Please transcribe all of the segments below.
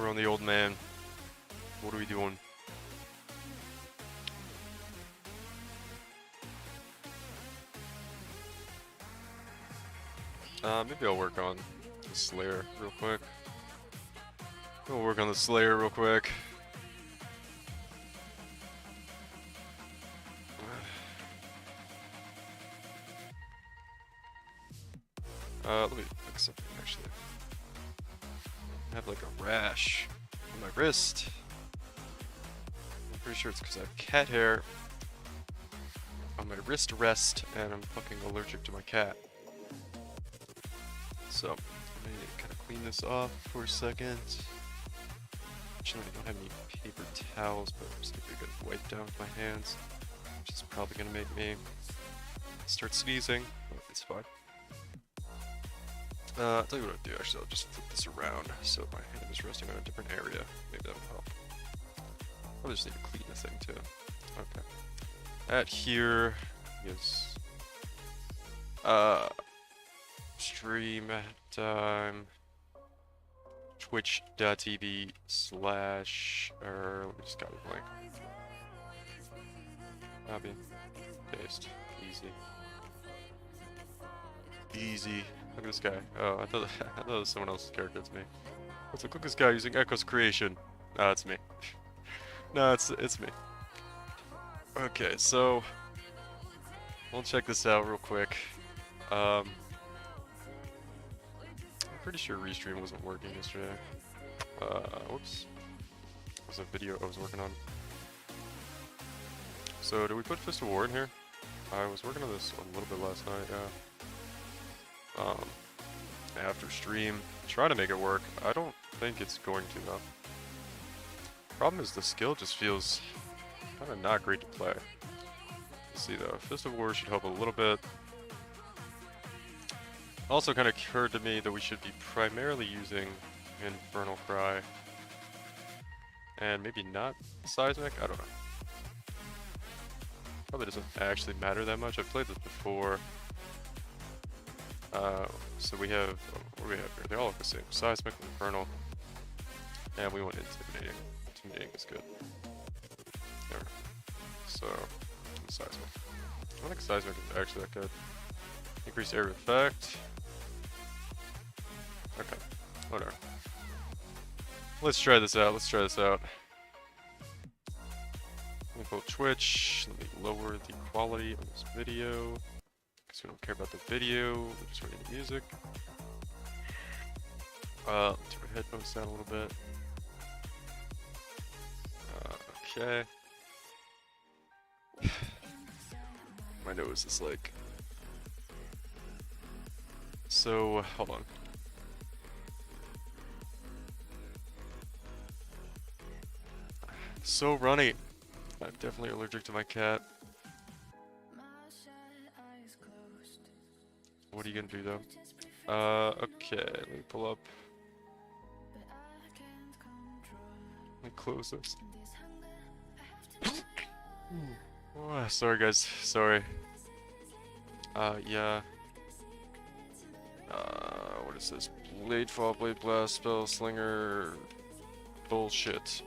We're on the old man. What are we doing? Maybe I'll work on the Slayer real quick. We'll work on the Slayer real quick. Let me fix something actually. I have like a rash on my wrist. I'm pretty sure it's because I have cat hair on my wrist rest and I'm fucking allergic to my cat. So, let me kind of clean this off for a second. Actually, I don't have any paper towels, but I'm just gonna get it wiped down with my hands, which is probably gonna make me start sneezing, but it's fine. I'll tell you what I'll do, actually, I'll just flip this around so my hand is resting on a different area. Maybe that'll help. I just need to clean the thing too. Okay. At here is stream time twitch.tv/ let me just copy blank. Copy. Paste. Easy. Easy. Look at this guy. Oh, I thought it was someone else's character. It's me. Let's look at this guy using Echo's creation. No, it's me. No, it's me. Okay, so we'll check this out real quick. I'm pretty sure Restream wasn't working yesterday. Whoops. That was a video I was working on. So, did we put Fist of War in here? I was working on this a little bit last night, yeah. After stream, try to make it work. I don't think it's going to though. Problem is the skill just feels kind of not great to play. Let's see though, Fist of War should help a little bit. Also kind of occurred to me that we should be primarily using Infernal Cry. And maybe not Seismic, I don't know. Probably doesn't actually matter that much. I've played this before. So we have, what do we have here? They all look the same. Seismic, Infernal, and we want Intimidating. Intimidating is good. There. So, Seismic. I don't think Seismic is actually that good. Increased area effect. Okay, whatever. Let's try this out, Let me pull Twitch, let me lower the quality on this video. Because we don't care about the video, we're just reading the music. Let's turn our headphones down a little bit. Okay. My nose is like... So, hold on. So runny. I'm definitely allergic to my cat. What are you gonna do though? Okay, let me pull up. Let me close this. Oh, sorry guys, sorry. Yeah. What is this? Blade Fall, Blade Blast, Spell Slinger. Bullshit.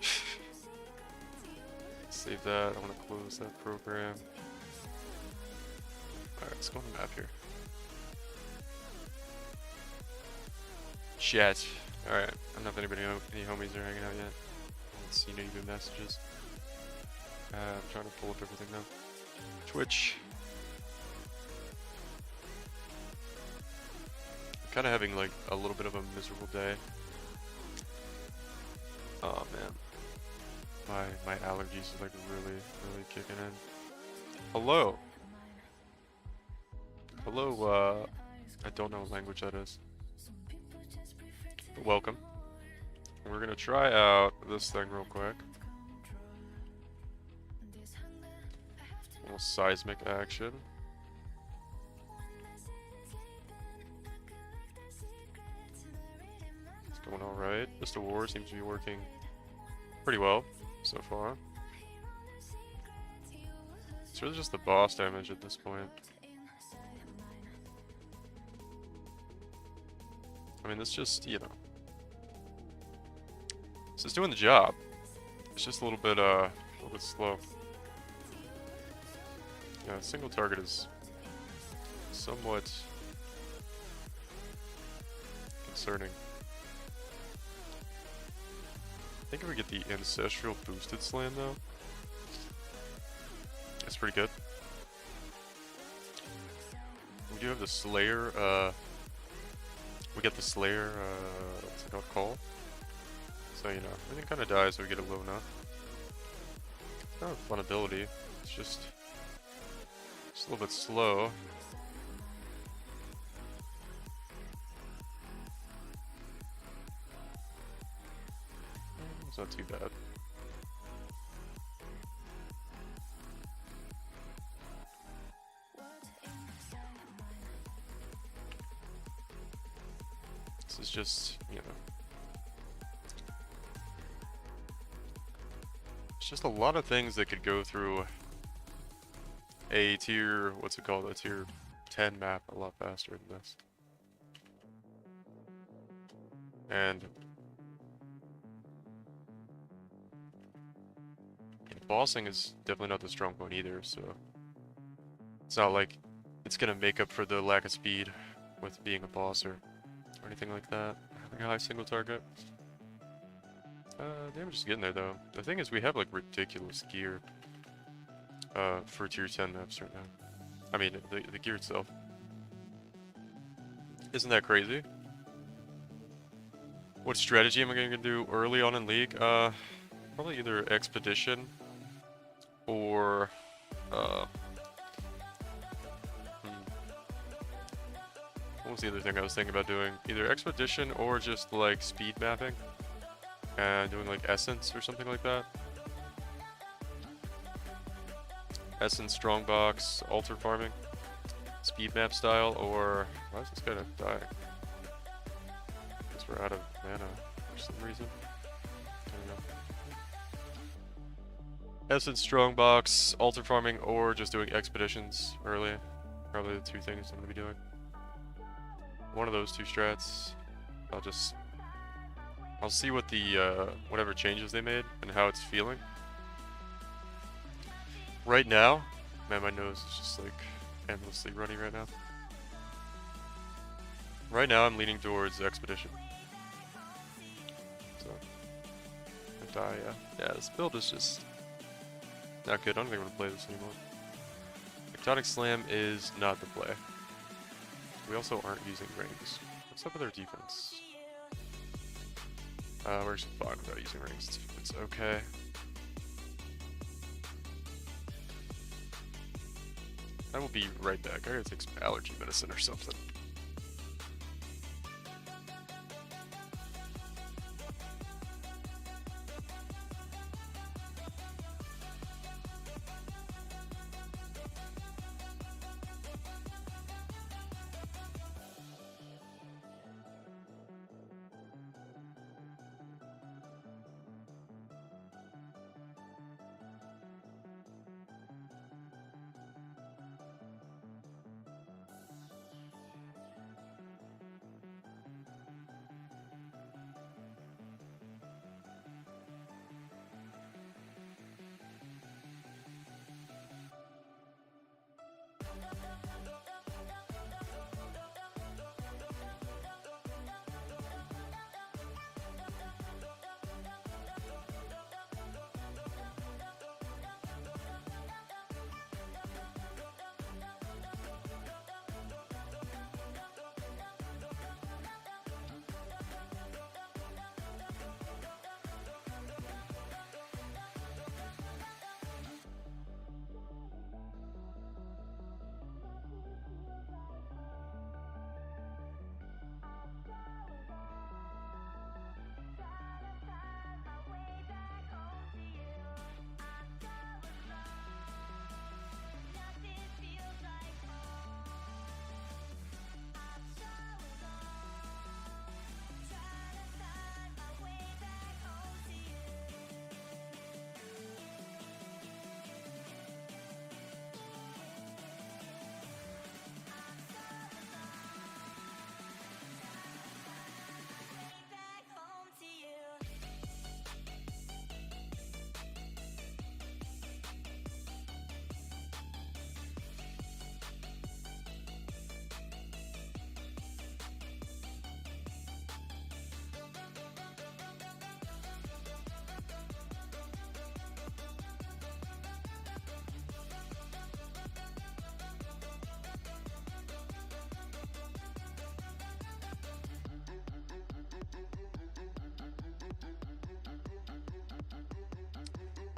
Save that, I wanna close that program. Alright, let's go on the map here. Chat. Alright, I don't know if any homies are hanging out yet. I haven't seen any good messages. I'm trying to pull up everything now. Twitch. I'm kind of having like a little bit of a miserable day. Oh man. My allergies are like really kicking in. Hello. Hello, I don't know what language that is. But welcome. We're gonna try out this thing real quick. A little seismic action. It's going alright. Fist of War seems to be working pretty well so far. It's really just the boss damage at this point. I mean, this just, you know, So it's doing the job. It's just a little bit slow. Yeah, single target is somewhat concerning. I think if we get the Ancestral boosted slam though, that's pretty good. We do have the Slayer, we get the Slayer, what's it called? Call? So, you know, everything kind of dies when we get a low enough. It's not a fun ability, it's just a little bit slow. It's not too bad. This is just, you know, it's just a lot of things that could go through a tier, what's it called, a tier 10 map a lot faster than this. And bossing is definitely not the strong point either, so it's not like it's gonna make up for the lack of speed with being a boss or anything like that. Having a high single target. Damage is getting there though. The thing is we have like ridiculous gear for tier 10 maps right now. I mean, the gear itself. Isn't that crazy? What strategy am I gonna do early on in League? Probably either Expedition or what was the other thing I was thinking about doing? Either Expedition or just like speed mapping and doing like Essence or something like that. Essence, Strongbox, Altar Farming, speed map style, or why is this guy not dying? Guess we're out of mana for some reason. I don't know. Essence, Strongbox, Altar Farming, or just doing Expeditions early. Probably the two things I'm gonna be doing. One of those two strats. I'll see what the whatever changes they made and how it's feeling. Right now, man, my nose is just like endlessly running right now. Right now, I'm leaning towards Expedition. So, I die, yeah. Yeah, this build is just not good. I don't think I'm gonna play this anymore. Tectonic Slam is not the play. We also aren't using rings. What's up with our defense? We're just fine without using rings. It's okay. I will be right back. I gotta take some allergy medicine or something.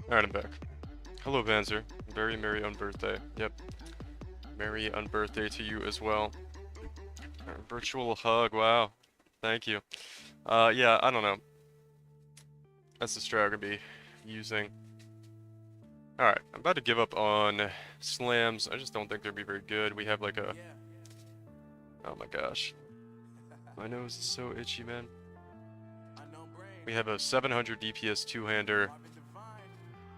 Alright, I'm back. Hello, Panzer. Very merry unbirthday. Yep. Merry unbirthday to you as well. Virtual hug, wow. Thank you. Yeah, I don't know. That's the strat I'm gonna be using. Alright, I'm about to give up on slams. I just don't think they'll be very good. We have like a... Oh my gosh. My nose is so itchy, man. We have a 700 DPS two-hander,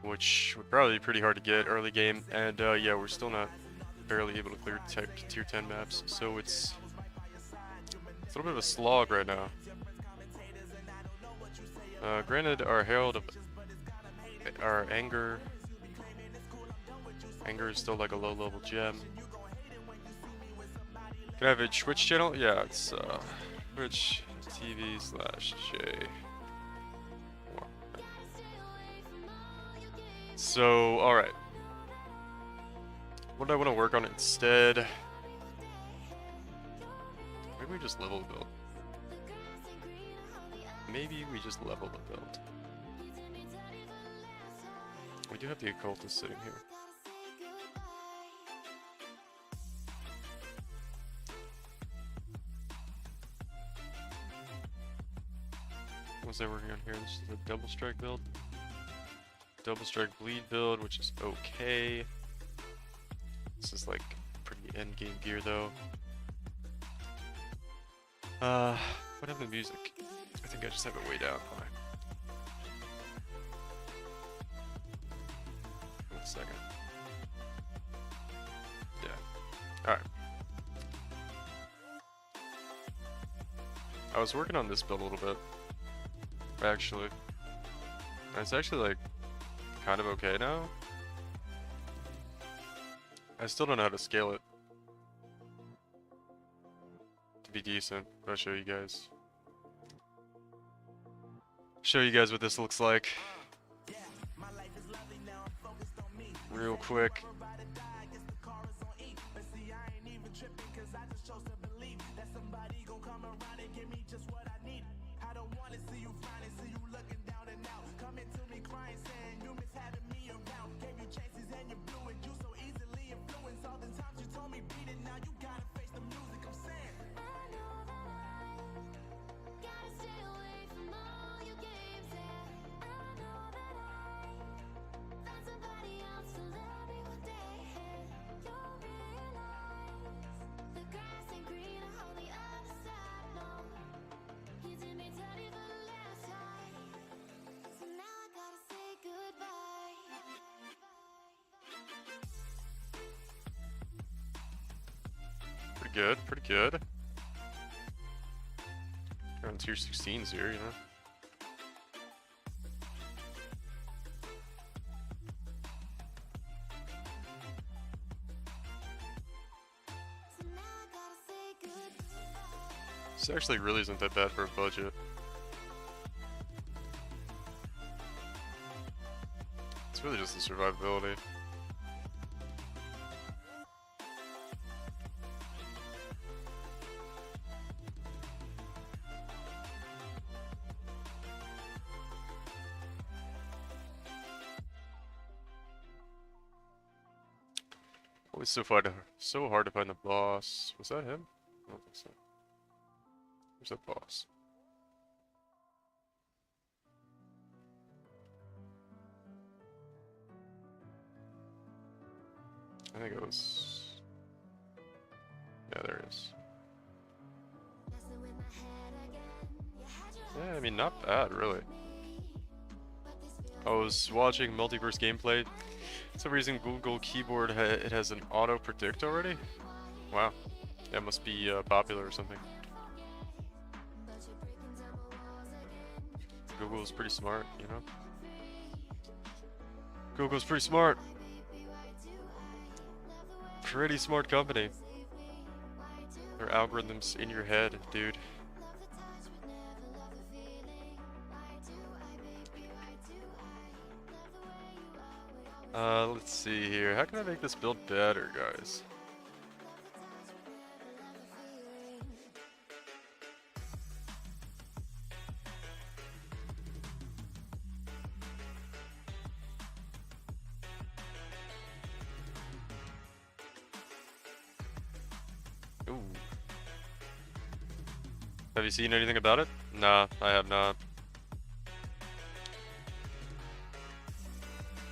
which would probably be pretty hard to get early game. And yeah, we're still not barely able to clear tier 10 maps. So it's a little bit of a slog right now. Granted, our Herald of... Our Anger is still like a low-level gem. Can I have a Twitch channel? Yeah, it's Twitch TV/J. So, alright. What do I want to work on instead? Maybe we just level the build. Maybe we just level the build. We do have the occultist sitting here. What's that working on here? This is the double strike build. Double strike bleed build, which is okay. This is like pretty end game gear though. What happened to music? I think I just have it way down. Hold on. One second. Yeah. Alright. I was working on this build a little bit. Actually. And it's actually like kind of okay now. I still don't know how to scale it to be decent, but I'll show you guys. Show you guys what this looks like. Real quick. Pretty good, pretty good. We're on tier 16s here, you know. This actually really isn't that bad for a budget. It's really just the survivability. Always so hard to find the boss. Was that him? I don't think so. Where's that boss? I think it was... Yeah, there it is. Yeah, I mean, not bad, really. I was watching Multiverse gameplay. For some reason, Google Keyboard, it has an auto predict already? Wow. That must be popular or something. Google's pretty smart, you know? Google's pretty smart. Pretty smart company. Their algorithms in your head, dude. Let's see here. How can I make this build better, guys? Ooh. Have you seen anything about it? Nah, I have not.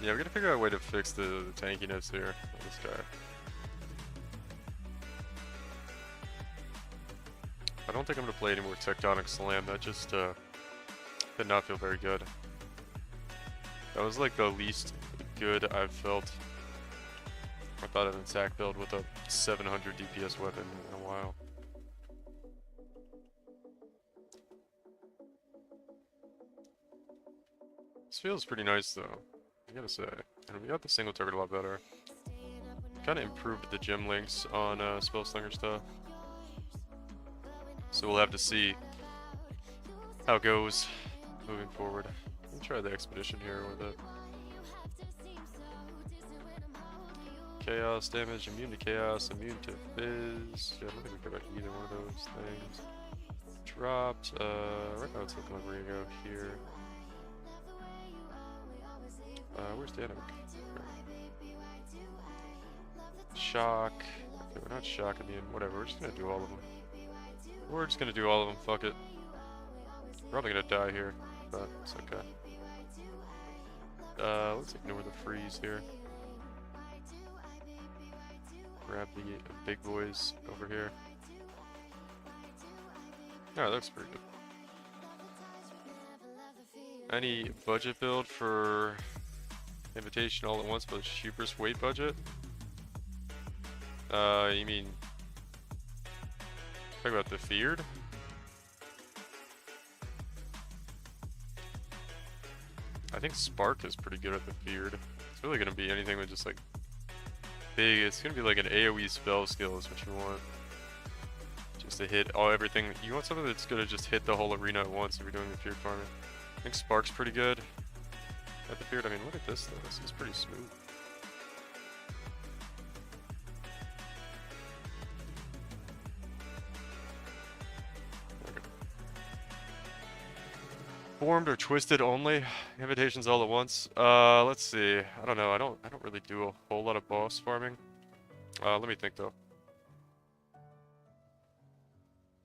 Yeah, we're gonna figure out a way to fix the tankiness here of this guy. I don't think I'm gonna play any more Tectonic Slam. That just did not feel very good. That was like the least good I've felt about an attack build with a 700 DPS weapon in a while. This feels pretty nice though, I gotta say. And we got the single target a lot better. Kinda improved the gem links on Spellslinger stuff. So we'll have to see how it goes moving forward. Let me try the expedition here with it. Chaos damage, immune to chaos, immune to fizz. Yeah, I don't think we could either one of those things. Dropped, right now it's looking like we're gonna go here. Where's the enemy? Shock. Okay, we're not shock immune, whatever, we're just gonna do all of them. We're just gonna do all of them, fuck it. Probably gonna die here, but it's okay. Let's ignore the freeze here. Grab the big boys over here. Oh, that looks pretty good. Any budget build for Invitation all at once, but cheapest weight budget? You mean... Talk about the Feared? I think Spark is pretty good at the Feared. It's really gonna be anything with just like big. It's gonna be like an AoE spell skill is what you want. Just to hit everything. You want something that's gonna just hit the whole arena at once if you're doing the Feared farming. I think Spark's pretty good at the Feared. I mean, look at this though. This is pretty smooth. Formed or twisted only? Invitations all at once? Let's see. I don't know. I don't really do a whole lot of boss farming. Let me think though.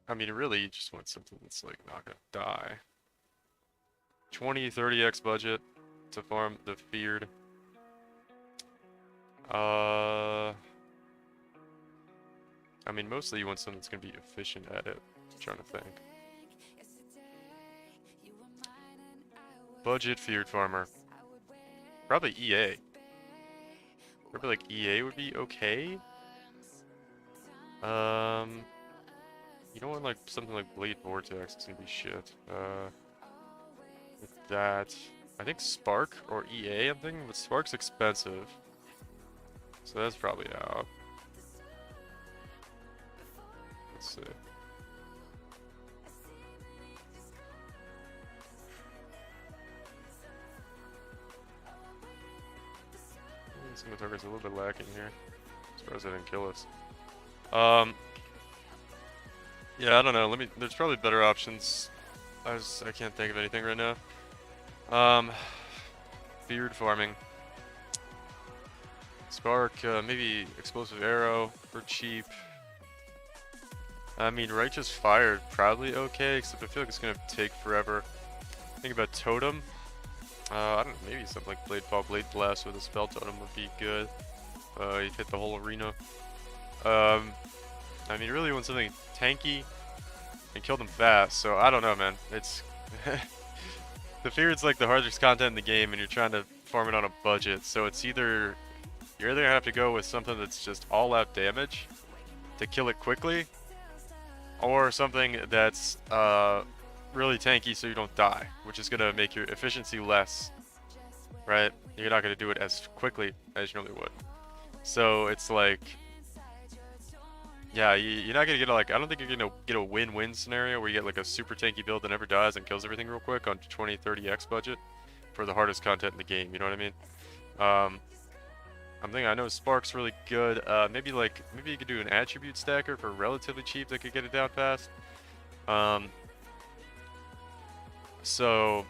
I mean, really, you just want something that's like not gonna die. 20-30x budget to farm the Feared. I mean, mostly you want something that's gonna be efficient at it. I'm trying to think. Budget Feared farmer. Probably EA. Probably like EA would be okay. You don't want like something like Blade Vortex, it's gonna be shit. With that, I think Spark or EA I'm thinking, but Spark's expensive. So that's probably out. Let's see. Cinematography's a little bit lacking here. As far as they didn't kill us. Yeah, I don't know. There's probably better options. I can't think of anything right now. Feared farming. Spark, maybe Explosive Arrow for cheap. I mean, Righteous Fire probably okay, except I feel like it's gonna take forever. Think about Totem. I don't know, maybe something like Blade Fall, Blade Blast with a Spell Totem would be good. You'd hit the whole arena. I mean, you really want something tanky and kill them fast, so I don't know, man. It's... The Feared's like the hardest content in the game, and you're trying to farm it on a budget, so it's either... You're either gonna have to go with something that's just all-out damage to kill it quickly, or something that's really tanky so you don't die, which is gonna make your efficiency less, right? You're not gonna do it as quickly as you normally would. So it's like, yeah, you're not gonna get I don't think you're gonna get a win-win scenario where you get like a super tanky build that never dies and kills everything real quick on 20-30x budget for the hardest content in the game. You know what I mean? I know Spark's really good. Maybe you could do an attribute stacker for relatively cheap that could get it down fast. So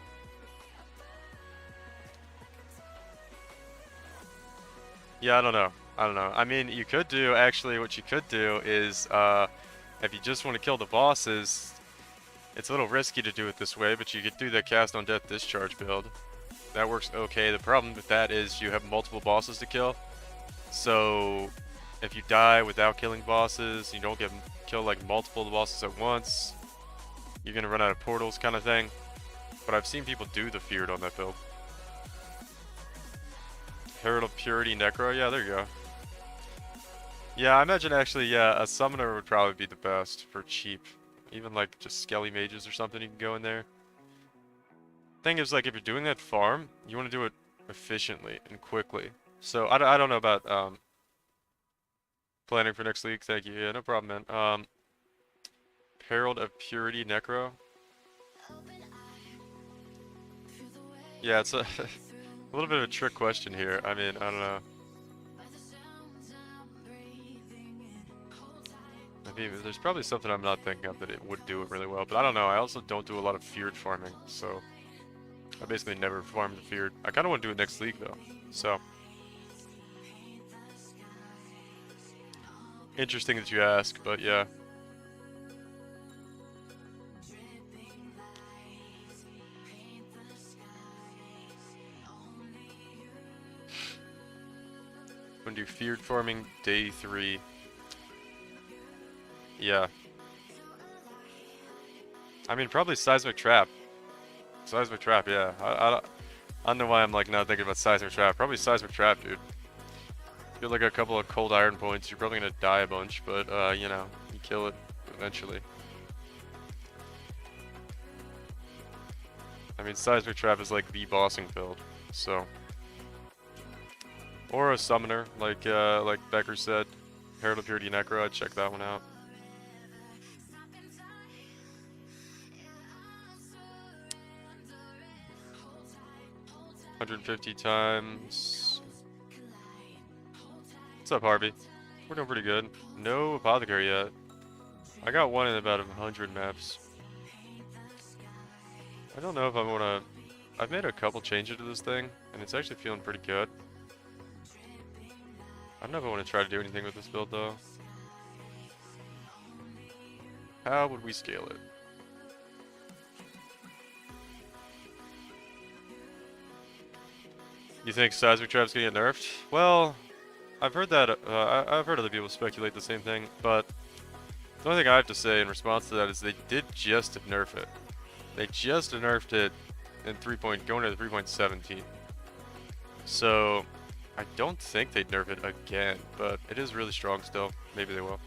yeah, I don't know. I don't know. I mean, you could do, actually, what you could do is, if you just want to kill the bosses, it's a little risky to do it this way, but you could do the cast on death discharge build. That works okay. The problem with that is you have multiple bosses to kill. So if you die without killing bosses, you don't kill like multiple bosses at once, you're gonna run out of portals kind of thing. But I've seen people do the Feared on that build. Herald of Purity Necro, yeah, there you go. Yeah, I imagine actually, yeah, a summoner would probably be the best for cheap. Even like just Skelly Mages or something, you can go in there. Thing is, like, if you're doing that farm, you want to do it efficiently and quickly. So I don't know about planning for next league. Thank you. Yeah, no problem, man. Herald of Purity Necro. Yeah, it's a a little bit of a trick question here. I mean, I don't know. I mean, there's probably something I'm not thinking of that it would do it really well, but I don't know. I also don't do a lot of Feared farming, so I basically never farmed Feared. I kind of want to do it next league though, so interesting that you ask, but yeah. I'm gonna do Feared farming day 3. Yeah. I mean, probably Seismic Trap. Seismic Trap, yeah. I don't know why I'm like not thinking about Seismic Trap. Probably Seismic Trap, dude. Get like a couple of cold iron points, you're probably gonna die a bunch, but you know, you kill it eventually. I mean, Seismic Trap is like the bossing build, so. Or a summoner, like Becker said. Herald of Purity Necro, I'd check that one out. $150 times. What's up, Harvey? We're doing pretty good. No Apothecary yet. I got one in about 100 maps. I don't know if I want to... I've made a couple changes to this thing, and it's actually feeling pretty good. I don't know if I want to try to do anything with this build, though. How would we scale it? You think Seismic Trap's gonna get nerfed? Well, I've heard that, I've heard other people speculate the same thing, but the only thing I have to say in response to that is they did just nerf it. They just nerfed it in going to 3.17. So, I don't think they'd nerf it again, but it is really strong still. Maybe they will.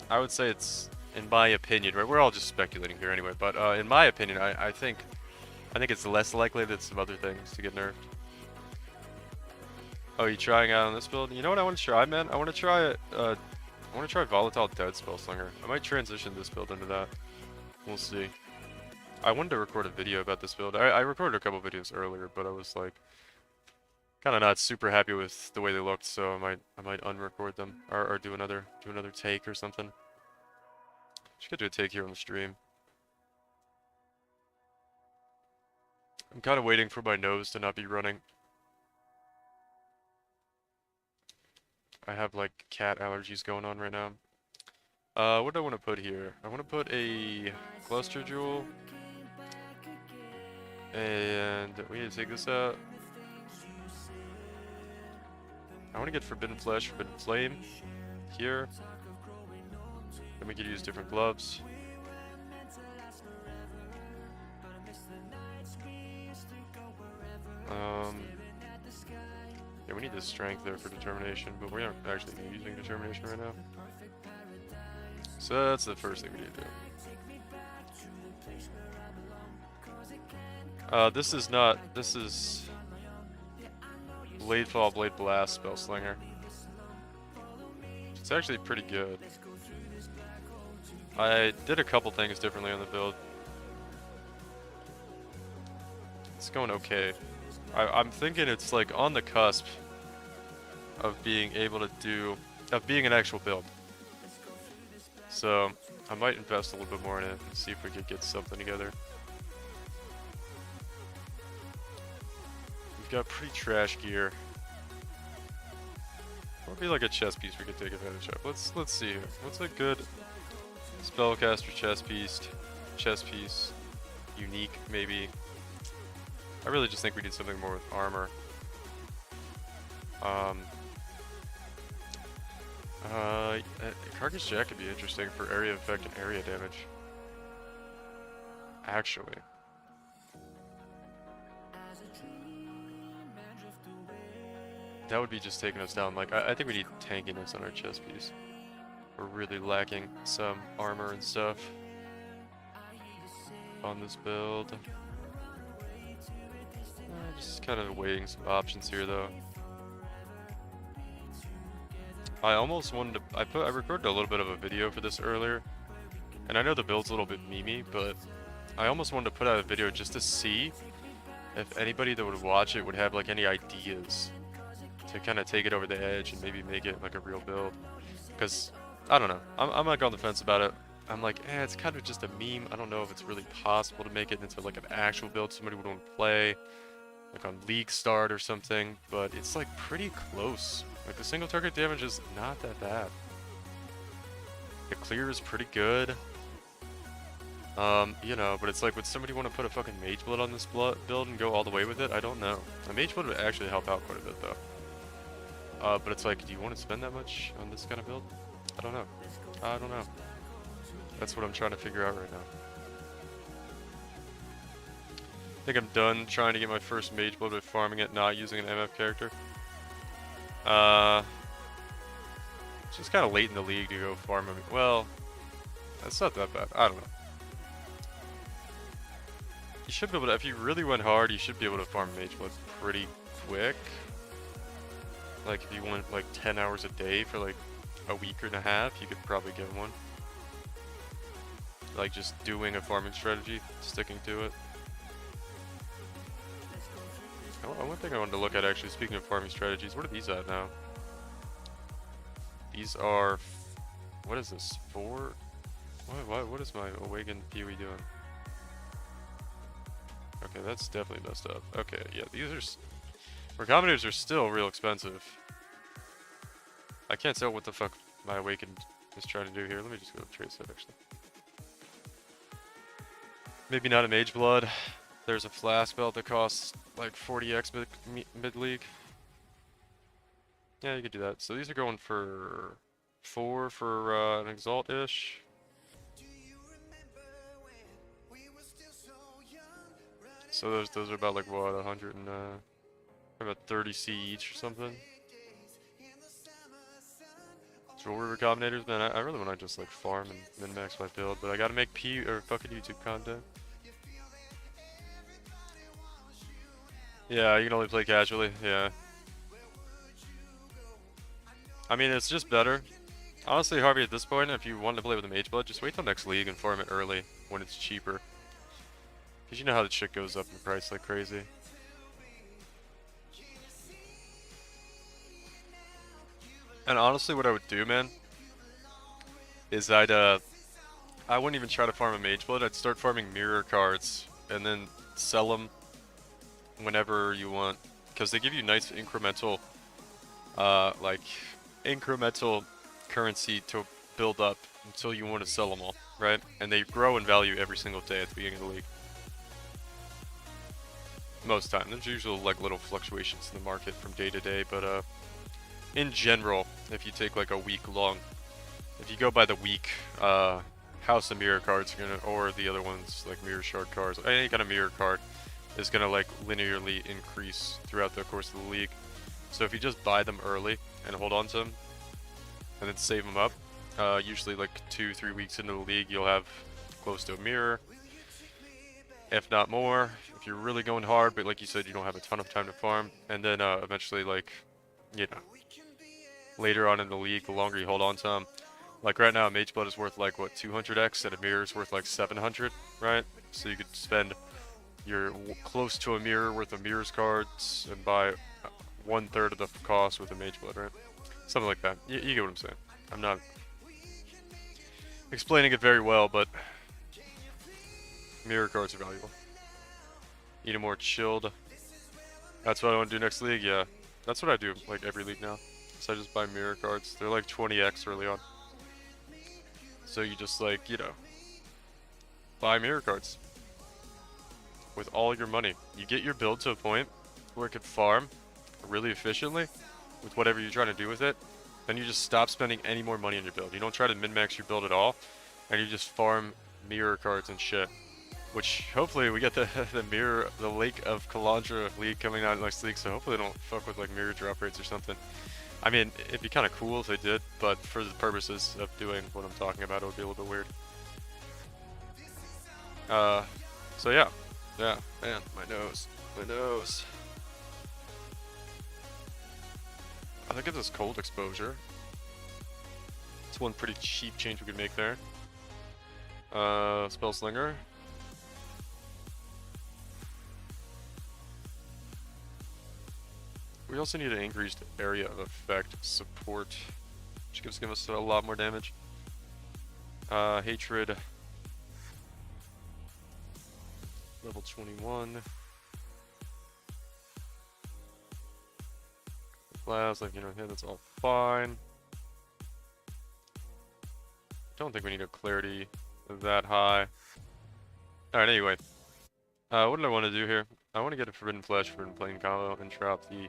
I would say it's, in my opinion, right? We're all just speculating here anyway, but in my opinion, I think it's less likely than some other things to get nerfed. Oh, you trying out on this build? You know what I want to try, man? I want to try it. I want to try Volatile Dead Spellslinger. I might transition this build into that. We'll see. I wanted to record a video about this build. I recorded a couple videos earlier, but I was like kind of not super happy with the way they looked, so I might unrecord them or do another take or something. Just get to a take here on the stream. I'm kind of waiting for my nose to not be running. I have like cat allergies going on right now. What do I want to put here? I want to put a cluster jewel. And we need to take this out. I want to get Forbidden Flesh, Forbidden Flame here. Then we could use different gloves. Yeah, we need the strength there for determination, but we aren't actually using determination right now. So that's the first thing we need to do. This is Bladefall, Blade Blast, Spellslinger. It's actually pretty good. I did a couple things differently on the build. It's going okay. I'm thinking it's like on the cusp of being able to do, of being an actual build. So I might invest a little bit more in it and see if we could get something together. We've got pretty trash gear. What would be like a chess piece we could take advantage of? Let's see here. What's a good spellcaster chess piece? Chess piece. Unique, maybe. I really just think we need something more with armor. Carcass Jack could be interesting for area effect and area damage. Actually. That would be just taking us down. Like, I think we need tankiness on our chess piece. We're really lacking some armor and stuff on this build. Just kind of weighing some options here, though. I almost wanted to. I recorded a little bit of a video for this earlier, and I know the build's a little bit memey, but I almost wanted to put out a video just to see if anybody that would watch it would have like any ideas to kind of take it over the edge and maybe make it like a real build. Because I don't know, I'm like on the fence about it. I'm like, it's kind of just a meme. I don't know if it's really possible to make it into like an actual build somebody would want to play, like on League Start or something. But it's like pretty close. Like the single target damage is not that bad. The clear is pretty good. You know, but it's like, would somebody want to put a fucking Mage Blood on this build and go all the way with it? I don't know. A Mage Blood would actually help out quite a bit though. But it's like, do you want to spend that much on this kind of build? I don't know. I don't know. That's what I'm trying to figure out right now. I think I'm done trying to get my first Mage Blood by farming it, not using an MF character. It's just kind of late in the league to go farm him. Well, that's not that bad. I don't know. You should be able to, if you really went hard, you should be able to farm Mage Blood pretty quick. Like if you went like 10 hours a day for like a week and a half, you could probably get one. Like just doing a farming strategy, sticking to it. One thing I wanted to look at actually, speaking of farming strategies, what are these at now? These are, what is this, 4? What is my Awakened PoE doing? Okay, that's definitely messed up. Okay, yeah, these are, Recombinators are still real expensive. I can't tell what the fuck my Awakened is trying to do here. Let me just go trace that actually. Maybe not a Mage Blood. There's a Flask Belt that costs like 40x mid-league. Yeah, you could do that. So these are going for 4 for an Exalt-ish. So those are about like what, 100 and about 30 C each or something. Jewelry Recombinators, man, I really want to just like farm and min-max my build, but I gotta make fucking YouTube content. Yeah, you can only play casually, yeah. I mean, it's just better. Honestly, Harvey, at this point, if you want to play with a Mage Blood, just wait till next league and farm it early when it's cheaper. Because you know how the shit goes up in price like crazy. And honestly, what I would do, man, is I wouldn't even try to farm a Mage Blood. I'd start farming mirror cards and then sell them whenever you want, because they give you nice incremental, like incremental currency to build up until you want to sell them all, right? And they grow in value every single day at the beginning of the league. Most time, there's usually like little fluctuations in the market from day to day, but in general, if you take like a week long, if you go by the week, House of Mirror cards are gonna, or the other ones like Mirror Shard cards, any kind of mirror card is gonna like linearly increase throughout the course of the league. So if you just buy them early and hold on to them, and then save them up, usually like 2-3 weeks into the league, you'll have close to a mirror, if not more. If you're really going hard, but like you said, you don't have a ton of time to farm, and then eventually, like, you know, later on in the league, the longer you hold on to them, like right now, Mage Blood is worth like what, 200x, and a mirror is worth like 700, right? So you could spend your close to a mirror worth of mirrors cards and buy 1/3 of the cost with a Mage Blood, right? Something like that. You get what I'm saying. I'm not explaining it very well, but mirror cards are valuable. Need a more chilled That's what I want to do next league, yeah. That's what I do, like, every league now. So I just buy mirror cards. They're like 20x early on. So you just, like, you know, buy mirror cards. With all your money. You get your build to a point where it could farm really efficiently with whatever you're trying to do with it. Then you just stop spending any more money on your build. You don't try to min-max your build at all. And you just farm mirror cards and shit. Which, hopefully, we get the the Lake of Kalandra League coming out next week, so hopefully they don't fuck with, like, mirror drop rates or something. I mean, it'd be kind of cool if they did, but for the purposes of doing what I'm talking about, it would be a little bit weird. So yeah. Yeah, man, my nose. My nose. I think it's this cold exposure. It's one pretty cheap change we could make there. Spell Slinger. We also need an increased area of effect support, which gives us a lot more damage. Hatred. Level 21. Blast, like, you know, yeah, that's all fine. Don't think we need a clarity that high. Alright, anyway. What did I want to do here? I want to get a Forbidden Flesh, Forbidden Plane combo, and drop the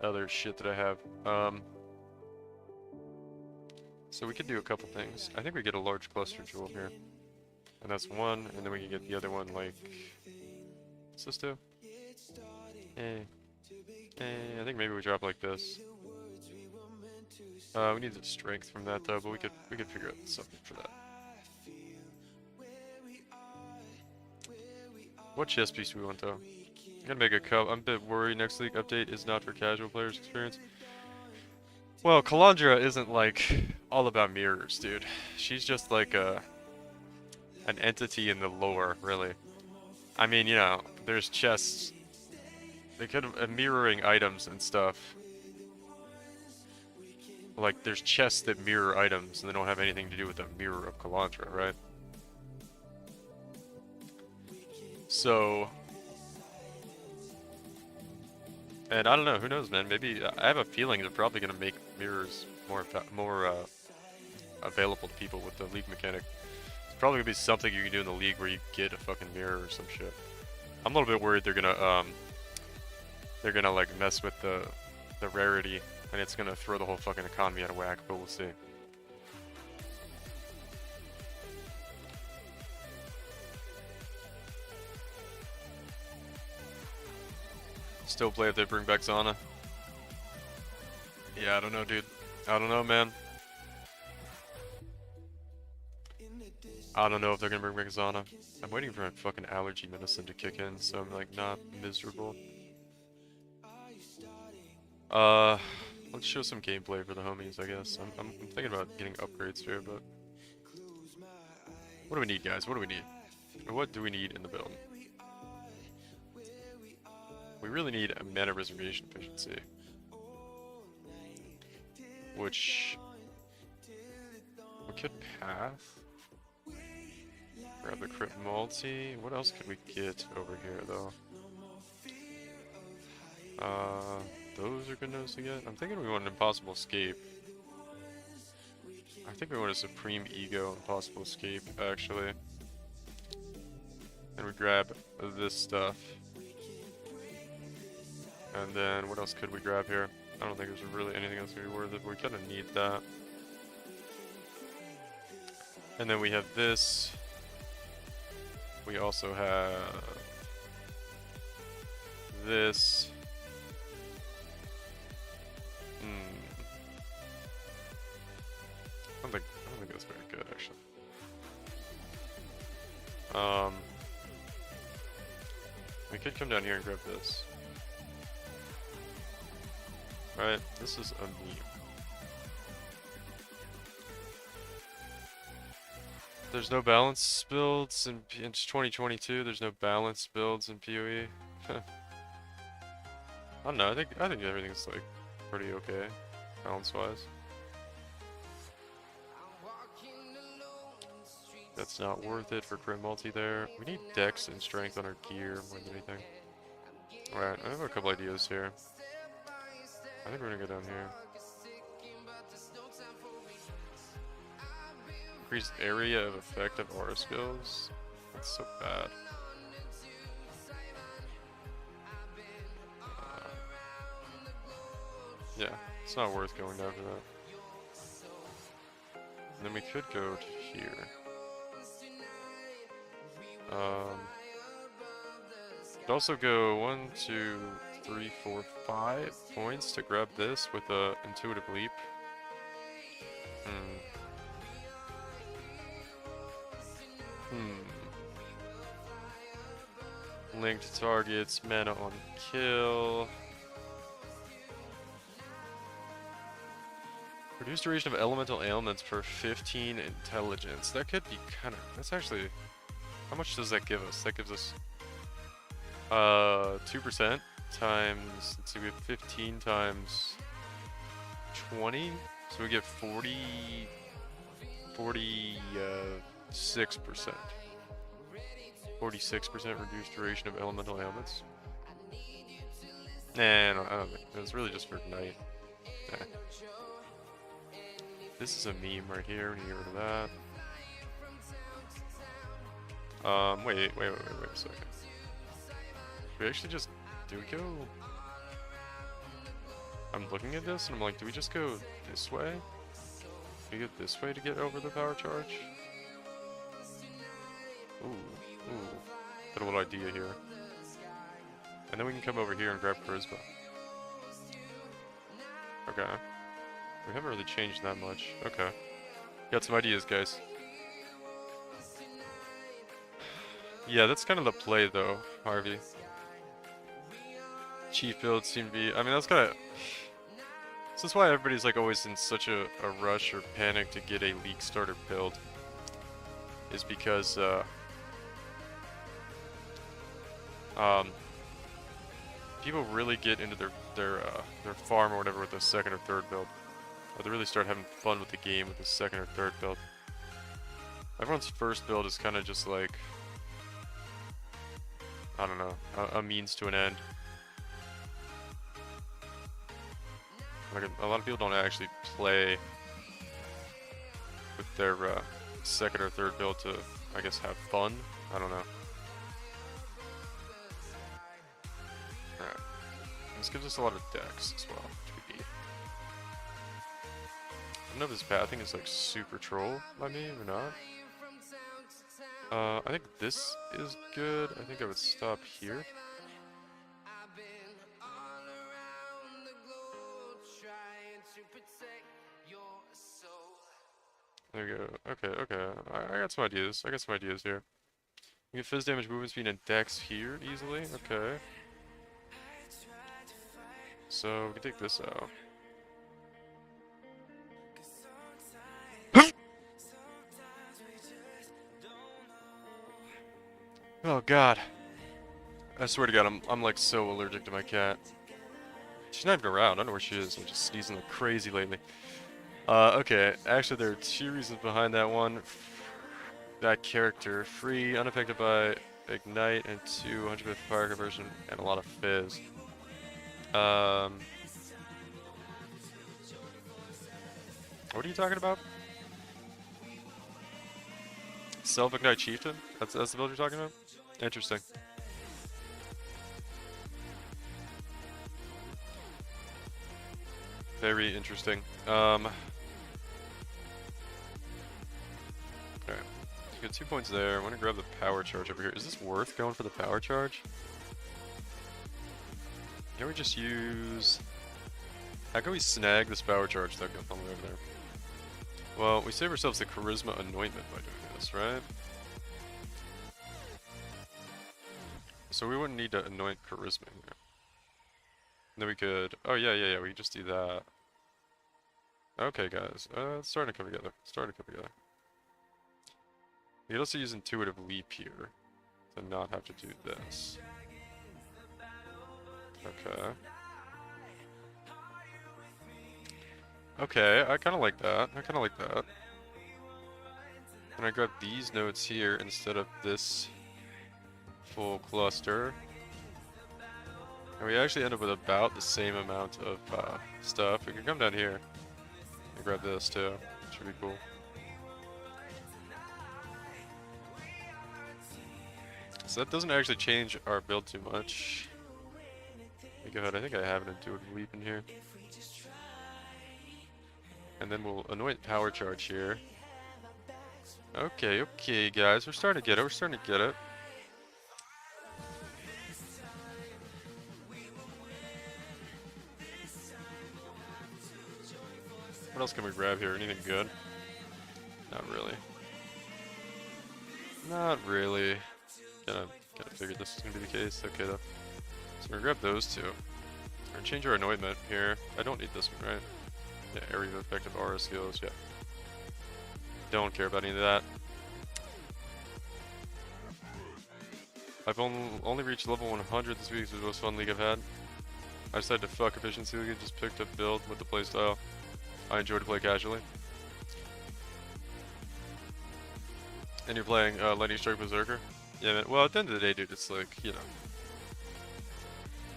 other shit that I have. So we could do a couple things. I think we get a large cluster jewel here. And that's one, and then we can get the other one, like... What's this do? I think maybe we drop like this. We need the strength from that though, but we could figure out something for that. What chess piece do we want though? I'm gonna make a cup. I'm a bit worried next league update is not for casual players' experience. Well, Kalandra isn't like all about mirrors, dude. She's just like an entity in the lore, really. I mean, you know, there's chests. They could have mirroring items and stuff. Like, there's chests that mirror items, and they don't have anything to do with the mirror of Kalandra, right? So, and I don't know, who knows, man? Maybe I have a feeling they're probably gonna make mirrors more available to people with the league mechanic. It's probably gonna be something you can do in the league where you get a fucking mirror or some shit. I'm a little bit worried they're gonna like mess with the rarity, and it's gonna throw the whole fucking economy out of whack, but we'll see. Still play if they bring back Zana. Yeah, I don't know, dude. I don't know, man. I don't know if they're gonna bring back Zana. I'm waiting for my fucking allergy medicine to kick in, so I'm like not miserable. Let's show some gameplay for the homies, I guess. I'm thinking about getting upgrades here, but... What do we need, guys? What do we need? What do we need in the build? We really need a mana reservation efficiency. Which... we could path. Grab the crit multi. What else could we get over here, though? Those are good notes to get. I'm thinking we want an Impossible Escape. I think we want a Supreme Ego Impossible Escape, actually. And we grab this stuff. And then, what else could we grab here? I don't think there's really anything else gonna be worth it, but we kinda need that. And then we have this. We also have this. I don't think that's very good, actually. We could come down here and grab this. Right, this is a meme. There's no balance builds in 2022. There's no balance builds in PoE. I don't know. I think everything's like pretty okay, balance-wise. That's not worth it for crit multi there. We need dex and strength on our gear more than anything. Alright, I have a couple ideas here. I think we're gonna go down here. Increased area of effect of aura skills. That's so bad. Yeah, it's not worth going down to that. And then we could go to here. Could also go 1, 2, 3, 4, 5 points to grab this with a intuitive leap. Linked targets, mana on kill. Reduce duration of elemental ailments for 15 intelligence. That could be kind of... That's actually... How much does that give us? That gives us... 2% times... Let's see, we have 15 times... 20? So we get 46%. 46% reduced duration of elemental ailments. Nah, no, I don't think. It's really just for night. Nah. This is a meme right here. We need to get rid of that. Wait a second. We actually just... Do we go... I'm looking at this and I'm like, do we just go this way? Do we go this way to get over the power charge? Ooh. Got a little idea here. And then we can come over here and grab Charisma. Okay. We haven't really changed that much. Okay. Got some ideas, guys. Yeah, that's kind of the play, though, Harvey. Chief builds seem to be... I mean, that's kind of... This is why everybody's, like, always in such a rush or panic to get a League starter build. Is because, people really get into their farm or whatever with the second or third build. Or they really start having fun with the game with the second or third build. Everyone's first build is kind of just like, I don't know, a means to an end. Like a lot of people don't actually play with their second or third build to, I guess, have fun. I don't know. Alright. This gives us a lot of decks as well, which would be... I don't know if this pathing is like super troll by me or not. I think this is good. I think I would stop here. There we go. Okay. I got some ideas. Here. We get fizz damage, movement speed, and dex here easily. Okay. So we can take this out. Oh god. I swear to god, I'm like so allergic to my cat. She's not even around. I don't know where she is. I'm just sneezing like crazy lately. Okay. Actually, there are two reasons behind that one. That character. Free, unaffected by Ignite, and 2, 100% fire conversion, and a lot of fizz. What are you talking about? Self-Ignite Chieftain? That's the build you're talking about? Interesting. Very interesting. Okay. You got 2 points there. I want to grab the power charge over here. Is this worth going for the power charge? Can we just use... How can we snag this power charge that got on the way over there? Well, we save ourselves the Charisma Anointment by doing this, right? So we wouldn't need to anoint Charisma here. And then we could... Oh, yeah, we could just do that. Okay, guys. It's starting to come together. We could also use Intuitive Leap here to not have to do this. Okay. Okay, I kind of like that. And I grab these nodes here instead of this full cluster. And we actually end up with about the same amount of stuff. We can come down here and grab this too. Should be cool. So that doesn't actually change our build too much. Let me go ahead. I think I have an Intuitive Leap in here. And then we'll anoint Power Charge here. Okay, okay, guys. We're starting to get it. We're starting to get it. What else can we grab here? Anything good? Not really. Not really. Kinda figured this was gonna be the case. Okay, though. So we're gonna grab those two. We're gonna change our anointment here. I don't need this one, right? Yeah, area of effective aura skills, yeah. Don't care about any of that. I've only reached level 100 this week. This is the most fun league I've had. I decided to fuck Efficiency League and just picked up build with the playstyle I enjoy to play casually. And you're playing Lightning Strike Berserker? Yeah, man. Well, at the end of the day, dude, it's like, you know.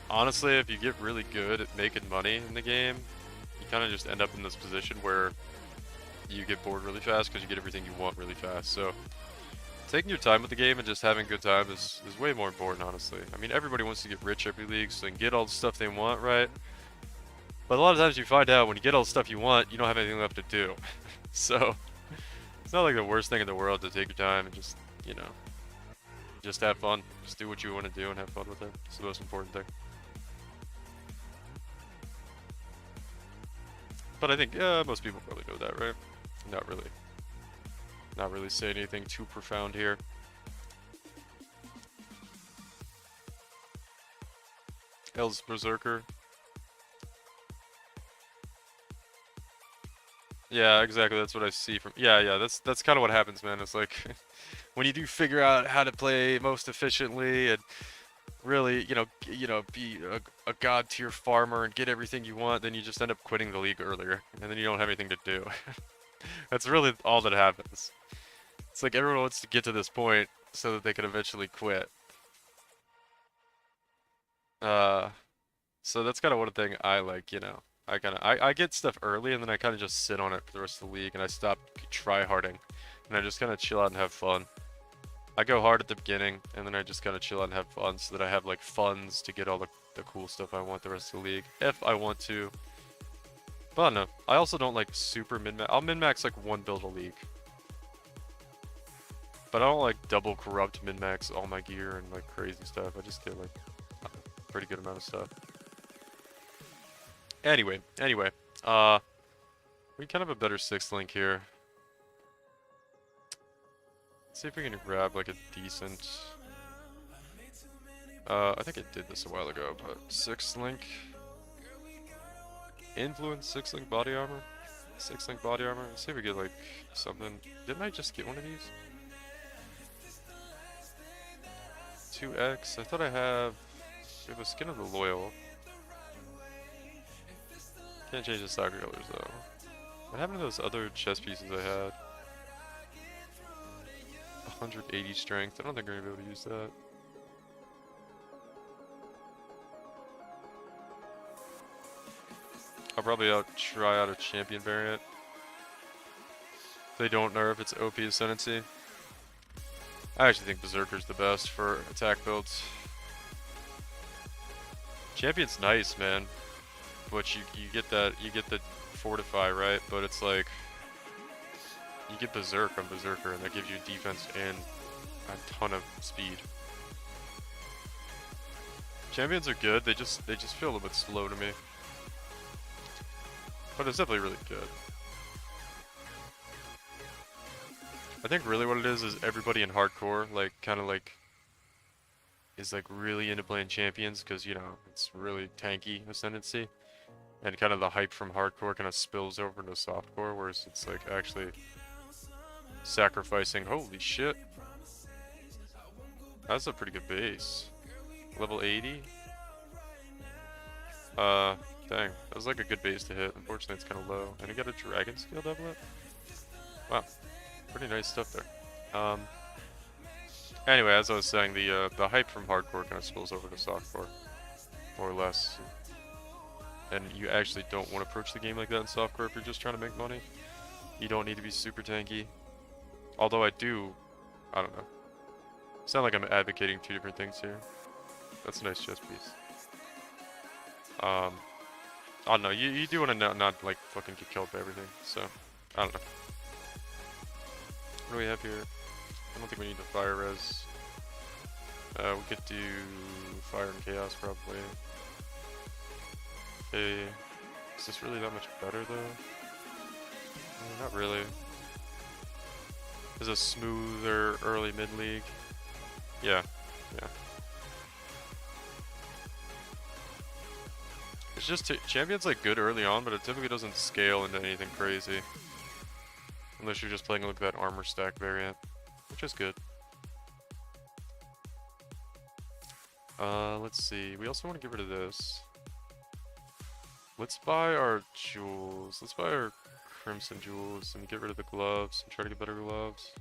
Honestly, if you get really good at making money in the game, you kind of just end up in this position where you get bored really fast because you get everything you want really fast. So, taking your time with the game and just having a good time is way more important, honestly. I mean, everybody wants to get rich every league so they can get all the stuff they want, right? But a lot of times you find out when you get all the stuff you want, you don't have anything left to do. So, it's not like the worst thing in the world to take your time and just, you know, just have fun. Just do what you want to do and have fun with it. It's the most important thing. But I think most people probably know that, right? Not really. Not really say anything too profound here. Els Berserker. Yeah, exactly. That's what I see from. Yeah. That's kind of what happens, man. It's like when you do figure out how to play most efficiently and really, be a god tier farmer and get everything you want, then you just end up quitting the league earlier, and then you don't have anything to do. That's really all that happens. It's like everyone wants to get to this point so that they can eventually quit. So that's kind of one thing I like, you know. I get stuff early and then I kind of just sit on it for the rest of the league and I stop try-harding and I just kind of chill out and have fun. I go hard at the beginning and then I just kind of chill out and have fun so that I have like funds to get all the cool stuff I want the rest of the league if I want to. But no, I also don't like super min-max. I'll min-max like one build a league. But I don't like double corrupt min-max all my gear and like crazy stuff. I just get like a pretty good amount of stuff. Anyway, we kind of have a better 6th link here. Let's see if we can grab like a decent. I think I did this a while ago, but 6th link. Influence 6th link body armor. 6th link body armor. Let's see if we get like something. Didn't I just get one of these? 2x. I thought I have. We have a Skin of the Loyal. Can't change the soccer colors though. What happened to those other chest pieces I had? 180 strength. I don't think we're gonna be able to use that. I'll probably try out a champion variant. If they don't nerf its OP Ascendancy. I actually think Berserker's the best for attack builds. Champion's nice, man. But you get the Fortify, right? But it's like you get Berserk on Berserker and that gives you defense and a ton of speed. Champions are good, they just feel a little bit slow to me. But it's definitely really good. I think really what it is everybody in hardcore, like, is like really into playing champions because, you know, it's really tanky ascendancy. And kind of the hype from hardcore kind of spills over into softcore, whereas it's like actually sacrificing. Holy shit. That's a pretty good base. Level 80? Dang. That was like a good base to hit. Unfortunately, it's kind of low. And I got a dragon skill doublet? Wow. Pretty nice stuff there. Anyway, as I was saying, the hype from hardcore kind of spills over to softcore. more or less. And you actually don't want to approach the game like that in softcore if you're just trying to make money. You don't need to be super tanky. Although I don't know. Sound like I'm advocating two different things here. That's a nice chess piece. I don't know, you do want to not like fucking get killed by everything, so I don't know. What do we have here? I don't think we need the fire res. We could do fire and chaos probably. Okay, is this really that much better though? Not really. Is a smoother early mid league. Yeah. It's just champion's like good early on, but it typically doesn't scale into anything crazy. Unless you're just playing like that armor stack variant, which is good. Let's see. We also want to get rid of this. Let's buy our jewels. Let's buy our crimson jewels and get rid of the gloves and try to get better gloves.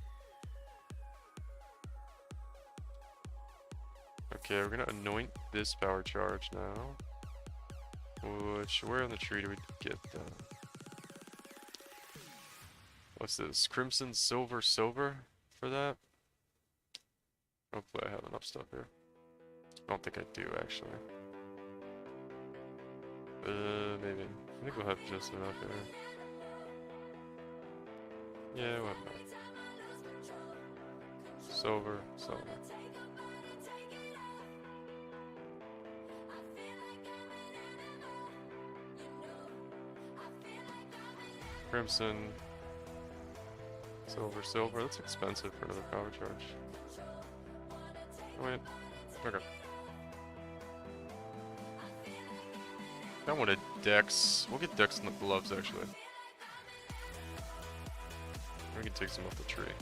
Okay, we're gonna anoint this power charge now. Where on the tree do we get what's this? Crimson, silver for that? Hopefully I have enough stuff here. I don't think I do actually. Maybe. I think we'll have just enough here. Yeah, we'll have enough. Silver. Crimson. Silver. That's expensive for another power charge. Oh, wait. Okay. I wanted Dex. We'll get Dex in the gloves actually. We can take some off the tree.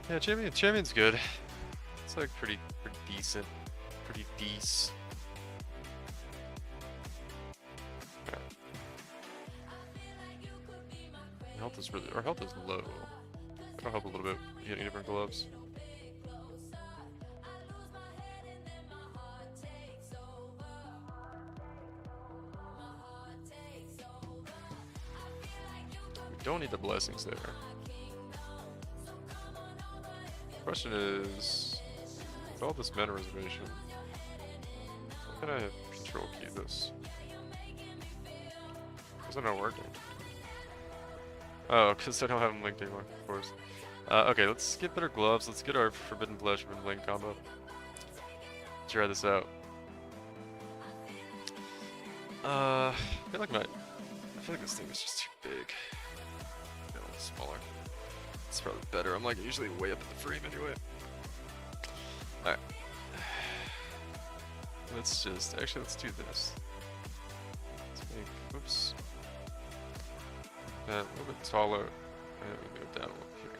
Yeah, champion's good. It's like pretty decent. Pretty decent. Yeah. Our health is low. That'll help a little bit getting different gloves. Don't need the blessings there. Question is, with all this mana reservation, how can I control key this? Because they're not working. Oh, because I don't have them linked anymore, of course. Okay, let's get better gloves. Let's get our Forbidden Flesh, Forbidden Flame combo. Try this out. I feel like this thing is just too big. Smaller. It's probably better. I'm like usually way up at the frame anyway. Alright. Let's do this. Let's make, oops. A little bit taller. And we go down a little here.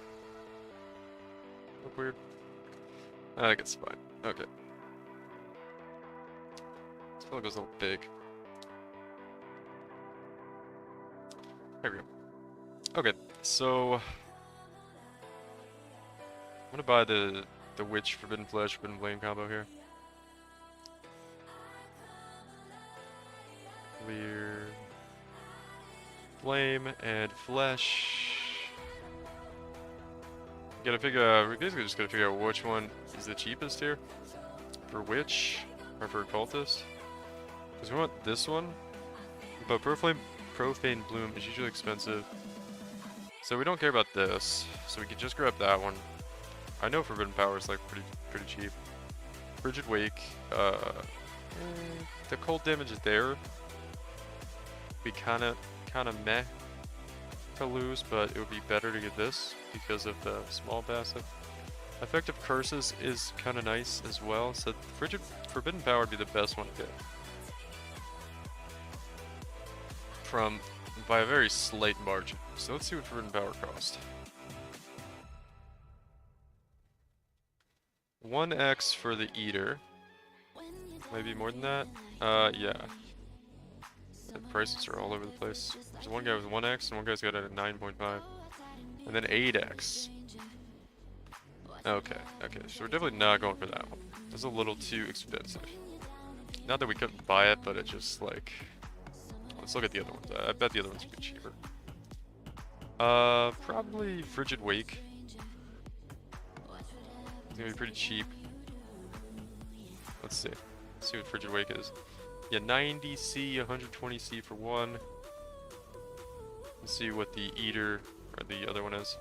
Look weird. I think it's fine. Okay. This fella goes a little big. There we go. Okay, so I'm gonna buy the Witch Forbidden Flesh Forbidden Flame combo here. Clear Flame and Flesh. We're basically just gotta figure out which one is the cheapest here for Witch or for Cultist. Because we want this one, but Profane Bloom is usually expensive. So we don't care about this, so we can just grab that one. I know Forbidden Power is like pretty cheap. Frigid Wake, the cold damage is there. Be kinda meh to lose, but it would be better to get this because of the small passive. Effective Curses is kinda nice as well, so Forbidden Power would be the best one to get. By a very slight margin. So let's see what Forbidden Power cost. 1x for the Eater. Maybe more than that? Yeah. The prices are all over the place. There's one guy with 1x and one guy's got it at 9.5. And then 8x. Okay, okay, so we're definitely not going for that one. It's a little too expensive. Not that we couldn't buy it, but it just like... Let's look at the other ones. I bet the other ones would be cheaper. Probably Frigid Wake. It's gonna be pretty cheap. Let's see. Let's see what Frigid Wake is. Yeah, 90C, 120C for one. Let's see what the Eater, or the other one is.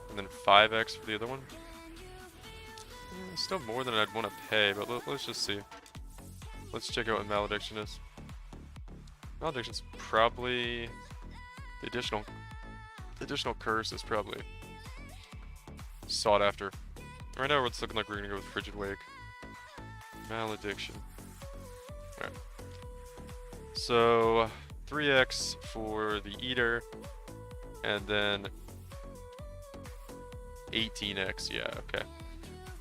And then 5X for the other one. Still more than I'd want to pay, but let's just see. Let's check out what Malediction is. Malediction's probably... The additional curse is probably sought after. Right now it's looking like we're gonna go with Frigid Wake. Malediction. Alright. So 3x for the Eater, and then 18x, yeah, okay.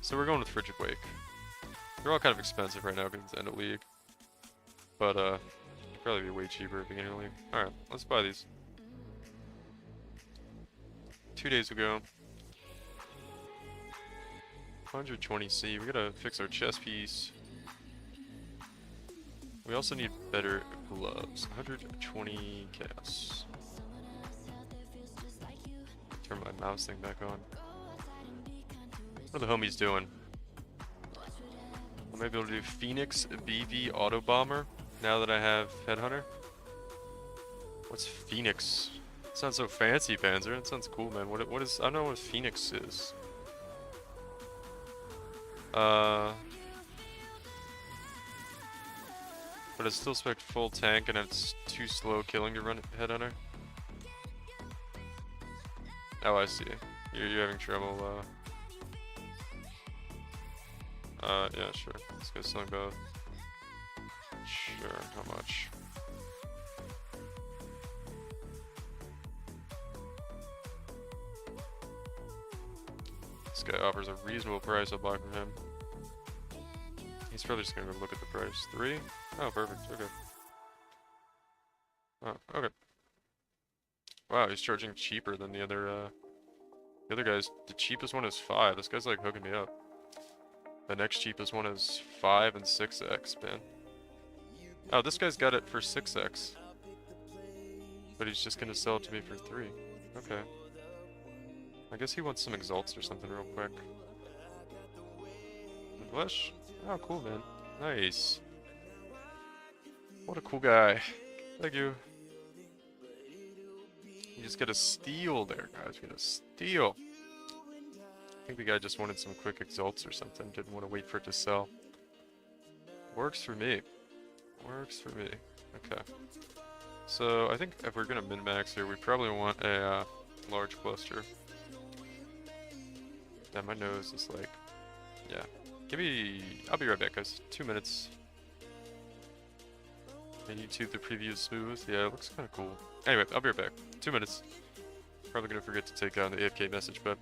So we're going with Frigid Wake. They're all kind of expensive right now because it's end of league. But it'd probably be way cheaper at the beginning of the league. Alright, let's buy these. 2 days ago. 120C, we gotta fix our chest piece. We also need better gloves. 120 chaos. Turn my mouse thing back on. What are the homies doing? I might be able to do Phoenix BV Auto Bomber now that I have Headhunter. What's Phoenix? It sounds so fancy, Panzer. It sounds cool, man. What is? I don't know what Phoenix is. But it's still spec full tank and it's too slow killing to run Headhunter. Oh, I see. You're having trouble, yeah, sure. Let's go selling both. Sure, how much? This guy offers a reasonable price. I'll buy from him. He's probably just gonna go look at the price. 3? Oh, perfect. Okay. Oh, okay. Wow, he's charging cheaper than the other guys. The cheapest one is 5. This guy's like hooking me up. The next cheapest one is 5 and 6x, man. Oh, this guy's got it for 6x. But he's just gonna sell it to me for 3. Okay. I guess he wants some exalts or something real quick. Flesh? Oh, cool, man. Nice. What a cool guy. Thank you. You just get a steal there, guys. You get a steal. I think the guy just wanted some quick exalts or something. Didn't want to wait for it to sell. Works for me. Works for me. Okay. So, I think if we're going to min-max here, we probably want a large cluster. Damn, my nose is like... Yeah. I'll be right back, guys. 2 minutes. And YouTube, the preview is smooth. Yeah, it looks kind of cool. Anyway, I'll be right back. 2 minutes. Probably gonna forget to take down the AFK message, but...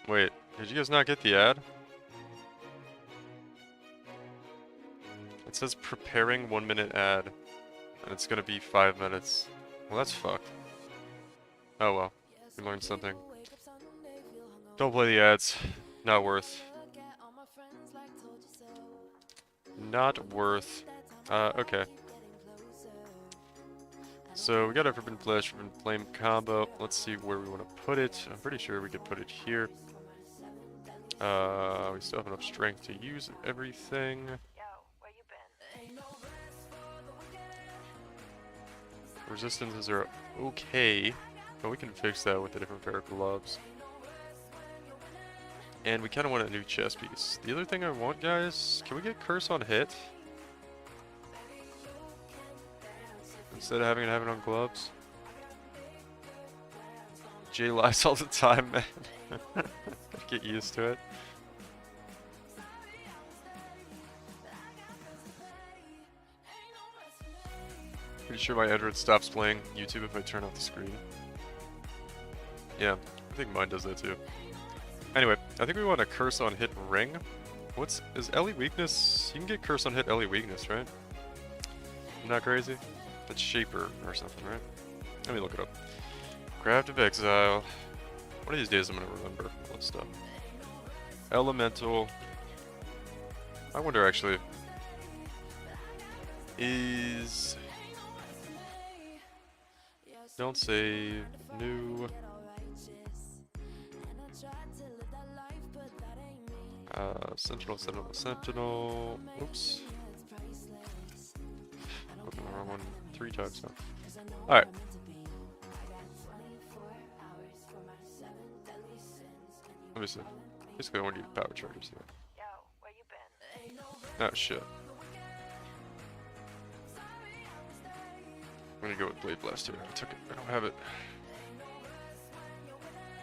Wait, did you guys not get the ad? It says preparing 1-minute ad, and it's gonna be 5 minutes. Well, that's fucked. Oh well, we learned something. Don't play the ads. Not worth. Not worth. Okay. So we got our Forbidden Flesh, Forbidden Flame combo. Let's see where we want to put it. I'm pretty sure we could put it here. We still have enough strength to use everything. Resistances are okay, but we can fix that with a different pair of gloves. And we kind of want a new chest piece. The other thing I want, guys, can we get Curse on hit? Instead of having it on gloves? Jay lies all the time, man. Gotta get used to it. Pretty sure my Android stops playing YouTube if I turn off the screen. Yeah, I think mine does that too. Anyway, I think we want a Curse on hit ring. Is Ellie weakness? You can get Curse on hit Ellie weakness, right? I'm not crazy? That's Shaper or something, right? Let me look it up. Craft of Exile. One of these days I'm gonna remember all this stuff. Elemental. I wonder actually. Don't save. New. Sentinel. Oops. Open the wrong one 3 times now. Alright. Let me see. Basically, I want to use power chargers here. Oh shit. I'm gonna go with Blade Blast here. I took it. I don't have it.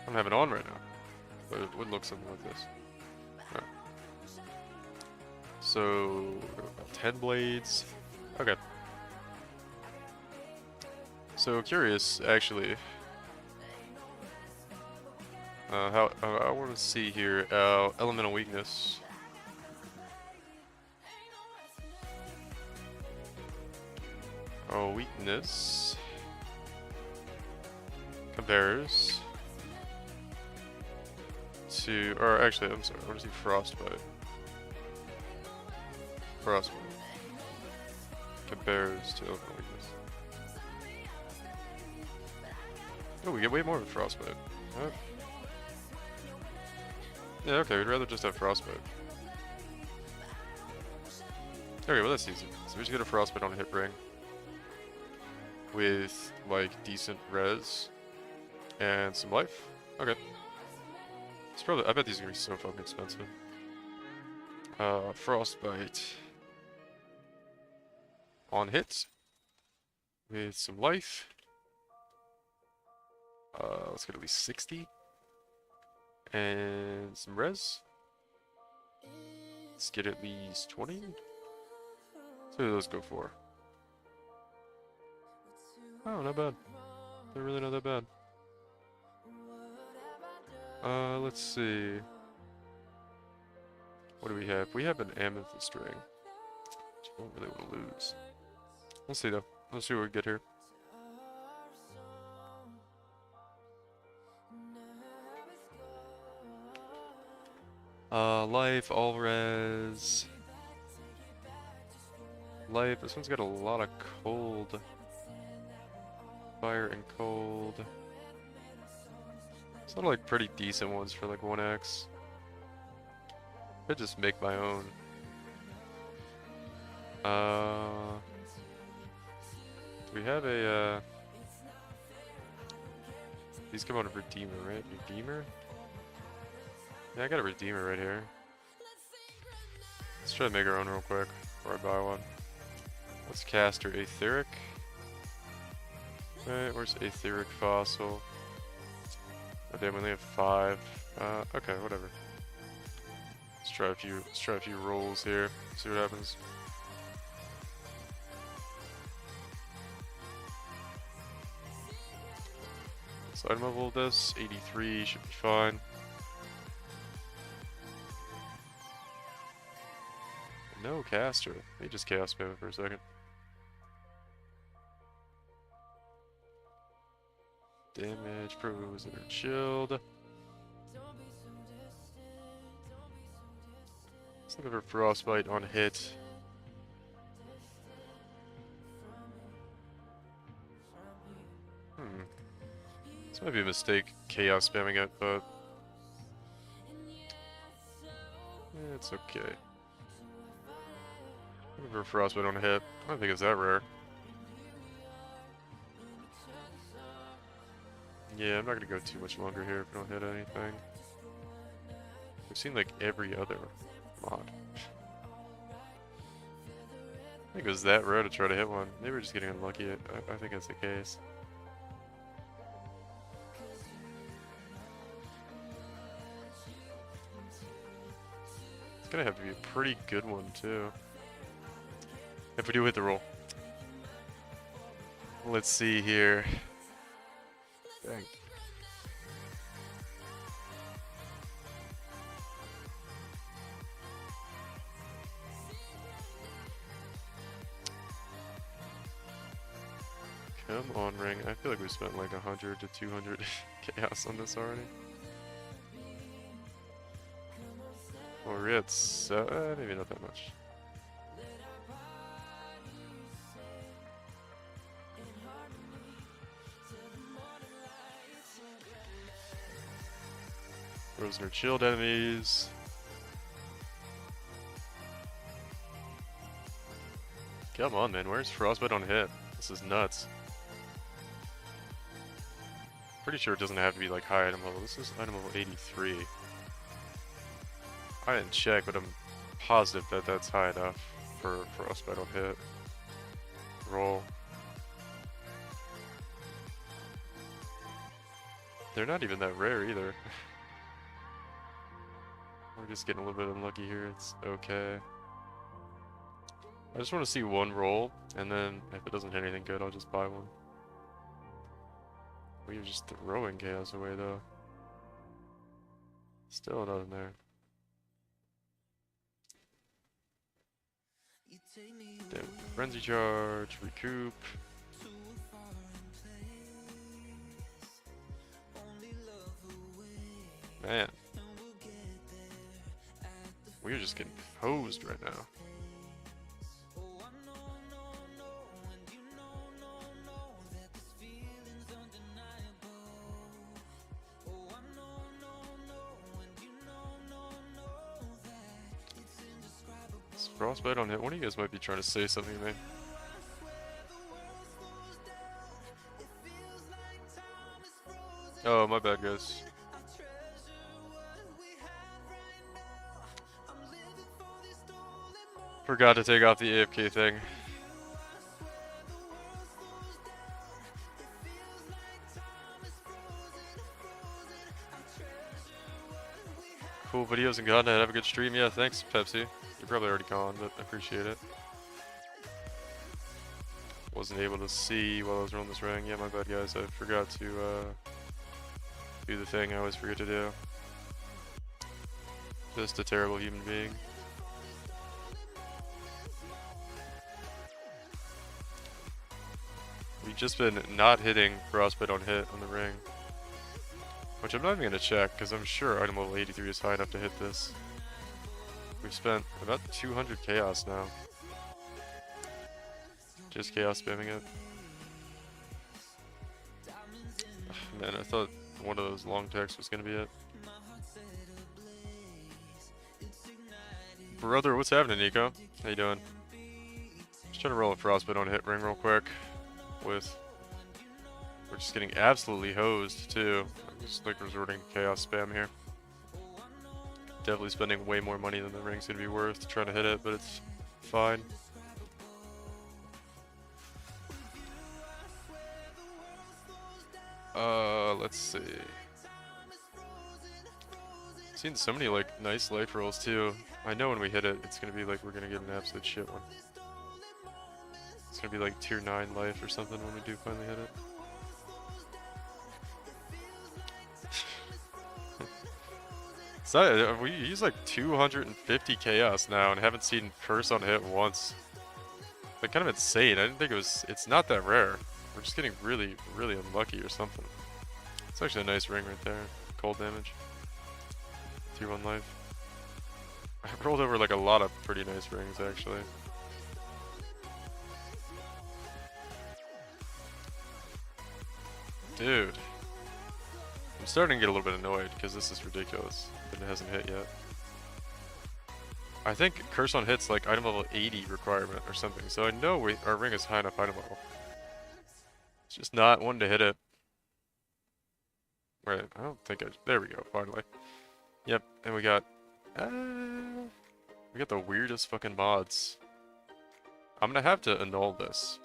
I don't have it on right now. But it would look something like this. Alright. So, 10 blades. Okay. So, curious, actually. I want to see here. Elemental weakness. Oh, weakness. Compares to, or actually, I'm sorry, I want to see Frostbite. Frostbite. Compares to elemental weakness. Oh, we get way more with Frostbite. Alright. Yeah, okay, we'd rather just have Frostbite. Okay, well that's easy. So we just get a Frostbite on a hit ring. With, like, decent res. And some life. Okay. It's probably, I bet these are gonna be so fucking expensive. Frostbite. On hit. With some life. Let's get at least 60. And some res. Let's get at least 20. So let's go for. Oh, not bad. They're really not that bad. Let's see. What do we have? We have an amethyst ring. Which I don't really want to lose. Let's see though. Let's see what we get here. Life, all res. Life, this one's got a lot of cold. Fire and cold. It's not like pretty decent ones for like 1x. Could just make my own. Do we have a, these come out of Redeemer, right? Redeemer? Yeah, I got a Redeemer right here. Let's try to make our own real quick before I buy one. Let's cast our Aetheric. Right, where's Aetheric Fossil? Oh damn, we only have 5. Okay, whatever. Let's try a few rolls here. See what happens. Let's item level this. 83 should be fine. cast, or they just chaos spam it for a second. Damage, frozen, or chilled. Let's look for frostbite on hit. This might be a mistake, chaos spamming it, but it's okay. Looking for frostbite on hit. I don't think it's that rare. Yeah, I'm not gonna go too much longer here if I don't hit anything. We've seen like every other mod. I think it was that rare to try to hit one. Maybe we're just getting unlucky. I think that's the case. It's gonna have to be a pretty good one too. If we do hit the roll. Let's see here. Dang. Come on, ring. I feel like we spent like 100 to 200 chaos on this already. Well, we're at maybe not that much. Frozen or chilled enemies. Come on, man. Where's frostbite on hit? This is nuts. Pretty sure it doesn't have to be like high item level. This is item level 83. I didn't check, but I'm positive that that's high enough for frostbite on hit. Roll. They're not even that rare either. We're just getting a little bit unlucky here. It's okay. I just want to see one roll, and then if it doesn't hit anything good, I'll just buy one. We're just throwing chaos away though. Still nothing there. Damn. Frenzy charge, recoup. Man. We're just getting hosed right now. Frostbite on hit. One of you guys might be trying to say something to me. Oh, my bad, guys. Forgot to take off the AFK thing. Cool videos and content. Have a good stream. Yeah, thanks, Pepsi. You're probably already gone, but I appreciate it. Wasn't able to see while I was rolling this ring. Yeah, my bad, guys. I forgot to do the thing I always forget to do. Just a terrible human being. We've just been not hitting frostbite on hit on the ring. Which I'm not even going to check, because I'm sure item level 83 is high enough to hit this. We've spent about 200 chaos now. Just chaos spamming it. Man, I thought one of those long texts was going to be it. Brother, what's happening, Nico? How you doing? Just trying to roll a frostbite on hit ring real quick. We're just getting absolutely hosed too. I'm just like resorting to chaos spam here. Definitely spending way more money than the ring's gonna be worth trying to hit it, but it's fine. Let's see. Seen so many like nice life rolls too. I know when we hit it, it's gonna be like we're gonna get an absolute shit one. It's gonna be like tier 9 life or something when we do finally hit it. So we use like 250 chaos now and haven't seen curse on hit once. Like kind of insane. I didn't think it was. It's not that rare. We're just getting really, really unlucky or something. It's actually a nice ring right there. Cold damage. 3-1 life. I rolled over like a lot of pretty nice rings actually. Dude. I'm starting to get a little bit annoyed because this is ridiculous. But it hasn't hit yet. I think curse on hit's like item level 80 requirement or something. So I know our ring is high enough item level. It's just not one to hit it. Right, I don't think there we go, finally. Yep, and we got the weirdest fucking mods. I'm gonna have to annul this.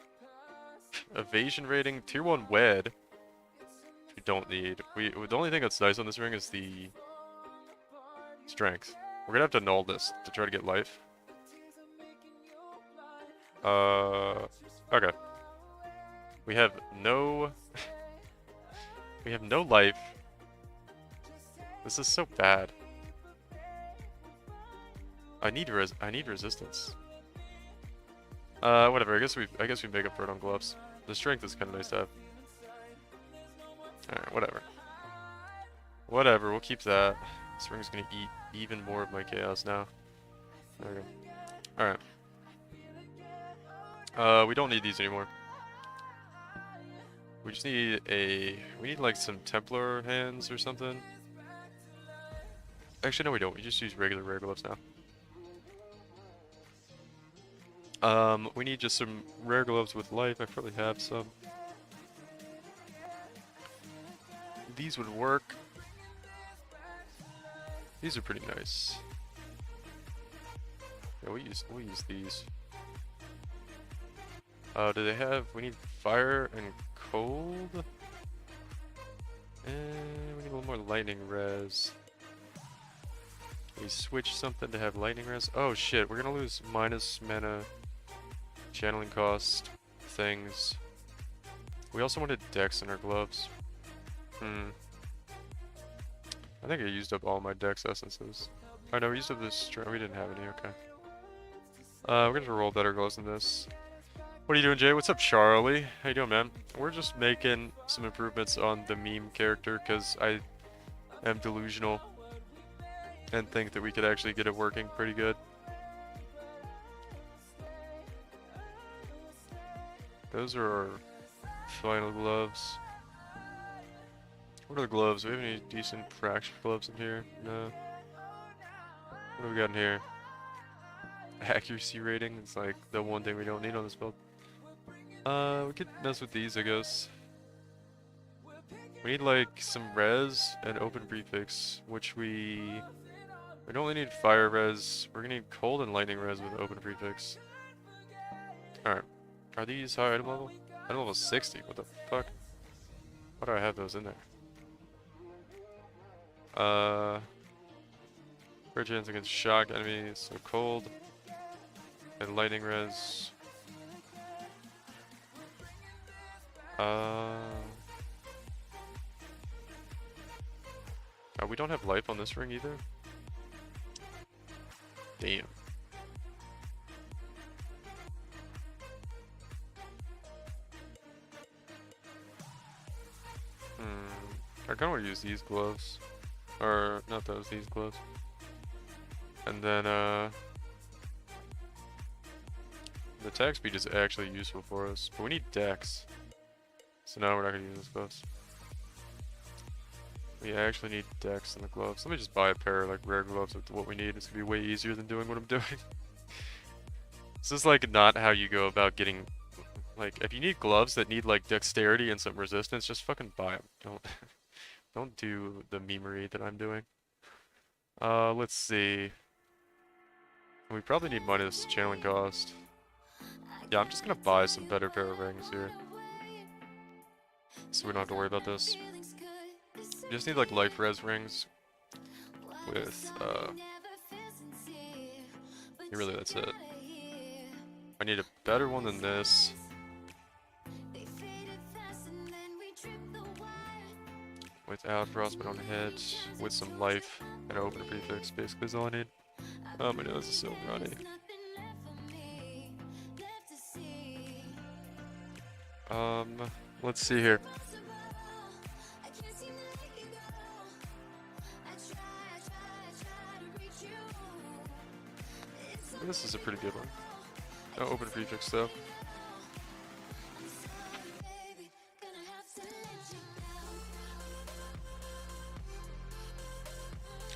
Evasion rating, tier 1 wed. We don't need. The only thing that's nice on this ring is the strength. We're gonna have to annul this to try to get life. Okay. We have no we have no life. This is so bad. I need resistance. Whatever. I guess we make up for it on gloves. The strength is kind of nice to have. All right, whatever. Whatever. We'll keep that. This ring's gonna eat even more of my chaos now. There we go. All right. We don't need these anymore. We just need we need like some Templar hands or something. Actually, no, we don't. We just use regular rare gloves now. We need just some rare gloves with life. I probably have some. These would work. These are pretty nice. Yeah, we'll use these. Do they have? We need fire and cold. And we need a little more lightning res. We switch something to have lightning res. Oh shit, we're gonna lose minus mana, channeling cost, things. We also wanted dex in our gloves. I think I used up all my dex essences. Oh no, we used up this. We didn't have any. Okay. We're gonna roll better gloves than this. What are you doing, Jay? What's up, Charlie? How you doing, man? We're just making some improvements on the meme character because I am delusional and think that we could actually get it working pretty good. Those are our final gloves. What are the gloves? Do we have any decent fracture gloves in here? No. What do we got in here? Accuracy rating. It's like the one thing we don't need on this build. We could mess with these, I guess. We need like some res and open prefix, which we don't only need fire res. We're gonna need cold and lightning res with open prefix. Alright. Are these high item level? Item level 60. What the fuck? Why do I have those in there? Fair chance against shock enemies, so cold. And lightning res. We don't have life on this ring either. Damn. I kind of want to use these gloves. Or, not those, these gloves. And then, the attack speed is actually useful for us, but we need dex. So now we're not going to use those gloves. We actually need dex in the gloves. Let me just buy a pair of like rare gloves with what we need. It's going to be way easier than doing what I'm doing. This is like not how you go about getting, like, if you need gloves that need like dexterity and some resistance, just fucking buy them. Don't do the memery that I'm doing. Let's see. We probably need minus channeling cost. Yeah, I'm just gonna buy some better pair of rings here. So we don't have to worry about this. We just need like life res rings with really that's it. I need a better one than this. without frostbite on the head, with some life, and open a prefix. Basically, is all I need. My nose is so runny. Let's see here. This is a pretty good one. No open prefix though.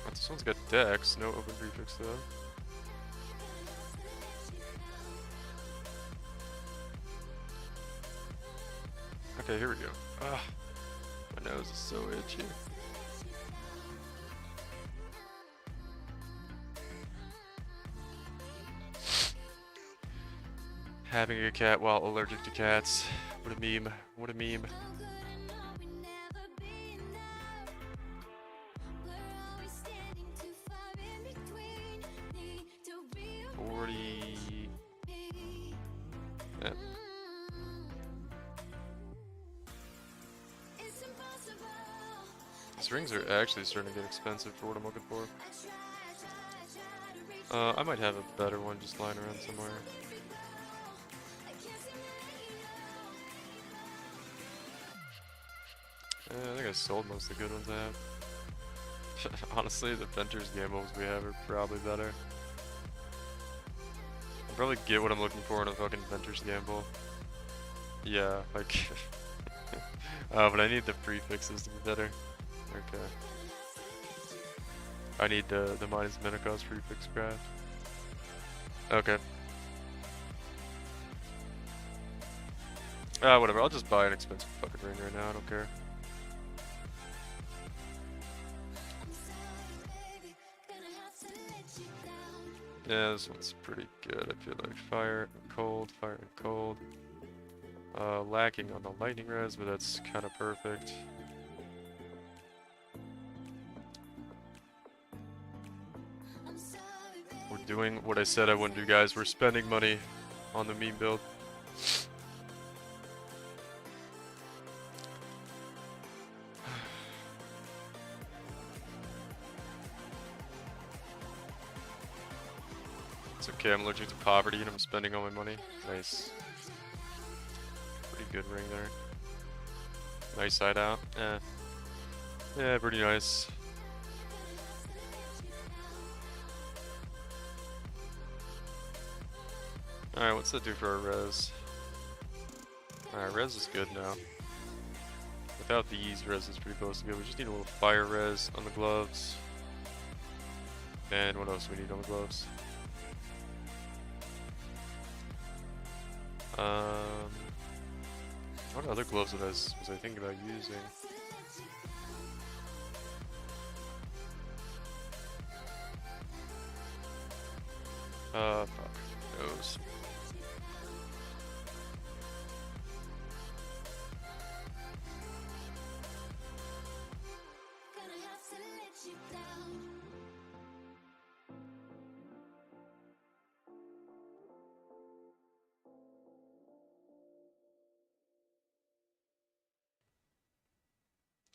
This one's got Dex, no open prefix though. Okay, here we go. Ah, my nose is so itchy. Having a cat while allergic to cats. What a meme. What a meme. Yeah. These rings are actually starting to get expensive for what I'm looking for. I might have a better one just lying around somewhere. I think I sold most of the good ones I have. Honestly, the Venter's gambles we have are probably better. I'll probably get what I'm looking for in a fucking Venter's gamble. Yeah, like... but I need the prefixes to be better. Okay. I need the minus mana cost prefix craft. Okay. Whatever, I'll just buy an expensive fucking ring right now, I don't care. Yeah, this one's pretty good, I feel like. Fire and cold. Lacking on the lightning res, but that's kind of perfect. We're doing what I said I wouldn't do, guys. We're spending money on the meme build. It's okay, I'm allergic to poverty and I'm spending all my money. Nice. Pretty good ring there. Nice side out. Yeah, pretty nice. Alright, what's that do for our res? Alright, res is good now. Without these, res is pretty close to good. We just need a little fire res on the gloves. And what else do we need on the gloves? What other gloves was I thinking about using? Fuck. Nose.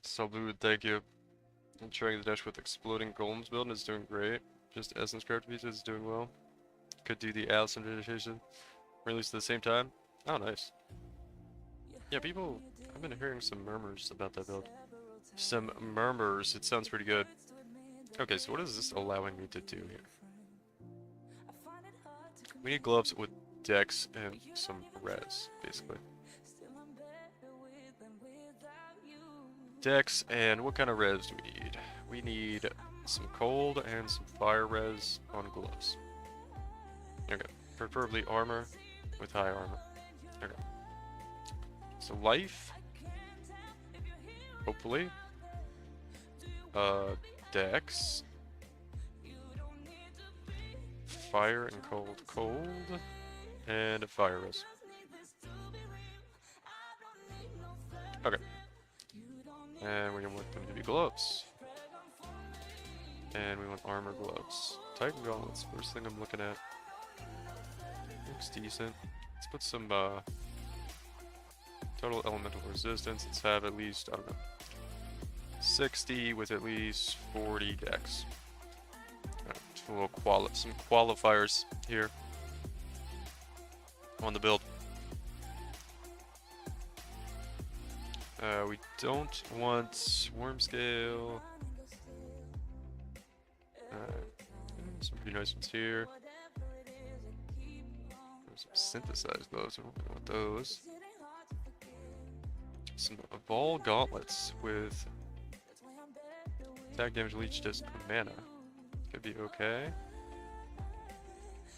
Salud, thank you. I'm trying the dash with exploding golems build and it's doing great. Just Essence Craft Pizza is doing well. Could do the Allison meditation released at the same time. Oh, nice. Yeah, people, I've been hearing some murmurs about that build. Some murmurs, it sounds pretty good. Okay, so what is this allowing me to do here? We need gloves with dex and some res, basically. Dex, and what kind of res do we need? We need some cold and some fire res on gloves. Okay, preferably armor with high armor. Okay. So life, hopefully. Dex, fire and cold, and a fire res. Okay. And we want them to be gloves. And we want armor gloves. Titan gauntlets, first thing I'm looking at. Looks decent. Let's put some total elemental resistance. Let's have at least, I don't know, 60 with at least 40 decks. A little some qualifiers here on the build. We don't want worm scale. Some pretty nice ones here. There's some synthesized those. I don't want those. Some Evolve Gauntlets with attack damage leech just mana. Could be okay.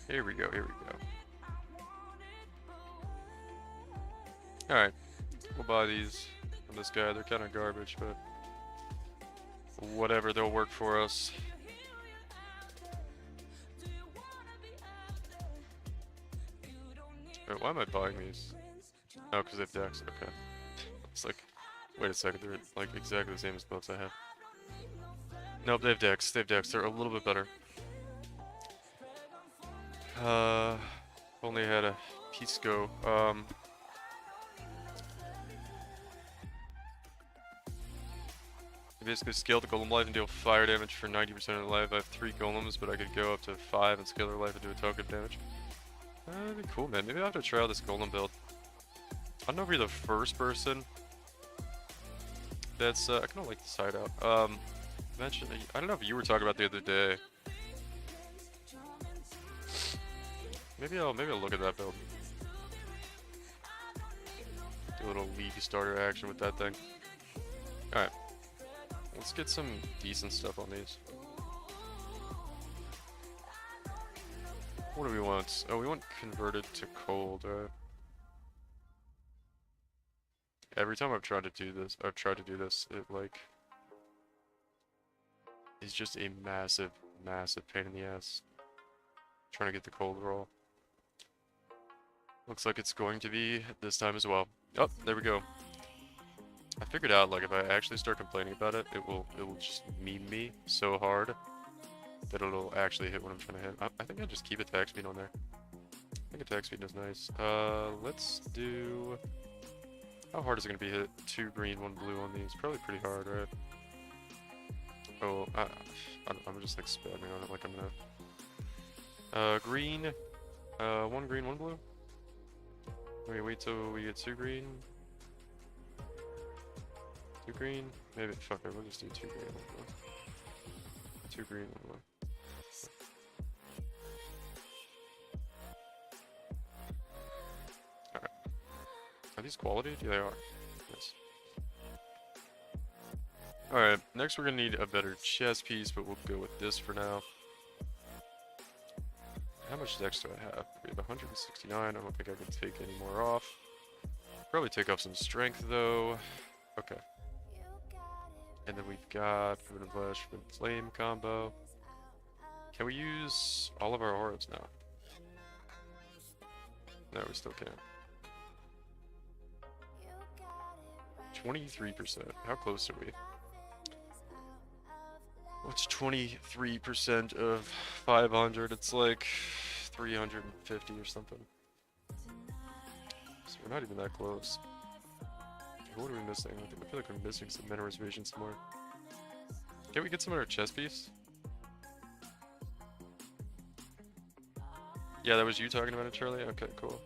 Here we go, here we go. Alright, we'll buy these from this guy. They're kind of garbage, but whatever, they'll work for us. Wait, why am I buying these? Oh, because they have decks, okay. It's like, wait a second, they're like exactly the same as builds I have. Nope, they have decks, they're a little bit better. Only had a piece go. You basically scale the golem life and deal fire damage for 90% of the life. I have 3 golems, but I could go up to 5 and scale their life and do a token damage. That'd be cool, man. Maybe I'll have to try out this golem build. I don't know if you're the first person that's, I kind of like the side out. Mention, I don't know if you were talking about the other day. Maybe I'll look at that build. Do a little league starter action with that thing. Alright. Let's get some decent stuff on these. What do we want? Oh, we want converted to cold, right? Every time I've tried to do this, it like is just a massive, massive pain in the ass. Trying to get the cold roll. Looks like it's going to be this time as well. Oh, there we go. I figured out, like, if I actually start complaining about it, it will just meme me so hard that it'll actually hit what I'm trying to hit. I think I'll just keep attack speed on there. I think attack speed is nice. Let's do... How hard is it going to be hit? 2 green, 1 blue on these. Probably pretty hard, right? Oh, I'm just like spamming on it like I'm gonna... green. 1 green, 1 blue. Wait till we get 2 green. 2 green? Maybe, fuck it, we'll just do 2 green, 1 blue. 2 green, 1 blue. Alright. Are these quality? Yeah, they are. Yes. Alright, next we're gonna need a better chess piece, but we'll go with this for now. How much dex do I have? We have 169, I don't think I can take any more off. Probably take off some strength though. Okay. And then we've got Forbidden Flesh, Forbidden Flame combo. Can we use all of our auras now? No, we still can't. 23%. How close are we? What's 23% of 500? It's like 350 or something. So we're not even that close. What are we missing? I feel like we're missing some mana reservation somewhere. Can we get some of our chess piece? Yeah, that was you talking about it, Charlie? Okay, cool.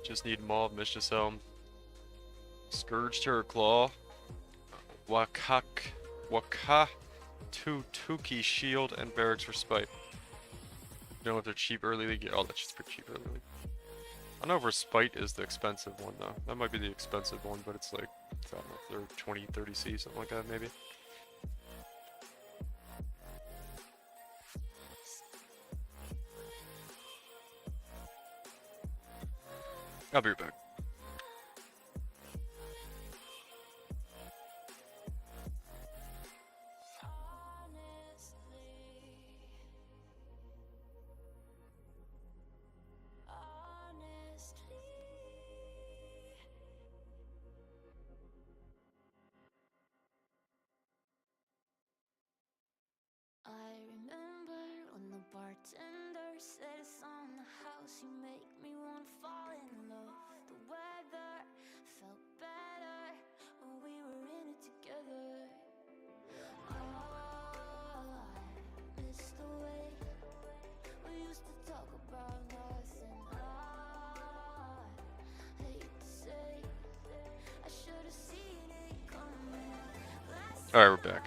Just need Maw, Mistress Helm, Scourge Terror Claw, Tuki Shield, and Barracks for Spite. Don't know if they're cheap early league. Oh, that's just pretty cheap early league. I don't know if Respite is the expensive one though. That might be the expensive one, but it's like, I don't know if they're 20, 30C, something like that maybe. I'll be right back. I remember when the bartender You make me wanna fall in love. The weather felt better when we were in it together. Oh, I miss the way we used to talk about nothing. I hate to say I should have seen it coming. Alright, we're back.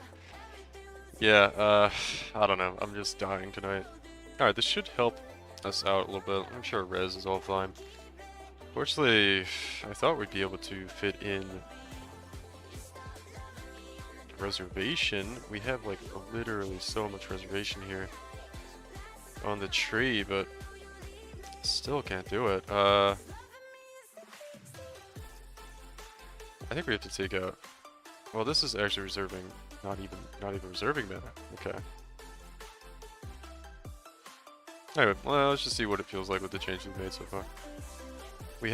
Yeah, I don't know. I'm just dying tonight. Alright, this should help us out a little bit. I'm sure res is all fine. Fortunately, I thought we'd be able to fit in reservation. We have like literally so much reservation here on the tree, but still can't do it. I think we have to take out. Well, this is actually reserving, not even reserving mana. Okay. Anyway, well, let's just see what it feels like with the changes we've made so far. We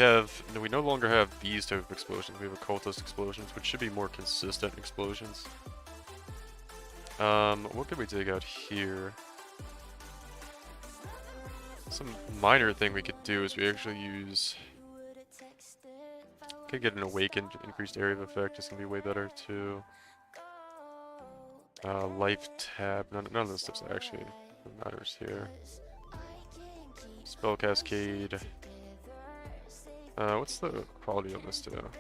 no longer have these type of explosions. We have occultist explosions, which should be more consistent explosions. What could we take out here? Some minor thing we could do is we actually use. Could get an awakened increased area of effect. It's gonna be way better too. Life tab. None of this stuff actually matters here. Spell cascade. What's the quality on this too?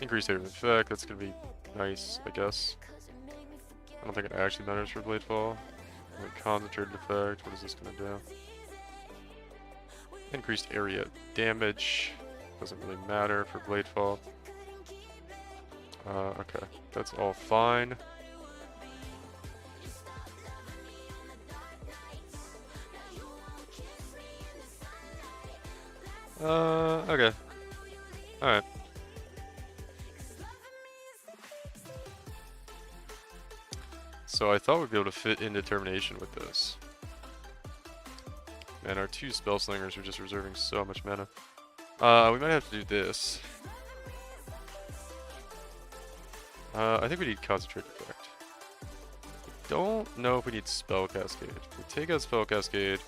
Increased area of effect. That's gonna be nice, I guess. I don't think it actually matters for Bladefall. Like concentrated effect. What is this gonna do? Increased area damage. Doesn't really matter for Bladefall. Okay, that's all fine. Okay. Alright. So I thought we'd be able to fit in determination with this. Man, our two spell slingers are just reserving so much mana. We might have to do this. I think we need concentrate effect. Don't know if we need spell cascade. If we take out spell cascade,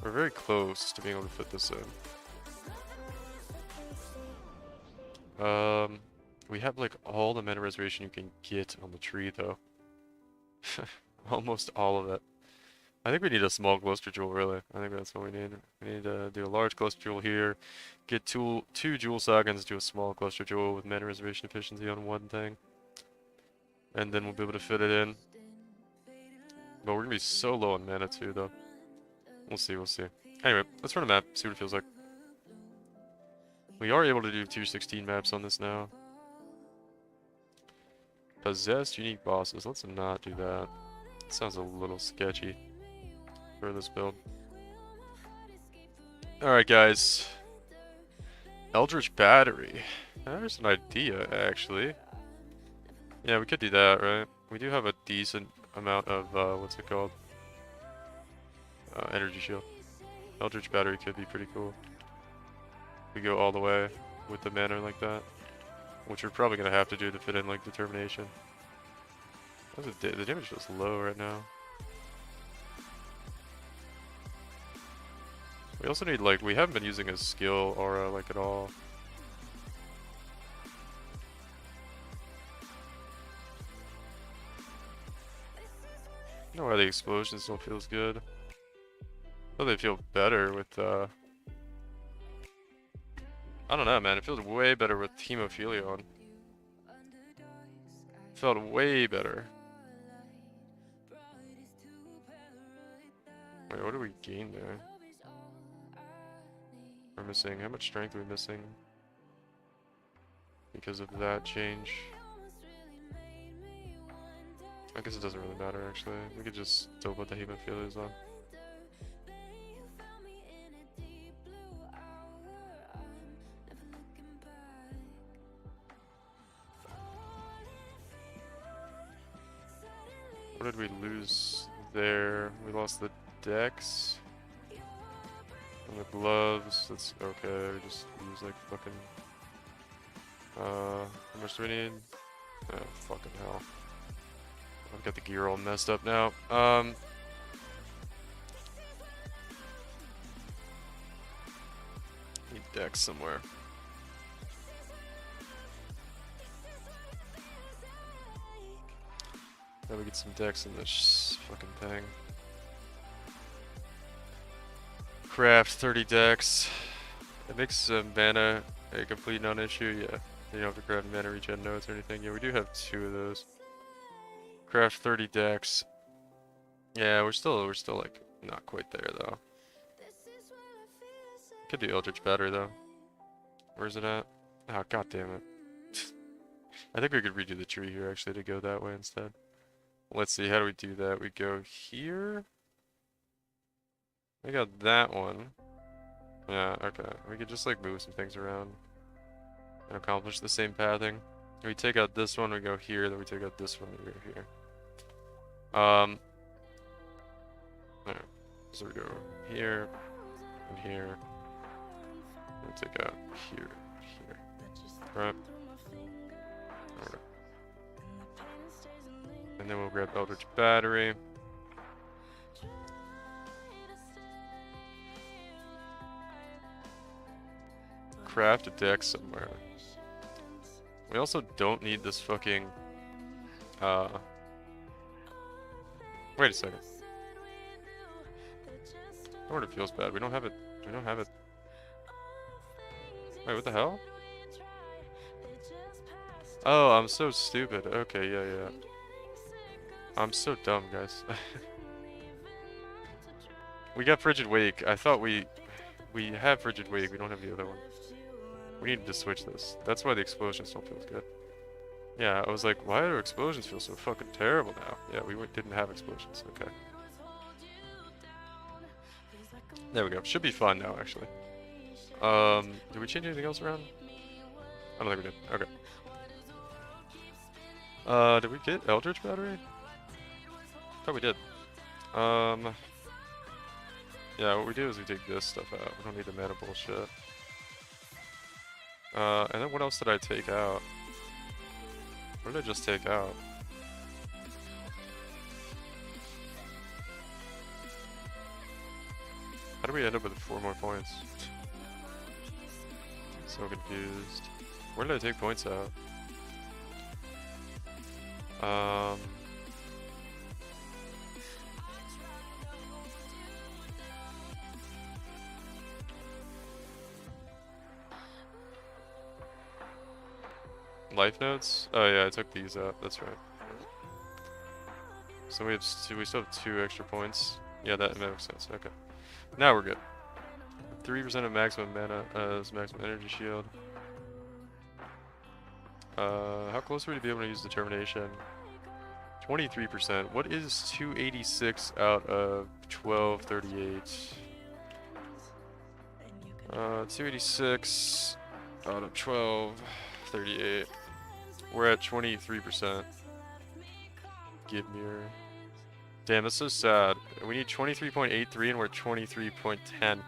we're very close to being able to fit this in. We have like all the mana reservation you can get on the tree though. Almost all of it. I think we need a small cluster jewel, really. I think that's what we need. We need to do a large cluster jewel here, get two jewel sagas, do a small cluster jewel with mana reservation efficiency on one thing. And then we'll be able to fit it in. But we're going to be so low on mana too, though. We'll see, we'll see. Anyway, let's run a map, see what it feels like. We are able to do tier 16 maps on this now. Possessed unique bosses. Let's not do that. Sounds a little sketchy for this build. Alright guys. Eldritch Battery. There's an idea actually. Yeah, we could do that, right? We do have a decent amount of, what's it called? Energy shield. Eldritch Battery could be pretty cool. We go all the way with the mana like that. Which we're probably going to have to do to fit in like Determination. The damage feels low right now. We also need like, we haven't been using a skill aura like at all. I don't know why the explosion still feels good. Though they feel better with I don't know, man. It feels way better with Hemophilia on. Felt way better. Wait, what do we gain there? We're missing. How much strength are we missing? Because of that change. I guess it doesn't really matter actually. We could just still put the Hemophilias on. What did we lose there? We lost the Dex. And the gloves. That's okay. We just use like fucking. How much do we need? Oh, fucking hell. I've got the gear all messed up now. deck somewhere. Then we get some decks in this fucking thing. Craft 30 decks. It makes mana a complete non-issue. Yeah, you don't have to craft mana regen nodes or anything. Yeah, we do have 2 of those. Craft 30 decks. Yeah, we're still like not quite there though. Could do Eldritch Battery though. Where's it at? Oh, god damn it. I think we could redo the tree here actually to go that way instead. Let's see, how do we do that? We go here. I got that one. Yeah, okay. We could just like move some things around and accomplish the same pathing. We take out this one, we go here, then we take out this one, we go here. Alright. So we go here and here. We take out here, here. Right. Alright. And then we'll grab Eldritch Battery. Craft a deck somewhere. We also don't need this fucking wait a second. Lord, it feels bad. We don't have it. We don't have it. Wait, what the hell? Oh, I'm so stupid. Okay, yeah. I'm so dumb, guys. We got Frigid Wake. I thought we have Frigid Wake. We don't have the other one. We need to switch this. That's why the explosions don't feel good. Yeah, I was like, why do explosions feel so fucking terrible now? Yeah, we didn't have explosions. Okay. There we go. Should be fun now, actually. Did we change anything else around? I don't think we did. Okay. Did we get Eldritch Battery? Thought we did. Yeah, what we do is we take this stuff out. We don't need the mana bullshit. And then what else did I take out? What did I just take out? How do we end up with 4 more points? So confused. Where did I take points out? Life notes? Oh yeah, I took these out. That's right. So we still have 2 extra points. Yeah, that makes sense. Okay. Now we're good. 3% of maximum mana as maximum energy shield. How close are we to be able to use determination? 23%. What is 286 out of 1238? 286 out of 1238. We're at 23%. Give me your... Damn, that's so sad. We need 23.83 and we're at 23.10.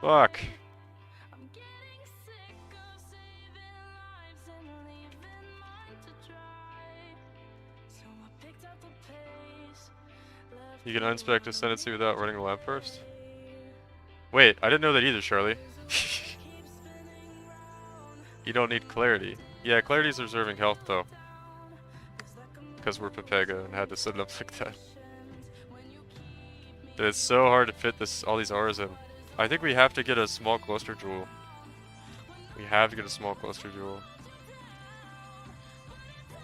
Fuck. You can unspec Ascendancy without running the lab first? Wait, I didn't know that either, Charlie. You don't need Clarity. Yeah, Clarity's reserving health though. Because we're Pepega and had to set it up like that. It's so hard to fit all these auras in. I think we have to get a small cluster jewel. We have to get a small cluster jewel.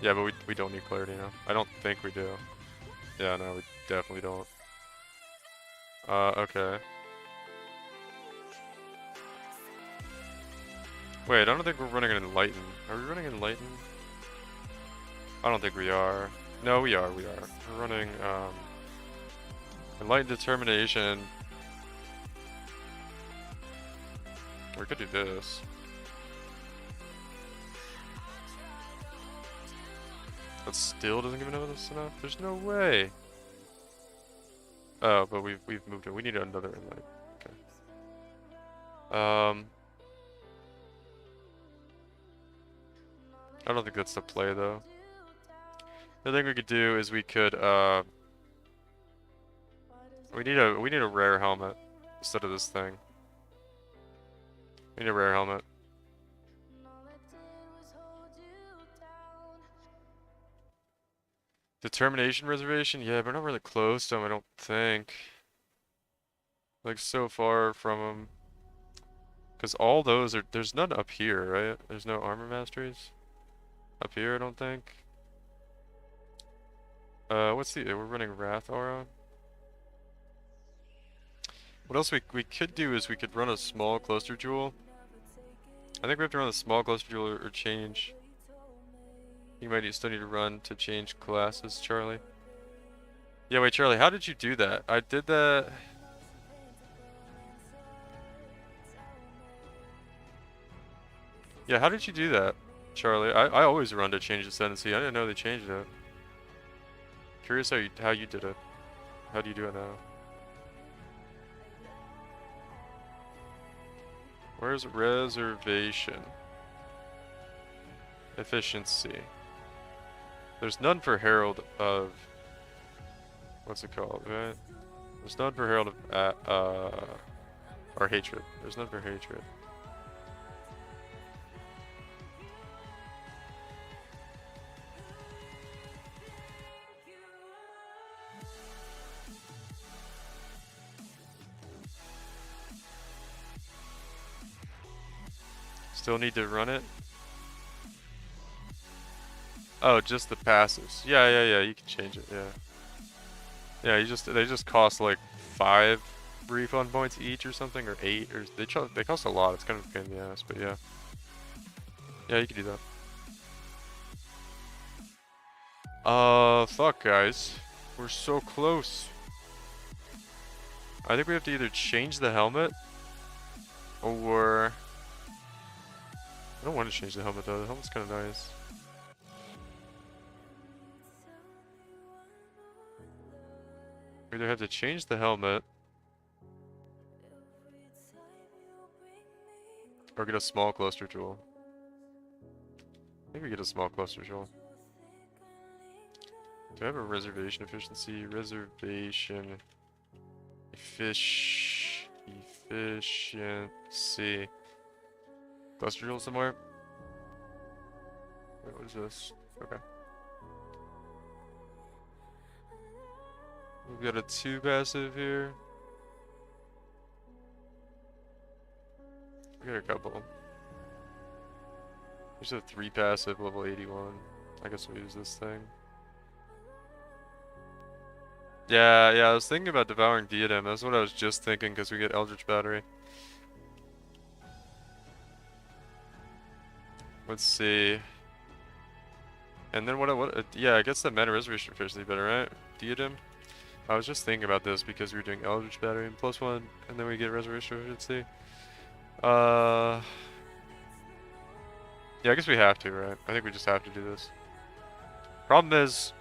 Yeah, but we don't need Clarity now. I don't think we do. Yeah, no, we definitely don't. Okay. Wait, I don't think we're running an Enlighten. Are we running Enlighten? I don't think we are. No, we are. We're running, Enlighten Determination. We could do this. That still doesn't give us enough? There's no way! Oh, but we've moved it. We need another Enlighten. Okay. I don't think that's the play, though. The thing we could do is we could, we need a rare helmet instead of this thing. We need a rare helmet. Determination reservation? Yeah, we're not really close to them, I don't think. Like, so far from them. Because all those are... There's none up here, right? There's no armor masteries? Up here, I don't think. What's the... We're running Wrath Aura. What else we could do is we could run a small cluster jewel. I think we have to run a small cluster jewel or change. You might still need to run to change classes, Charlie. Yeah, wait, Charlie, how did you do that? I did that... Yeah, how did you do that, Charlie? I always run to change ascendancy. I didn't know they changed it. Curious how you did it. How do you do it now? Where's reservation? Efficiency. There's none for Herald of... What's it called, right? There's none for Herald of... or Hatred. There's none for Hatred. Still need to run it? Oh, just the passives. Yeah, you can change it, yeah. Yeah, they just cost like 5 refund points each or something, or 8, or they cost a lot. It's kind of a pain in the ass, but yeah. Yeah, you can do that. Fuck guys. We're so close. I think we have to either change the helmet or I don't want to change the helmet though. The helmet's kind of nice. We either have to change the helmet or get a small cluster jewel. I think we get a small cluster jewel. Do I have a reservation efficiency? Reservation efficiency. Cluster jewel somewhere? Wait, what is this? Okay. We've got a 2 passive here. We got a couple. There's a 3 passive, level 81. I guess we'll use this thing. Yeah, I was thinking about Devouring Diadem. That's what I was just thinking, because we get Eldritch Battery. Let's see. And then yeah, I guess the mana reservation efficiency better, right? Diadem? I was just thinking about this because we were doing Eldritch Battery and +1, and then we get reservation efficiency. Yeah, I guess we have to, right? I think we just have to do this. Problem is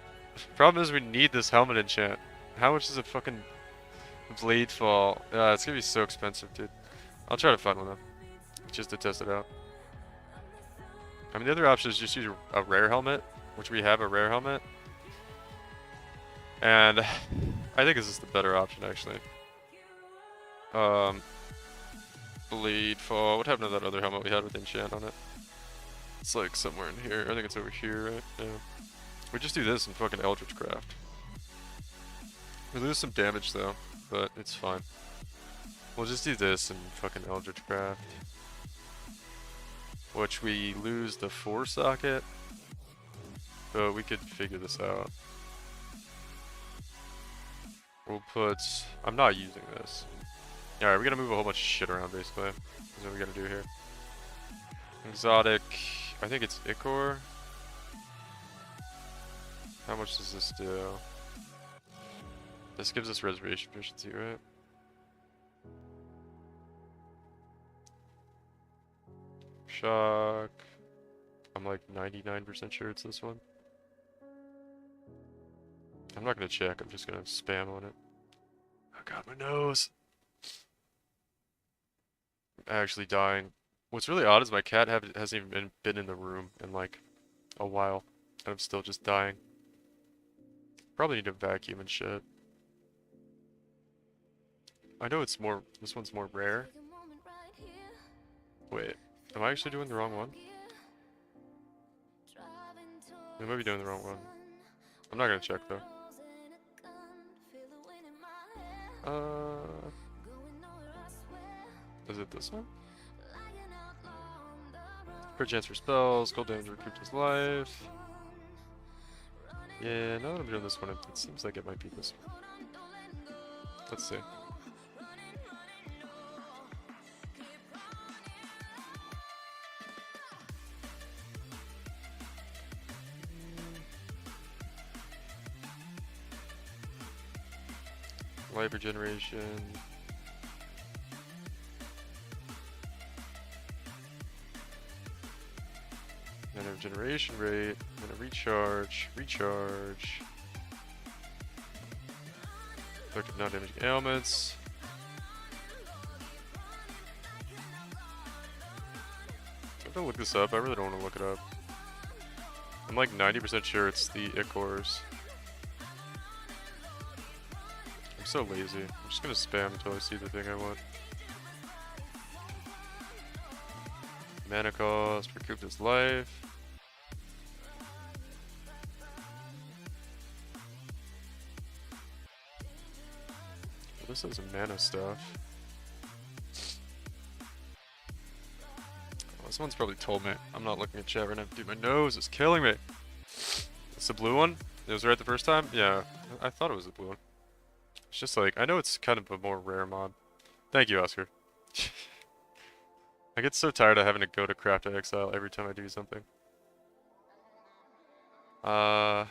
we need this helmet enchant. How much does a fucking blade fall? It's gonna be so expensive, dude. I'll try to find one though, just to test it out. I mean, the other option is just use a rare helmet, which we have a rare helmet. And I think this is the better option, actually. Blade fall. What happened to that other helmet we had with enchant on it? It's like somewhere in here. I think it's over here, right? Yeah. We just do this and fucking Eldritch Craft. We lose some damage though, but it's fine. We'll just do this and fucking Eldritch Craft. Which we lose the 4 socket, but we could figure this out. We'll put... I'm not using this. Alright, we're gonna move a whole bunch of shit around basically. That's what we gotta do here. Exotic... I think it's Ichor. How much does this do? This gives us reservation efficiency, right? Shock. I'm like 99% sure it's this one. I'm not gonna check, I'm just gonna spam on it. Oh god, my nose! I'm actually dying. What's really odd is my cat hasn't even been in the room in like a while, and I'm still just dying. Probably need to vacuum and shit. I know it's more, this one's more rare. Wait, am I actually doing the wrong one? I might be doing the wrong one. I'm not gonna check though. Is it this one? Per chance for spells, cold damage recruits his life. Yeah, now that I'm doing this one, it seems like it might be this one. Let's see. Life regeneration. Mana regeneration rate. Mana recharge. Recharge. Effective non-damaging ailments. I'm gonna look this up. I really don't want to look it up. I'm like 90% sure it's the Ichors. I'm so lazy. I'm just gonna spam until I see the thing I want. Mana cost, recoup his life. Well, this is a mana stuff. Oh, this one's probably told me. I'm not looking at chat right now. Dude, my nose is killing me. It's the blue one? It was right the first time? Yeah, I thought it was the blue one. It's just like, I know it's kind of a more rare mod. Thank you, Oscar. I get so tired of having to go to Craft Exile every time I do something. Yeah,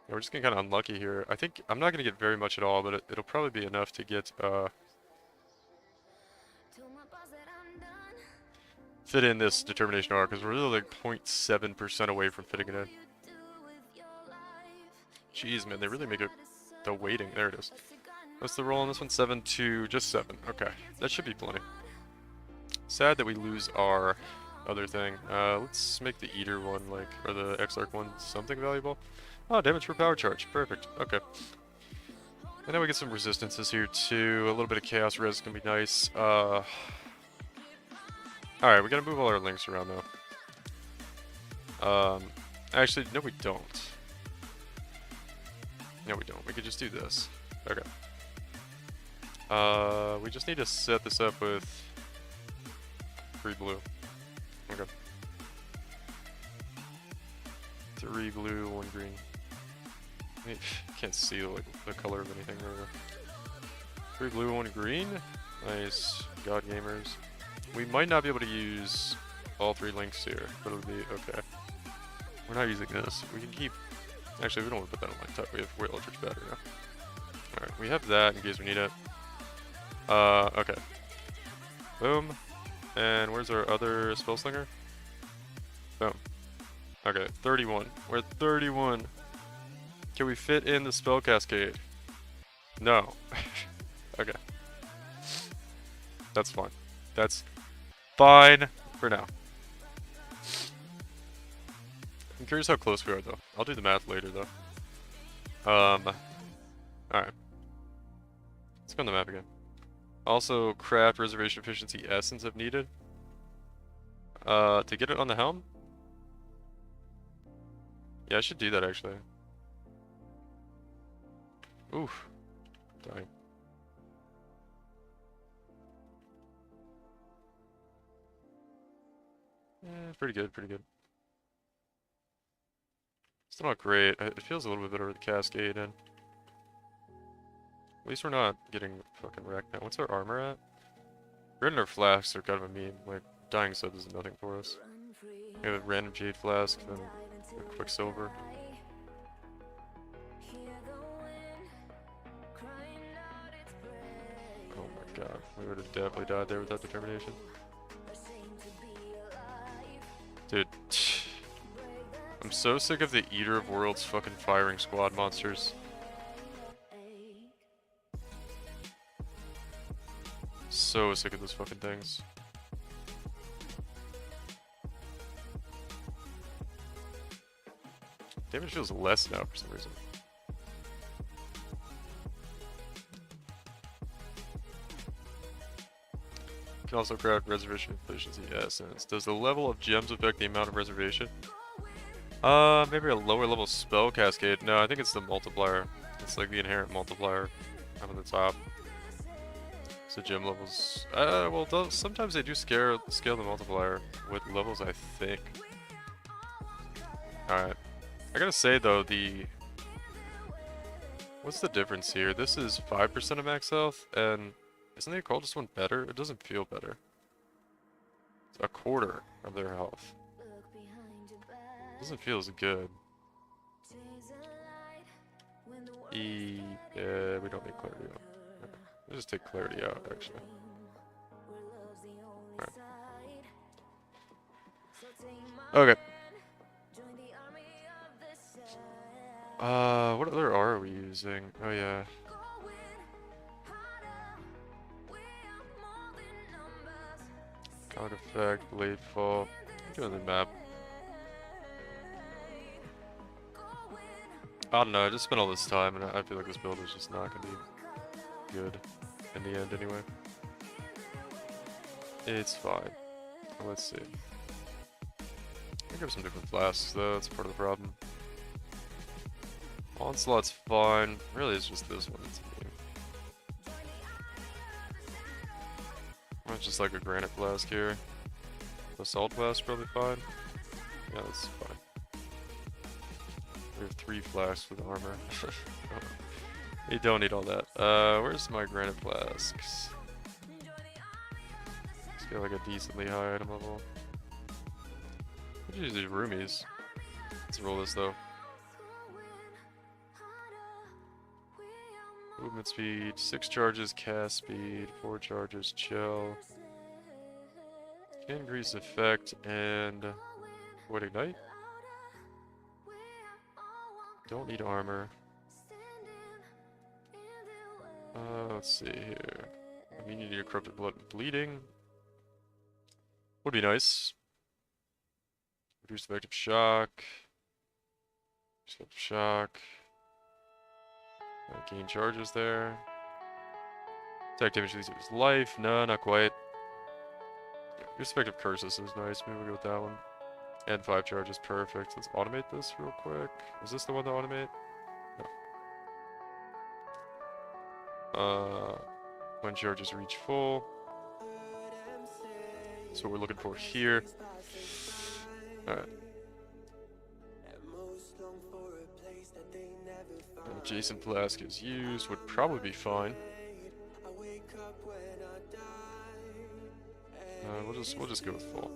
we're just getting kind of unlucky here. I think I'm not going to get very much at all, but it'll probably be enough to get, fit in this Determination R, because we're really like 0.7% away from fitting it in. Jeez, man, they really make it the waiting. There it is. What's the roll on this one? 7 to just 7. Okay, that should be plenty. Sad that we lose our other thing. Let's make the Eater one, like, or the Exarch one something valuable. Oh, damage for power charge. Perfect. Okay. And then we get some resistances here too. A little bit of chaos res can be nice. Alright, we gotta move all our links around though. Actually, no we don't. No we don't. We could just do this. Okay. We just need to set this up with 3 blue. Okay. 3 blue, 1 green. I can't see the color of anything really. 3 blue, 1 green. Nice. God gamers. We might not be able to use all 3 links here, but it'll be okay. We're not using this. We can keep. Actually, we don't want to put that on my top. We have Whale Eldritch Battery now. Alright, we have that in case we need it. Okay. Boom. And where's our other Spellslinger? Boom. Okay, 31. We're at 31. Can we fit in the Spell Cascade? No. Okay. That's fine. That's fine for now. I'm curious how close we are, though. I'll do the math later, though. Alright. Let's go on the map again. Also, craft reservation efficiency essence if needed. To get it on the helm? Yeah, I should do that actually. Oof. Dying. Yeah, pretty good, pretty good. Still not great. It feels a little bit better with the cascade in. At least we're not getting fucking wrecked now. What's our armor at? Red and our flasks are kind of a meme. Like, dying sub is nothing for us. We have a random jade flask, then a quicksilver. Oh my god, we would have definitely died there without determination. Dude, I'm so sick of the Eater of Worlds fucking firing squad monsters. So sick of those fucking things. Damage feels less now for some reason. Can also craft reservation efficiency essence. Does the level of gems affect the amount of reservation? Maybe a lower level spell cascade. No, I think it's the multiplier. It's like the inherent multiplier up on the top. So gem levels. Well, sometimes they do scale the multiplier with levels, I think. Alright. I gotta say though, what's the difference here? This is 5% of max health, and isn't the occult just one better? It doesn't feel better. It's a quarter of their health. Doesn't feel as good. Yeah, we don't need clarity out. Let's just take clarity out, actually. Alright. Okay. What other R are we using? Oh yeah. Cog effect, blade fall. Doing the map. I don't know, I just spent all this time and I feel like this build is just not gonna be good in the end anyway. It's fine. Let's see. I grab some different flasks though, that's part of the problem. Onslaught's fine. Really, it's just this one to me. It's just like a granite flask here. Assault flask probably fine. Yeah, that's fine. We have 3 flasks with armor. You don't need all that. Where's my granite flasks? Let's get like a decently high item level. What do you use these roomies? Let's roll this though. Movement speed, 6 charges, cast speed, 4 charges, chill. Increase effect and what, ignite? Don't need armor. Let's see here. Immunity to corrupted blood and bleeding. Would be nice. Reduce effective shock. Effective shock. Gain charges there. Attack damage leaves his life. No, not quite. Reduce effective curses is nice. Maybe we'll go with that one. And 5 charges, perfect. Let's automate this real quick. Is this the one to automate? No. When charges reach full. That's what we're looking for here. Alright. Jason Flask is used, would probably be fine. We'll just go with full.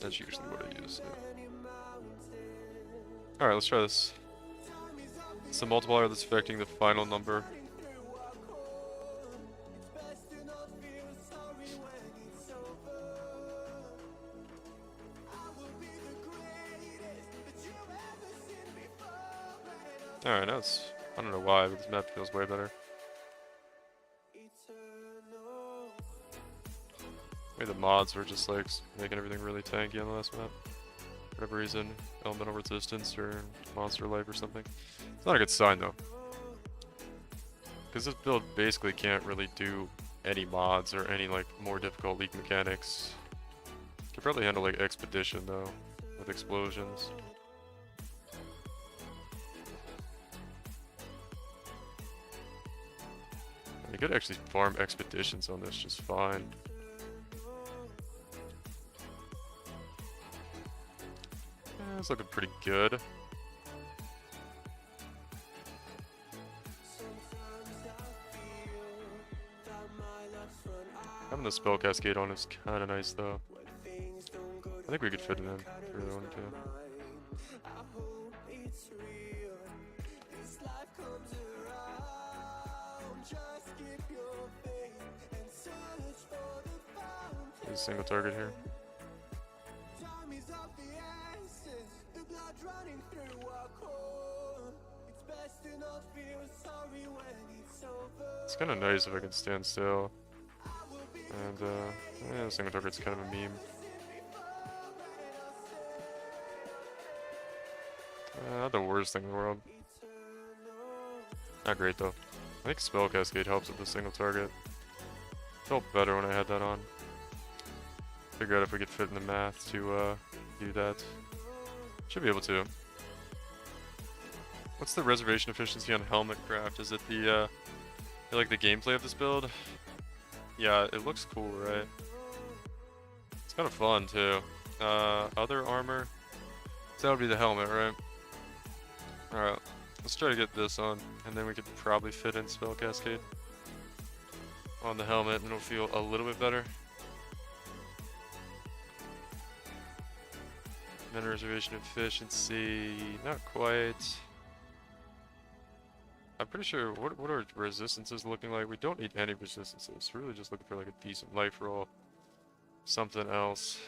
That's usually what I use. Yeah. Alright, let's try this. It's the multiplier that's affecting the final number. Alright, now it's... I don't know why, but this map feels way better. Maybe the mods were just like making everything really tanky on the last map. For whatever reason, elemental resistance or monster life or something. It's not a good sign though. Because this build basically can't really do any mods or any like more difficult leak mechanics. Could probably handle like expedition though, with explosions. You could actually farm expeditions on this just fine. Yeah, it's looking pretty good. Having the spell cascade on is kind of nice though. I think we could fit it in if we really wanted to. There's a single target here. It's kind of nice if I can stand still. And, yeah, single target's kind of a meme. Not the worst thing in the world. Not great though. I think Spell Cascade helps with the single target. Felt better when I had that on. Figure out if we could fit in the math to do that. Should be able to. What's the reservation efficiency on helmet craft? Is it the you like the gameplay of this build? Yeah, it looks cool, right? It's kind of fun too. Other armor. So that would be the helmet, right? Alright, let's try to get this on, and then we could probably fit in Spell Cascade on the helmet, and it'll feel a little bit better. Mana reservation efficiency, not quite. I'm pretty sure, what are resistances looking like? We don't need any resistances. We're really just looking for like a decent life roll. Something else.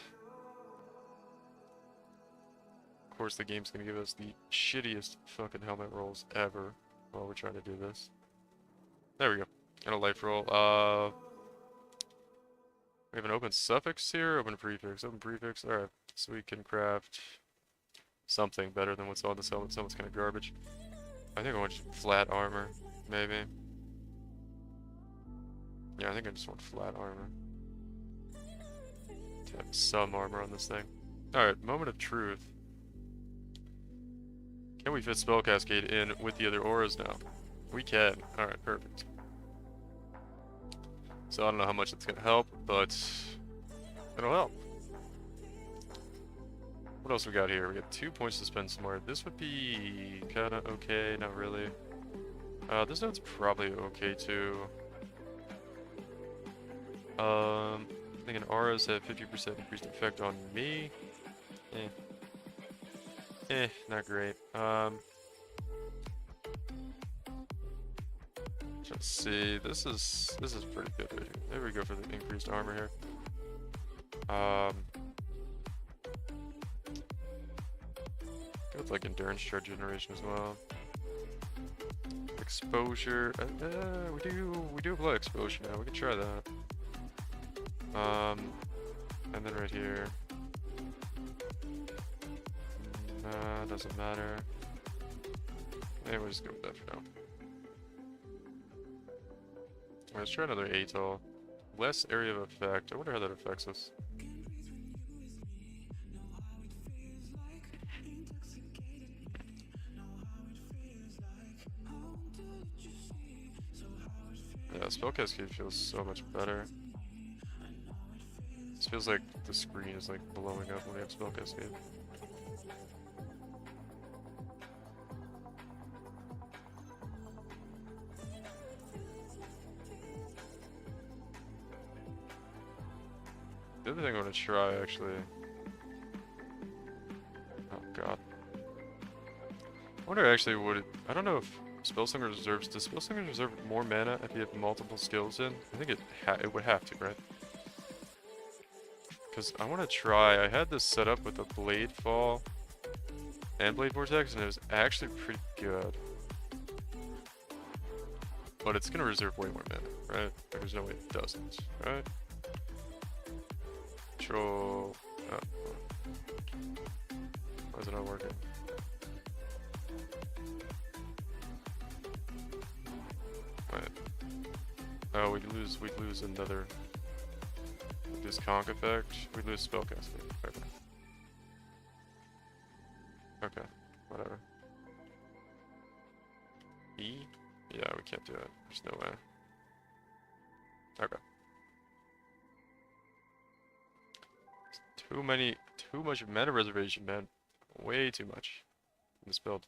Of course the game's gonna give us the shittiest fucking helmet rolls ever while we're trying to do this. There we go. And a life roll. We have an open suffix here, open prefix, alright. So we can craft something better than what's on this helmet. Someone's kind of garbage. I think I want flat armor, maybe. Yeah, I think I just want flat armor. To have some armor on this thing. Alright, moment of truth. Can we fit Spell Cascade in with the other auras now? We can. Alright, perfect. So I don't know how much it's gonna help, but it'll help. What else we got here? We got 2 points to spend somewhere. This would be kinda okay, not really. This note's probably okay too. I'm thinking auras have 50% increased effect on me. Not great. Let's see. This is pretty good right here. Maybe we go for the increased armor here. Go with like endurance charge generation as well. Exposure. We do apply exposure now. We can try that. And then right here. Doesn't matter. Maybe we'll just go with that for now. Let's try another ATOL. Less area of effect. I wonder how that affects us. Yeah, Spell Cascade feels so much better. This feels like the screen is like blowing up when we have Spell Cascade. The other thing I want to try, actually... Oh god. I wonder actually would it... I don't know if Spellslinger reserves... Does Spellslinger reserve more mana if you have multiple skills in? I think it would have to, right? Because I want to try... I had this set up with a Blade Fall and Blade Vortex, and it was actually pretty good. But it's going to reserve way more mana, right? Like, there's no way it doesn't, right? Control. Oh. Why is it not working? Wait. Oh, we'd lose another. This conch effect. We'd lose Spell Cascade. Okay. Okay. Whatever. E? Yeah, we can't do it. There's no way. Okay. Too much mana reservation, man. Way too much in this build.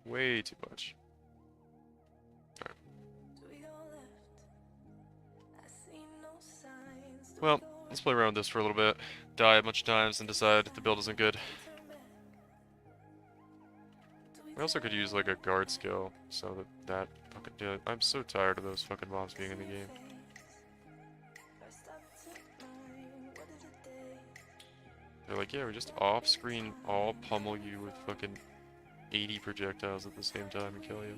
Way too much. Alright. Well, let's play around with this for a little bit. Die a bunch of times and decide if the build isn't good. We also could use like a guard skill so that fucking did. I'm so tired of those fucking mobs being in the game. They're like, yeah, we just off-screen all pummel you with fucking 80 projectiles at the same time and kill you.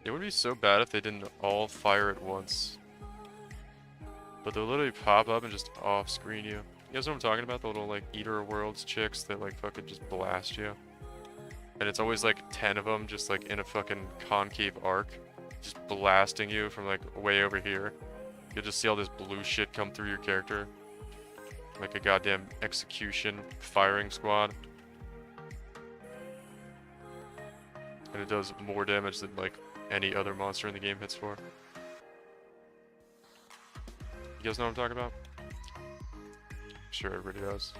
It would be so bad if they didn't all fire at once. But they'll literally pop up and just off-screen you. You guys know what I'm talking about? The little, like, Eater of Worlds chicks that, like, fucking just blast you. And it's always, like, 10 of them just, like, in a fucking concave arc. Just blasting you from, like, way over here. You could just see all this blue shit come through your character. Like a goddamn execution firing squad. And it does more damage than like any other monster in the game hits for. You guys know what I'm talking about? I'm sure everybody does.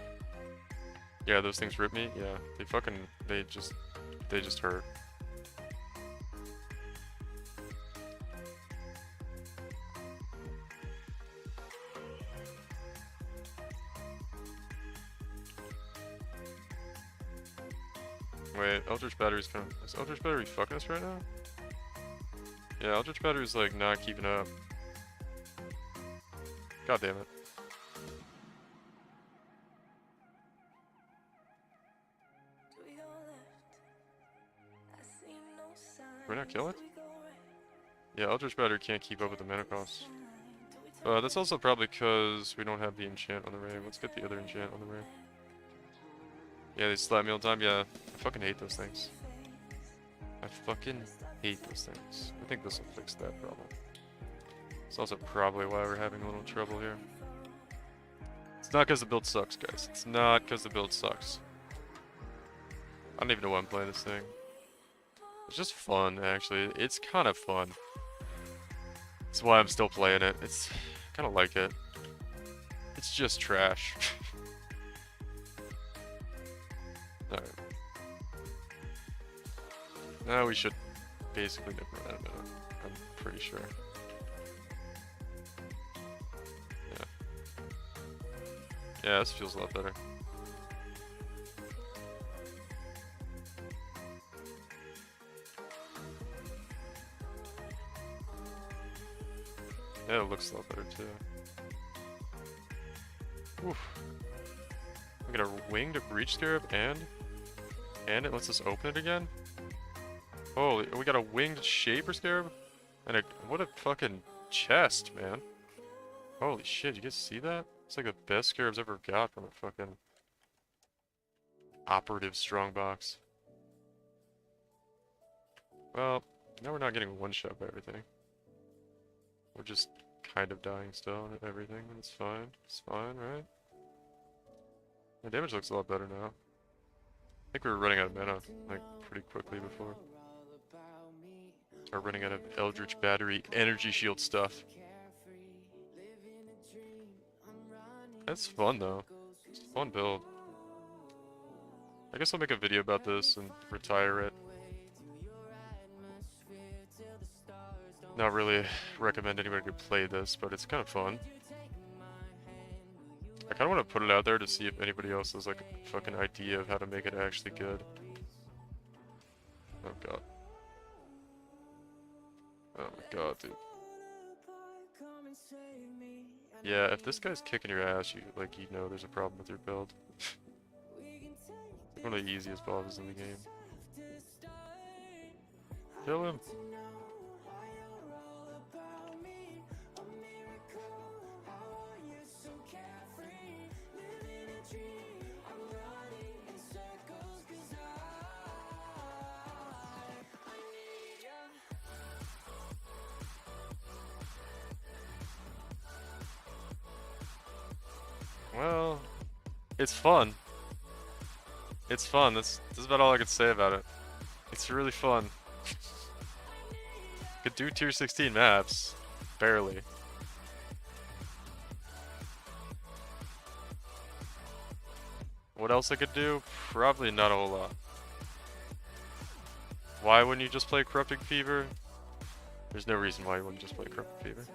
Yeah, those things rip me. Yeah, they just hurt. Wait, Eldritch Battery's kind of... Is Eldritch Battery fucking us right now? Yeah, Eldritch Battery's like not keeping up. God damn it. We're not kill it? Yeah, Eldritch Battery can't keep up with the mana cost. That's also probably because we don't have the enchant on the ray. Let's get the other enchant on the ray. Yeah, they slap me all the time. Yeah, I fucking hate those things. I fucking hate those things. I think this will fix that problem. It's also probably why we're having a little trouble here. It's not because the build sucks, guys. It's not because the build sucks. I don't even know why I'm playing this thing. It's just fun, actually. It's kind of fun. That's why I'm still playing it. It's kind of like it. It's just trash. Alright. Now we should basically never run out of mana. I'm pretty sure. Yeah. Yeah, this feels a lot better. Yeah, it looks a lot better too. Oof. We got a winged breach scarab and it lets us open it again? Holy, we got a winged shaper scarab? And a, what a fucking chest, man. Holy shit, you guys see that? It's like the best scarabs ever got from a fucking operative strongbox. Well, now we're not getting one shot by everything. We're just kind of dying still and everything, and it's fine. It's fine, right? My damage looks a lot better now. I think we were running out of mana, like, pretty quickly before. Or running out of Eldritch Battery energy shield stuff. That's fun, though. It's a fun build. I guess I'll make a video about this and retire it. Not really recommend anybody to play this, but it's kind of fun. I kind of want to put it out there to see if anybody else has like a fucking idea of how to make it actually good. Oh god. Oh my god, dude. Yeah, if this guy's kicking your ass, you know there's a problem with your build. It's one of the easiest bosses in the game. Kill him. Well, it's fun. It's fun. That's about all I could say about it. It's really fun. Could do tier 16 maps. Barely. What else I could do? Probably not a whole lot. Why wouldn't you just play Corrupting Fever? There's no reason why you wouldn't just play Corrupting Fever.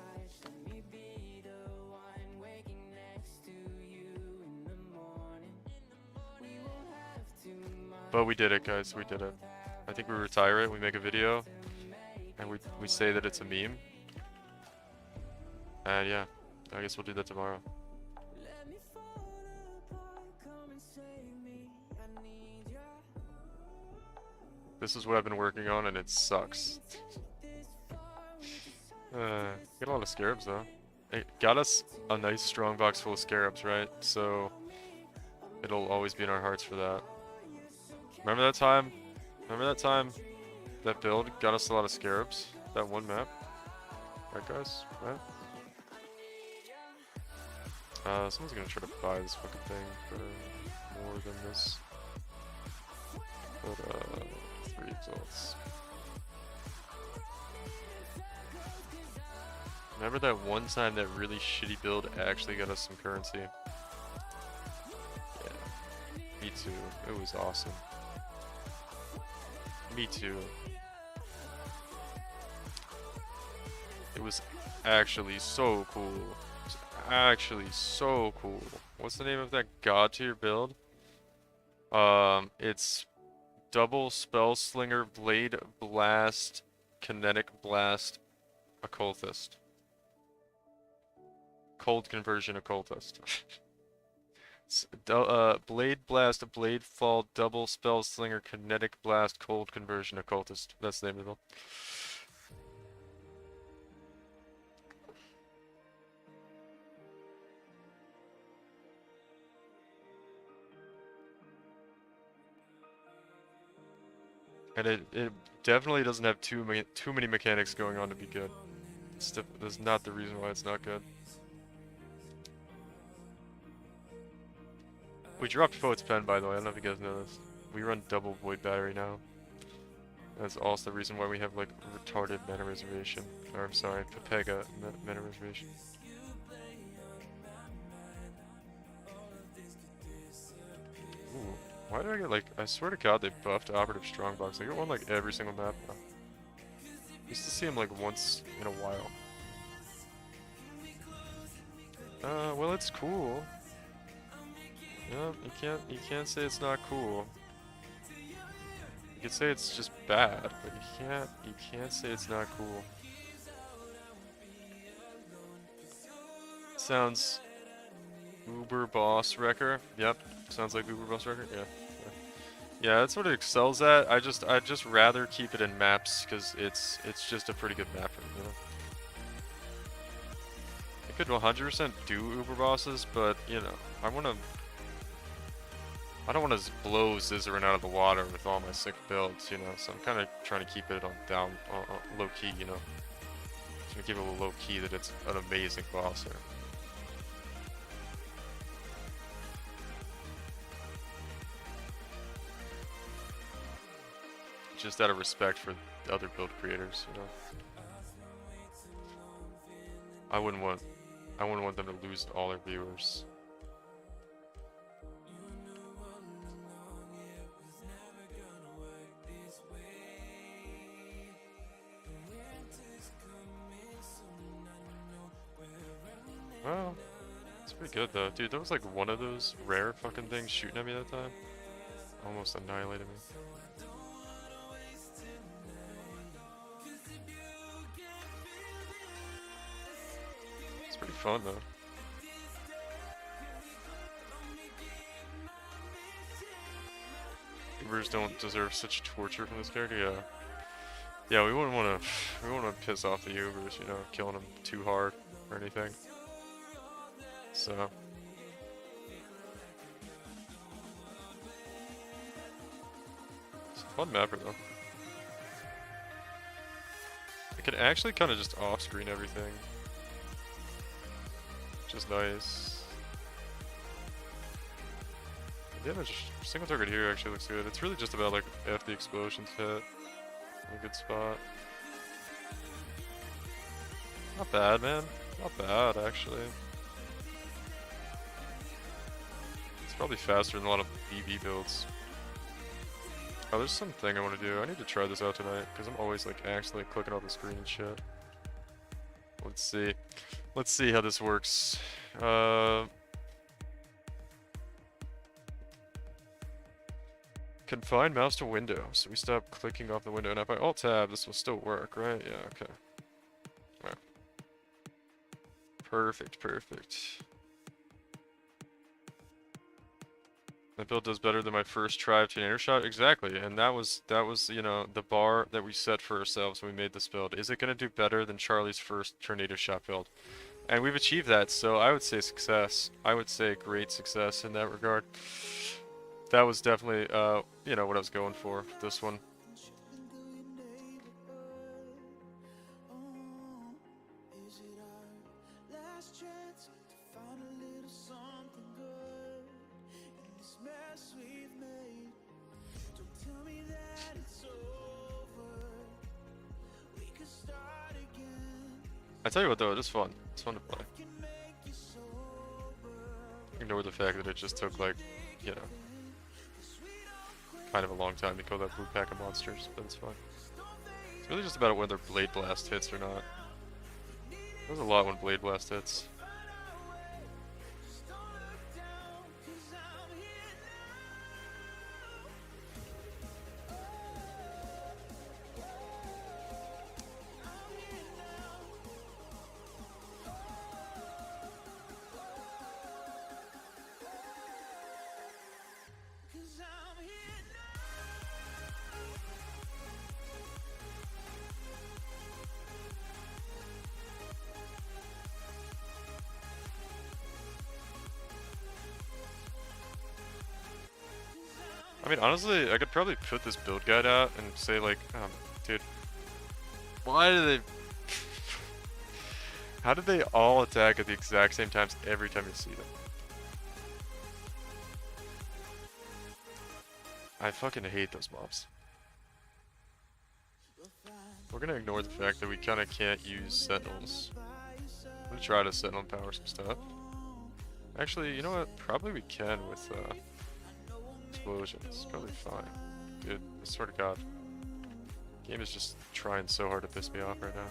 But we did it, guys. We did it. I think we retire it, we make a video, and we say that it's a meme. And yeah, I guess we'll do that tomorrow. This is what I've been working on, and it sucks. Get a lot of scarabs, though. It got us a nice strong box full of scarabs, right? So it'll always be in our hearts for that. Remember that time? Remember that time that build got us a lot of scarabs? That one map? Right, guys? Right? Someone's gonna try to buy this fucking thing for more than this. But, 3 exalts. Remember that one time that really shitty build actually got us some currency? Yeah, me too. It was awesome. Me too. It was actually so cool. It was actually so cool. What's the name of that god tier build? It's double spell slinger, blade blast, kinetic blast, occultist. Cold conversion occultist. Blade blast, blade fall, double spell slinger, kinetic blast, cold conversion occultist. That's the name of the build. And it definitely doesn't have too many mechanics going on to be good. That's not the reason why it's not good. We dropped Poet's Pen, by the way. I don't know if you guys know this. We run double Void Battery now. That's also the reason why we have like retarded mana reservation. Or I'm sorry, Pepega mana reservation. Ooh, why did I get like? I swear to God, they buffed Operative Strongbox. I get one like every single map now. Used to see him like once in a while. Well, it's cool. Yeah, you can't say it's not cool. You could say it's just bad, but you can't say it's not cool. Sounds Uber Boss Wrecker. Yep, sounds like Uber Boss Wrecker. Yeah. Yeah, that's what it excels at. I'd just rather keep it in maps because it's just a pretty good map for me, you know. It could 100% do Uber Bosses, but you know, I don't want to blow Zizzarin out of the water with all my sick builds, you know, so I'm kind of trying to keep it on low key, you know. Trying to keep it a little low key that it's an amazing boss here. Just out of respect for the other build creators, you know. I wouldn't want them to lose all their viewers. Well, it's pretty good though. Dude, there was like one of those rare fucking things shooting at me that time. Almost annihilated me. It's pretty fun though. Ubers don't deserve such torture from this character, yeah. Yeah, we wouldn't want to piss off the Ubers, you know, killing them too hard or anything. So it's a fun mapper though. I can actually kind of just off-screen everything, which is nice. The damage, single target here actually looks good. It's really just about like if the explosions hit in a good spot. Not bad, man. Not bad, actually. It's probably faster than a lot of BB builds. Oh, there's something I want to do. I need to try this out tonight, because I'm always like accidentally clicking off the screen and shit. Let's see. Let's see how this works. Confine mouse to window. So we stop clicking off the window, and if I Alt-Tab, this will still work, right? Yeah, okay. Right. Perfect, perfect. That build does better than my first try of Tornado Shot. Exactly, and that was you know, the bar that we set for ourselves when we made this build. Is it going to do better than Charlie's first Tornado Shot build? And we've achieved that, so I would say success. I would say great success in that regard. That was definitely, you know, what I was going for, this one. Is it our last chance to find a little I tell you what though, it is fun. It's fun to play. Ignore the fact that it just took like, you know, kind of a long time to kill that blue pack of monsters, but it's fun. It's really just about whether Blade Blast hits or not. There's a lot when Blade Blast hits. I mean, honestly, I could probably put this build guide out and say like, dude, why do they... How did they all attack at the exact same times every time you see them? I fucking hate those mobs. We're gonna ignore the fact that we kinda can't use sentinels. I'm gonna try to sentinel power some stuff. Actually, you know what? Probably we can with, explosions. Probably fine. Dude, I swear to God. Game is just trying so hard to piss me off right now.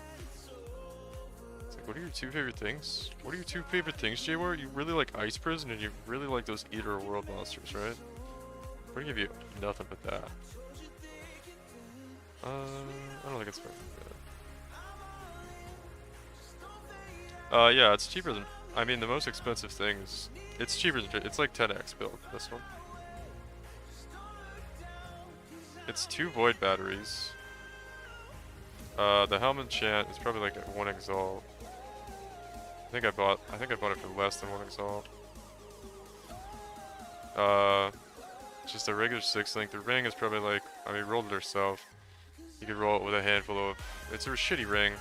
It's like, what are your two favorite things? What are your two favorite things, Jaywar? You really like Ice Prison and you really like those Eater of World monsters, right? I'm gonna give you nothing but that. I don't think it's very good. Yeah, it's cheaper than... I mean, the most expensive thing is... It's cheaper than... It's like 10x build, this one. It's 2 Void batteries. The Helm enchant is probably like at 1 exalt. I think I bought it for less than 1 exalt. Just a regular 6-link. The ring is probably like, I mean, rolled it herself. You could roll it with a handful of, it's a shitty ring.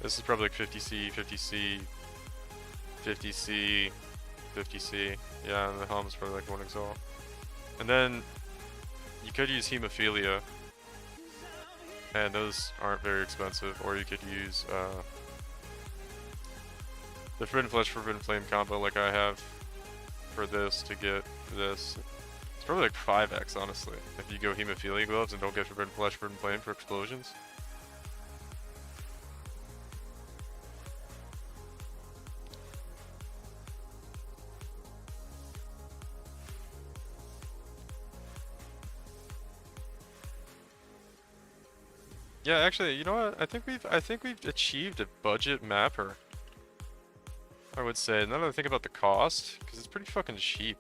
This is probably like 50C, 50C, 50C, 50C. Yeah, and the helm is probably like 1 exalt. And then you could use Hemophilia, and those aren't very expensive. Or you could use the Forbidden Flesh, Forbidden Flame combo like I have for this to get this. It's probably like 5x, honestly, if you go Hemophilia gloves and don't get Forbidden Flesh, Forbidden Flame for explosions. Yeah, actually, you know what? I think we've achieved a budget mapper. I would say. Now that I think about the cost, because it's pretty fucking cheap.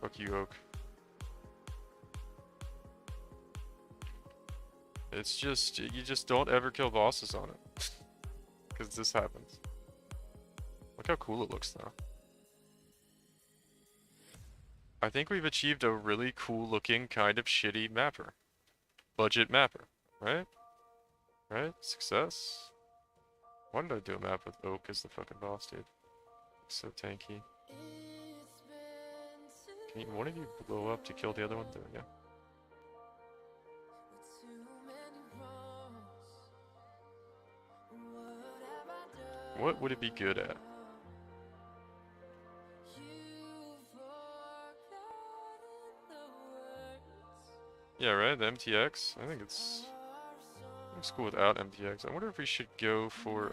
Fuck you, Oak. It's just, you just don't ever kill bosses on it. Because this happens. Look how cool it looks though. I think we've achieved a really cool looking kind of shitty mapper. Budget mapper, right? Right? Success? Why did I do a map with Oak as the fucking boss, dude? It's so tanky. Can one of you blow up to kill the other one? There we go. What would it be good at? Yeah, right? The MTX? I think it's cool without MTX. I wonder if we should go for,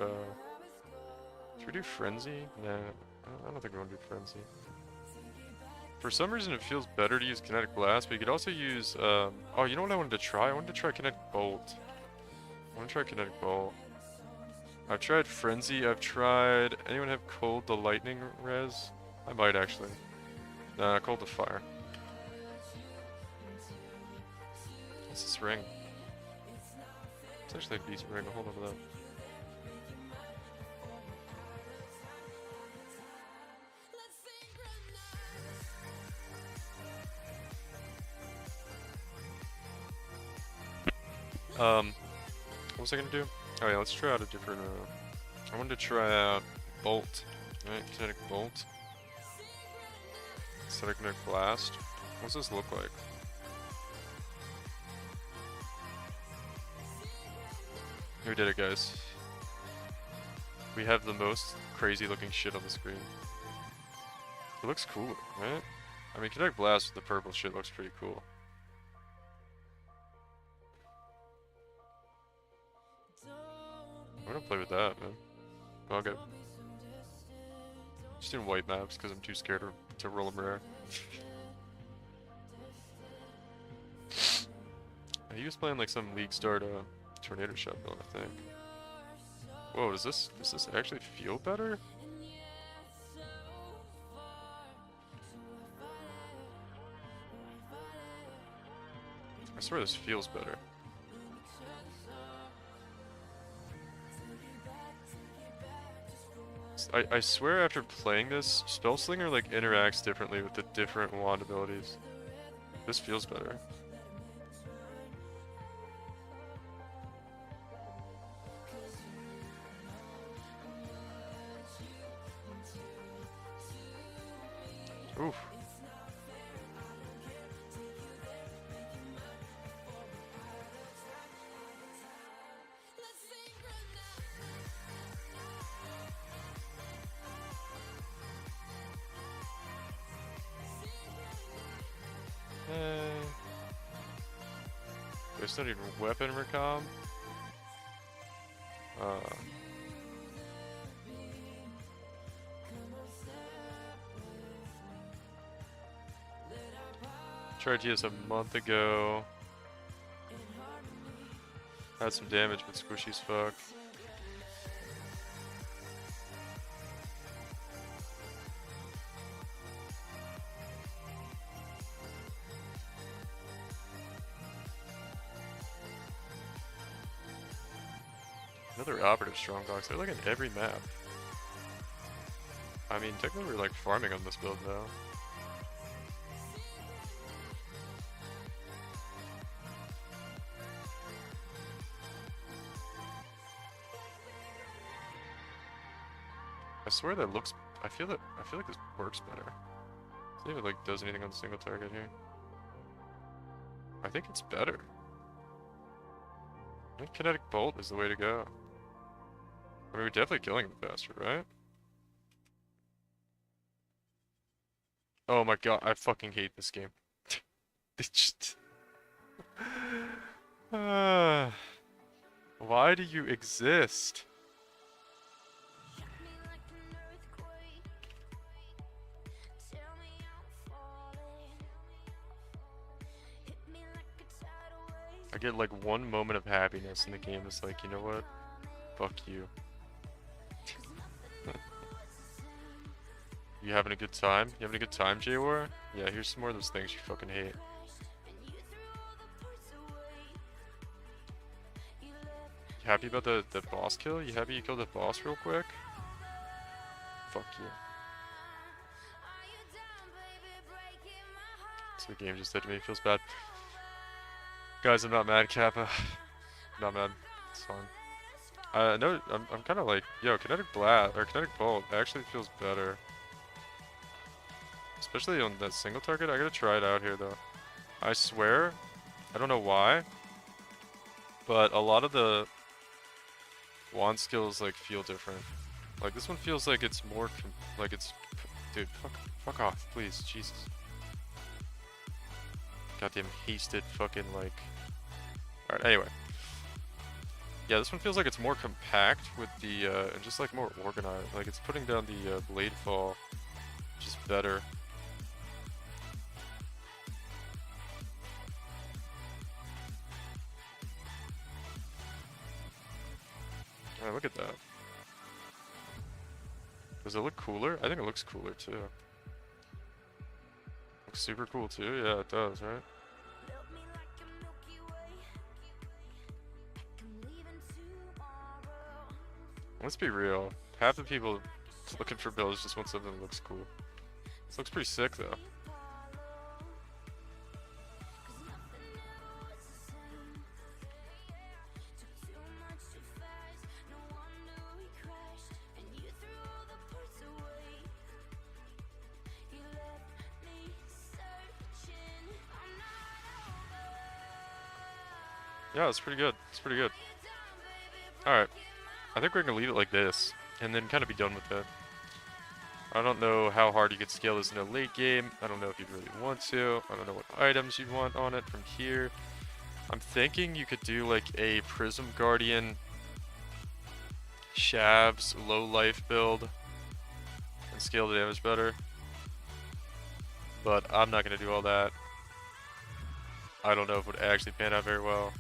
should we do Frenzy? Nah, I don't think we want to do Frenzy. For some reason it feels better to use Kinetic Blast, but you could also use, oh, you know what I wanted to try? I wanted to try Kinetic Bolt. I want to try Kinetic Bolt. I've tried Frenzy, I've tried... Anyone have Cold the Lightning res? I might actually. Nah, Cold the Fire. What's this ring? It's actually a decent ring, hold on to that. What was I gonna do? Oh yeah, let's try out a different, I wanted to try out Bolt, right? Kinetic Bolt. Instead of Kinetic Blast. What does this look like? We did it, guys. We have the most crazy looking shit on the screen. It looks cool, right? I mean, Kinetic Blast with the purple shit looks pretty cool. I'm gonna play with that, man. Okay. Just doing white maps because I'm too scared to roll them rare. He was playing like some League Start Tornado Shot build, I think. Whoa, does this actually feel better? I swear this feels better. I swear after playing this, Spellslinger like interacts differently with the different wand abilities. This feels better. Oof. They studied weapon recom. Tried GS a month ago. Had some damage, but squishy as fuck. Another operative strongbox. They're like in every map. I mean, technically we're like farming on this build though. I swear that looks. I feel like this works better. See if it like does anything on the single target here. I think it's better. I think Kinetic Bolt is the way to go. I mean, we're definitely killing him faster, right? Oh my god, I fucking hate this game. It's just... Why do you exist? I get like one moment of happiness in the game. It's like, you know what? Fuck you. You having a good time? You having a good time, J-War? Yeah, here's some more of those things you fucking hate. You happy about the boss kill? You happy you killed the boss real quick? Fuck you. So the game just did to me. Feels bad. Guys, I'm not mad, Kappa. Not mad. It's fine. No, I'm kind of like, yo, Kinetic Blast or Kinetic Bolt actually feels better. Especially on that single target. I gotta try it out here though. I swear, I don't know why, but a lot of the wand skills like feel different. Like this one feels like it's more like it's, dude, fuck off, please, Jesus. Goddamn hasted fucking like. Alright, anyway. Yeah, this one feels like it's more compact with the, and just like more organized. Like it's putting down the blade fall, which is better. Alright, look at that. Does it look cooler? I think it looks cooler too. Looks super cool too. Yeah, it does, right? Let's be real. Half the people looking for builds just want something that looks cool. This looks pretty sick though. Yeah, it's pretty good. It's pretty good. I think we're gonna leave it like this, and then kind of be done with it. I don't know how hard you could scale this in a late game. I don't know if you'd really want to. I don't know what items you'd want on it from here. I'm thinking you could do like a Prism Guardian Shavs low life build and scale the damage better. But I'm not going to do all that. I don't know if it would actually pan out very well.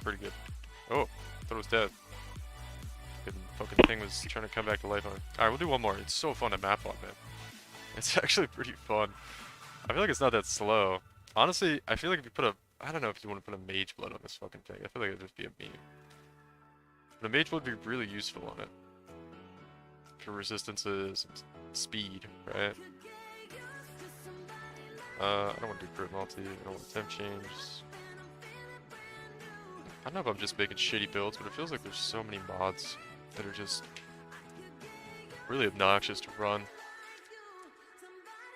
Pretty good. Oh, I thought it was dead. The fucking thing was trying to come back to life on it. Alright, we'll do one more. It's so fun to map on, man. It's actually pretty fun. I feel like it's not that slow. Honestly, I feel like if you put a... I don't know if you want to put a Mage Blood on this fucking thing. I feel like it'd just be a meme. But a Mage Blood would be really useful on it. For resistances and speed, right? I don't want to do crit multi. I don't want temp change. I don't know if I'm just making shitty builds, but it feels like there's so many mods that are just really obnoxious to run.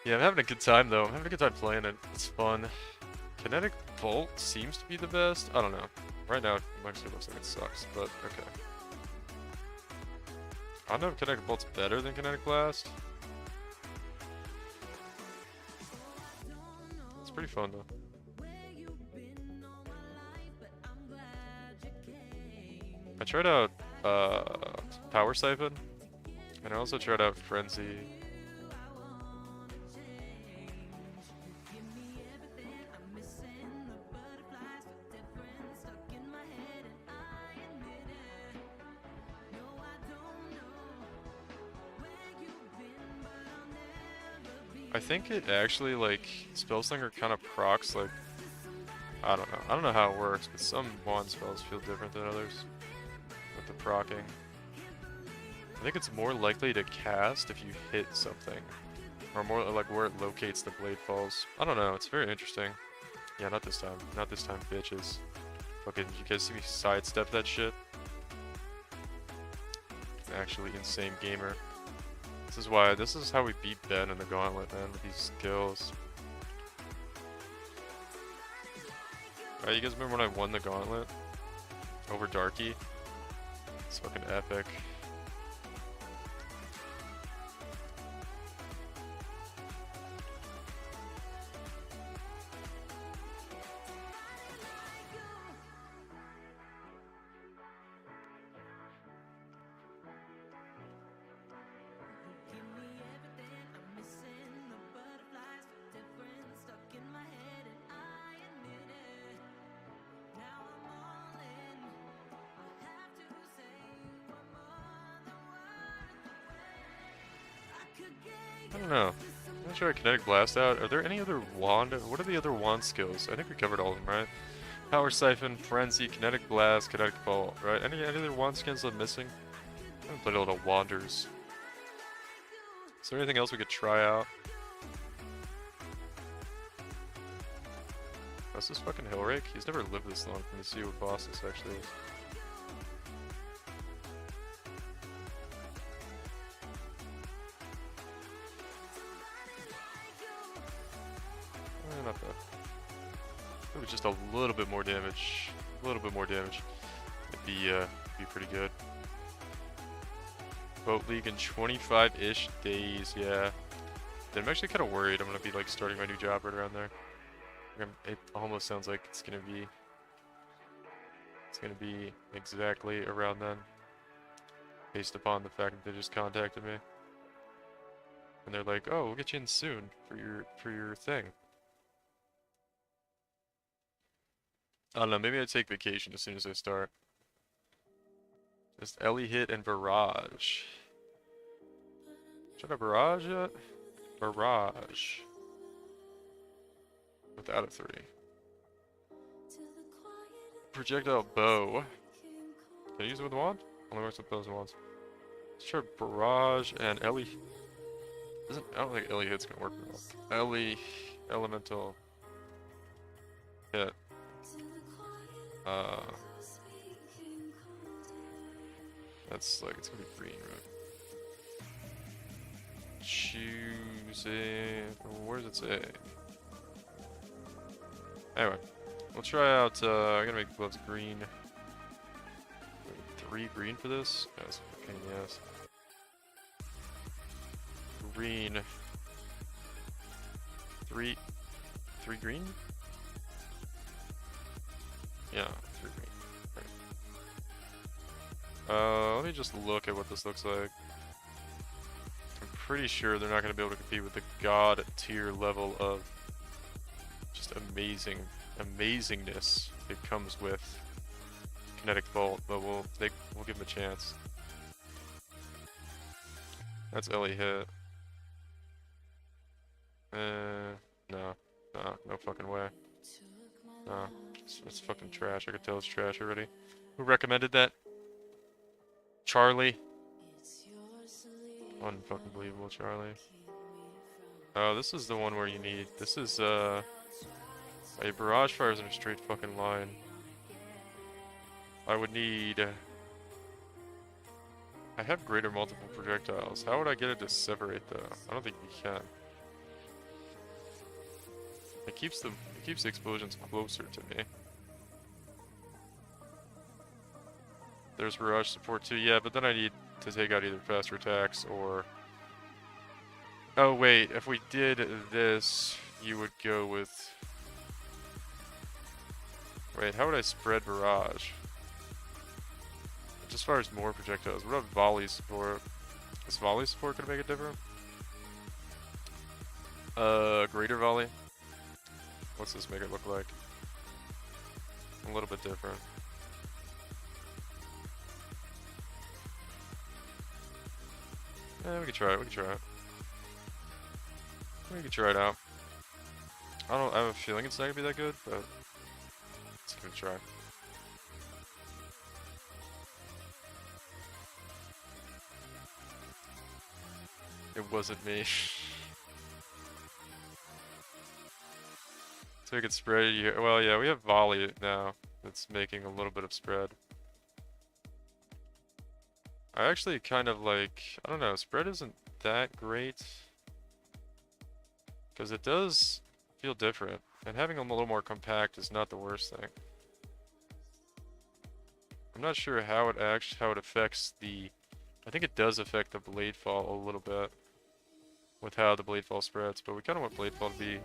Yeah, I'm having a good time though. I'm having a good time playing it. It's fun. Kinetic Bolt seems to be the best. I don't know. Right now, it actually looks like it sucks, but okay. I don't know if Kinetic Bolt's better than Kinetic Blast. It's pretty fun though. I tried out Power Siphon, and I also tried out Frenzy. I think it actually, like, Spellslinger kind of procs, like, I don't know. I don't know how it works, but some wand spells feel different than others with the procking. I think it's more likely to cast if you hit something, or more like where it locates the blade falls. I don't know, it's very interesting. Yeah, not this time. Not this time, bitches. Fucking, you guys see me sidestep that shit? Actually insane gamer. This is how we beat Ben in the Gauntlet, man, with these skills. Alright, you guys remember when I won the Gauntlet? Over Darky? It's fucking epic. I don't know. I'm not sure I Kinetic Blast out. Are there any other wand? What are the other wand skills? I think we covered all of them, right? Power Siphon, Frenzy, Kinetic Blast, Kinetic Bolt, right? Any other wand skills I'm missing? I haven't played a lot of Wanders. Is there anything else we could try out? What's this fucking Hillrake? He's never lived this long. Let me see what boss this actually is. Not bad. Maybe just a little bit more damage. A little bit more damage. It'd be pretty good. Boat League in 25-ish days, yeah. Then I'm actually kind of worried. I'm gonna be like starting my new job right around there. It almost sounds like it's gonna be exactly around then, based upon the fact that they just contacted me, and they're like, "Oh, we'll get you in soon for your thing." I don't know, maybe I take vacation as soon as I start. Just Ellie Hit and Barrage. Should I Barrage yet? Barrage. Without a 3. Projectile Bow. Can I use it with a wand? Only works with bows and wands. Let's try Barrage and Ellie. I don't think Ellie Hit's gonna work well. Ellie Elemental Hit. That's like, it's gonna be green, right? Choosing, where does it say? Anyway, we'll try out, I'm gonna make gloves green. 3 green for this? That's a pain in the ass. Green. 3 green? Yeah, 3 green. Right. Let me just look at what this looks like. I'm pretty sure they're not going to be able to compete with the god tier level of just amazingness it comes with Kinetic Vault, but we'll give them a chance. That's Ellie hit. No fucking way. No, it's fucking trash. I could tell it's trash already. Who recommended that? Charlie. Unfucking believable, Charlie. Oh, this is the one where you need. This is a barrage fires in a straight fucking line. I would need. I have greater multiple projectiles. How would I get it to separate though? I don't think you can. It keeps the explosions closer to me. There's barrage support too, yeah, but then I need to take out either faster attacks or. Oh wait, if we did this, you would go with. Wait, how would I spread barrage? Just fires more projectiles. What about volley support? Is volley support gonna make it different? Greater volley. What's this make it look like? A little bit different. Yeah, we can try it. We can try it. We can try it out. I have a feeling it's not gonna be that good, but let's give it a try. It wasn't me. So we could spread you. Well, yeah, we have volley now. That's making a little bit of spread. I actually kind of like. I don't know. Spread isn't that great because it does feel different, and having them a little more compact is not the worst thing. I'm not sure how it affects the. I think it does affect the blade fall a little bit with how the blade fall spreads, but we kind of want blade fall to be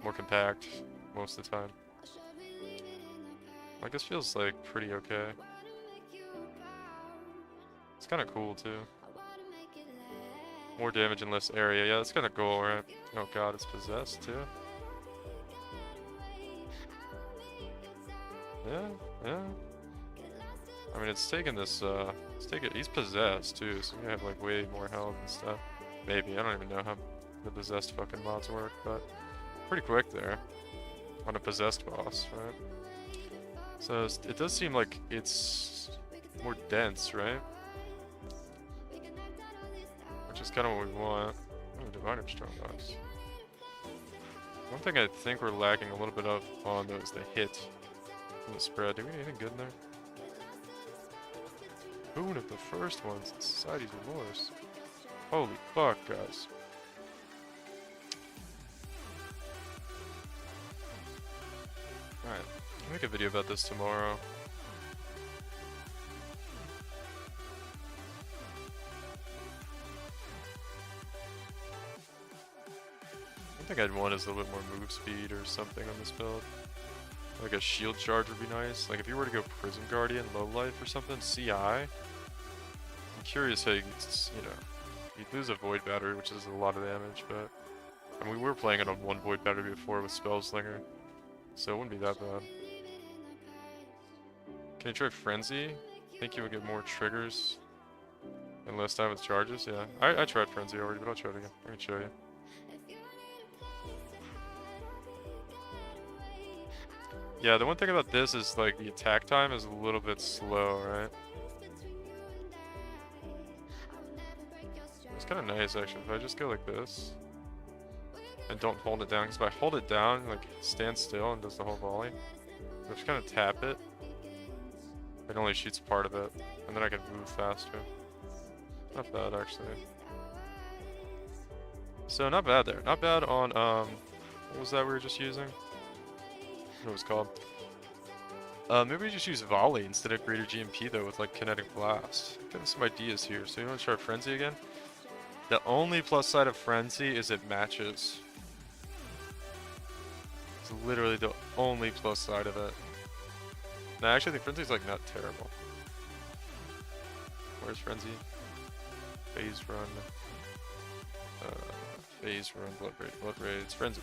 more compact most of the time. Like this feels like pretty okay. It's kind of cool too. More damage in less area. Yeah, that's kind of cool, right? Oh god, it's possessed too. Yeah. I mean, it's taking this. He's possessed too, so we have like way more health and stuff. Maybe, I don't even know how the possessed fucking mods work, but pretty quick there on a possessed boss, right? So it does seem like it's more dense, right? Which is kind of what we want. Oh, Diviner Strongbox. One thing I think we're lacking a little bit of on though is the hit from the spread. Do we need anything good in there? Boon of the first ones, Society's Remorse. Holy fuck, guys. Alright, I'll make a video about this tomorrow. I think I'd want is a little bit more move speed or something on this build. Like a shield charge would be nice. Like if you were to go Prison Guardian, low life or something, CI. I'm curious how you know, you'd lose a Void Battery, which is a lot of damage, but I mean, we were playing it on one Void Battery before with Spellslinger, so it wouldn't be that bad. Can you try Frenzy? Think you would get more triggers and less time with charges? Yeah, I tried Frenzy already, but I'll try it again. I can show you. Yeah, the one thing about this is like the attack time is a little bit slow, right? It's kind of nice actually if I just go like this and don't hold it down, because if I hold it down, like stand still and does the whole volley, I just kind of tap it, it only shoots part of it, and then I can move faster. Not bad actually. So not bad there. Not bad on what was that we were just using? What it was called. Maybe we just use Volley instead of Greater GMP though with like Kinetic Blast. Got some ideas here. So you want to try Frenzy again? The only plus side of Frenzy is it matches. It's literally the only plus side of it. No, I actually think Frenzy's like not terrible. Where's Frenzy? Phase Run. Phase Run, Blood Rage, it's Frenzy.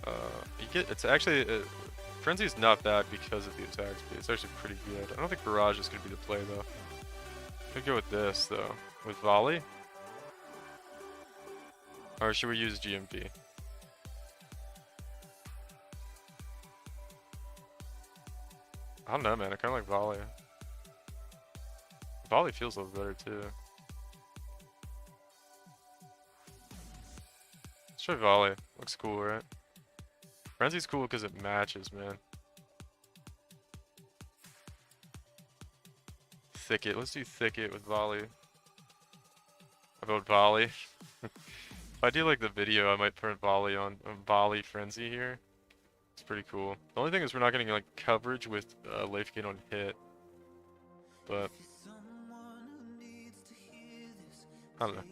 You get, it's actually, Frenzy is not bad because of the attack speed. It's actually pretty good. I don't think Barrage is going to be the play though. Could go with this though. With Volley? Or should we use GMP? I don't know, man. I kind of like Volley. Volley feels a little better too. Let's try Volley. Looks cool, right? Frenzy's cool because it matches, man. Thicket. Let's do Thicket with Volley. About Volley. If I do like the video, I might put Volley on Volley Frenzy here. It's pretty cool. The only thing is we're not getting like coverage with life gain on hit. But I don't know.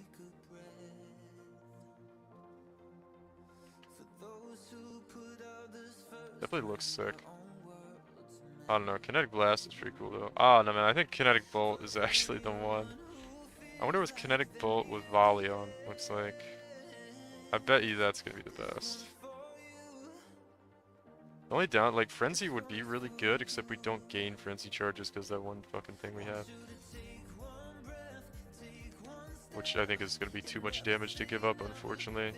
Definitely looks sick. I don't know. Kinetic Blast is pretty cool though. Oh no, man. I think Kinetic Bolt is actually the one. I wonder what Kinetic Bolt with Volley on looks like. I bet you that's gonna be the best. The only down, like Frenzy would be really good, except we don't gain Frenzy charges because that one fucking thing we have. Which I think is gonna be too much damage to give up, unfortunately.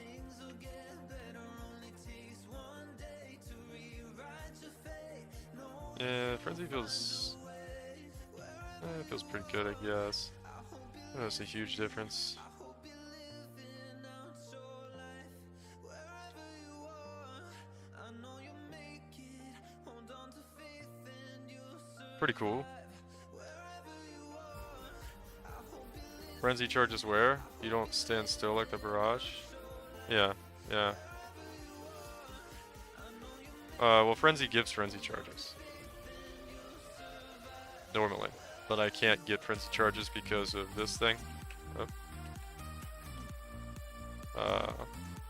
Yeah, Frenzy feels... it feels pretty good, I guess. That's a huge difference. Pretty cool. Frenzy charges where? You don't stand still like the Barrage? Yeah, yeah. Well, Frenzy gives Frenzy charges. Normally. But I can't get Frenzy charges because of this thing.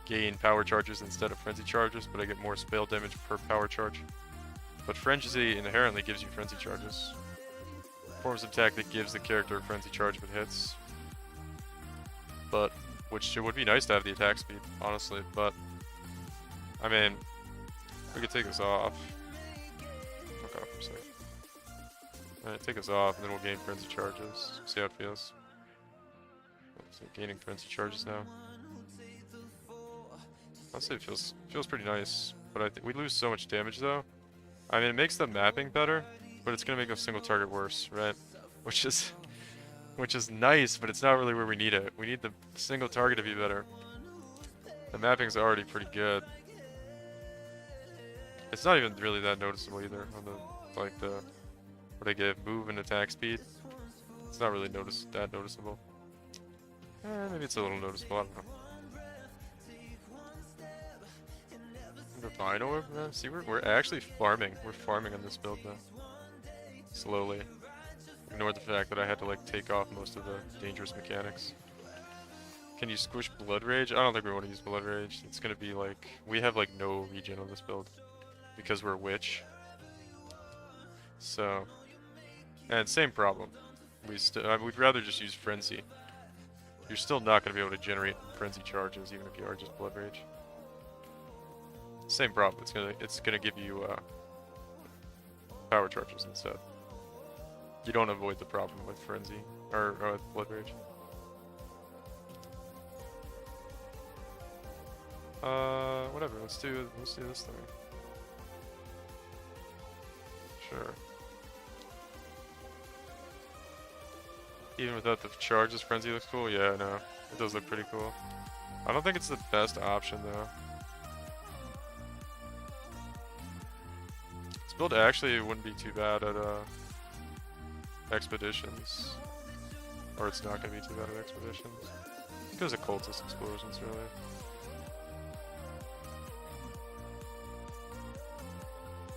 Gain power charges instead of Frenzy charges, but I get more spell damage per power charge. But Frenzy inherently gives you Frenzy charges. Forms of attack that gives the character a Frenzy charge when hits. But, which would be nice to have the attack speed, honestly, but I mean, we could take this off. Fuck off for a second. Alright, take this off, and then we'll gain Frenzy charges. See how it feels. So gaining Frenzy charges now. Honestly, it feels pretty nice, but I think we lose so much damage though. I mean, it makes the mapping better, but it's gonna make a single target worse, right? Which is nice, but it's not really where we need it. We need the single target to be better. The mapping's already pretty good. It's not even really that noticeable either on the like the what I give move and attack speed. It's not really that noticeable. Maybe it's a little noticeable. I don't know. Divine Orb, man. See, we're actually farming. We're farming on this build now. Slowly. Ignore the fact that I had to like take off most of the dangerous mechanics. Can you squish Blood Rage? I don't think we want to use Blood Rage. It's gonna be like we have like no regen on this build because we're Witch. So, and same problem. We'd rather just use Frenzy. You're still not gonna be able to generate Frenzy charges even if you are just Blood Rage. Same problem. It's gonna give you power charges instead. You don't avoid the problem with Frenzy or with Blood Rage. Whatever. Let's do this thing. Sure. Even without the charges, Frenzy looks cool. Yeah, no, it does look pretty cool. I don't think it's the best option though. This build actually wouldn't be too bad at Expeditions. Or it's not going to be too bad at Expeditions. Because of Cultist Explosions, really.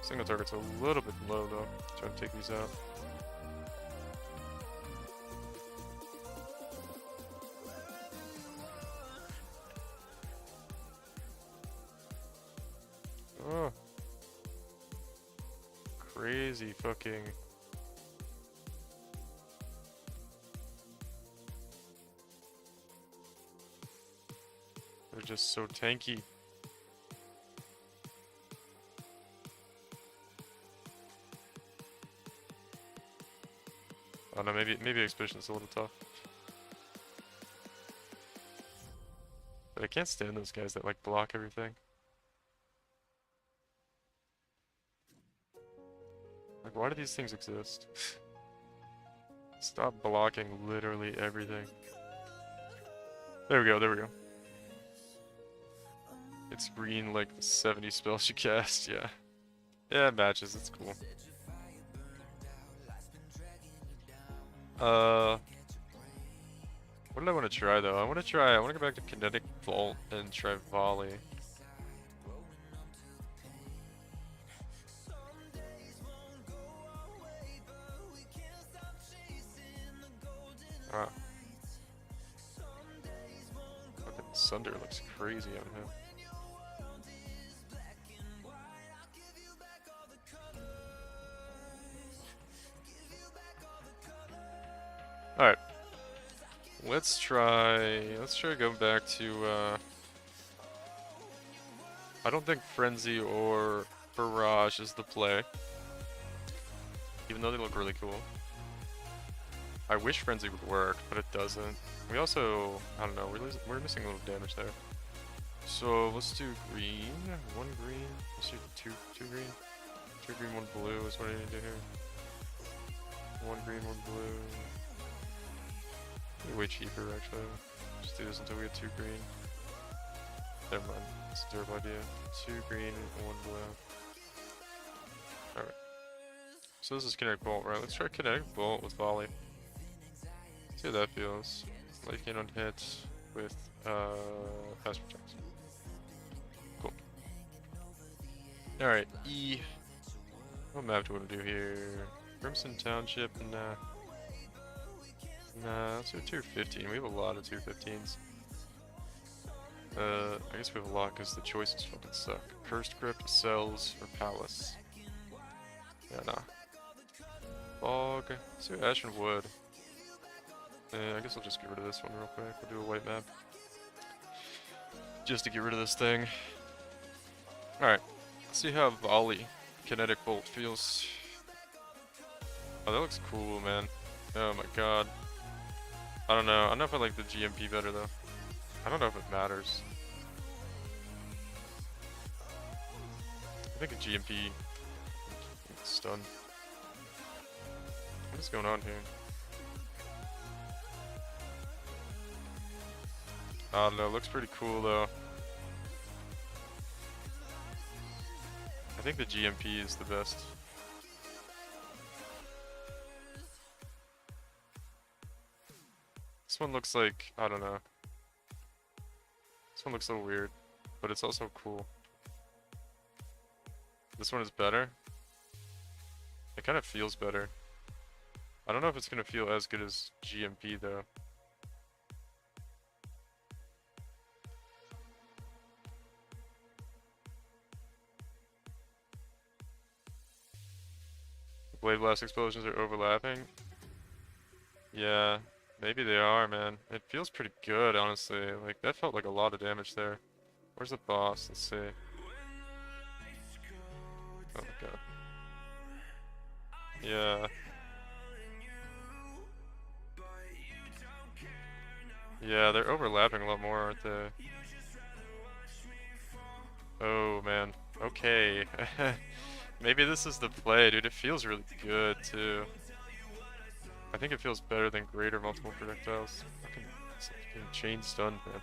Single target's a little bit low though. Trying to take these out. Oh. Crazy fucking. They're just so tanky. Oh no, maybe Expedition's a little tough. But I can't stand those guys that like block everything. Like, why do these things exist? Stop blocking literally everything. There we go, there we go. It's green like the 70 spells you cast, yeah. Yeah, it matches, it's cool. What did I want to try though? I want to go back to Kinetic Bolt and try Volley. Ah. Fucking Sunder looks crazy on him. Alright. Let's try going back to I don't think Frenzy or Barrage is the play. Even though they look really cool. I wish Frenzy would work, but it doesn't. We also, I don't know, we're missing a little damage there. So let's do green. One green. Let's do two green. 2 green, 1 blue is what I need to do here. 1 green, 1 blue. Way cheaper actually. Just do this until we get 2 green. Never mind. It's a terrible idea. 2 green, 1 blue. Alright. So this is Kinetic Bolt, right? Let's try Kinetic Bolt with Volley. See how that feels. Life gain on hit with fast protect. Cool. Alright, E. What map do we want to do here? Crimson Township? Nah. Nah, let's do 215. We have a lot of 215s. I guess we have a lot because the choices fucking suck. Cursed Crypt, Cells, or Palace. Yeah, nah. Fog. Let's do Ashen Wood. I guess I'll just get rid of this one real quick. We'll do a white map. Just to get rid of this thing. Alright. Let's see how Volley Kinetic Bolt feels. Oh, that looks cool, man. Oh my god. I don't know. I don't know if I like the GMP better, though. I don't know if it matters. I think a GMP stun. What is going on here? I don't know. Looks pretty cool, though. I think the GMP is the best. This one looks like, I don't know. This one looks a little weird, but it's also cool. This one is better. It kind of feels better. I don't know if it's going to feel as good as GMP though. Blade Blast explosions are overlapping. Yeah. Maybe they are, man. It feels pretty good, honestly. Like, that felt like a lot of damage there. Where's the boss? Let's see. Oh my god. Yeah. Yeah, they're overlapping a lot more, aren't they? Oh, man. Okay. Maybe this is the play, dude. It feels really good, too. I think it feels better than greater multiple projectiles. Fucking chain stun, man.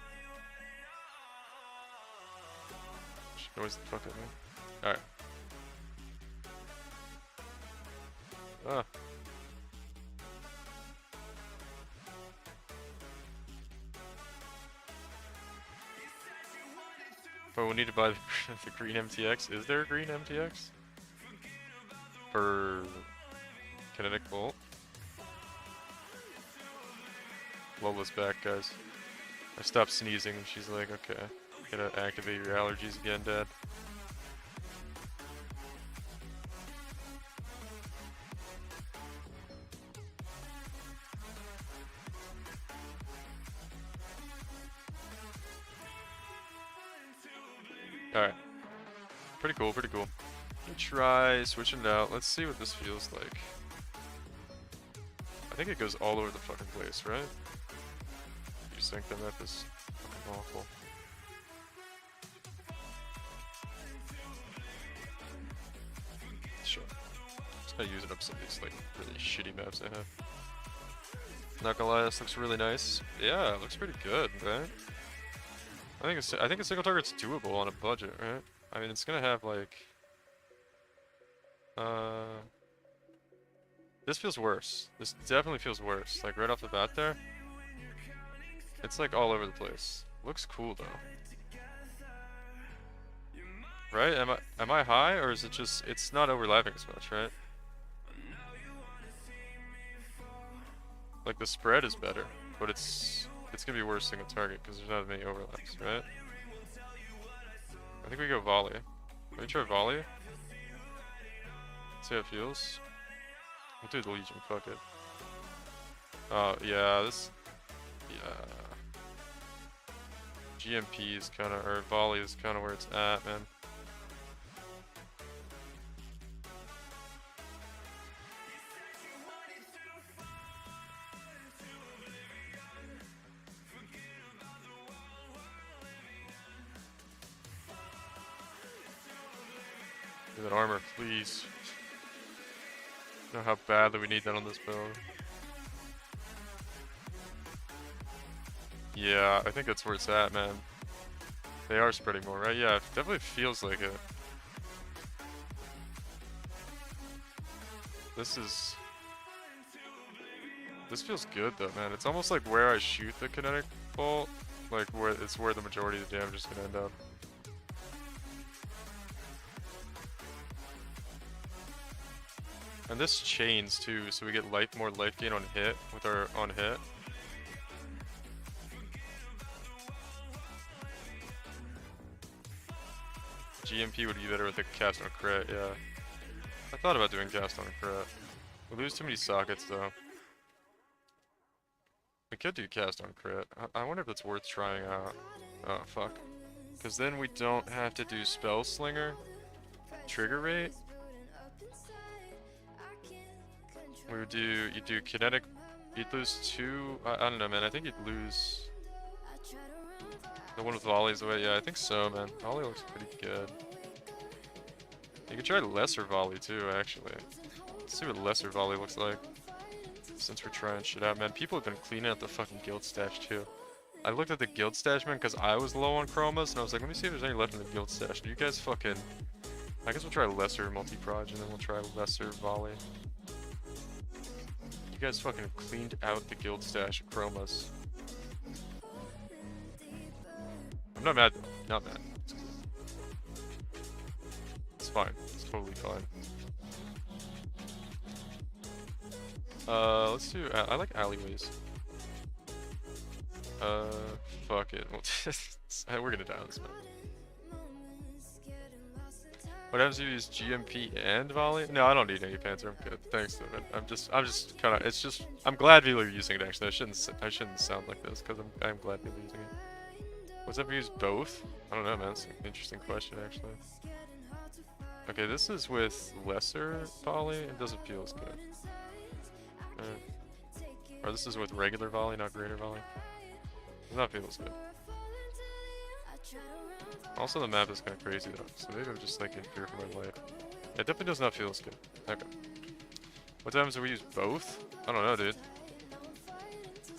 Just noise the fuck out of me. Alright. Ah. But we need to buy the green MTX. Is there a green MTX? Or kinetic bolt. Lola's back, guys. I stopped sneezing and she's like, okay, gotta activate your allergies again, Dad. Alright. Pretty cool, pretty cool. Let me try switching it out. Let's see what this feels like. I think it goes all over the fucking place, right? You just think the map is fucking awful. Sure. Just gonna use it up some of these like really shitty maps I have. Not gonna lie, this looks really nice. Yeah, it looks pretty good, right? I think a single target's doable on a budget, right? I mean, it's gonna have like, this feels worse. This definitely feels worse. Like right off the bat there, it's like all over the place. Looks cool though, right? Am I high, or is it just it's not overlapping as much, right? Like the spread is better, but it's gonna be worse single target because there's not many overlaps, right? I think we go volley. Let me try volley. See how it feels. We'll do the Legion, fuck it. Oh, yeah, this... Yeah. GMP is kinda, or volley is kinda where it's at, man. Give that armor, please. Know how badly we need that on this build. Yeah, I think that's where it's at, man. They are spreading more, right? Yeah, it definitely feels like it. This feels good though, man. It's almost like where I shoot the kinetic bolt, like where it's where the majority of the damage is gonna end up. And this chains too, so we get more life gain on hit with our on hit. GMP would be better with a cast on a crit, yeah. I thought about doing cast on a crit. We lose too many sockets though. We could do cast on crit. I wonder if it's worth trying out. Oh fuck. Because then we don't have to do spell slinger trigger rate. We would do, you do kinetic, you'd lose two, I don't know man, I think you'd lose the one with volleys away, yeah I think so man, volley looks pretty good. You could try lesser volley too actually, let's see what lesser volley looks like, since we're trying shit out man, people have been cleaning out the fucking guild stash too. I looked at the guild stash man because I was low on chromas and I was like let me see if there's any left in the guild stash, and you guys fucking, I guess we'll try lesser multi-proj and then we'll try lesser volley. You guys fucking cleaned out the guild stash of chromas. I'm not mad though. Not mad. It's cool. It's fine. It's totally fine. Let's do... I like alleyways. Fuck it. We're gonna die on this map. What happens if you use GMP and volley? No, I don't need any Panzer. I'm good. Thanks, though. I'm just kind of. It's just. I'm glad people are using it. Actually, I shouldn't sound like this because I'm glad people are using it. What's up if you use both? I don't know, man. That's an interesting question, actually. Okay, this is with lesser volley. It doesn't feel as good. Or this is with regular volley, not greater volley. Does not feel as good. Also, the map is kind of crazy though, so maybe I'm just like in fear for my life. It definitely does not feel as good. Okay. What times do we use both? I don't know, dude.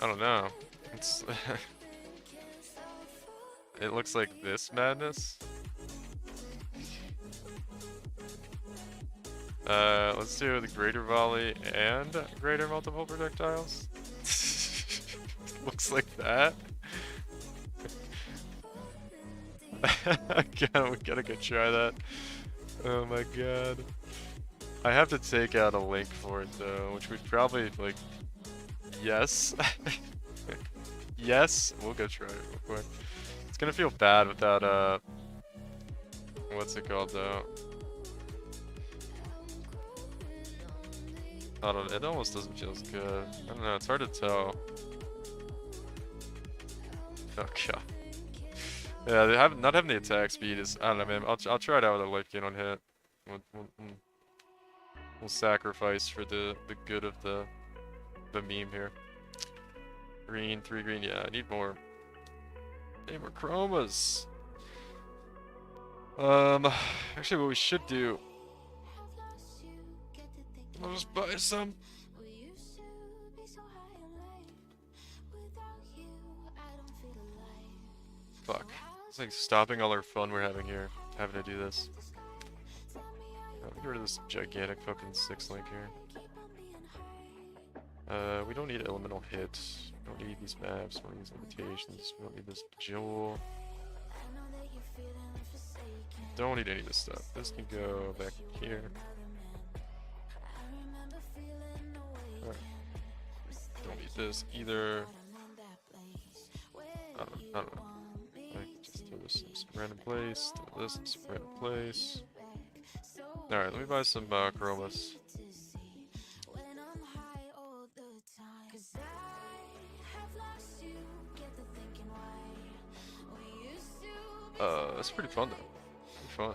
I don't know. It's it looks like this madness. Let's do the greater volley and greater multiple projectiles. Looks like that. We gotta go try that. Oh my god. I have to take out a link for it though, which would probably like, yes, yes. We'll go try it real quick. It's gonna feel bad without what's it called though? I don't. It almost doesn't feel as good. I don't know. It's hard to tell. Oh god. Yeah, not having the attack speed is. I don't know, man. I'll try it out with a life gain on hit. We'll sacrifice for the good of the meme here. Green, 3 green. Yeah, I need more. Need more chromas. Actually, what we should do. I'll just buy some. Fuck. It's like stopping all our fun we're having here, having to do this. Get rid of this gigantic fucking 6 link here. We don't need elemental hit. We don't need these maps. We don't need these limitations. We don't need this jewel. Don't need any of this stuff. This can go back here. Alright. Don't need this either. I don't know. Like, just throw this in some random place. Throw this in some random place. Alright, let me buy some chromas. That's pretty fun though. Pretty fun.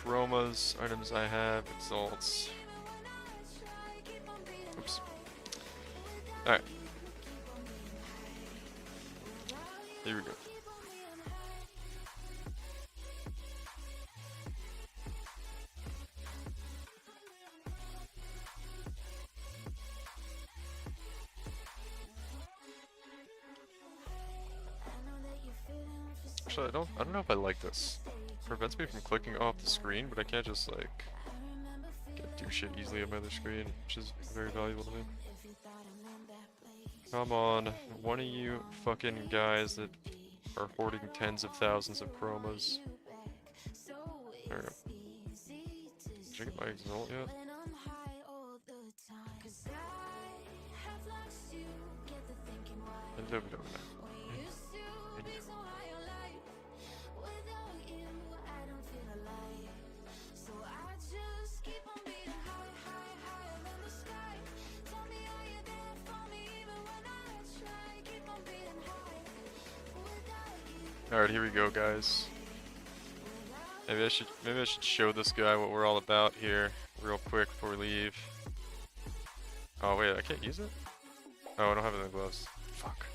Chromas, items I have, exalts. Oops. Alright. Here we go. Actually, I don't know if I like this. It prevents me from clicking off the screen, but I can't just like do shit easily on my other screen, which is very valuable to me. Come on, one of you fucking guys that are hoarding tens of thousands of chromas. There we go. Did I get my exalt yet? No. Alright, here we go, guys. Maybe I should show this guy what we're all about here real quick before we leave. Oh wait, I can't use it? Oh, I don't have any gloves. Fuck.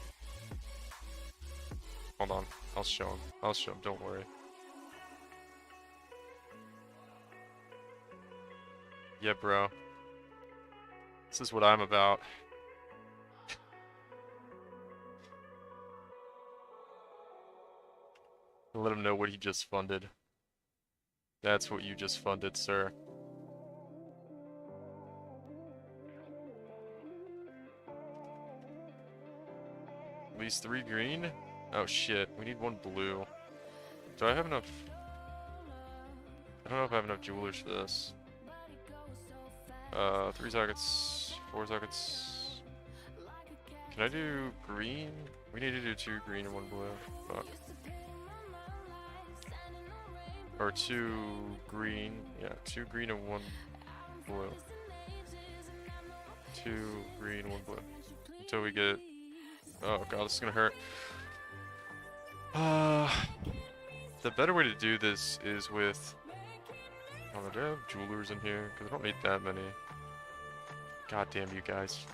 Hold on. I'll show him. Don't worry. Yeah, bro. This is what I'm about. Let him know what he just funded. That's what you just funded, sir. At least 3 green? Oh shit, we need 1 blue. Do I have enough? I don't know if I have enough jewelers for this. 3 sockets, 4 sockets. Can I do green? We need to do 2 green and 1 blue. Fuck. Or 2 green. Yeah, 2 green and 1 blue. 2 green, 1 blue. Until we get... Oh god, this is gonna hurt. The better way to do this is with... Oh, do I have jewelers in here? Because I don't need that many. God damn you guys.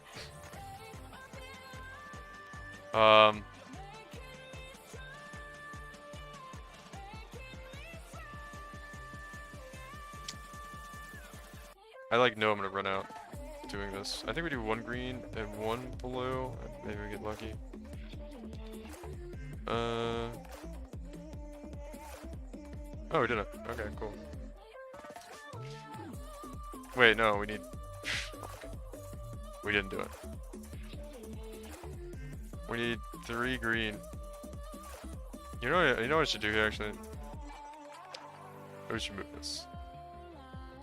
I like know I'm gonna run out doing this. I think we do 1 green and 1 blue, and maybe we get lucky. Oh, we did it. Okay, cool. Wait, no, we need... We didn't do it. We need 3 green. You know what I should do here actually? We should move this.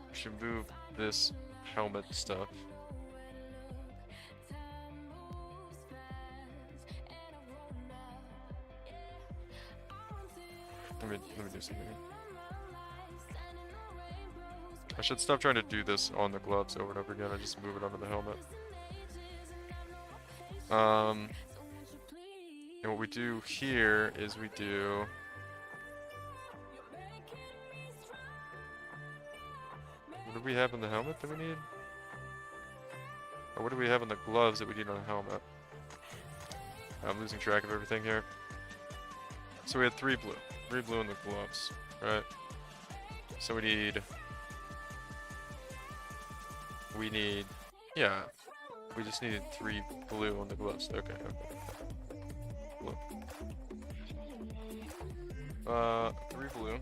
We should move this helmet stuff. Let me do something. I should stop trying to do this on the gloves over and over again. I just move it onto the helmet. And what we do here is we do. What do we have in the helmet that we need? Or what do we have in the gloves that we need on the helmet? I'm losing track of everything here. So we had 3 blue. 3 blue in the gloves, right? So we need, yeah, we just needed 3 blue on the gloves. Okay, Blue. 3 blue.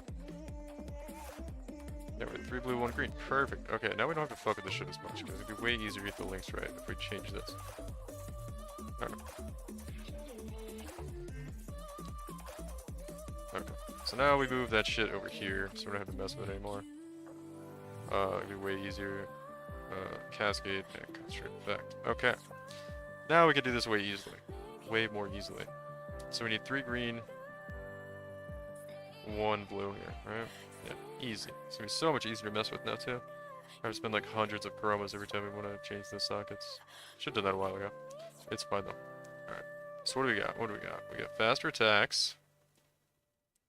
Yeah, we had 3 blue, 1 green. Perfect. Okay, now we don't have to fuck with this shit as much, because it'd be way easier to get the links right if we change this. Okay. Okay. So now we move that shit over here, so we don't have to mess with it anymore. It'd be way easier. Cascade and concentrate effect. Okay. Now we can do this way easily. Way more easily. So we need 3 green, 1 blue here, right? Yeah, easy. It's gonna be so much easier to mess with now too. I have to spend like hundreds of chromas every time we want to change the sockets. Should've done that a while ago. It's fine though. Alright. So what do we got? What do we got? We got faster attacks.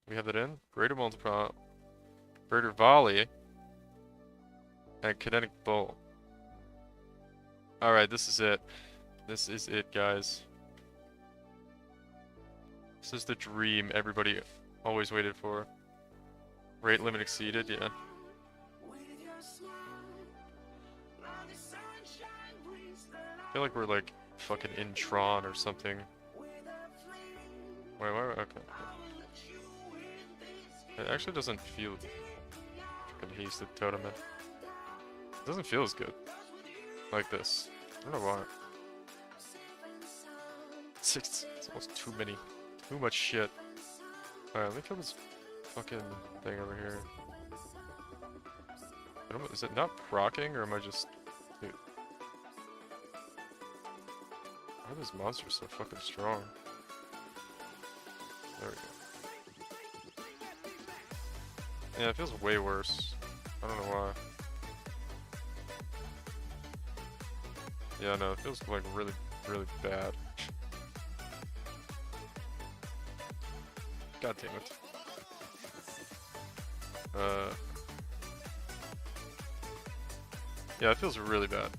We have that in. Greater multiply. Greater volley. And kinetic bolt. Alright, this is it. This is it, guys. This is the dream everybody always waited for. Rate limit exceeded, yeah. I feel like we're like fucking in Tron or something. Wait, okay. It actually doesn't feel fucking hasted totem. It doesn't feel as good. Like this. I don't know why. It's almost too many. Too much shit. Alright, let me kill this fucking thing over here. Is it not proccing, or am I just... Dude. Why are these monsters so fucking strong? There we go. Yeah, it feels way worse. I don't know why. Yeah, no, it feels like really, really bad. God damn it. Yeah, it feels really bad.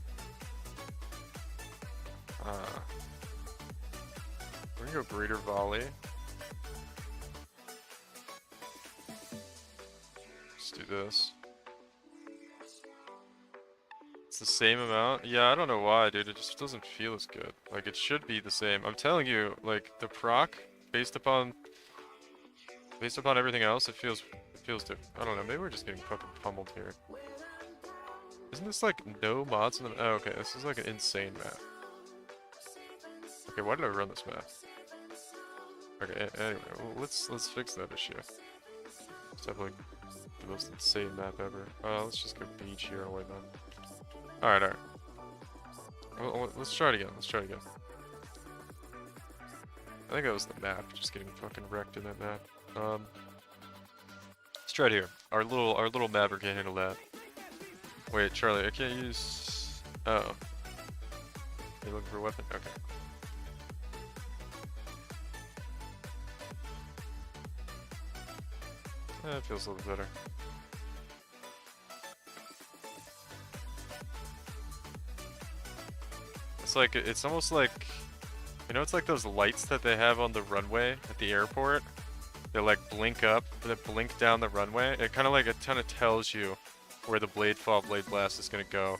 We're gonna go greater volley. Let's do this. It's the same amount? Yeah, I don't know why, dude. It just doesn't feel as good. Like, it should be the same. I'm telling you, like, the proc, based upon everything else, it feels different. I don't know, maybe we're just getting fucking pummeled here. Isn't this like no mods in the... Oh, okay, this is like an insane map. Okay, why did I run this map? Okay, anyway, well, let's fix that issue. Just have like the most insane map ever. Let's just go beach here and wait then. Alright. Well, let's try it again. I think that was the map, just getting fucking wrecked in that map. Let's try it here. Our little mapper can't handle that. Wait, Charlie, I can't use... Oh. You're looking for a weapon? Okay. That feels a little better. It's like, it's almost like... You know, it's like those lights that they have on the runway at the airport? They like blink up, they blink down the runway. It kind of tells you where the Blade Fall Blade Blast is gonna go.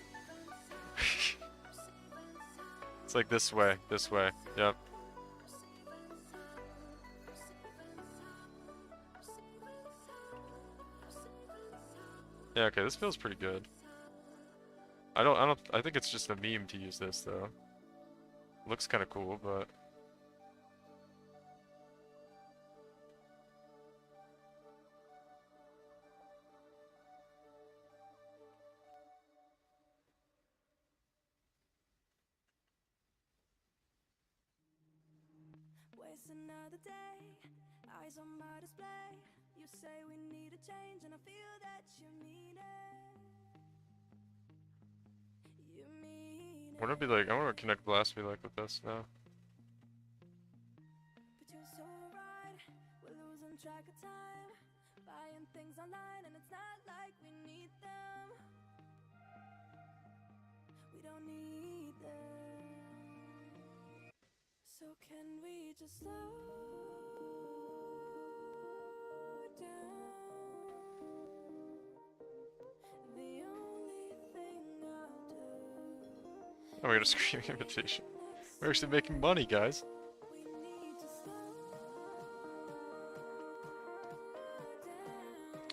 It's like this way, yep. Yeah, okay, this feels pretty good. I think it's just a meme to use this though. Looks kind of cool, but It's another day, eyes on my display. You say we need a change, and I feel that you mean it. You mean it. What would it be like? I wonder what Connect Blast would be like with this now. But you're so right, we're losing track of time, buying things online, and it's not like we need them. We don't need them. So can we just slow down? The only thing I'll do. Oh, we got a screaming invitation. We're actually making money, guys. We need to slow down.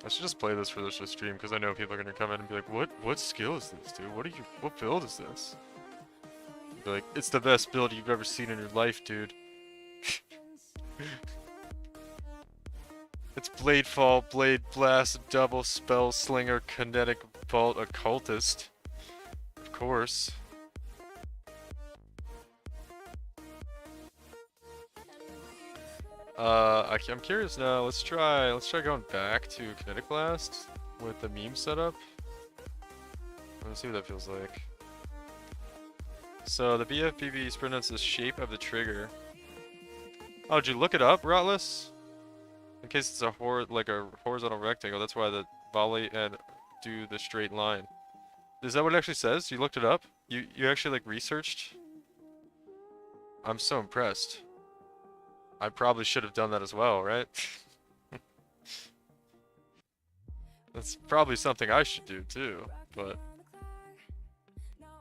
I should just play this for the stream because I know people are gonna come in and be like, "What skill is this, dude? What build is this?" Be like, "It's the best build you've ever seen in your life, dude." It's Blade Fall, Blade Blast, Double Spell Slinger, Kinetic Bolt, Occultist. Of course. I'm curious now. Let's try going back to Kinetic Blast with the meme setup. Let's see what that feels like. So the BFBB is pronounced the shape of the trigger. Oh, did you look it up, Rotless? In case it's a horizontal rectangle, that's why the volley and do the straight line. Is that what it actually says? You looked it up? You actually like researched? I'm so impressed. I probably should have done that as well, right? That's probably something I should do too, but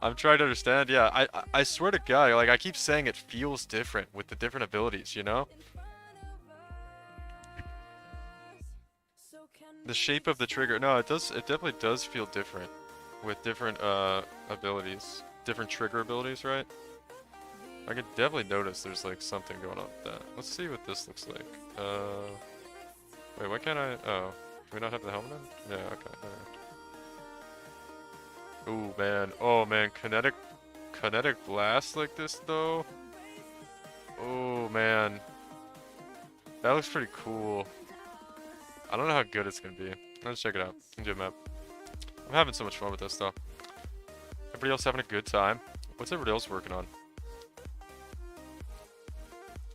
I'm trying to understand. Yeah, I swear to God, like I keep saying it feels different with the different abilities, you know? The shape of the trigger. No, it definitely does feel different with different abilities, different trigger abilities, right? I can definitely notice there's like something going on with that. Let's see what this looks like. Wait, why can't I? Oh, do we not have the helmet in? Yeah, okay. Ooh, man. Oh, man. Kinetic Blast like this, though. Oh, man. That looks pretty cool. I don't know how good it's gonna be. Let's check it out. Into a map. I'm having so much fun with this, though. Everybody else having a good time? What's everybody else working on?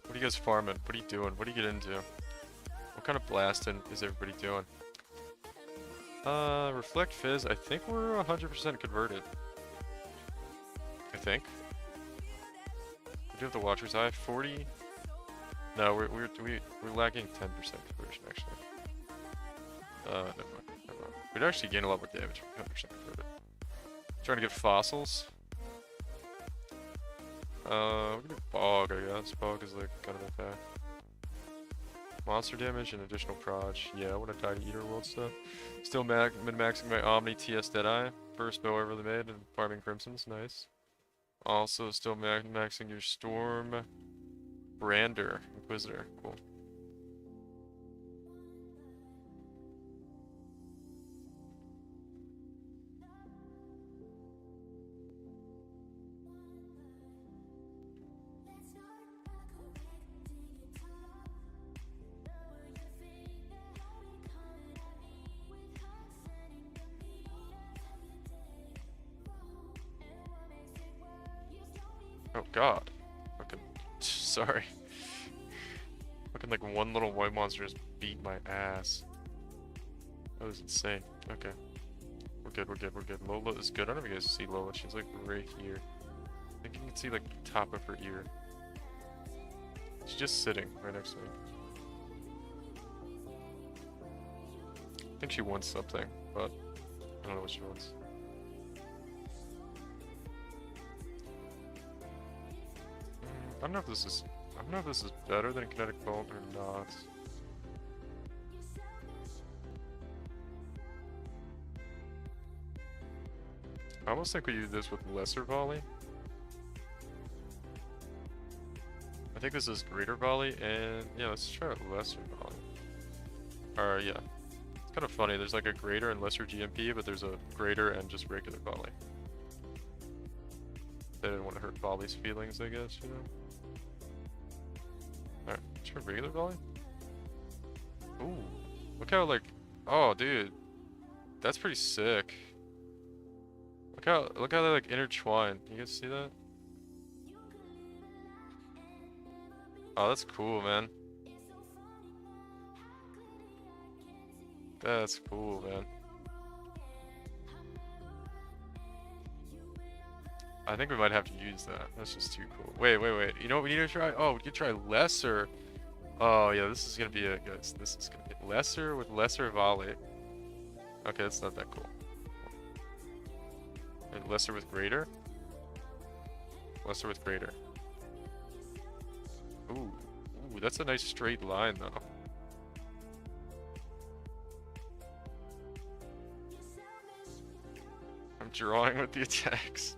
What are you guys farming? What are you doing? What do you get into? What kind of blasting is everybody doing? Reflect Fizz, I think we're 100% converted. I think. We do have the Watcher's Eye, 40. No, we're lacking 10% conversion actually. Never mind. We'd actually gain a lot more damage from 100% converted. Trying to get fossils. We can do Bog, I guess. Bog is like kind of okay. Monster damage and additional proj. Yeah, I want to die to Eater World stuff. Still min-maxing my Omni TS Deadeye. First bow I really made and farming Crimsons. Nice. Also still min-maxing your Storm Brander Inquisitor. Cool. Oh god. Fucking sorry. Fucking like one little white monster just beat my ass. That was insane. Okay. We're good. Lola is good. I don't know if you guys see Lola. She's like right here. I think you can see like the top of her ear. She's just sitting right next to me. I think she wants something, but I don't know what she wants. I don't know if this is better than Kinetic Bolt or not. I almost think we do this with lesser volley. I think this is greater volley, and yeah, let's try lesser volley. Yeah. It's kind of funny, there's like a greater and lesser GMP, but there's a greater and just regular volley. They didn't want to hurt volley's feelings, I guess, you know? Alright. Try regular volley? Ooh. Look how, like... Oh, dude. That's pretty sick. Look how they, like, intertwine. You guys see that? Oh, that's cool, man. That's cool, man. I think we might have to use that. That's just too cool. Wait. You know what we need to try? Oh, we could try lesser. Oh, yeah, this is gonna be a... Guys, this is gonna be lesser with lesser volley. Okay, that's not that cool. And lesser with greater? Lesser with greater. Ooh, that's a nice straight line, though. I'm drawing with the attacks.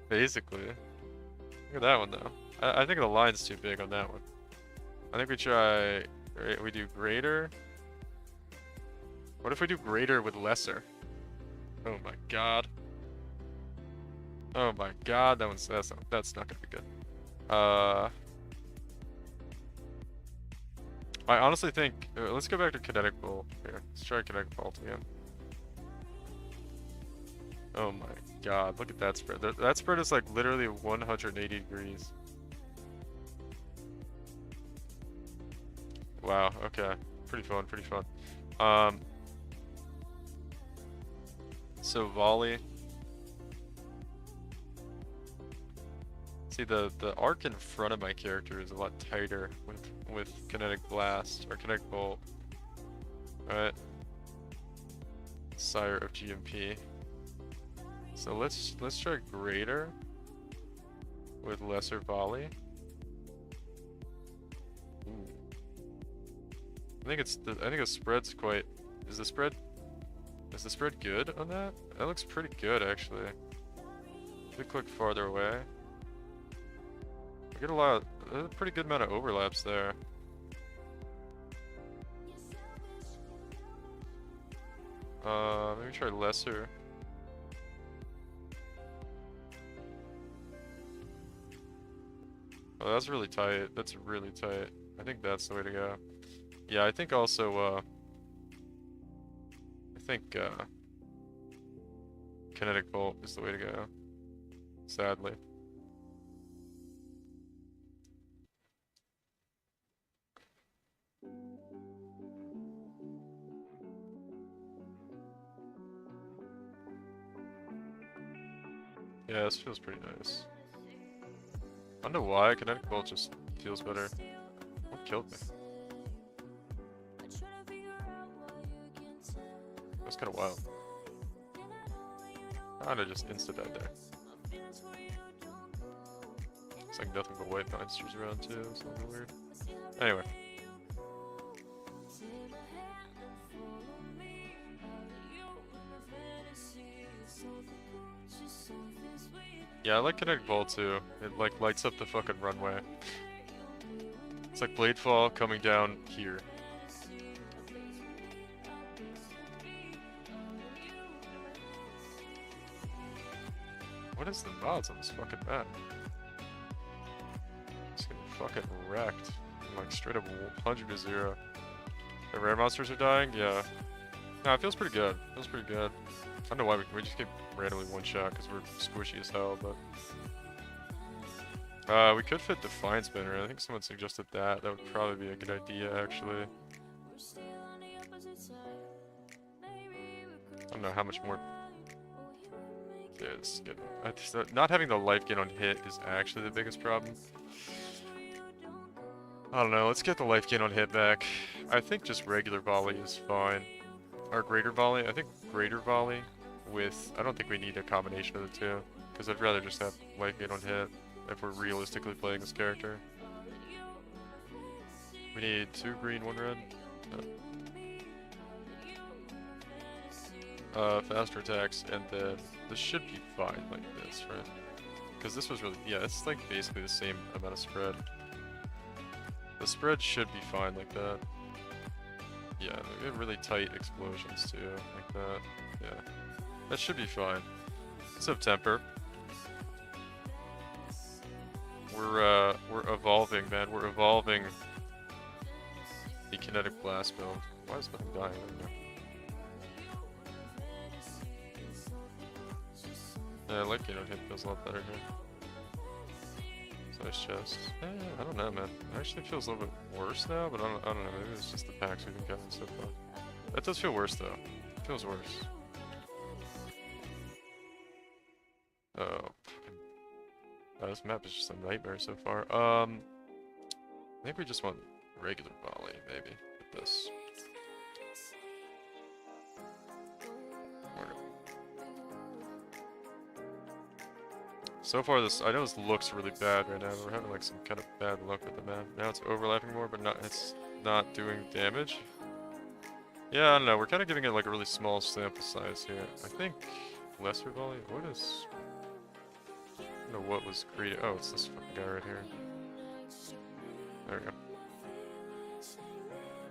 Basically. Look at that one, though. I think the line's too big on that one. I think we try... We do greater. What if we do greater with lesser? Oh my god. Oh my god, that's not gonna be good. I honestly think let's go back to kinetic bolt. Here, let's try kinetic bolt again. Oh my god, look at that spread. That spread is like literally 180 degrees. Wow, okay. Pretty fun, pretty fun. So volley. See, the arc in front of my character is a lot tighter with kinetic blast or kinetic bolt. Alright. Sire of GMP. So let's try greater with lesser volley. Ooh. I think the spread's quite... Is the spread good on that? That looks pretty good, actually. If we click farther away, we get a pretty good amount of overlaps there. Maybe try lesser. Oh, that's really tight. That's really tight. I think that's the way to go. Yeah, I think also, kinetic bolt is the way to go. Sadly. Yeah, this feels pretty nice. I don't know why, kinetic bolt just feels better. What killed me? That's kind of wild. I'd have just insta-died there. It's like nothing but white monsters around too, it's a little weird. Anyway. Yeah, I like kinetic bolt too. It like lights up the fucking runway. It's like Bladefall coming down here. What is the mods on this fucking map? It's getting fucking wrecked. Like straight up 100 to 0. The rare monsters are dying? Yeah. Nah, it feels pretty good. It feels pretty good. I don't know why we just get randomly one shot because we're squishy as hell, but... we could fit Defiant Spinner. I think someone suggested that. That would probably be a good idea, actually. I don't know how much more... Yeah, it's good. Not having the life gain on hit is actually the biggest problem. I don't know, let's get the life gain on hit back. I think just regular volley is fine. Or greater volley. I think greater volley with... I don't think we need a combination of the two. Because I'd rather just have life gain on hit if we're realistically playing this character. We need 2 green, 1 red. Faster attacks, and then this should be fine like this, right? Because this was really... Yeah, it's like basically the same amount of spread. The spread should be fine like that. Yeah, we have really tight explosions too, like that. Yeah, that should be fine. Let's have temper. we're evolving, man. We're evolving the kinetic blast build. Why is nothing dying right now? Yeah, I like, hit feels a lot better here. Nice chest. I don't know, man. It actually feels a little bit worse now, but I don't know. Maybe it's just the packs we've been getting so far. That does feel worse, though. It feels worse. Oh, this map is just a nightmare so far. I think we just want regular volley, maybe, with this. So far, I know this looks really bad right now. We're having like some kind of bad luck with the map. Now it's overlapping more, but it's not doing damage. Yeah, I don't know. We're kind of giving it like a really small sample size here. I think lesser volley. What is? I don't know what was created. Oh, it's this fucking guy right here. There we go.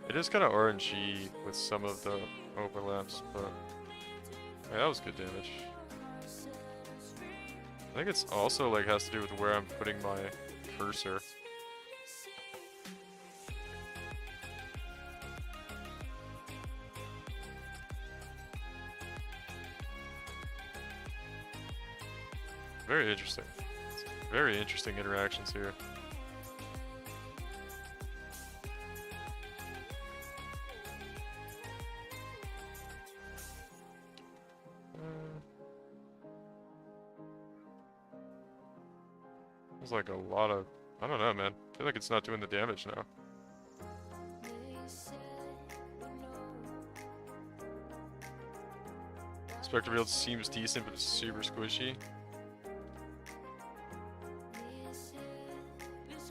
It is kind of RNG with some of the overlaps, but yeah, that was good damage. I think it's also like has to do with where I'm putting my cursor. Very interesting. Very interesting interactions here. There's like a lot of... I don't know, man. I feel like it's not doing the damage now. Spectre Field seems decent, but it's super squishy.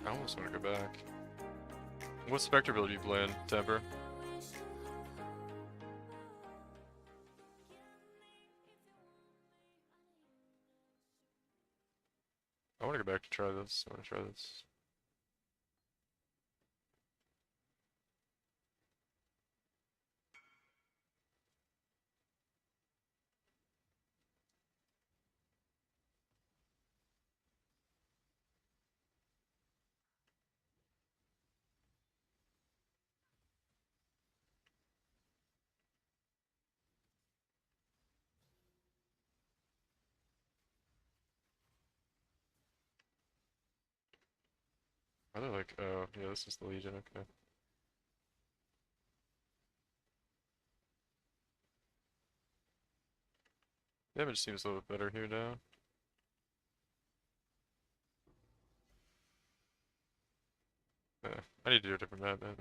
I almost want to go back. What Spectre Build are you playing, Temper? I want to go back to try this. I want to try this. Are they like, oh, yeah, this is the Legion, okay. Damage seems a little bit better here now. I need to do a different map, man.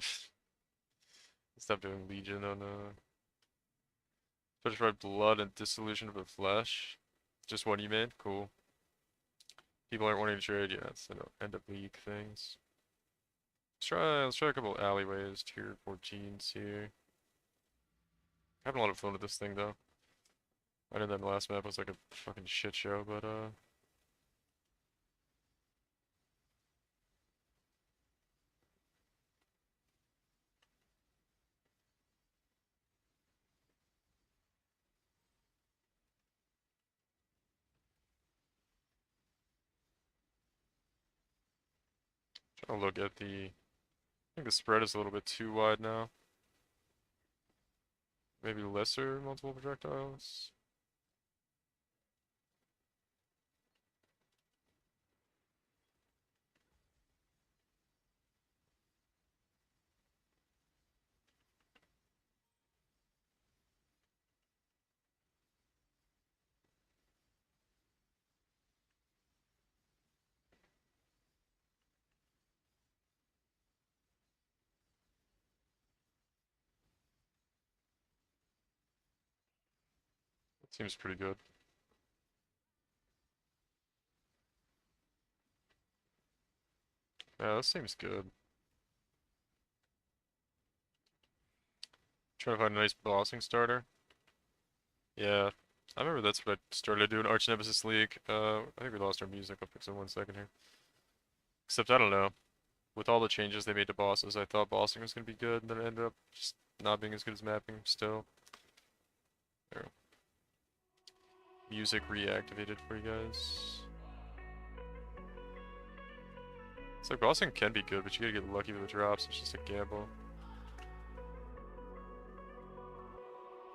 Stop doing Legion on, Petrified Blood and Dissolution of the Flesh. Just one you made? Cool. People aren't wanting to trade, yeah, so no end of league things. Let's try a couple alleyways, tier 14s here. Having a lot of fun with this thing though. I know that last map was like a fucking shit show, but trying to look at I think the spread is a little bit too wide now. Maybe lesser multiple projectiles. That seems pretty good. Yeah, that seems good. Trying to find a nice bossing starter. Yeah, I remember that's what I started doing Arch Nemesis League. I think we lost our music. I'll fix it 1 second here. Except I don't know. With all the changes they made to bosses, I thought bossing was gonna be good, and then it ended up just not being as good as mapping still. There. Music reactivated for you guys. It's like bossing can be good, but you gotta get lucky with the drops. It's just a gamble.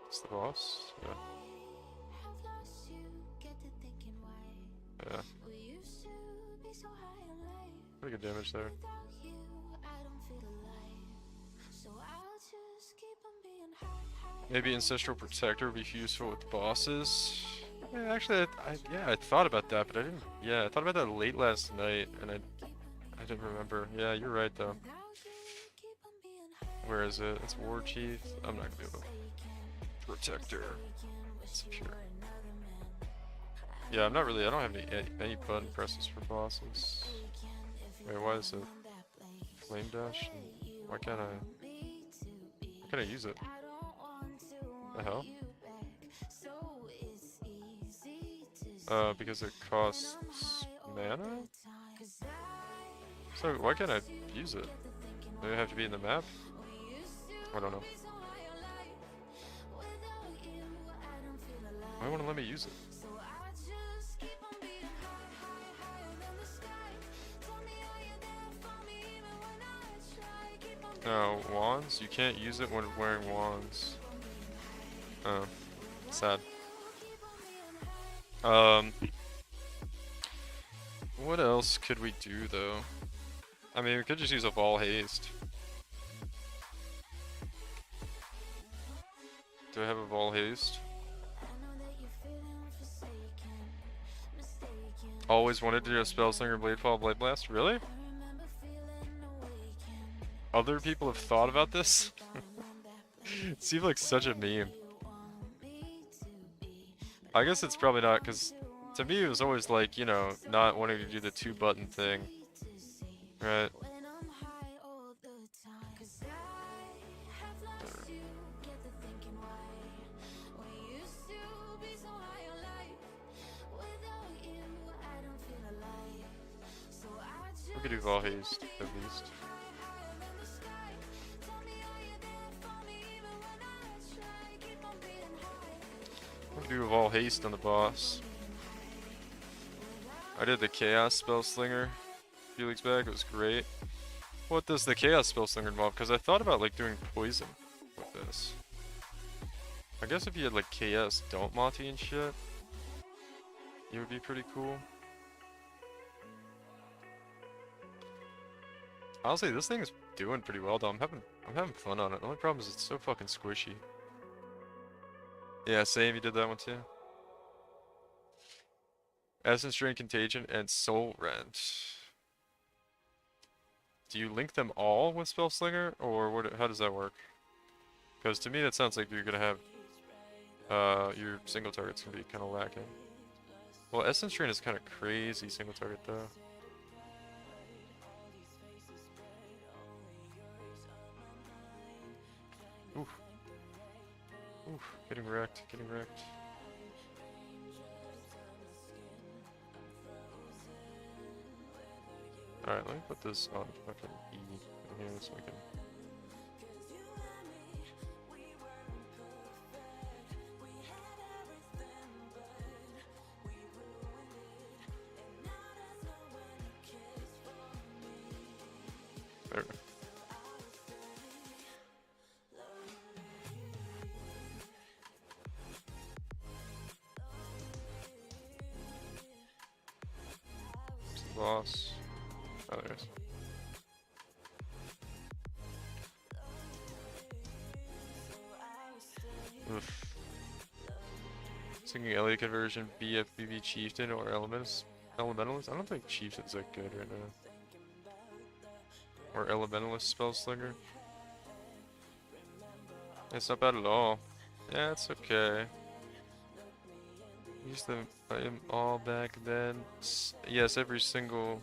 It's the boss? Yeah. Yeah. Pretty good damage there. Maybe Ancestral Protector would be useful with bosses. Yeah, actually, I thought about that, but I didn't. Yeah, I thought about that late last night, and I didn't remember. Yeah, you're right though. Where is it? It's War Chief. I'm not gonna be able to. Protector. Secure. Yeah, I'm not really. I don't have any button presses for bosses. Wait, why is it Flame Dash? Why can't I use it? The hell? Because it costs mana? So why can't I use it? Do I have to be in the map? I don't know. Why won't it let me use it? No, wands? You can't use it when wearing wands. Oh, sad. What else could we do though? I mean, we could just use a Vol Haste. Do I have a Vol Haste? Always wanted to do a Spellslinger, Bladefall, Blade Blast? Really? Other people have thought about this? It seems like such a meme. I guess it's probably not, because to me it was always like, you know, not wanting to do the 2-button thing. Right? We could do Vol Haste, at least. We could do a Vol Haste on the boss. I did the Chaos Spellslinger a few weeks back, it was great. What does the Chaos Spellslinger involve? Because I thought about like doing poison with this. I guess if you had like KS Don't Monty and shit, it would be pretty cool. Honestly, this thing is doing pretty well though. I'm having fun on it. The only problem is it's so fucking squishy. Yeah, same, you did that one too. Essence Drain, Contagion, and Soul Rent. Do you link them all with Spellslinger, or what? How does that work? Because to me that sounds like you're gonna have your single target's gonna be kind of lacking. Well, Essence Drain is kind of crazy single target though. Oof. Oof. Getting wrecked. Getting wrecked. Alright, let me put this on fucking E in here so we can. There we go. It's the boss. Oh, there it is. Oof. Singing Elliot conversion, BFBB Chieftain or Elementalist? I don't think Chieftain's that good right now. Or Elementalist Spellslinger. It's not bad at all. Yeah, it's okay. Use them all back then. Yes, every single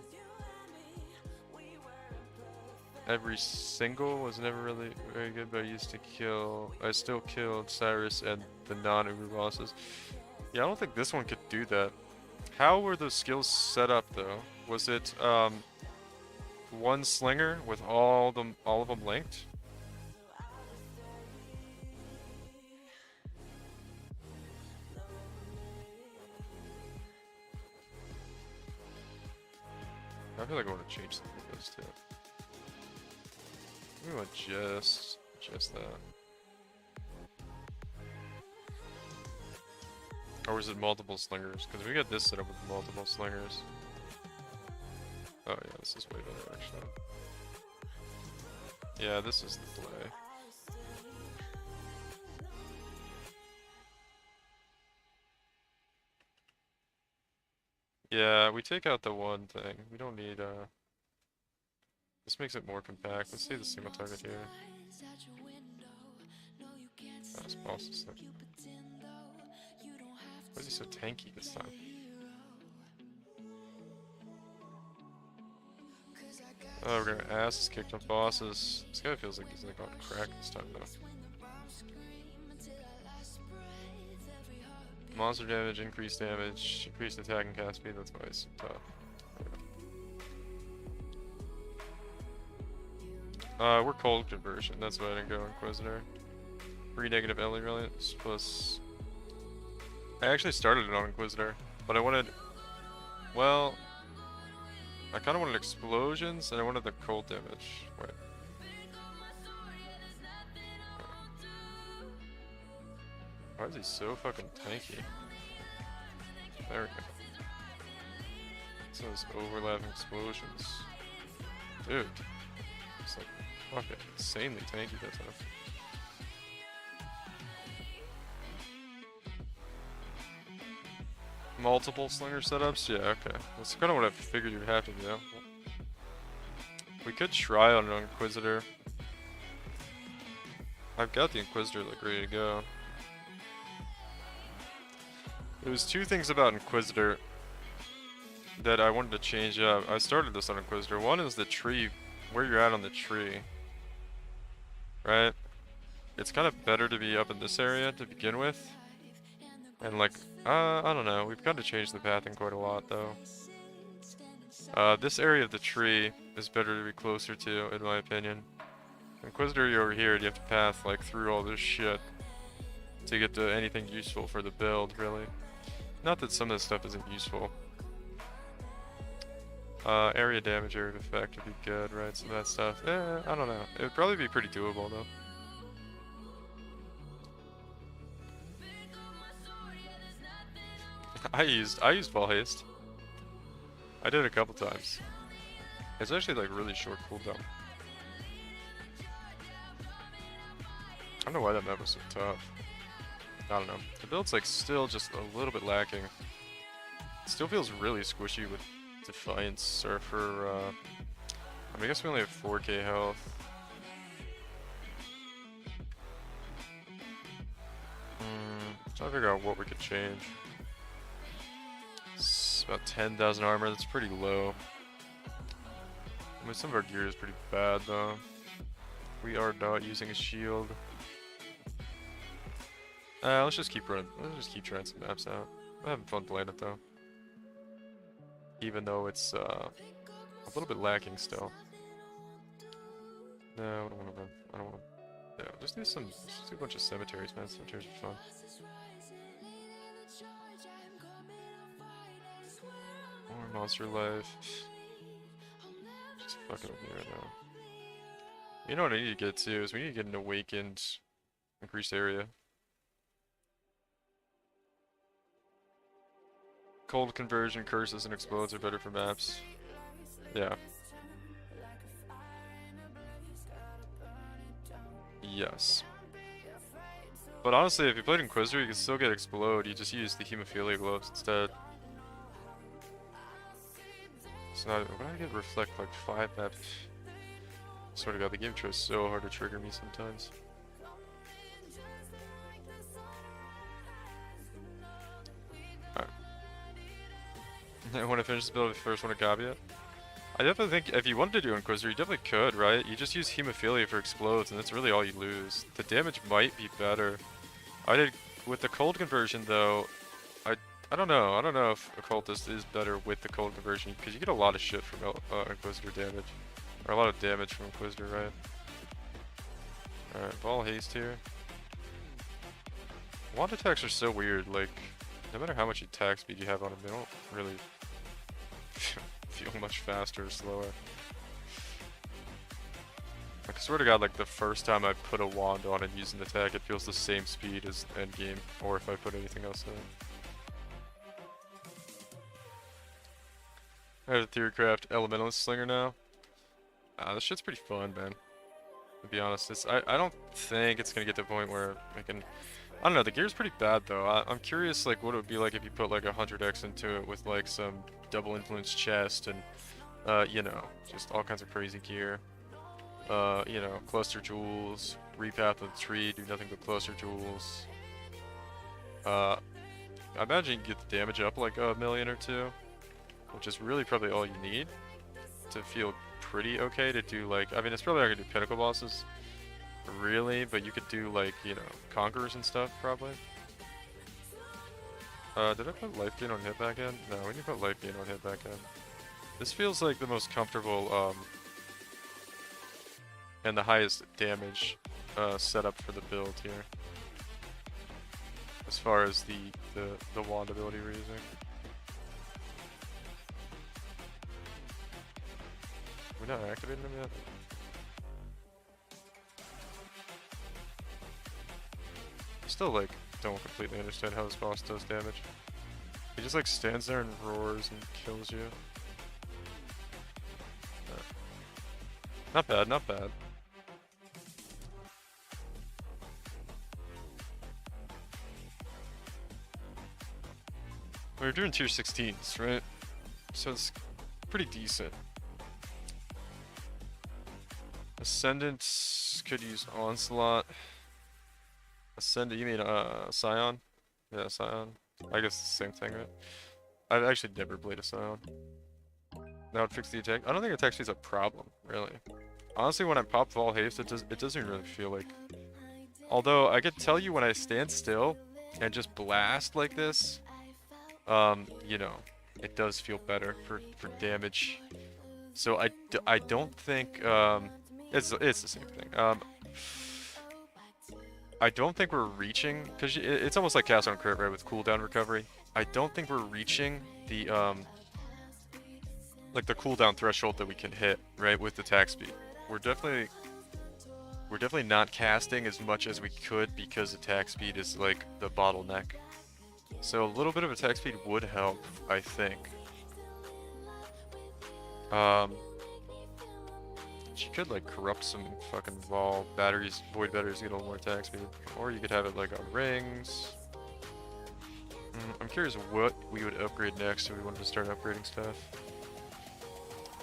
was never really very good, but I still killed Cyrus and the non-Uber bosses. Yeah, I don't think this one could do that. How were those skills set up though? Was it one slinger with all of them linked? I feel like I want to change something with this too. We want just that. Or is it multiple slingers? Because we got this set up with multiple slingers. Oh yeah, this is way better actually. Yeah, this is the play. Yeah, we take out the one thing. We don't need this makes it more compact. Let's see the single target here. This boss is like, why is he so tanky this time? Oh, we're gonna ass kicked on bosses. This guy feels like he's like on crack this time though. Monster damage, increased attack and cast speed, that's why it's so tough. We're cold conversion, that's why I didn't go Inquisitor. 3 negative LA reliance plus... I actually started it on Inquisitor, but I wanted... Well... I kinda wanted explosions, and I wanted the cold damage. Wait. Why is he so fucking tanky? There we go. So those overlapping explosions. Dude. It's like fucking insanely tanky that time. Multiple slinger setups? Yeah, okay. That's kinda what I figured you'd have to do. We could try on an Inquisitor. I've got the Inquisitor like ready to go. There was 2 things about Inquisitor that I wanted to change up. I started this on Inquisitor. One is the tree, where you're at on the tree. Right? It's kind of better to be up in this area to begin with. And like, I don't know. We've got to change the pathing quite a lot though. This area of the tree is better to be closer to, in my opinion. Inquisitor, you're over here, and you have to path like through all this shit to get to anything useful for the build, really. Not that some of this stuff isn't useful. Area damage, area of effect would be good, right? Some of that stuff. I don't know. It would probably be pretty doable though. I used Ball Haste. I did it a couple times. It's actually like really short cooldown. I don't know why that map was so tough. I don't know. The build's like still just a little bit lacking. It still feels really squishy with Defiance, Surfer. I mean, I guess we only have 4k health. Trying to figure out what we could change. It's about 10,000 armor. That's pretty low. I mean, some of our gear is pretty bad though. We are not using a shield. Let's just keep running. Let's just keep trying some maps out. I'm having fun playing it though. Even though it's a little bit lacking still. No, I don't want to run. I don't want to. Yeah, just do a bunch of cemeteries, man. Cemeteries are fun. More monster life. Just fucking with me right now. You know what I need to get to is we need to get an awakened increased area. Cold conversion, curses, and explodes are better for maps. Yeah. Yes. But honestly, if you played Inquisitor, you can still get explode. You just use the hemophilia gloves instead. So now, when I get reflect like 5 maps, swear to God, the game tries so hard to trigger me sometimes. I want to finish this build if you first want to copy it. I definitely think if you wanted to do Inquisitor, you definitely could, right? You just use Hemophilia for explodes, and that's really all you lose. The damage might be better. I did with the cold conversion though. I don't know. I don't know if Occultist is better with the cold conversion because you get a lot of shit from Inquisitor damage, or a lot of damage from Inquisitor, right? All right, Ball Haste here. Wand attacks are so weird. Like, no matter how much attack speed you have on them, they don't really feel much faster or slower. I swear to God, like the first time I put a wand on and use an attack, it feels the same speed as endgame, or if I put anything else in. I have a Theorycraft Elementalist Slinger now. This shit's pretty fun, man. To be honest, I don't think it's gonna get to a point where I can. I don't know. The gear's pretty bad though. I'm curious, like, what it would be like if you put like 100x into it with like some double influence chest and, you know, just all kinds of crazy gear. You know, cluster jewels, repath of the tree, do nothing but cluster jewels. I imagine you can get the damage up like a million or two, which is really probably all you need to feel pretty okay to do like, I mean, it's probably not gonna do pinnacle bosses, really, but you could do like, you know, conquerors and stuff probably. Did I put life gain on hit back in? No, we need to put life gain on hit back in. This feels like the most comfortable, and the highest damage setup for the build here, as far as the wand ability we're using. We're not activating them yet. I still like don't completely understand how this boss does damage. He just like stands there and roars and kills you. Not bad, not bad. We're doing tier 16s, right? So it's pretty decent. Ascendants could use Onslaught. Ascendant, you mean Scion? Yeah, Scion. I guess it's the same thing, right? I've actually never played a Scion. That would fix the attack. I don't think attack speed's a problem, really. Honestly, when I pop Vol Haste, it doesn't really feel like. Although I could tell you when I stand still and just blast like this, you know, it does feel better for damage. So I don't think it's the same thing. I don't think we're reaching, because it's almost like cast on crit, right, with cooldown recovery. I don't think we're reaching the like the cooldown threshold that we can hit, right, with attack speed. We're definitely not casting as much as we could because attack speed is like the bottleneck. So a little bit of attack speed would help, I think. She could like corrupt some fucking Vol batteries, void batteries to get a little more attack speed. Or you could have it like on rings. I'm curious what we would upgrade next if we wanted to start upgrading stuff.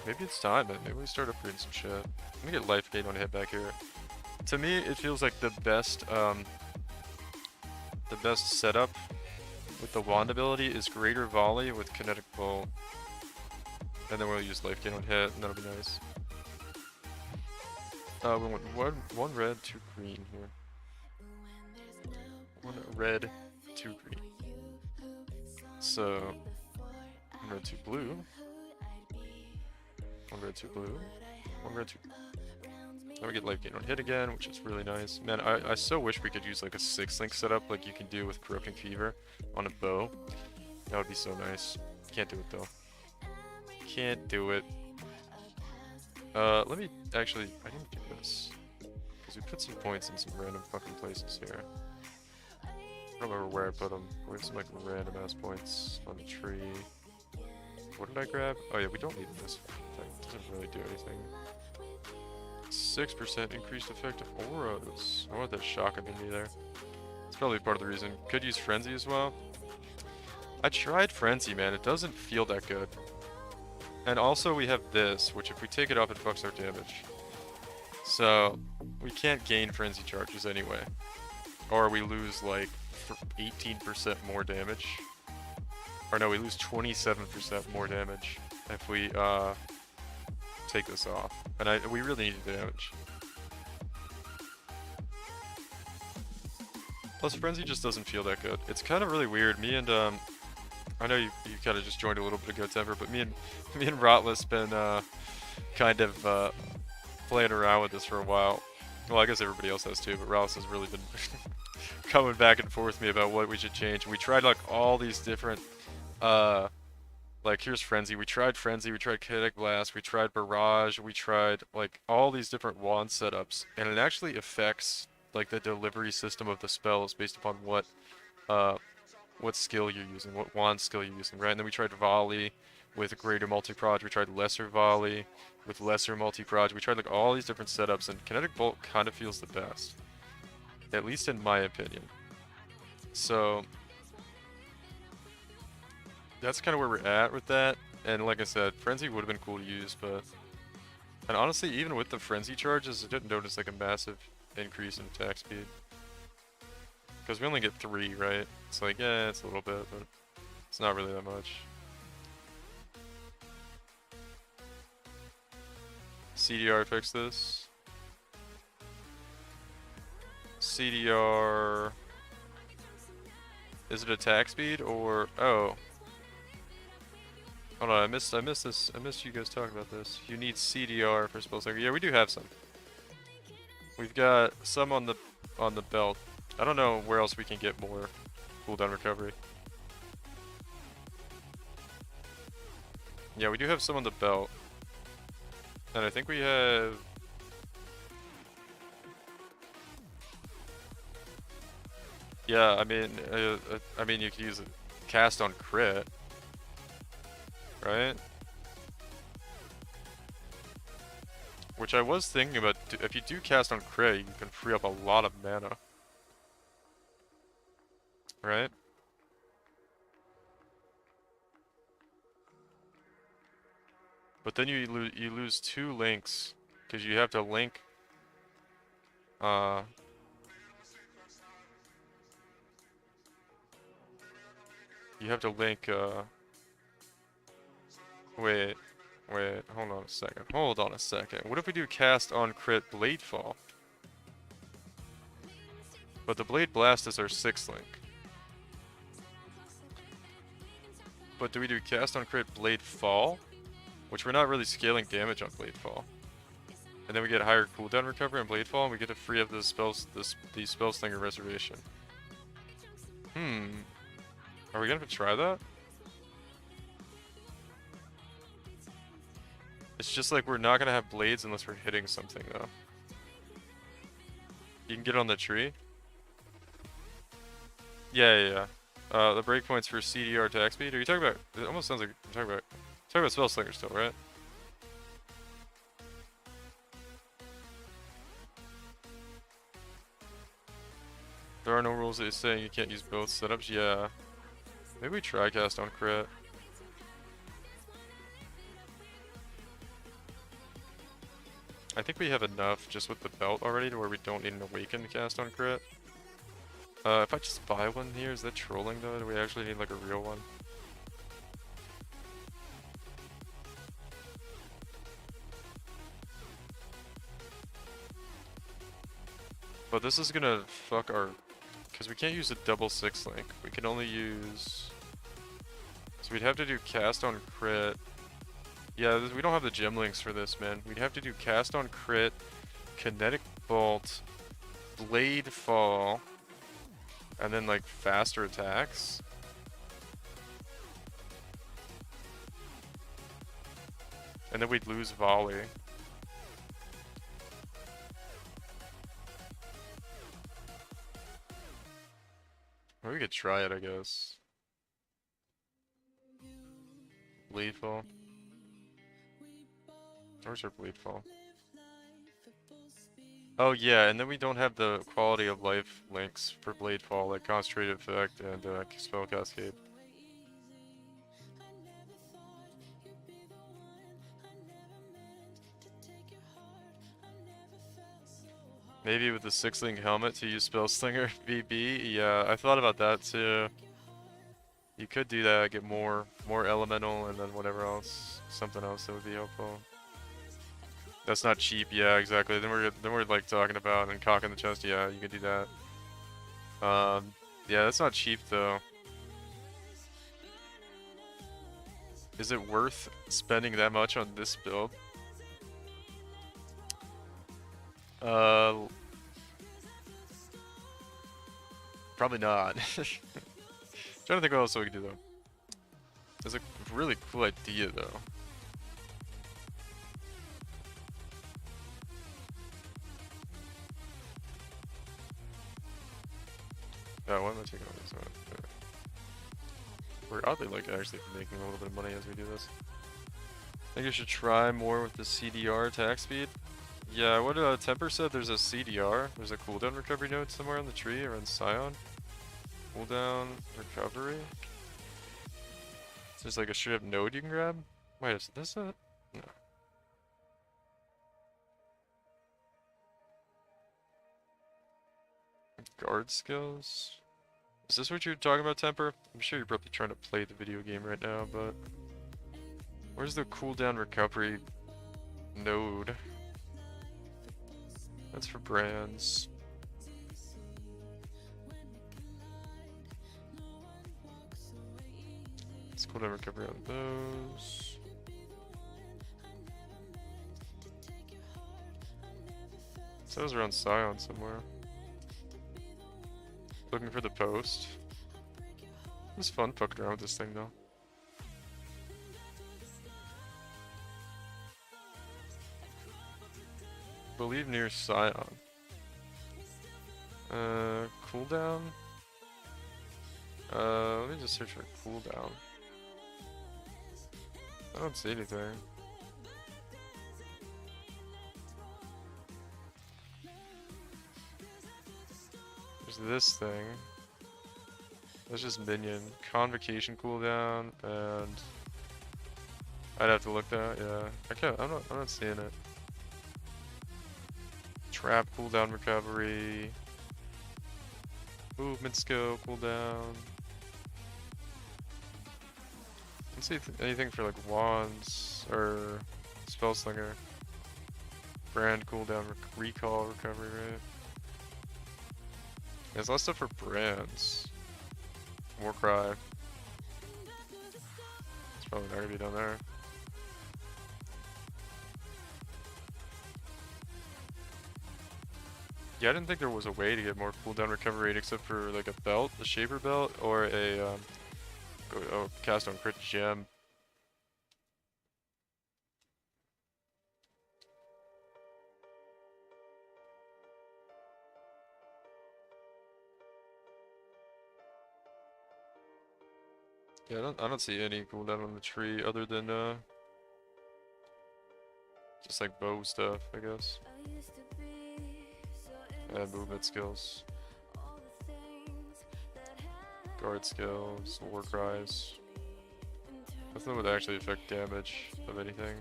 Maybe it's time, man. Maybe we start upgrading some shit. Let me get life gain on hit back here. To me, it feels like the best setup with the wand ability is greater volley with kinetic bolt. And then we'll use life gain on hit, and that'll be nice. We want one red, 2 green here. 1 red, 2 green. So, 1 red, 2 blue. 1 red, 2 blue. 1 red, 2 blue. Now we get life gain on hit again, which is really nice. Man, I so wish we could use like a 6-link setup like you can do with Corrupting Fever on a bow. That would be so nice. Can't do it though. Can't do it. Let me actually, I didn't do this. Because we put some points in some random fucking places here. I don't remember where I put them. We have some like random ass points on the tree. What did I grab? Oh yeah, we don't need this thing. It doesn't really do anything. 6% increased effective auras. I want that shock immunity there. It's probably part of the reason. Could use Frenzy as well. I tried Frenzy, man. It doesn't feel that good. And also we have this, which if we take it off, it fucks our damage. So, we can't gain Frenzy charges anyway. Or we lose like 18% more damage. Or no, we lose 27% more damage if we take this off. And we really need the damage. Plus Frenzy just doesn't feel that good. It's kind of really weird. Me and I know you kind of just joined a little bit ago, Temper, but me and Rotless been kind of playing around with this for a while. Well, I guess everybody else has too, but Rotless has really been coming back and forth with me about what we should change. We tried like all these different Like, here's Frenzy. We tried Frenzy, we tried Kinetic Blast, we tried Barrage, we tried, like, all these different wand setups. And it actually affects, like, the delivery system of the spells based upon uh, what skill you're using, what wand skill you're using, right? And then we tried Volley with greater multi-proj, we tried lesser Volley with lesser multi-proj. We tried, like, all these different setups, and Kinetic Bolt kind of feels the best. At least in my opinion. So that's kind of where we're at with that. And like I said, Frenzy would have been cool to use, but... And honestly, even with the Frenzy charges, I didn't notice like a massive increase in attack speed. Because we only get 3, right? It's like, yeah, it's a little bit, but it's not really that much. CDR fix this. CDR... Is it attack speed or... Oh. Hold on, I missed this. I missed you guys talking about this. You need CDR for spell slinger. Yeah, we do have some. We've got some on the belt. I don't know where else we can get more cooldown recovery. Yeah, we do have some on the belt. And I think we have... Yeah, I mean you could use it. Cast on crit. Right? Which I was thinking about, if you do cast on crit, you can free up a lot of mana. Right? But then you lose 2 links, because you have to link, you have to link, wait, hold on a second. What if we do cast on crit Bladefall? But the Blade Blast is our 6th link. But do we do cast on crit Blade Fall? Which we're not really scaling damage on Blade Fall. And then we get higher cooldown recovery on Blade Fall, and we get to free up the spell slinger reservation. Are we gonna try that? It's just like we're not gonna have blades unless we're hitting something though. You can get on the tree? Yeah. The breakpoints for CDR attack speed. Are you talking about? It almost sounds like you're talking about spell slinger still, right? There are no rules that is saying you can't use both setups. Yeah. Maybe we try cast on crit. I think we have enough just with the belt already to where we don't need an awaken to cast on crit. If I just buy one here, is that trolling though? Do we actually need like a real one? But this is gonna fuck our... Because we can't use a double 6 link. We can only use... So we'd have to do cast on crit. Yeah, we don't have the gem links for this, man. We'd have to do cast on crit, kinetic bolt, blade fall, and then like faster attacks. And then we'd lose volley. Or we could try it, I guess. Bleed fall. Where's our bleed fall? Oh yeah, and then we don't have the quality of life links for blade fall, like concentrate effect and spell cascade. Maybe with the 6-link helmet to use spell slinger VB. Yeah, I thought about that too. You could do that, get more elemental, and then whatever else, something else that would be helpful. That's not cheap. Yeah, exactly. Then we're like talking about and cocking the chest. Yeah, you could do that. Yeah, that's not cheap though. Is it worth spending that much on this build? Probably not. Trying to think what else we could do though. It's a really cool idea, though. Oh, why am I taking all this out? Okay. We're oddly like actually making a little bit of money as we do this. I think I should try more with the CDR attack speed. Yeah, what Temper said, there's a CDR. There's a cooldown recovery node somewhere on the tree around Scion. Cooldown recovery. So there's like a straight up node you can grab. Wait, is this it? No. Guard skills. Is this what you're talking about, Temper? I'm sure you're probably trying to play the video game right now, but where's the cooldown recovery node? That's for brands. Let's cooldown recovery on those. So it was around Scion somewhere. Looking for the post. It's fun fucking around with this thing though. Believe near Scion. Cooldown? Let me just search for cooldown. I don't see anything. There's this thing. That's just minion. Convocation cooldown, and I'd have to look that. Yeah, I can't. I'm not seeing it. Trap cooldown recovery. Movement skill cooldown. Let's see anything for like wands or spell slinger. Brand cooldown recall recovery rate. There's a lot of stuff for brands. Warcry. It's probably not gonna be down there. Yeah, I didn't think there was a way to get more cooldown recovery rate except for like a belt, the Shaper belt, or a cast on crit gem. Yeah, I don't see any cooldown on the tree other than just like bow stuff, I guess. And movement skills. Guard skills, war cries. Nothing would actually affect damage of anything.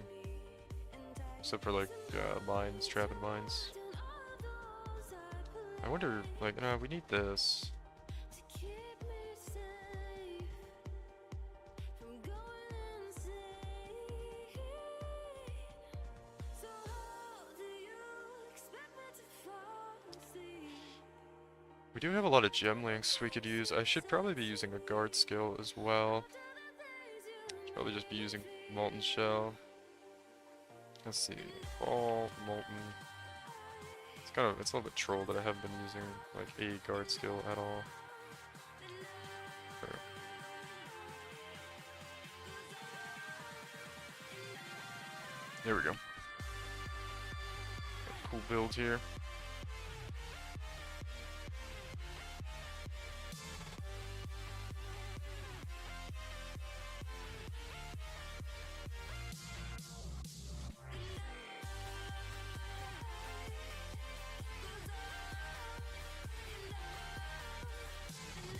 Except for like mines, trapping mines. I wonder, like, we need this. We do have a lot of gem links we could use. I should probably be using a guard skill as well. Should probably just be using Molten Shell. Let's see, Ball, Molten. It's a little bit troll that I haven't been using like a guard skill at all. There. There we go. Cool build here.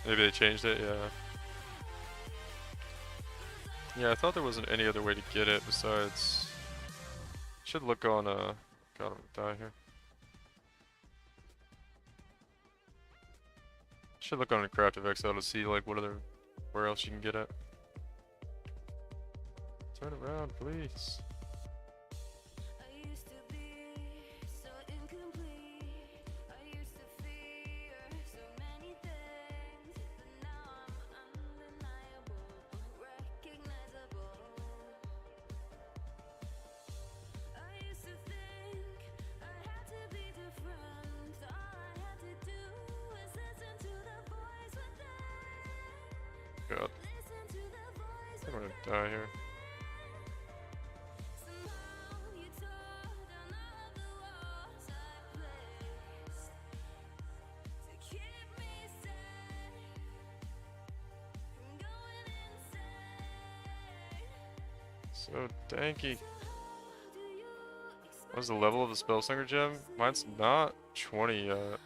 Maybe they changed it, yeah. Yeah, I thought there wasn't any other way to get it besides... Should look on, God, I'm gonna die here. Should look on CraftFXL to see, like, where else you can get it. Turn around, please. God. I'm gonna die here. So danky. What's the level of the Spellslinger gem? Mine's not 20 yet.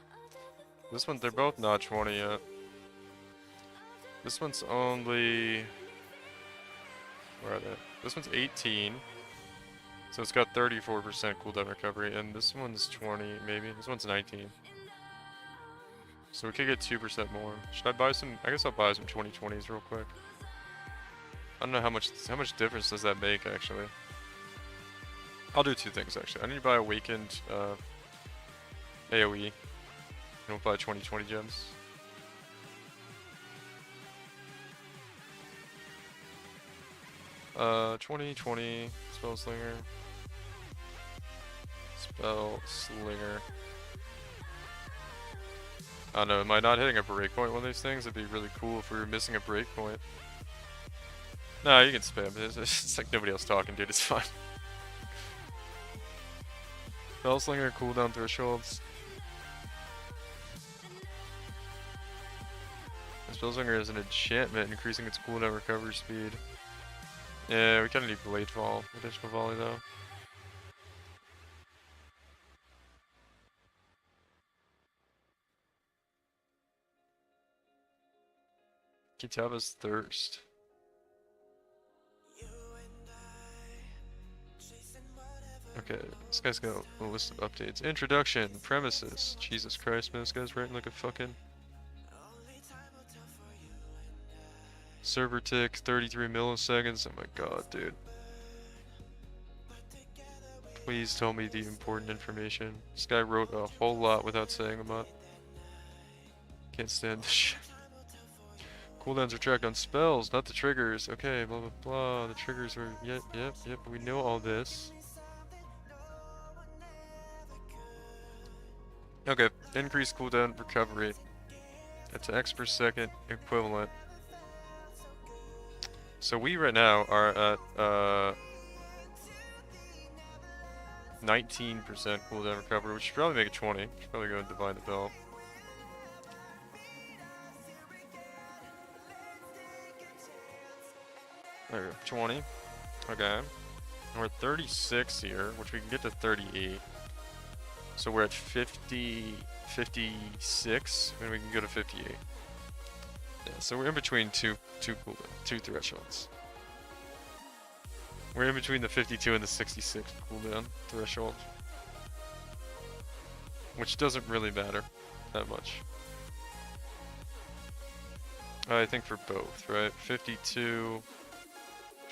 This one, they're both not 20 yet. This one's only... Where are they? This one's 18. So it's got 34% cooldown recovery, and this one's 20, maybe. This one's 19. So we could get 2% more. Should I buy some? I guess I'll buy some 2020s real quick. I don't know how much difference does that make, actually. I'll do two things, actually. I need to buy Awakened AoE. And we'll buy 2020 gems. Uh, 2020 Spellslinger. Spellslinger. I don't know, am I not hitting a breakpoint one of these things? It'd be really cool if we were missing a breakpoint. Nah, you can spam it. It's like nobody else talking, dude. It's fine. Spellslinger cooldown thresholds. Spellslinger is an enchantment, increasing its cooldown recovery speed. Yeah, we kinda need Blade Fall. Additional volley though. Kitava's Thirst. Okay, this guy's got a list of updates. Introduction, premises. Jesus Christ, man, this guy's writing like a fucking... Server tick, 33 milliseconds. Oh my god, dude. Please tell me the important information. This guy wrote a whole lot without saying a lot. Can't stand this shit. Cooldowns are tracked on spells, not the triggers. Okay, blah blah blah. The triggers are... Yep. We know all this. Okay, increased cooldown recovery. That's X per second equivalent. So we right now are at 19% cooldown recovery, which should probably make it 20. Should probably go and divide the belt. There we go, 20. Okay. And we're at 36 here, which we can get to 38. So we're at 50, 56, and we can go to 58. Yeah, so we're in between two thresholds. We're in between the 52 and the 66 cooldown threshold. Which doesn't really matter that much. I think for both, right? 52,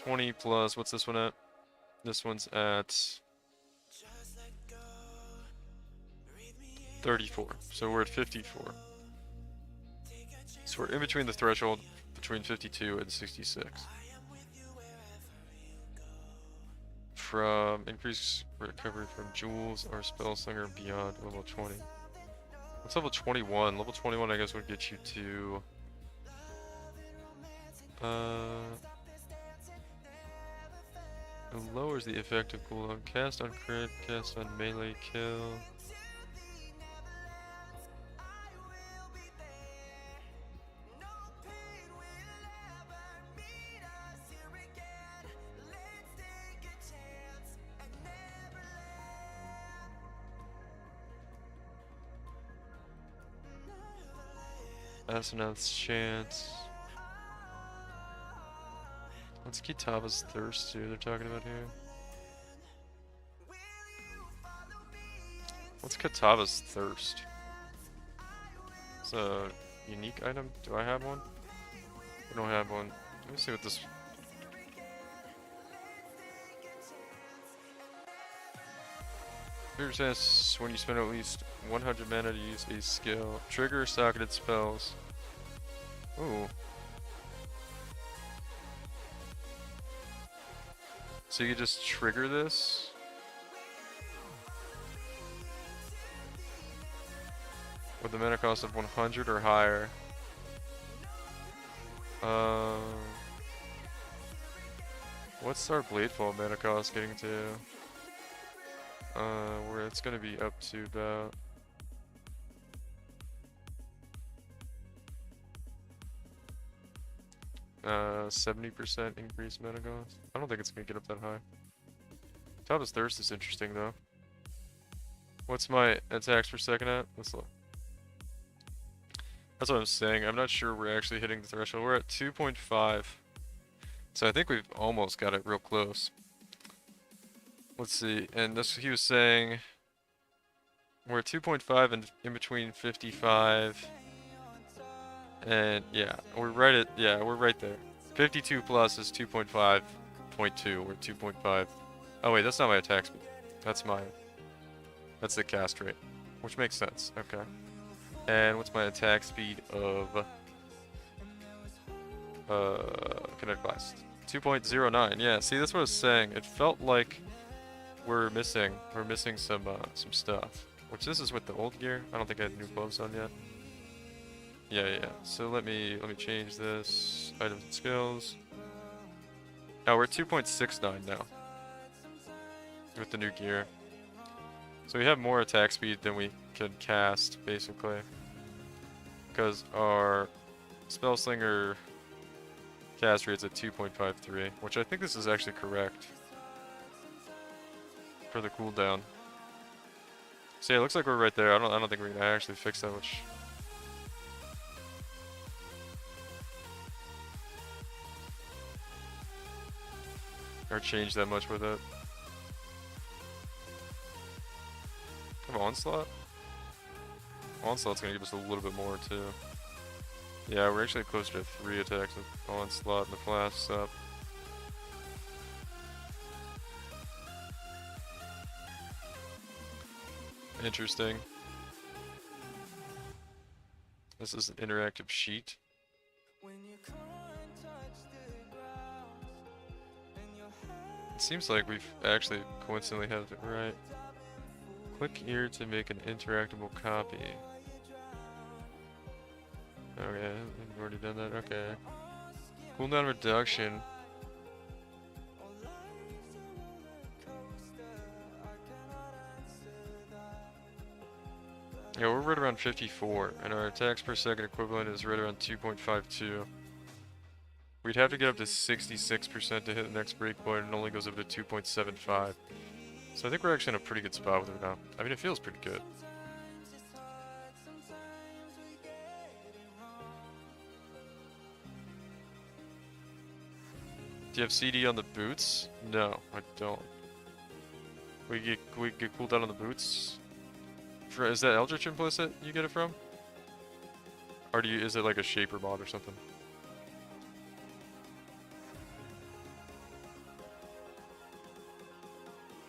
20 plus, what's this one at? This one's at 34, so we're at 54. So we're in between the threshold between 52 and 66. From increased recovery from jewels or Spellslinger beyond level 20. What's level 21? Level 21 I guess would get you to... it lowers the effective cooldown. Cast on crit, cast on melee kill. Asenath's chance. What's Kitava's Thirst too they're talking about here? What's Kitava's Thirst? It's a unique item. Do I have one? I don't have one. Let me see what this... Trigger says when you spend at least 100 mana to use a skill. Trigger socketed spells. Ooh. So you just trigger this? With a mana cost of 100 or higher. What's our Bladefall mana cost getting to? Where it's gonna be up to about 70% increase mana cost. I don't think it's gonna get up that high. Taba's Thirst is interesting though. What's my attacks per second at? Let's look. That's what I'm saying. I'm not sure we're actually hitting the threshold. We're at 2.5. So I think we've almost got it real close. Let's see. And this he was saying we're at 2.5 and in between 55 and yeah, we're right there. 52 plus is 2.5.2 or 2.5. Oh wait, that's not my attack speed. That's the cast rate, which makes sense. Okay. And what's my attack speed of Kinetic Blast? 2.09. Yeah, see, that's what I was saying. It felt like we're missing some stuff. Which this is with the old gear. I don't think I had new gloves on yet. Yeah. So let me change this. Items and skills. Oh, we're 2.69 now. With the new gear. So we have more attack speed than we can cast, basically. Because our Spellslinger cast rate's at 2.53, which I think this is actually correct for the cooldown. So yeah, it looks like we're right there. I don't think we're gonna actually fix that much. Or change that much with it. Have Onslaught? Onslaught's gonna give us a little bit more too. Yeah, we're actually closer to 3 attacks with Onslaught and the Flasks up. Interesting. This is an interactive sheet. It seems like we've actually coincidentally had it right. Click here to make an interactable copy. Okay, we've already done that. Okay. Cooldown reduction. Yeah, we're right around 54, and our attacks per second equivalent is right around 2.52. We'd have to get up to 66% to hit the next breakpoint, and it only goes up to 2.75. So I think we're actually in a pretty good spot with it now. I mean, it feels pretty good. Do you have CD on the boots? No, I don't. We get cooldown on the boots? Is that Eldritch implicit you get it from? Or is it like a Shaper mod or something?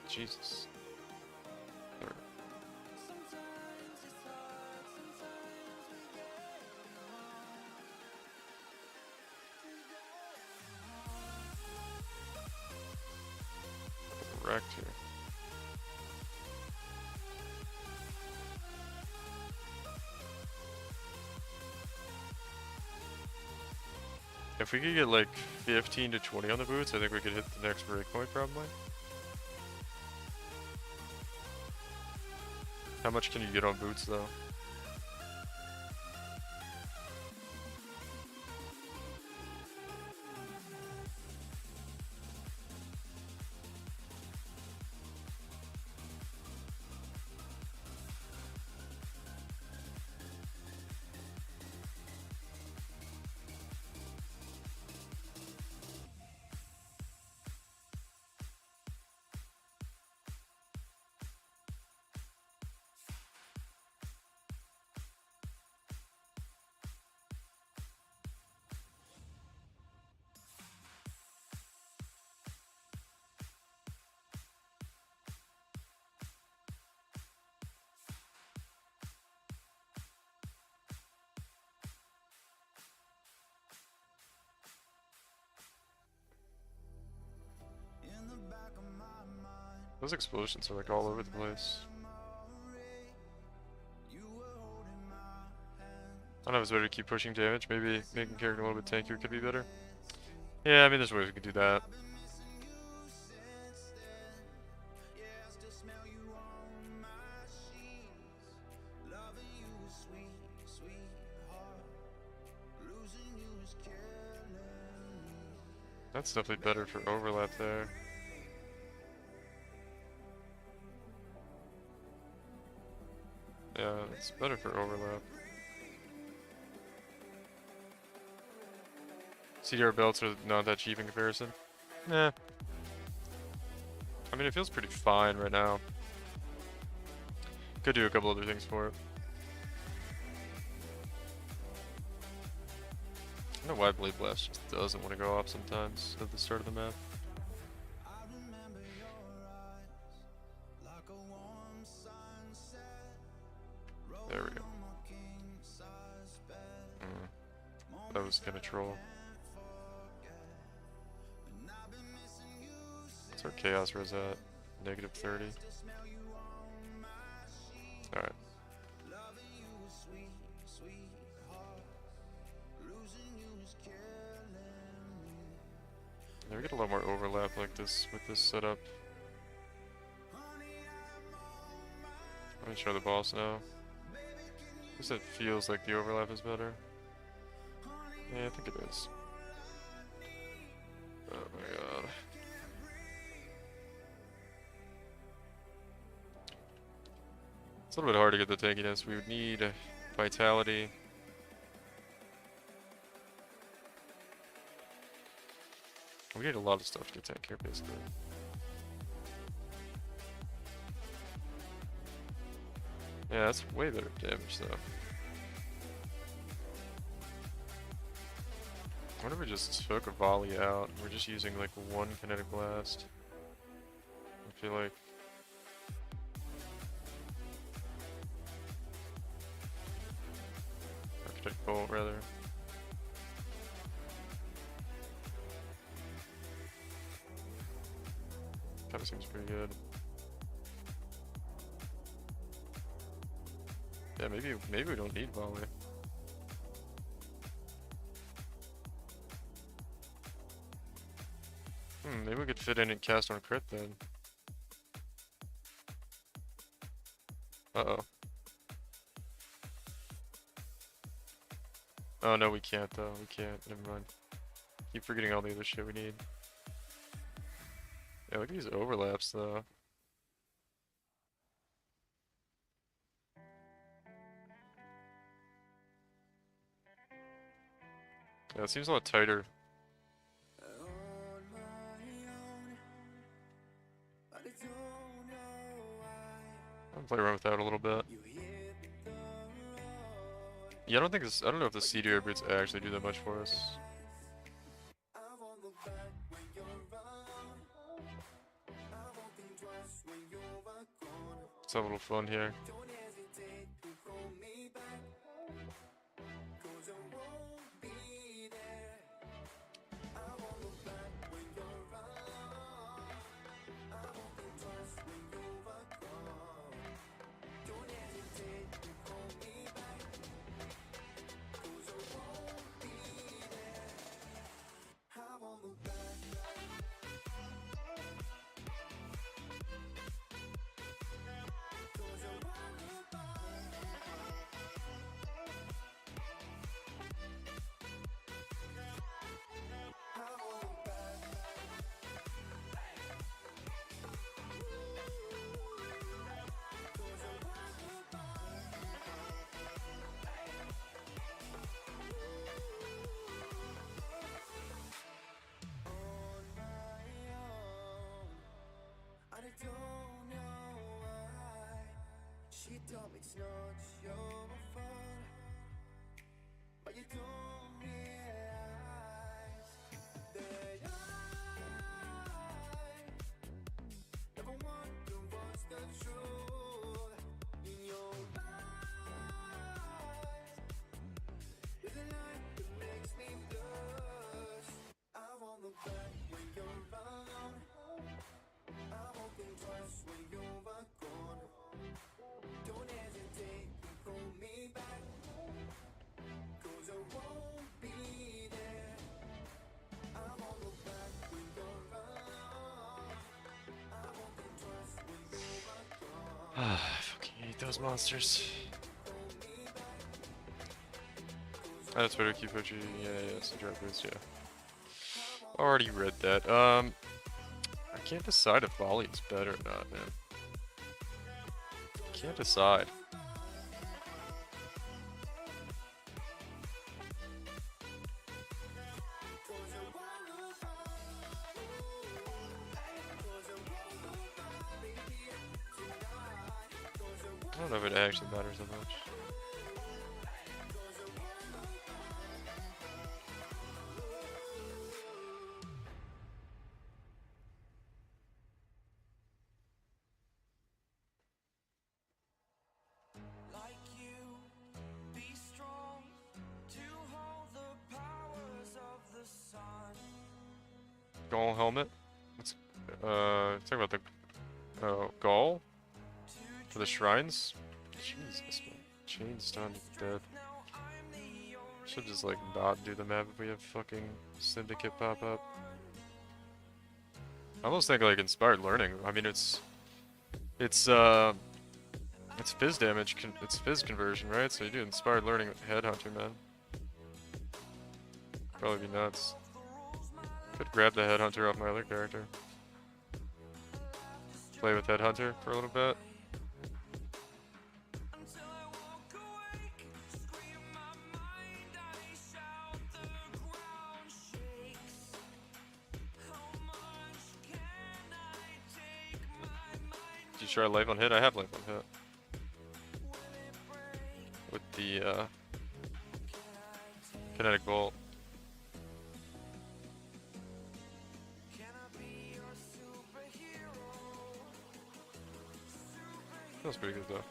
Jesus. Wrecked here. If we could get like 15 to 20 on the boots, I think we could hit the next breakpoint probably. How much can you get on boots though? Those explosions are like all over the place. I don't know if it's better to keep pushing damage. Maybe making character a little bit tankier could be better. Yeah, I mean there's ways we could do that. That's definitely better for overlap there. Yeah, it's better for overlap. CDR belts are not that cheap in comparison. Nah. I mean, it feels pretty fine right now. Could do a couple other things for it. I don't know why Blade Blast just doesn't want to go off sometimes at the start of the map. There we go. That was kind of troll. What's our chaos res at? -30. Alright. Yeah, we get a lot more overlap like this with this setup. Let me try the boss now. At least it feels like the overlap is better. Yeah, I think it is. Oh my god. It's a little bit hard to get the tankiness. We would need vitality. We need a lot of stuff to get tank here, basically. Yeah, that's way better damage, though. What if we just took a volley out? We're just using like one kinetic blast. I feel like. Or kinetic bolt, rather. Kinda seems pretty good. Yeah, maybe we don't need volley. Maybe we could fit in and cast on crit then. Uh-oh. Oh no, we can't though. We can't. Never mind. Keep forgetting all the other shit we need. Yeah, look at these overlaps though. Yeah, it seems a lot tighter. I'll play around with that a little bit. Yeah, I don't know if the CDR boots actually do that much for us. Let's have a little fun here. Don't know why. She told me it's not your fault, but you don't realize that I never wonder what's the truth in your eyes. There's a light that makes me blush. I won't look back when you're around. I won't think twice when you're gone. Don't hesitate to call me back, 'cause I won't be there. I won't look back when you're around. I won't think twice when you're gone. I fucking hate those monsters. That's better, keep pushing. Yeah, CDR boots, yeah. Already read that. I can't decide if volley's better or not, man. Can't decide. I don't know if it actually matters that much. Like you, be strong to hold the powers of the sun. Gaul helmet. Let's talk about the Gaul for the shrines. Jesus, man. Chain's done dead. Should just like not do the map if we have fucking Syndicate pop up. I almost think like Inspired Learning. I mean it's fizz damage, it's fizz conversion, right? So you do Inspired Learning with Headhunter, man. Probably be nuts. Could grab the Headhunter off my other character. Play with Headhunter for a little bit. Did you try life on hit? I have life on hit. With the kinetic bolt. Feels pretty good though.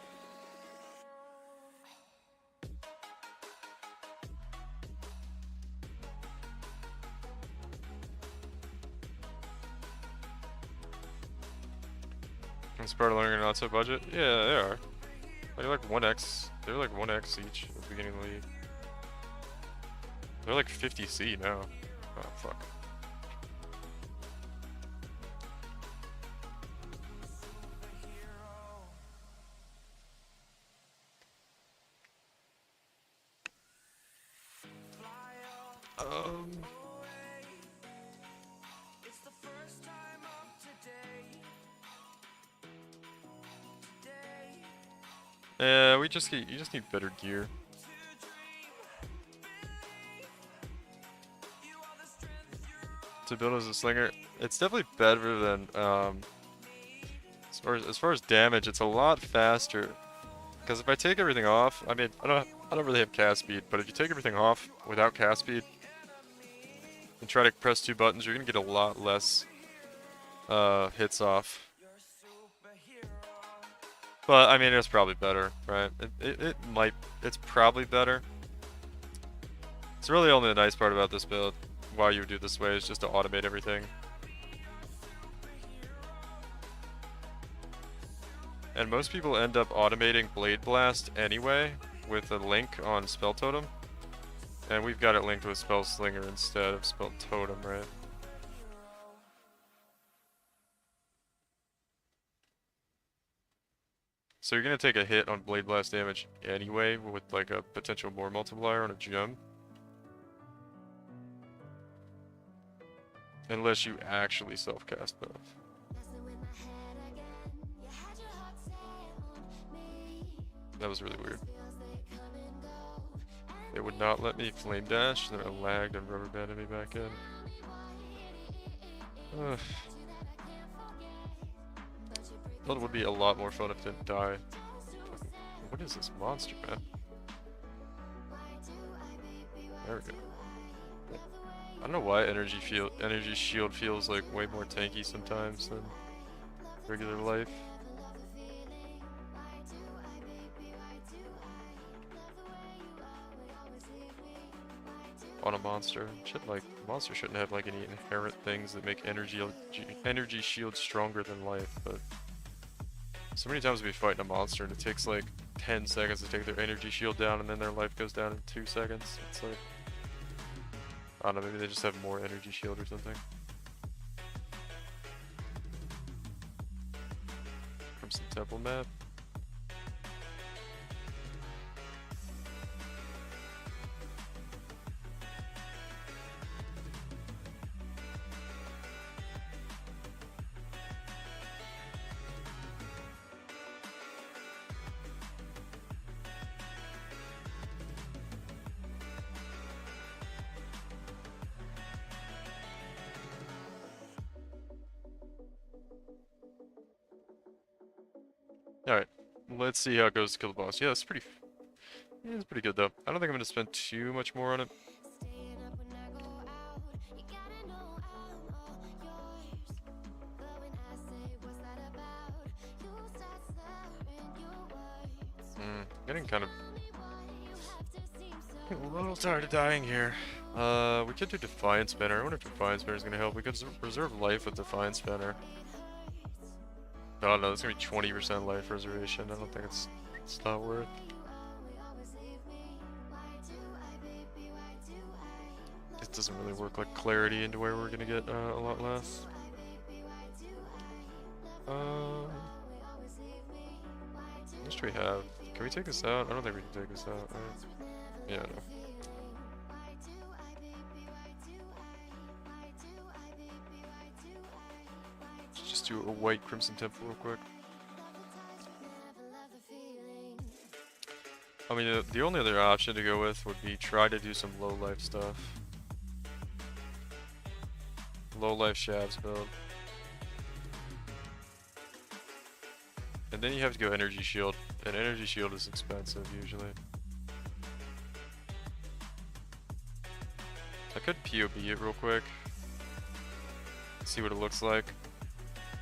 Inspired Learning are not so budget? Yeah, they are. They're like 1x. They're like 1x each at the beginning of the league. They're like 50C now. Oh, fuck. Yeah, you just need better gear. To build as a slinger, it's definitely better than as far as damage, it's a lot faster. Because if I take everything off, I mean, I don't really have cast speed, but if you take everything off without cast speed and try to press 2 buttons, you're gonna get a lot less hits off. But I mean, it's probably better, right? It's probably better. It's really only the nice part about this build, why you would do this way, is just to automate everything. And most people end up automating Blade Blast anyway with a link on Spell Totem. And we've got it linked with Spell Slinger instead of Spell Totem, right? So you're gonna take a hit on Blade Blast damage anyway with like a potential more multiplier on a gem. Unless you actually self-cast both. That was really weird. It would not let me flame dash, then it lagged and rubber banded me back in. Ugh. Thought it would be a lot more fun if it didn't die. What is this monster, man? There we go. I don't know why Energy Shield feels like way more tanky sometimes than regular life. On a monster, monster shouldn't have like any inherent things that make energy shield stronger than life, but so many times we fight a monster and it takes like 10 seconds to take their energy shield down and then their life goes down in 2 seconds. It's like, I don't know, maybe they just have more energy shield or something. Crimson Temple map. Let's see how it goes to kill the boss. Yeah, it's pretty. Yeah, it's pretty good though. I don't think I'm gonna spend too much more on it. Getting kind of a little tired of dying here. We could do Defiance Banner. I wonder if Defiance Banner is gonna help. We could reserve life with Defiance Banner. Oh no, it's gonna be 20% life reservation. I don't think it's not worth. It doesn't really work like clarity into where we're gonna get a lot less. How much do we have? Can we take this out? I don't think we can take this out, right? Yeah, no. Let's just do a white Crimson Temple real quick. I mean, the only other option to go with would be try to do some low life stuff. Low life Shabs build. And then you have to go Energy Shield. And Energy Shield is expensive usually. I could POB it real quick. See what it looks like.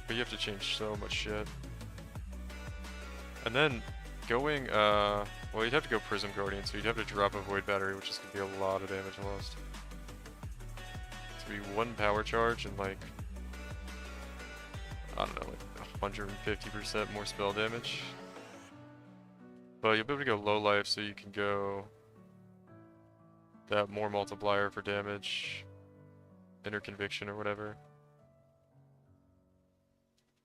But you have to change so much shit. And then going, well, you'd have to go Prism Guardian, so you'd have to drop a Void Battery, which is gonna be a lot of damage lost. It's gonna be 1 power charge and like, I don't know, like 150% more spell damage. But you'll be able to go low life, so you can go that more multiplier for damage, Inner Conviction or whatever.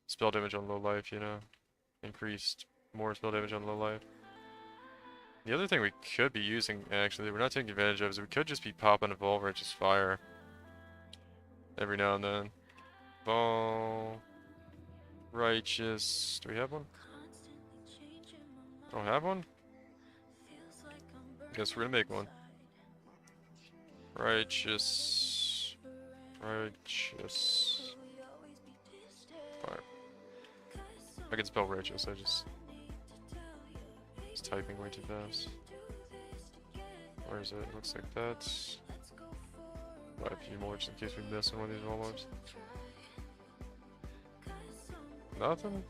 Spell damage on low life, you know, increased more spell damage on low life. The other thing we could be using, actually, that we're not taking advantage of, is we could just be popping Evolve Righteous Fire every now and then. Ball. Righteous. Do we have one? Don't have one? Guess we're gonna make one. Righteous. Righteous. Fire. I can spell righteous, I just typing way too fast. Where is it? Looks like that's. Buy a few more just in case we miss one of these Walmarts. Nothing?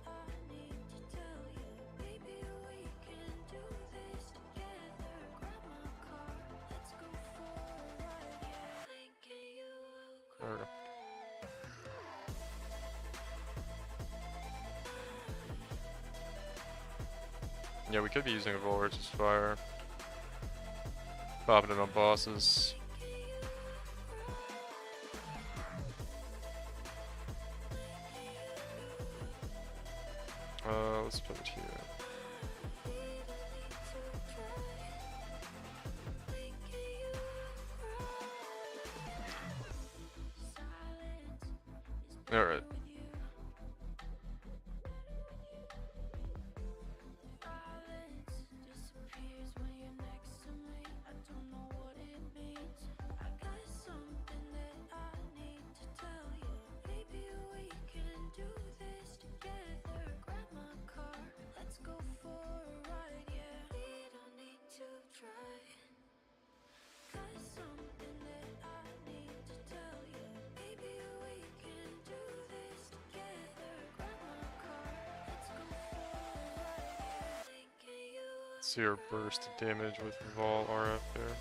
There we go. Yeah, we could be using a Volrage's Fire. Popping it on bosses. Let's put it here. Alright. See our burst of damage with Vol RF there.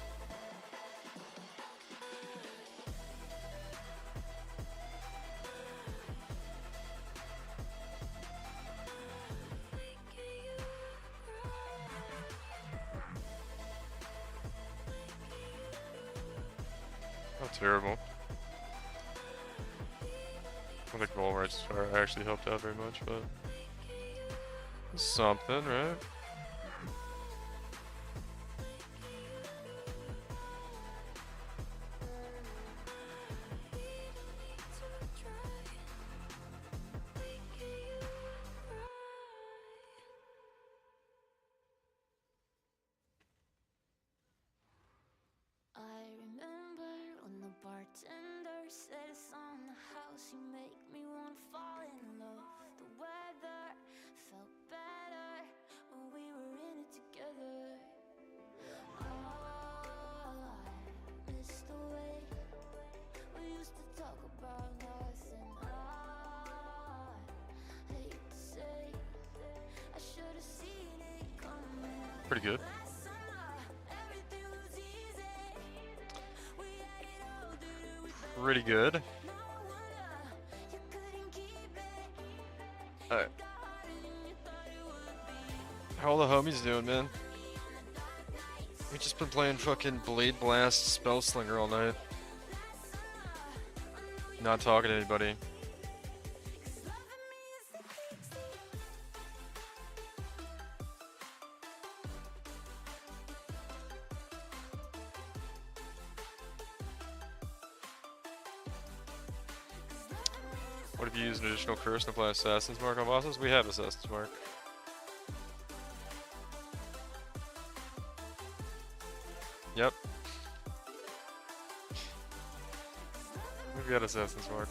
Not terrible. I don't think Vol Righteous Fire actually helped out very much, but it's something, right? Bartender said it's on the house, you make me wanna fall in love. The weather felt better Pretty good. Pretty good. Alright. How all the homies doing, man? We just been playing fucking Blade Blast Spellslinger all night. Not talking to anybody. What if you use an additional curse to apply Assassin's Mark on bosses? We have Assassin's Mark. Yep. We've got Assassin's Mark.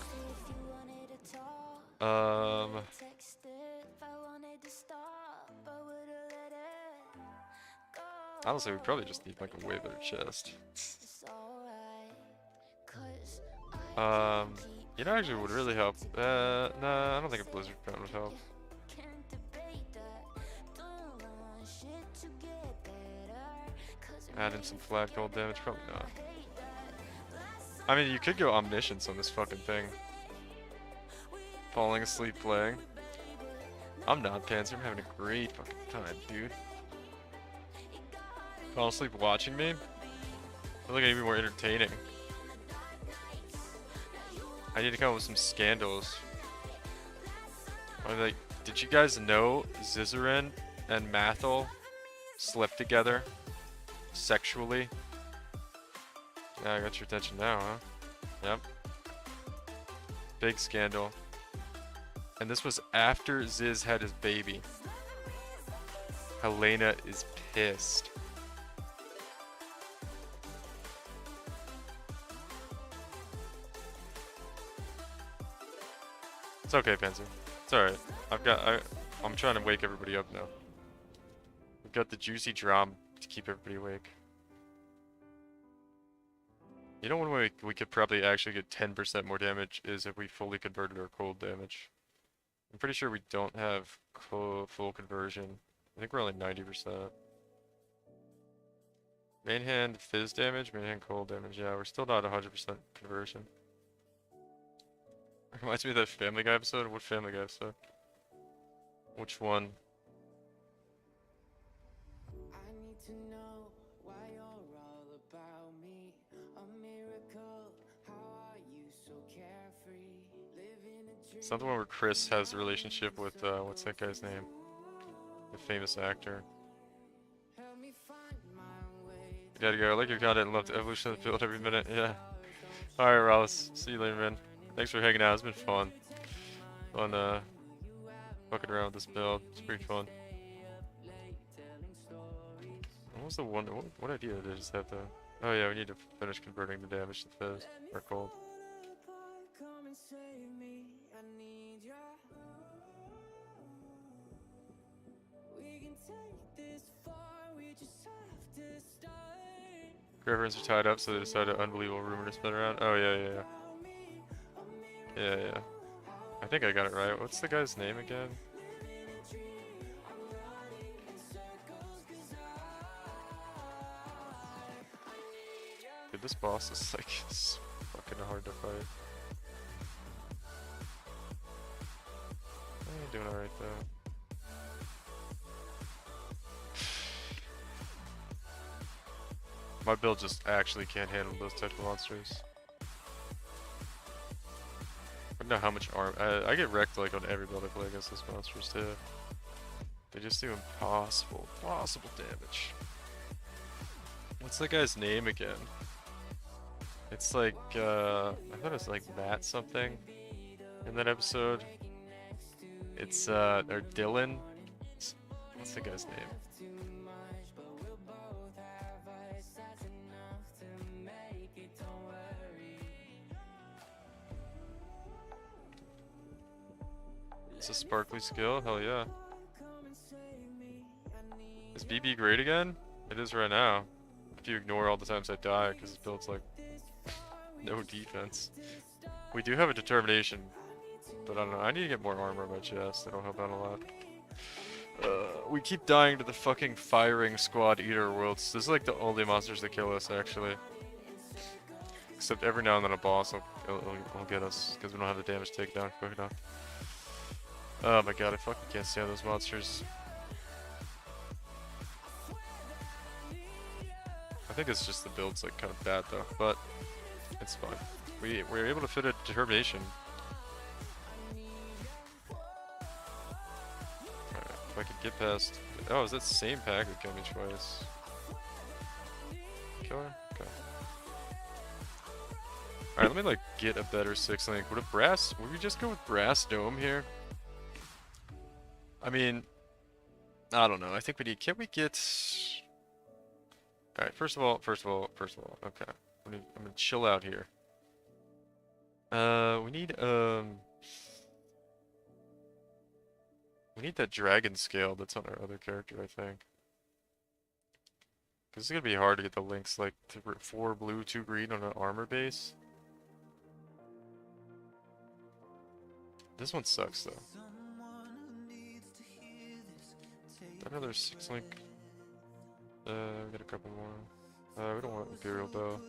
Honestly, we probably just need like a way better chest. You know, actually, would really help. Nah, I don't think a Blizzard pen would help. Add in some flat gold damage, probably not. I mean, you could go Omniscience on this fucking thing. Falling asleep playing. I'm not Panzer, I'm having a great fucking time, dude. Fall asleep watching me? I feel like I need to be more entertaining. I need to come up with some scandals. Like, did you guys know Zizaran and Mathel slept together sexually? Yeah, I got your attention now, huh? Yep. Big scandal. And this was after Ziz had his baby. Helena is pissed. It's okay, Panzer. It's alright. I'm trying to wake everybody up now. We've got the juicy drum to keep everybody awake. You know, one way we could probably actually get 10% more damage is if we fully converted our cold damage. I'm pretty sure we don't have full conversion. I think we're only 90%. Main hand fizz damage, main hand cold damage. Yeah, we're still not 100% conversion. Reminds me of that Family Guy episode. What Family Guy episode? Which one? I need to know why you're all about me. A miracle, how are you so carefree? Living a dream. It's not the one where Chris has a relationship with, what's that guy's name? The famous actor. Help me find my way. Gotta go. I like your content and love the evolution of the field every minute. Yeah. Alright, Rollus. See you later, man. Thanks for hanging out. It's been fun. Fucking around with this build. It's pretty fun. What was the one? What idea did I just have though? Oh yeah, we need to finish converting the damage to fizz or cold. Come and save me. I need ya. We can take this far. We just have to start. Reverends are tied up, so they decided an unbelievable rumor to spread around. Oh yeah. Yeah. I think I got it right. What's the guy's name again? Dude, this boss is like fucking hard to fight. Doing alright though. My build just actually can't handle those type of monsters. I don't know how much arm. I get wrecked like on every build I play against those monsters too. They just do impossible damage. What's that guy's name again? It's like, I thought it was like Matt something in that episode. It's, or Dylan. What's the guy's name? It's a sparkly skill? Hell yeah. Is BB great again? It is right now. If you ignore all the times I die, because this build's like no defense. We do have a determination, but I don't know. I need to get more armor on my chest. That'll help out a lot. We keep dying to the fucking firing squad eater worlds. This is like the only monsters that kill us, actually. Except every now and then a boss will get us, because we don't have the damage takedown quick enough. Oh my god, I fucking can't stand those monsters. I think it's just the build's like kind of bad though, but it's fine. We're able to fit a determination. Alright, if I could get past... Oh, is that the same pack that killed me twice? Killer? Okay. Alright, let me like get a better 6-link. Would we just go with Brass Dome here? I mean, I don't know. I think we need, can we get... Alright, first of all, okay. I'm gonna chill out here. We need that dragon scale that's on our other character, I think. Because it's gonna be hard to get the links, like, 4 blue, 2 green on an armor base. This one sucks, though. Another 6-link. We got a couple more. We don't want Imperial Bow.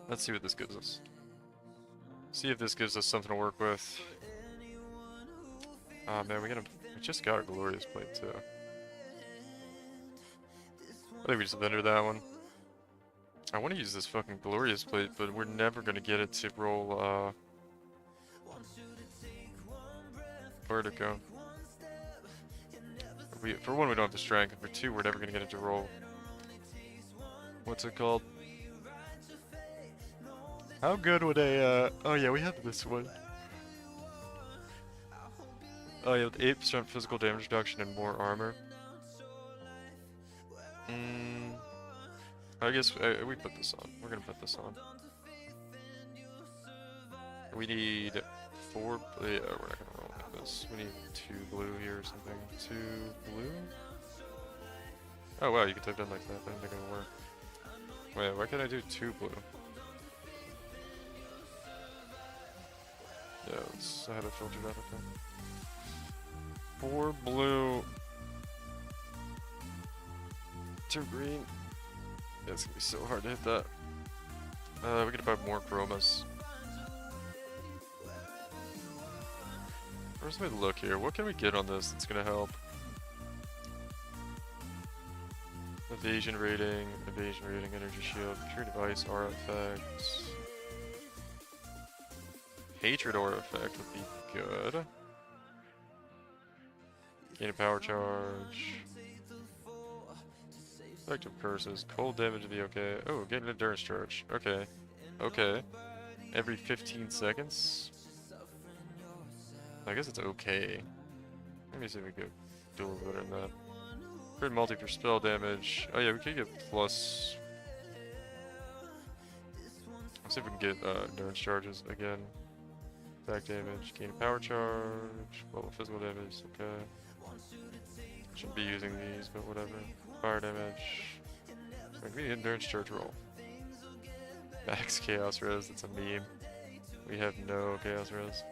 Let's see what this gives us. See if this gives us something to work with. Oh man, we just got a Glorious Plate too. I think we just vendor that one. I want to use this fucking Glorious Plate, but we're never gonna get it to roll, where'd it go? For one, we don't have the strength, and for two, we're never gonna get it to roll. What's it called? How good would a, oh yeah, we have this one. Oh yeah, with 8% physical damage reduction and more armor. I guess we put this on. We're gonna put this on. We need 4, yeah, we're not gonna roll like this. We need 2 blue here or something. 2 blue? Oh wow, you can type it in like that. I didn't think it would work. Wait, why can't I do 2 blue? Yeah, I had it filtered out, okay. 4 blue. 2 green. Yeah, it's gonna be so hard to hit that. We gotta buy more chromas. Where's my look here? What can we get on this that's gonna help? Evasion rating, energy shield, true device, aura effect. Hatred aura effect would be good. Gain a power charge. Effective curses. Cold damage would be okay. Oh, get an endurance charge. Okay. Okay. Every 15 seconds? I guess it's okay. Let me see if we could do a little better than that. Crit multi for spell damage. Oh yeah, we could get plus... Let's see if we can get endurance charges again. Attack damage, gain a power charge, level physical damage, okay. Shouldn't be using these, but whatever. Fire damage. Like, we need endurance charge roll. Max chaos res, that's a meme. We have no chaos res.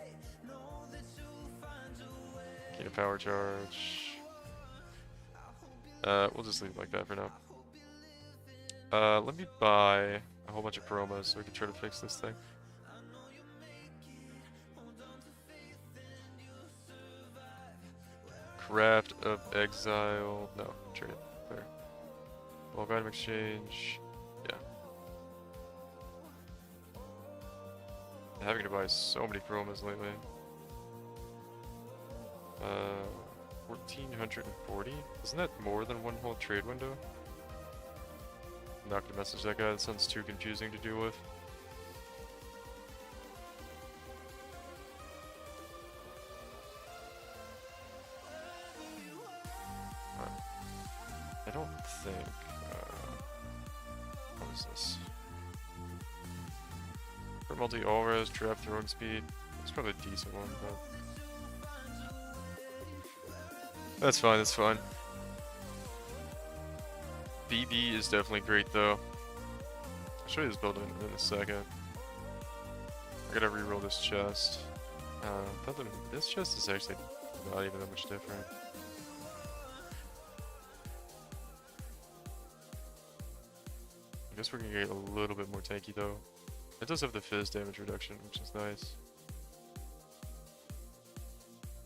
Gain a power charge. We'll just leave it like that for now. Let me buy a whole bunch of chromas so we can try to fix this thing. Craft of Exile. No, trade it. There. Bulk item exchange. Yeah. Having to buy so many chromas lately. 1440? Isn't that more than one whole trade window? I'm not gonna message that guy, that sounds too confusing to deal with. I don't think, what is this? For multi all res, trap throwing speed. It's probably a decent one, but that's fine, that's fine. BB is definitely great though. I'll show you this build in a second. I gotta reroll this chest. This chest is actually Not even that much different. I guess we're gonna get a little bit more tanky though. It does have the fizz damage reduction, which is nice.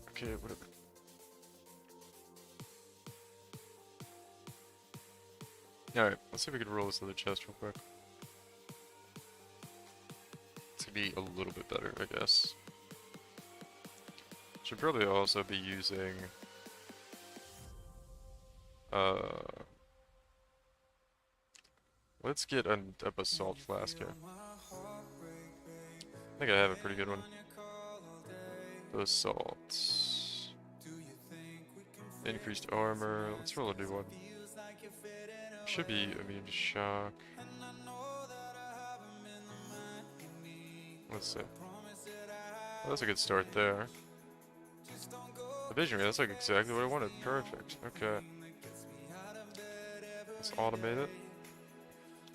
Okay, whatever. Alright, let's see if we can roll this other chest real quick. It's gonna be a little bit better, I guess. Should probably also be using let's get a basalt flask here. I think I have a pretty good one. Basalt. Increased armor. Let's roll a new one. Should be immune to shock. Let's see. Well, that's a good start there. Evasion rate, that's like exactly what I wanted. Perfect. Okay. Let's automate it.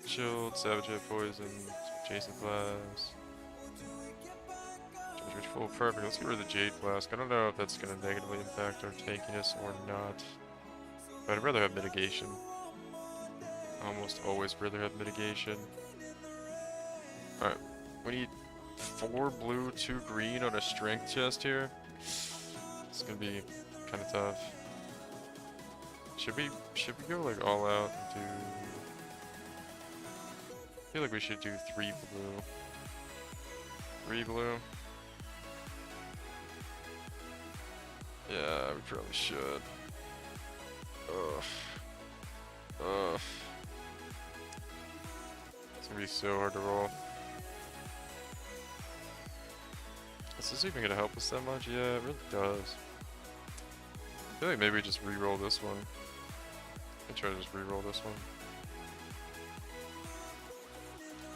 Shield, Savage Hit Poison, Jason Blast. Charge Reach Full, perfect. Let's get rid of the Jade Flask. I don't know if that's going to negatively impact our tankiness or not. But I'd rather have mitigation. Almost always rather have mitigation. Alright. We need 4 blue, 2 green on a strength chest here. It's going to be kind of tough. Should we go like all out and do... I feel like we should do 3 blue. 3 blue. Yeah, we probably should. Ugh. Ugh. It's gonna be so hard to roll. Is this even gonna help us that much? Yeah, it really does. I feel like maybe we just re-roll this one. I try to just re-roll this one.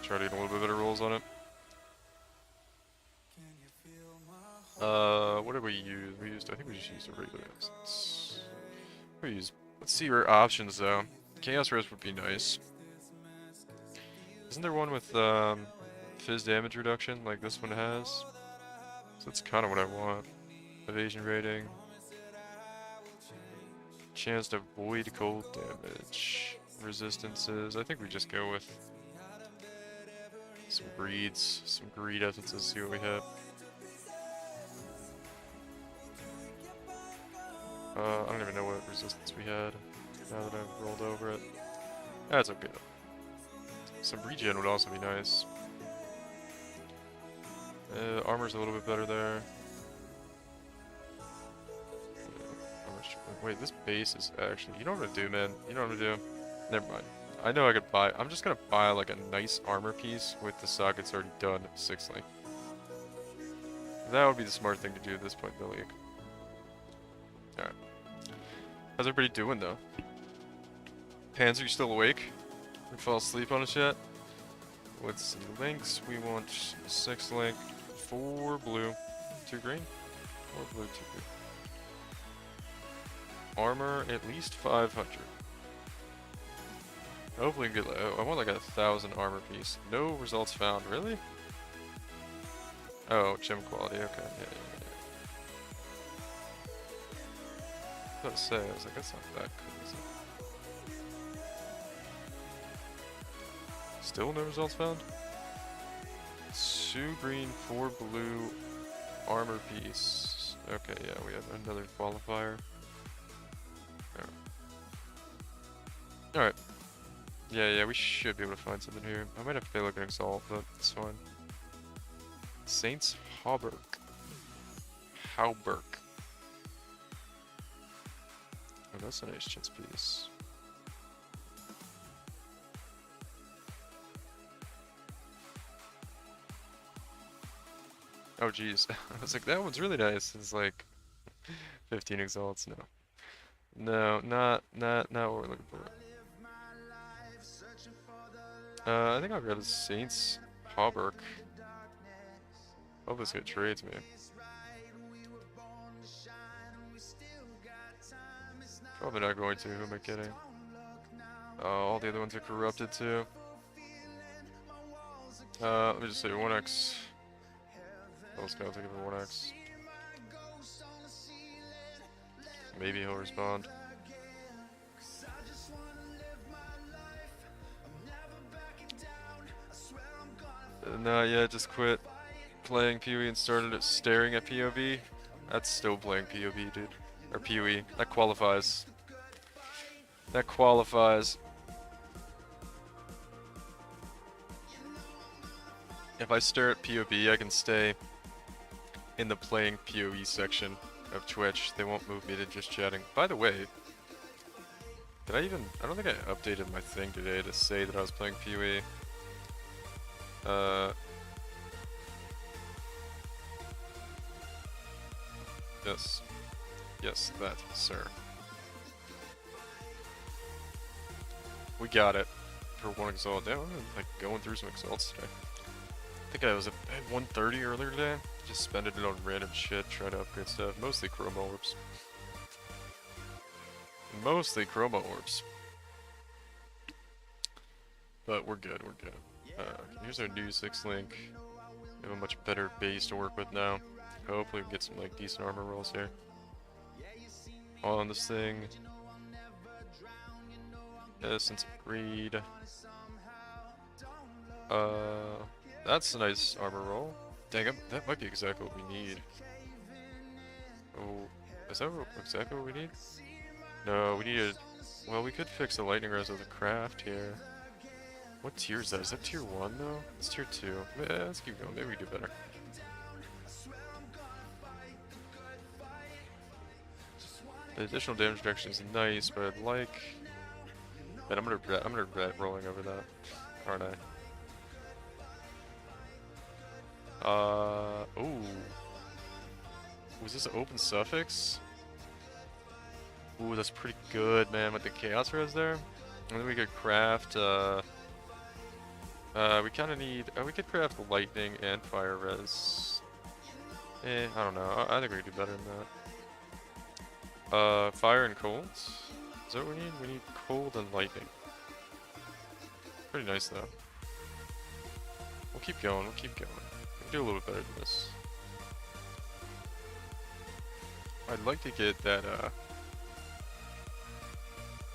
Try to get a little bit better rolls on it. What did we use? I think we just used a regular essence. Let's see our options though. Chaos Rose would be nice. Isn't there one with, fizz damage reduction like this one has? So that's kind of what I want. Evasion rating. Chance to avoid cold damage. Resistances. I think we just go with some greeds, some greed essences, see what we have. I don't even know what resistance we had now that I've rolled over it. That's okay though. Some regen would also be nice. Armor's a little bit better there. Wait, this base is actually... You know what I'm gonna do, man? You know what I'm gonna do? Never mind. I know I could buy... I'm just gonna buy like a nice armor piece with the sockets already done 6 link. That would be the smart thing to do at this point in the league. Alright. How's everybody doing though? Panzer, you still awake? Didn't fall asleep on us yet? Let's see. Links, we want 6 link, 4 blue, 2 green? 4 blue, 2 green. Armor, at least 500. Hopefully we can get, I want like 1,000 armor piece. No results found, really? Oh, gem quality, okay. Yeah. I was about to say, I was like, that's not that good, is it? Still no results found? 2 green, 4 blue, armor piece. Okay, yeah, we have another qualifier. Alright. Yeah, we should be able to find something here. I might have to pay like an exalt, but it's fine. Saints Hauberk. Oh, that's a nice chance piece. Oh geez, I was like, that one's really nice. It's like 15 exalts. No, not what we're looking for. I think I'll grab the Saints Hauberk. Hope this guy trades me. Probably not going to. Who am I kidding? Oh, all the other ones are corrupted too. Let me just say 1x. Those guys will give it 1x. Maybe he'll respond. Not yet, just quit playing PoE and started staring at POV. That's still playing POV, dude. Or PoE. That qualifies. That qualifies. If I stare at POV, I can stay in the playing PoE section of Twitch. They won't move me to just chatting. By the way, did I don't think I updated my thing today to say that I was playing PoE. Yes. Yes, that, sir. We got it. For one exalt. Damn, I'm like going through some exalts today. I think I was at 130 earlier today. Just spending it on random shit, trying to upgrade stuff. Mostly chroma orbs. Mostly chroma orbs. But we're good, we're good. Here's our new 6 link. We have a much better base to work with now. Hopefully we can get some like decent armor rolls here. On this thing. Essence of Greed. That's a nice armor roll. Dang, that might be exactly what we need. Oh, is that exactly what we need? No, we needed... Well, we could fix the lightning res with a craft here. What tier is that? Is that tier 1 though? It's tier 2. Yeah, let's keep going. Maybe we do better. The additional damage reduction is nice, but I'd like... Man, I'm gonna regret rolling over that, aren't I? Ooh. Was this an open suffix? Ooh, that's pretty good, man, with the chaos res there. And then we could craft, we kinda need, we could craft lightning and fire res. I don't know, I think we could do better than that. Fire and cold? Is that what we need? We need cold and lightning. Pretty nice though. We'll keep going, we'll keep going. We can do a little bit better than this. I'd like to get that,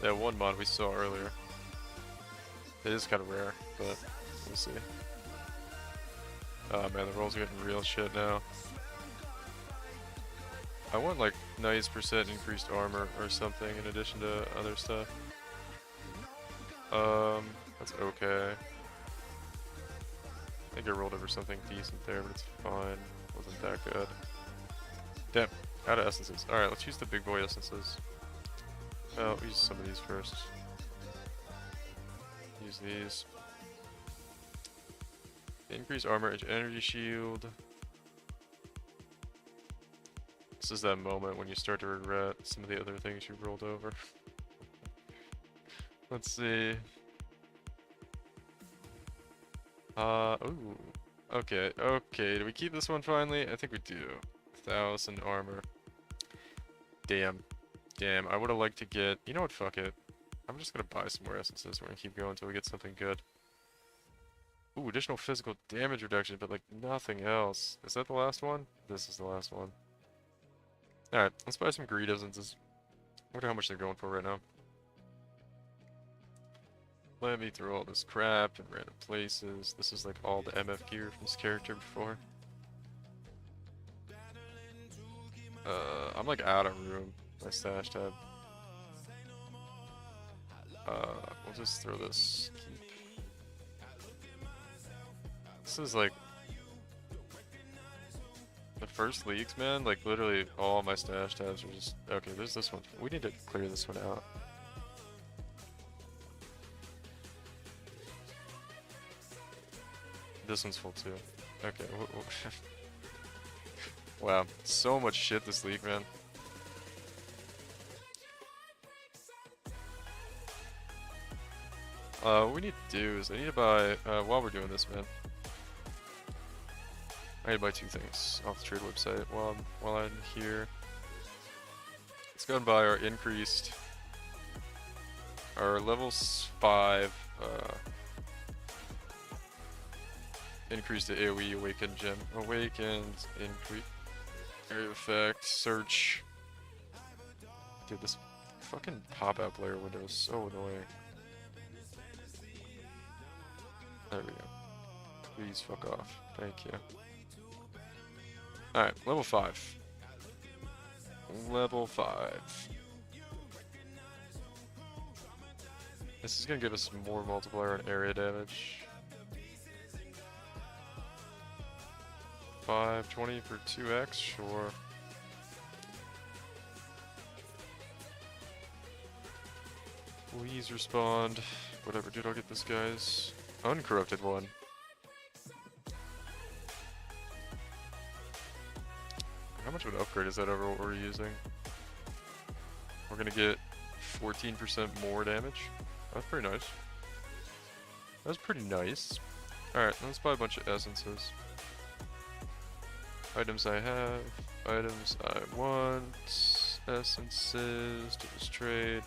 that one mod we saw earlier. It is kind of rare, but we'll see. Oh man, the rolls are getting real shit now. I want like nice percent increased armor or something in addition to other stuff. That's okay. I think I rolled over something decent there, but it's fine. Wasn't that good. Damn, out of essences. Alright, let's use the big boy essences. Oh, use some of these first. Use these. Increase armor and energy shield. This is that moment when you start to regret some of the other things you rolled over. Let's see. Ooh. Okay, okay. Do we keep this one finally? I think we do. 1,000 armor. Damn. Damn, I would have liked to get... You know what, fuck it. I'm just gonna buy some more essences. We're gonna keep going until we get something good. Ooh, additional physical damage reduction, but like nothing else. Is that the last one? This is the last one. Alright, let's buy some greed essences. Wonder how much they're going for right now. Let me throw all this crap in random places. This is like all the MF gear from this character before. I'm like out of room. My stash tab. We'll just throw this. This is like the first leaks, man. Like literally all my stash tabs are just okay. There's this one. We need to clear this one out. This one's full too. Okay. Wow, so much shit this leak, man. What we need to do is I need to buy, while we're doing this, man. I need to buy 2 things off the trade website while I'm here. Let's go and buy our increased, our level 5, increased AoE awakened gem. Awakened, increase, area effect, search. Dude, this fucking pop-out player window is so annoying. There we go. Please fuck off. Thank you. Alright, level 5. Level 5. This is gonna give us more multiplier on area damage. 520 for 2x, sure. Please respond. Whatever, dude, I'll get this guy's uncorrupted one. How much of an upgrade is that over what we're using? We're gonna get 14% more damage. That's pretty nice. That's pretty nice. Alright, let's buy a bunch of essences. Items I have, items I want, essences, do this trade.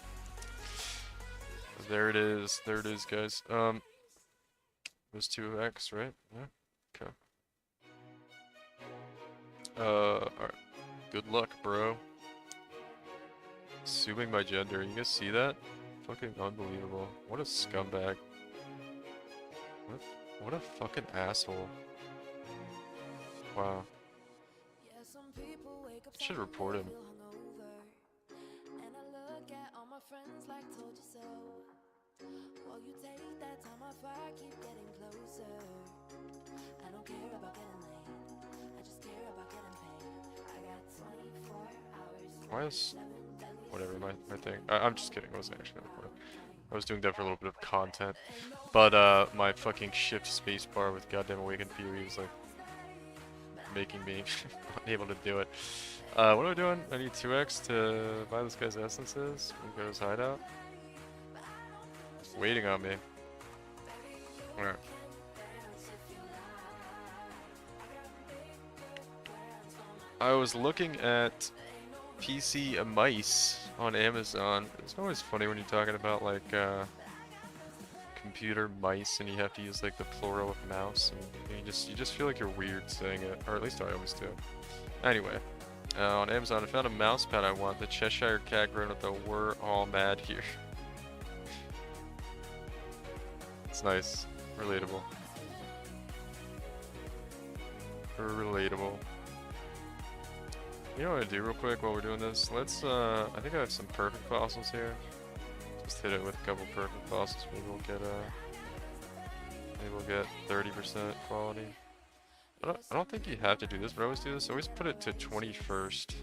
There it is, guys. It was 2x, right? Yeah, okay. Alright. Good luck, bro. Assuming my gender, you guys see that? Fucking unbelievable. What a scumbag. What a fucking asshole. Wow. Should report him. Why is... Whatever, my thing. I'm just kidding, I wasn't actually gonna record it. I was doing that for a little bit of content. But, my fucking shift spacebar with goddamn Awakened Fury is, like, making me unable to do it. What am I doing? I need 2x to buy this guy's essences. We go to his hideout. It's waiting on me. Alright. I was looking at PC mice on Amazon. It's always funny when you're talking about like computer mice and you have to use like the plural of mouse, and you just feel like you're weird saying it, or at least I always do. Anyway, on Amazon I found a mouse pad I want. The Cheshire Cat grown up though. We're all mad here. It's nice, relatable, relatable. You know what I do real quick while we're doing this? Let's, I think I have some perfect fossils here. Just hit it with a couple perfect fossils. Maybe we'll get 30% quality. I don't think you have to do this, but I always do this. I always put it to 21st.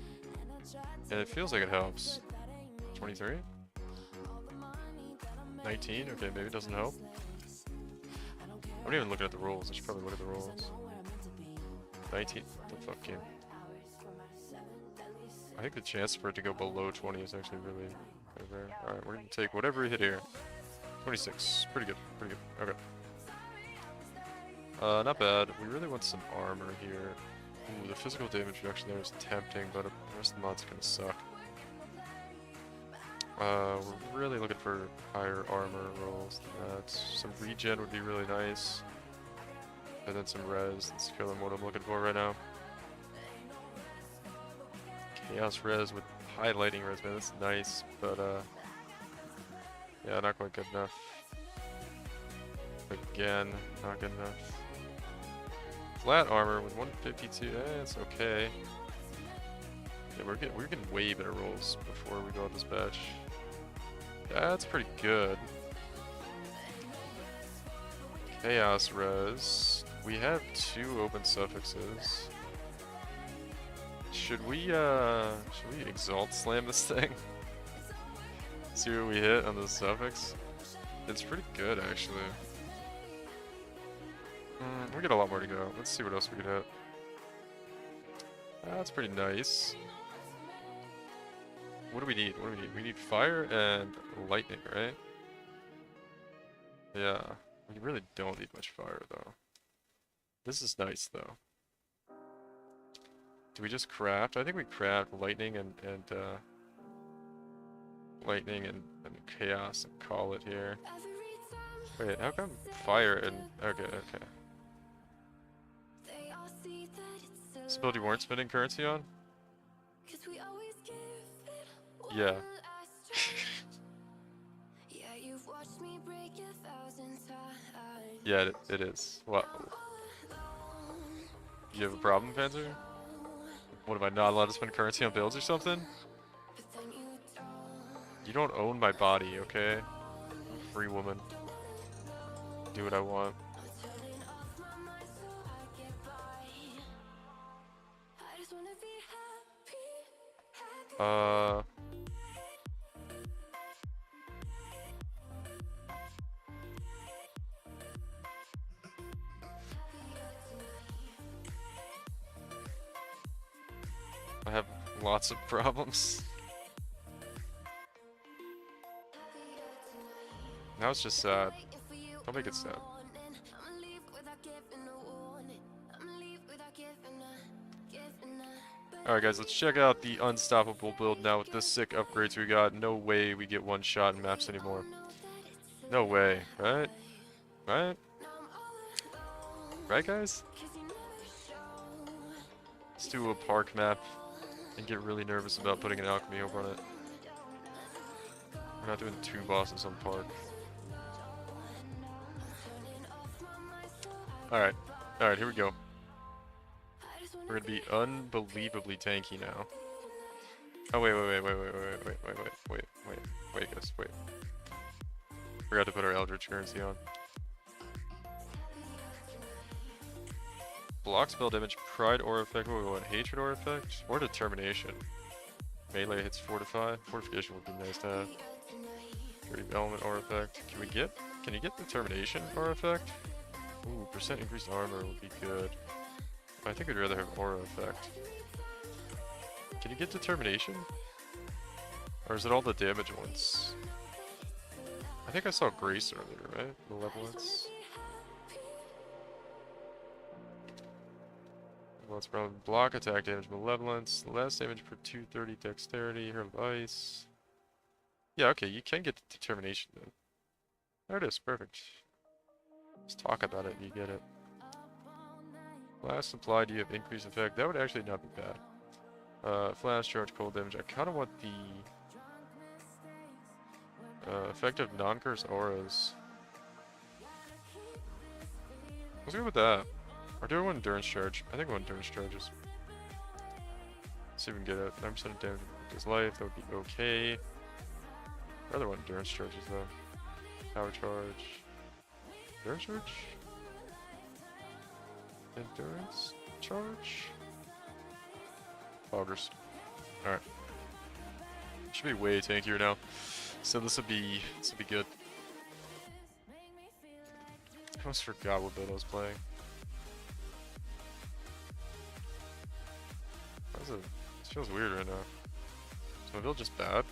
And it feels like it helps. 23? 19? Okay, maybe it doesn't help. I'm not even looking at the rolls. I should probably look at the rolls. 19? What the fuck, game? I think the chance for it to go below 20 is actually really rare. Alright, we're gonna take whatever we hit here. 26. Pretty good. Pretty good. Okay. Not bad. We really want some armor here. Ooh, the physical damage reduction there is tempting, but the rest of the mod's gonna suck. We're really looking for higher armor rolls than that. Some regen would be really nice. And then some res. That's kind of what I'm looking for right now. Chaos res with highlighting res, man, that's nice, but yeah, not quite good enough. Again, not good enough. Flat armor with 152, it's okay. Yeah, we're getting way better rolls before we go out this batch. That's pretty good. Chaos res. We have 2 open suffixes. Should we exalt slam this thing? See what we hit on the suffix? It's pretty good actually. We got a lot more to go. Let's see what else we could hit. That's pretty nice. What do we need? What do we need? We need fire and lightning, right? Yeah. We really don't need much fire though. This is nice though. Do we just craft? I think we craft lightning and chaos and call it here. Wait, how come fire and okay. This ability weren't spending currency on? Yeah. Yeah, you've watched me break 1,000 times. Yeah, it is. What? You have a problem, Panzer? What, am I not allowed to spend currency on builds or something? But then you don't. You don't own my body, okay? I'm a free woman. Do what I want. I'm turning off my mind so I get by. I just wanna be happy, happy. I have lots of problems. Now it's just sad. Don't make it sad. Alright guys, let's check out the Unstoppable build now with the sick upgrades we got. No way we get one shot in maps anymore. No way, right? Right? Right guys? Let's do a park map and get really nervous about putting an alchemy over on it. We're not doing 2 bosses on park. Alright. Alright, here we go. We're gonna be unbelievably tanky now. Oh wait, guys, wait. Forgot to put our Eldritch currency on. Block spell damage, pride aura effect, what we want, hatred aura effect, or determination. Melee hits fortify. Fortification would be nice to have. Creative element aura effect. Can you get determination aura effect? Ooh, percent increased armor would be good. I think we'd rather have aura effect. Can you get determination? Or is it all the damage ones? I think I saw grace earlier, right? Malevolence. Malevolence problem. Block attack damage, malevolence. Less damage per 230 dexterity. Her ice. Yeah, okay, you can get determination then. There it is, perfect. Just talk about it and you get it. Flash supply, do you have increased effect? That would actually not be bad. Flash charge, cold damage. I kind of want the effect of non-curse auras. Let's go with that. Or do I want endurance charge? I think I want endurance charges. See if we can get a 9% of damage to his life. That would be okay. I'd rather want endurance charges though. Power charge. Endurance charge? Endurance charge? Augers. Alright. Should be way tankier now. So this would be good. I almost forgot what build I was playing. This feels weird right now. Is my build just bad?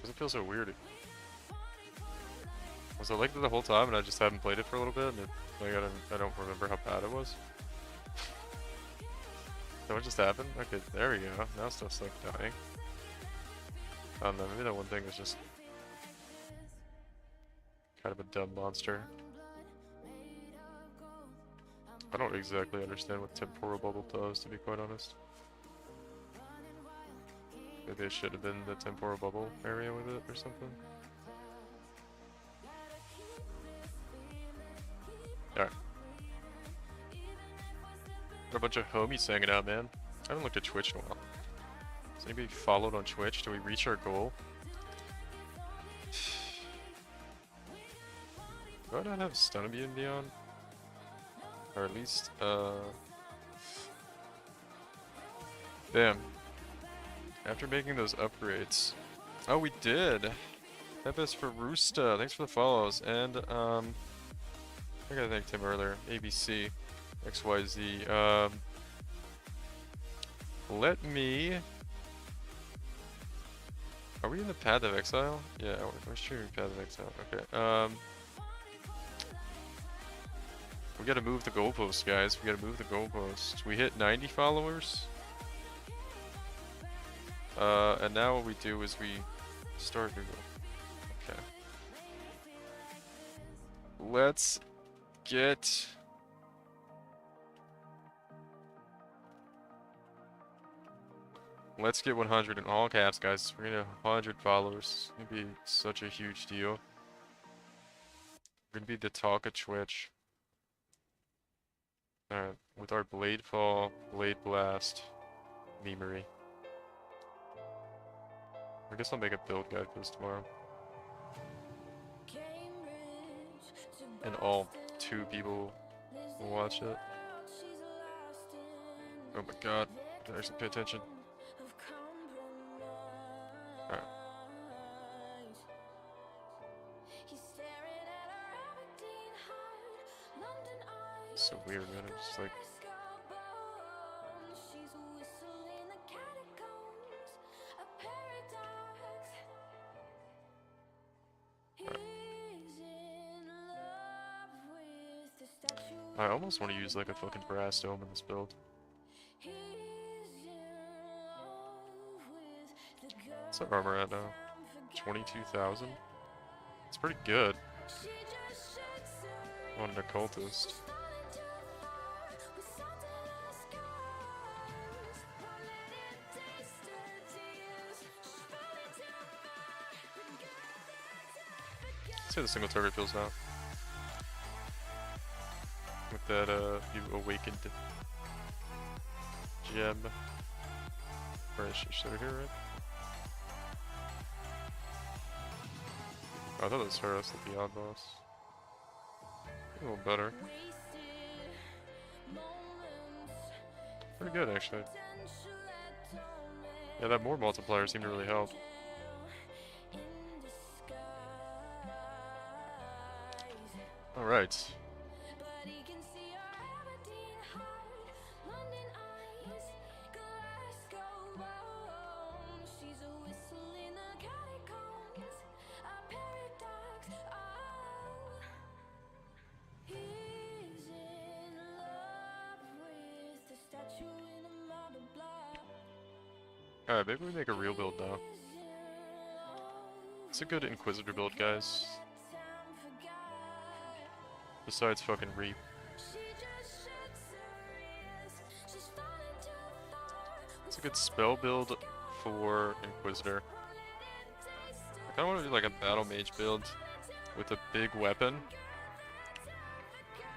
Does it feel so weird? Was I like that the whole time and I just haven't played it for a little bit and like I don't remember how bad it was? So what just happened? Okay, there we go. Now stuff's like dying. I don't know, maybe that one thing was just kind of a dumb monster. I don't exactly understand what Temporal Bubble does, to be quite honest. Maybe it should have been the Temporal Bubble area with it or something. Alright. Got a bunch of homies hanging out, man. I haven't looked at Twitch in a while. Has anybody followed on Twitch? Do we reach our goal? Do I not have Stun Immunity on? Or at least, damn. After making those upgrades. Oh, we did! Epis for Roosta, thanks for the follows. And, I think I thanked him earlier. ABC. XYZ. Let me... Are we in the Path of Exile? Yeah, we're streaming Path of Exile. Okay, we gotta move the goalposts, guys. We gotta move the goalposts. We hit 90 followers. And now what we do is we start new goal. Okay. Let's get... Let's get 100 in all caps, guys. We're gonna 100 followers. It's gonna be such a huge deal. We're gonna be the talk of Twitch. Alright, with our Blade Fall, Blade Blast, memery. I guess I'll make a build guide for this tomorrow. And all 2 people will watch it. Oh my god, did I actually pay attention? Alright. So weird, man. It's just like. I almost want to use like a fucking brass dome in this build. What's our armor at now? 22,000? It's pretty good. On an occultist. Let's see how the single target feels now. With that, you awakened gem. Or is she over here, right? Oh, I thought it was her, that's the Beyond boss. A little better. Pretty good, actually. Yeah, that more multiplier seemed to really help. Alright. Alright, maybe we make a real build now. It's a good Inquisitor build, guys. Besides fucking Reap. It's a good spell build for Inquisitor. I kinda wanna do like a Battle Mage build with a big weapon.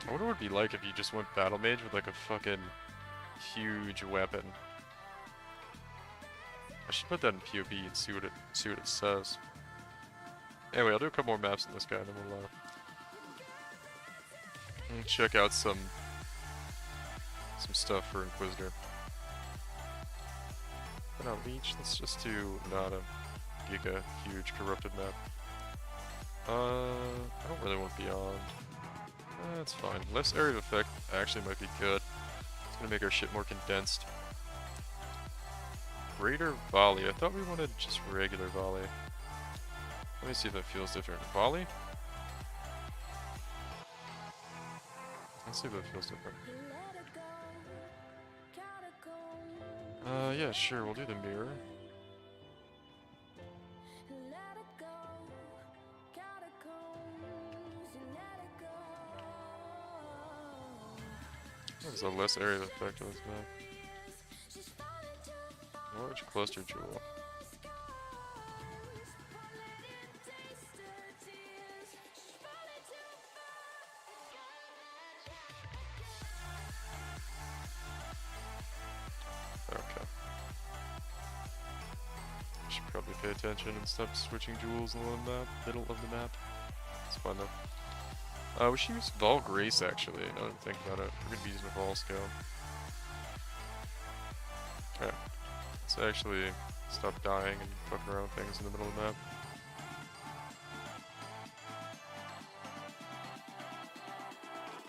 I wonder what it'd be like if you just went Battle Mage with like a fucking huge weapon. I should put that in POB and see what it says. Anyway, I'll do a couple more maps in this guy, and then we'll check out some stuff for Inquisitor. But not Leech. Let's just do not a Giga huge corrupted map. I don't really want Beyond. That's fine. Less area of effect actually might be good. It's gonna make our shit more condensed. Greater volley. I thought we wanted just regular volley. Let me see if that feels different. Volley? Let's see if that feels different. Yeah, sure, we'll do the mirror. There's a less area of effect on this map. Large cluster jewel. Okay. I should probably pay attention and stop switching jewels along the map, middle of the map. It's fun though. We should use Vol Grace actually, now that I think about it. We're gonna be using a Vol Scale. Okay. Let's actually stop dying and fucking around things in the middle of the map.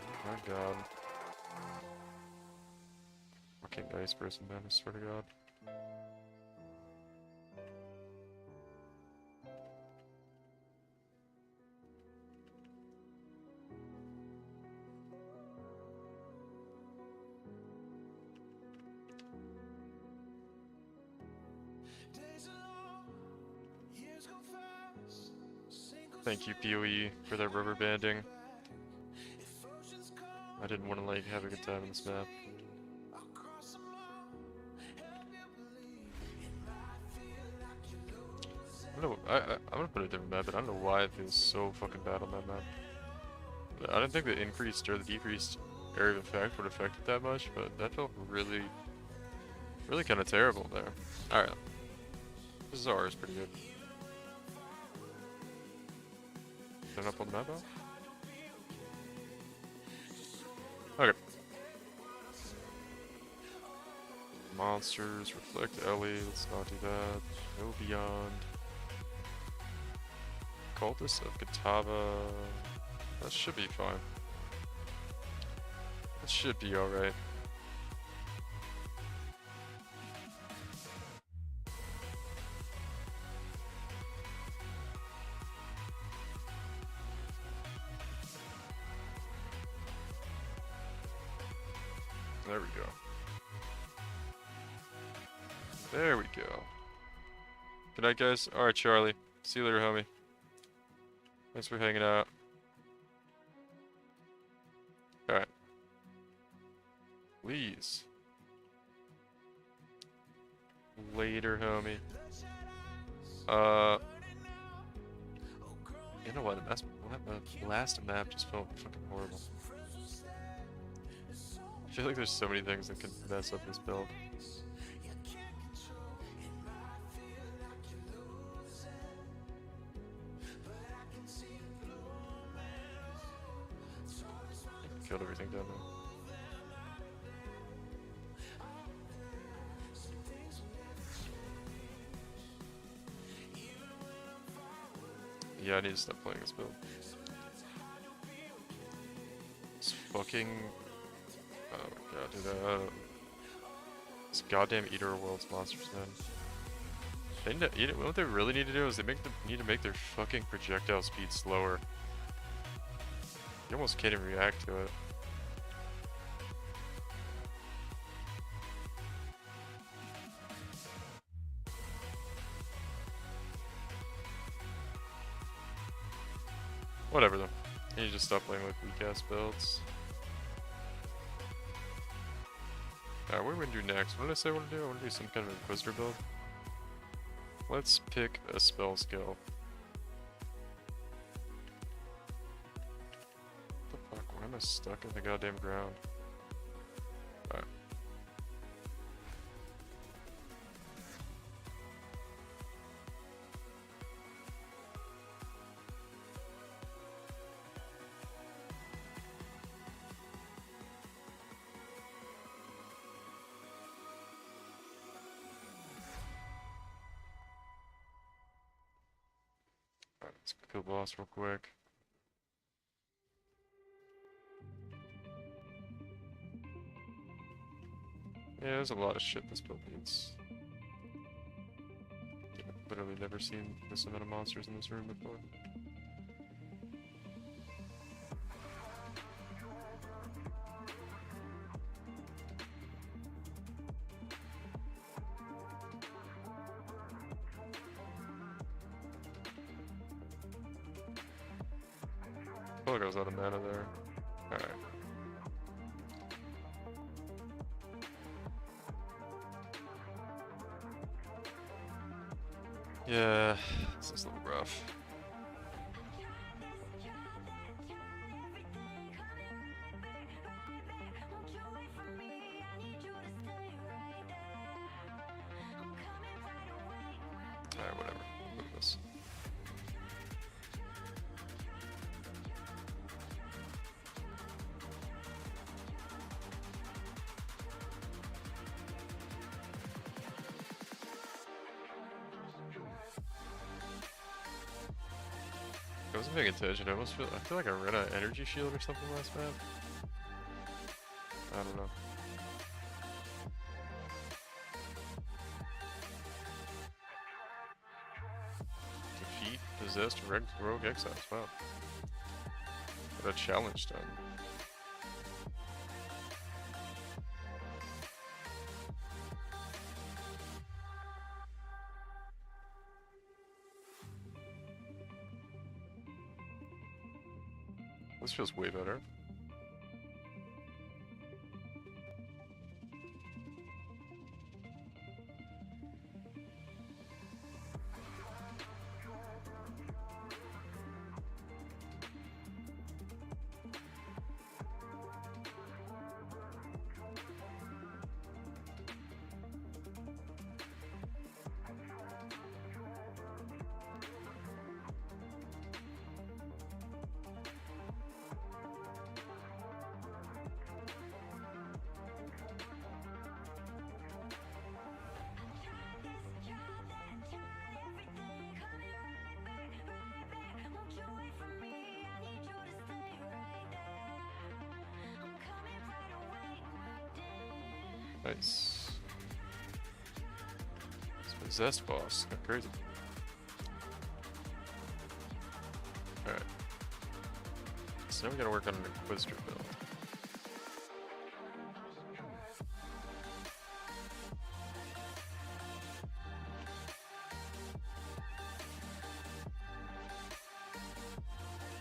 Oh my god. Fucking nice person, man, I swear to god. Thank you, PoE, for that rubber banding. I didn't want to like have a good time in this map. I'm gonna put a different map, but I don't know why it feels so fucking bad on that map. I didn't think the increased or the decreased area of effect would affect it that much, but that felt really, really kind of terrible there. Alright. This is ours, pretty good. Turn up on the map now? Okay. Monsters, reflect Ellie, let's not do that. No beyond. Cultist of Katava. That should be fine. That should be alright. There we go. There we go. Good night, guys. Alright, Charlie. See you later, homie. Thanks for hanging out. Alright. Please. Later, homie. You know what? The last map just felt fucking horrible. I feel like there's so many things that can mess up this build. Killed everything down there. Yeah, I need to stop playing this build. It's fucking... Oh my god, dude. This goddamn Eater of Worlds monsters, man. They need to eat it. What they really need to do is need to make their fucking projectile speed slower. You almost can't even react to it. Whatever though. I need to stop playing with weak ass builds. Alright, what are we gonna do next? What did I say I want to do? I want to do some kind of Inquisitor build. Let's pick a spell skill. What the fuck? Why am I stuck in the goddamn ground? Alright. Alright, let's kill the boss real quick. Yeah, there's a lot of shit this build needs. I've literally never seen this amount of monsters in this room before. I feel like I was out of mana there. Alright. Yeah, this is a little rough. Alright, whatever. Look at this. I wasn't paying attention. I feel like I ran an energy shield or something last map. I don't know. Defeat possessed rogue exiles. Wow. Got a challenge done. This feels way better. Nice. It's possessed boss. Got crazy. Alright. So now we gotta work on an Inquisitor build.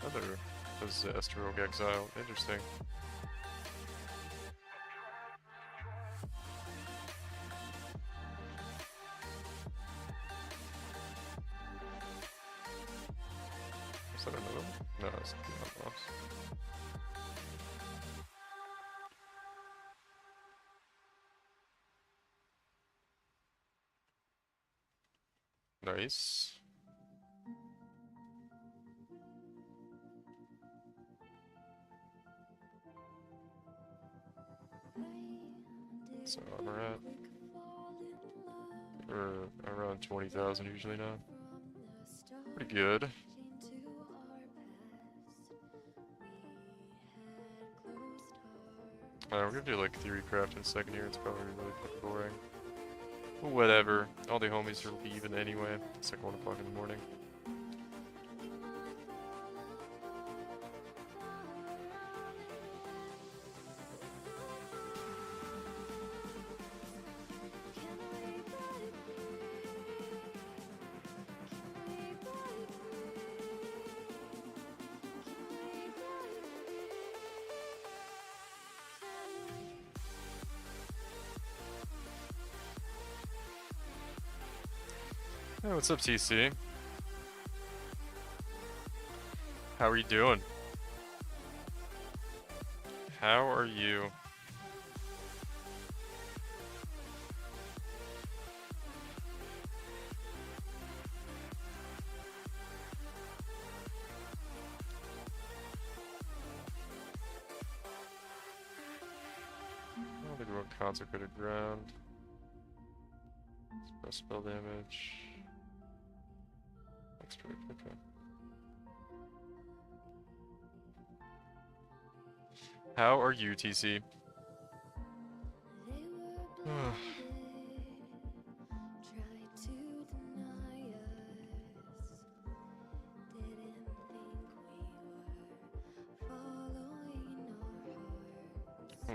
Another possessed rogue exile. Interesting. Is that another one? No, it's not boss. Nice. So I'm at we're around 20,000 usually now. Pretty good. We're gonna do like theory craft in second year. It's probably really fucking boring. But whatever. All the homies are leaving anyway. It's like 1 o'clock in the morning. Hey, what's up, TC? How are you doing? How are you? Oh, they do a consecrated ground. Express spell damage. Expert, okay. How are you, TC?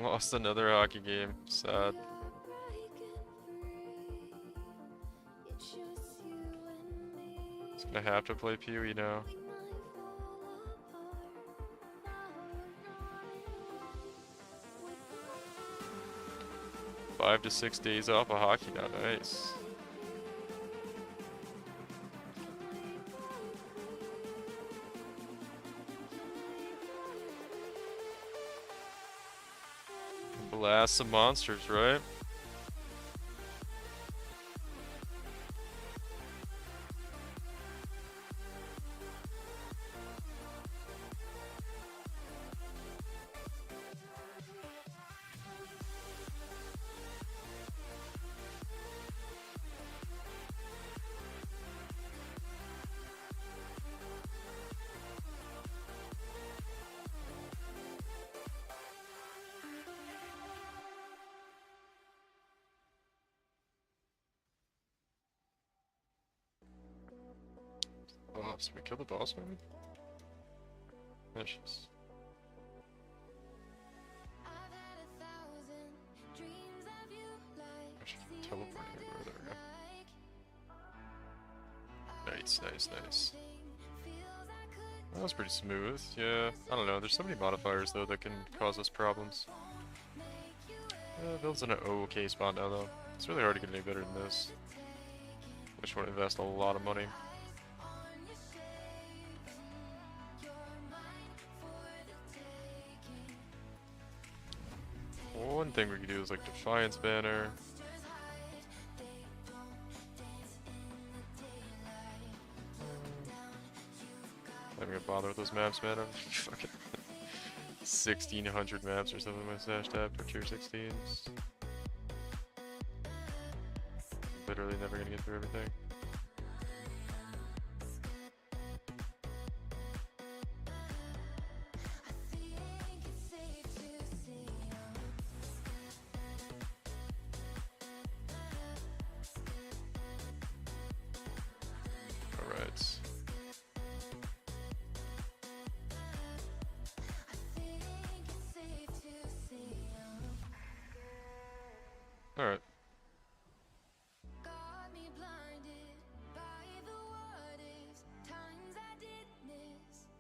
Lost another hockey game. Sad. It's gonna have to play Pee-wee now. Five to 6 days off of hockey now. Nice. Blast some monsters, right? Oh, so we killed the boss maybe? Vicious. I should teleport everywhere. There we go. Nice, nice, nice. That was pretty smooth. Yeah, I don't know. There's so many modifiers though that can cause us problems. Build's in an okay spot now though. It's really hard to get any better than this. I just want to invest a lot of money. One thing we could do is like Defiance Banner. I'm gonna bother with those maps, man. I'm fucking 1,600 maps or something in my stash tab for tier 16s. Literally never gonna get through everything. Alright. Got me blinded by the what ifs, times I did miss.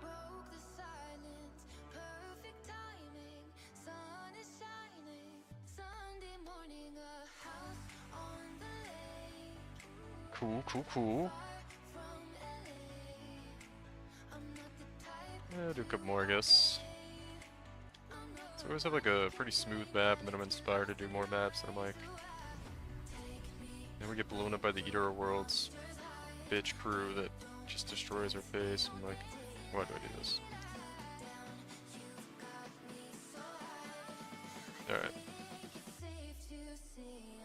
Broke the silence, perfect timing. Sun is shining, Sunday morning, a house on the lake. Cool, cool, cool. Far from LA. I'm not the type Yeah, do a couple more, I guess. I'm not So I always have like a pretty smooth map, and then I'm inspired to do more maps, and I'm like... Then we get blown up by the Eater of Worlds bitch crew that just destroys our base. I'm like, why do I do this? Alright. safe to see.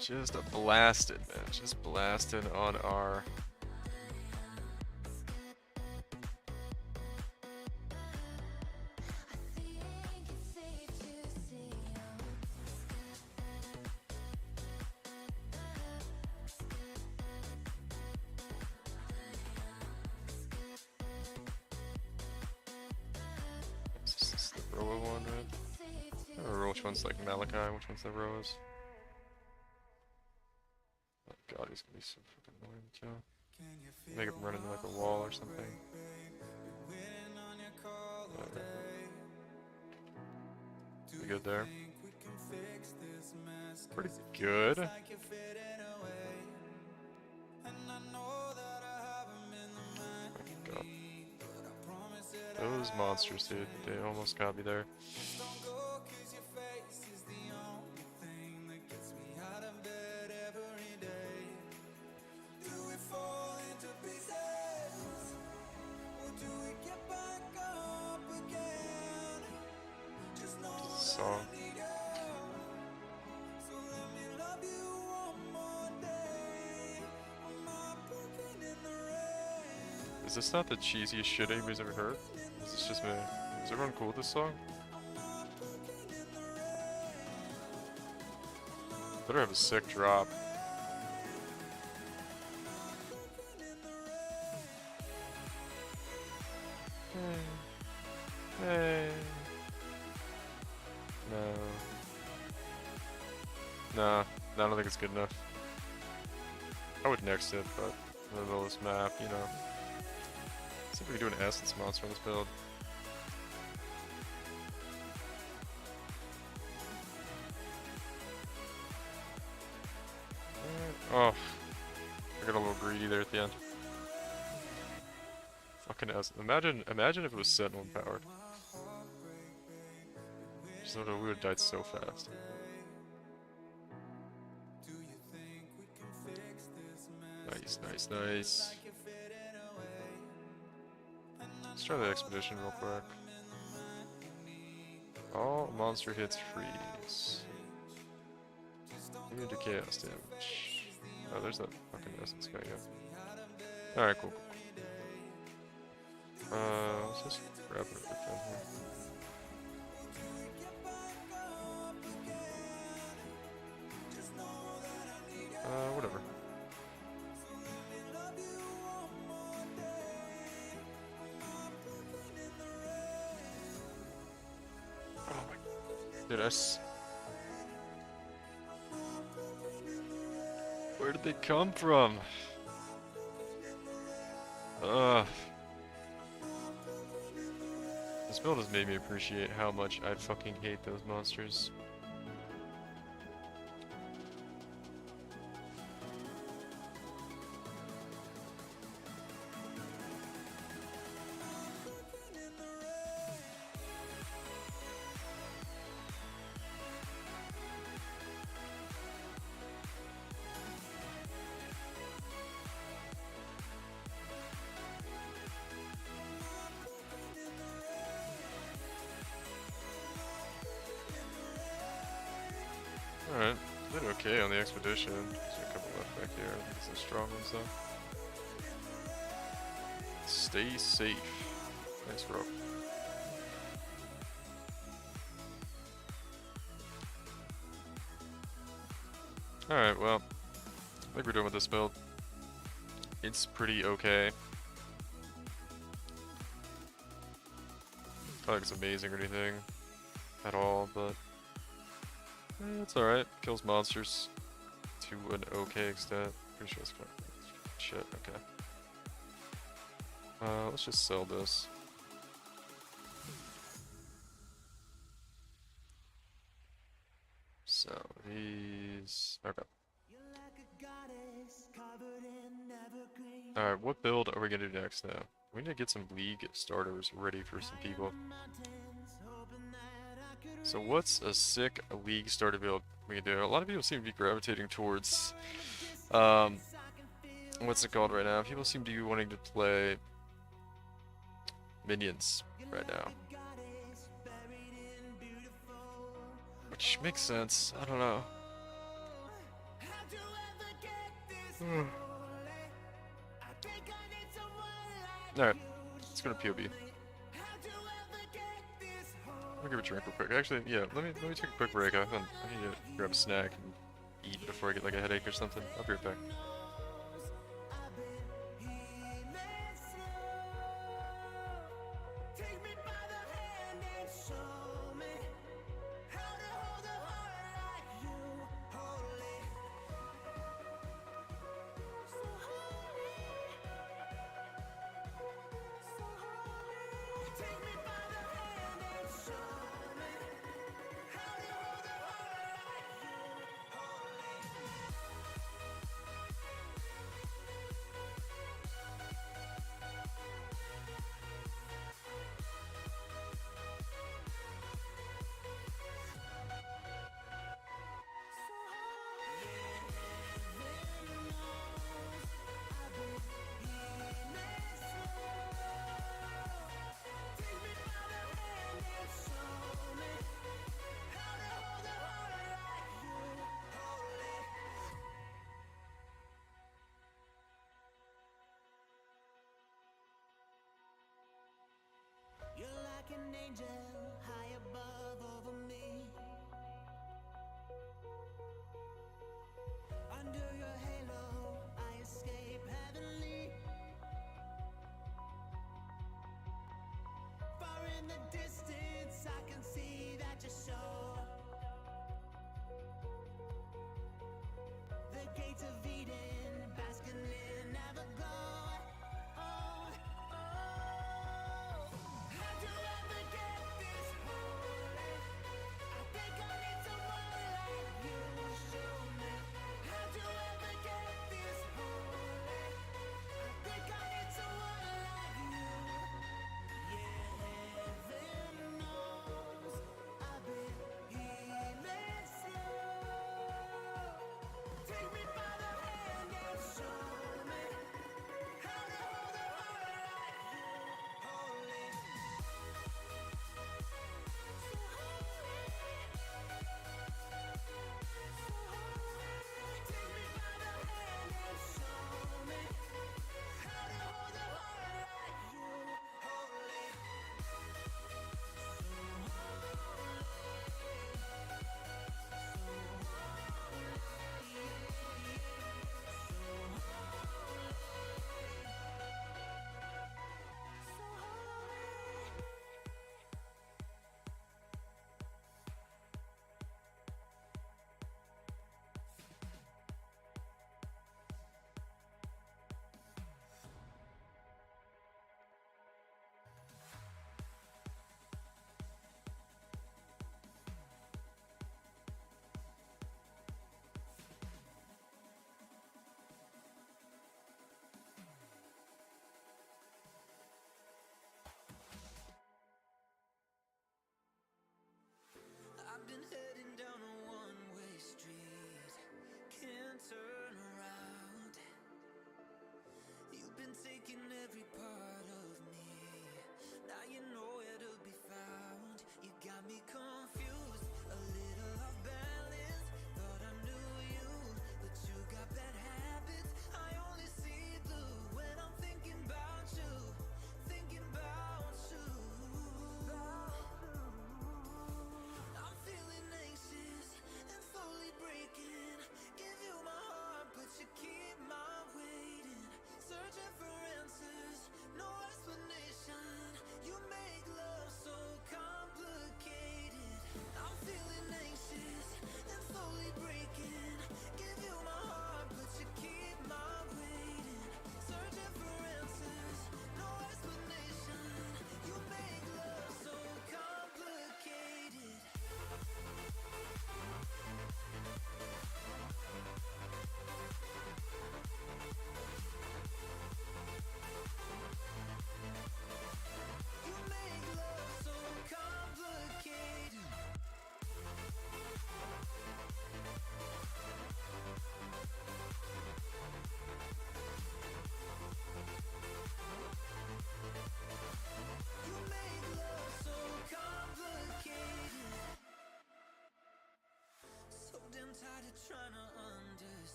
Just a blasted, man. Just blasted on our... Think it's safe to see. Is this the Roa one, right? I don't remember which one's like Malachi, which one's the Roas. Oh god, he's gonna be so fucking annoying too. Make him run into like a wall or something. Pretty good there. Pretty good. God. Those monsters, dude. They almost got me there. Song. Is this not the cheesiest shit anybody's ever heard? Is this just me? Is everyone cool with this song? Better have a sick drop. Hey. No. No, I don't think it's good enough. I would next it, but in the middle of this map, you know. See if we can do an essence monster on this build. Oh, I got a little greedy there at the end. Fucking essence. Imagine if it was Sentinel empowered. Just know we would have died so fast. Nice, nice. Let's try the expedition real quick. All monster hits freeze. Immune to chaos damage. Oh, there's that fucking essence guy, yeah. Alright, cool. Let's just grab it if we can here. Whatever. Oh my... Dude, where did they come from? Ugh. This build has made me appreciate how much I fucking hate those monsters. Alright, did okay on the expedition. There's a couple left back here. I think it's the strong ones though. Stay safe. Thanks, bro. Alright, well, I think we're done with this build. It's pretty okay. not like it's amazing or anything at all, but it's alright. Kills monsters to an okay extent. Pretty sure it's kind of shit. Okay. Let's just sell this. So these. Okay. Alright, what build are we gonna do next now? We need to get some league starters ready for some people. So what's a sick league starter build we can do? A lot of people seem to be gravitating towards what's it called right now? People seem to be wanting to play minions right now. Which makes sense. I don't know. Alright, let's go to POB. I'll give a drink real quick. Actually, yeah, let me take a quick break. I need to grab a snack and eat before I get like a headache or something. I'll be right back. You're like an angel high above over me. Under your halo, I escape heavenly. Far in the distance, I can see that you're sure. The gates of Eden, basking in never go. Oh, oh. How'd you ever get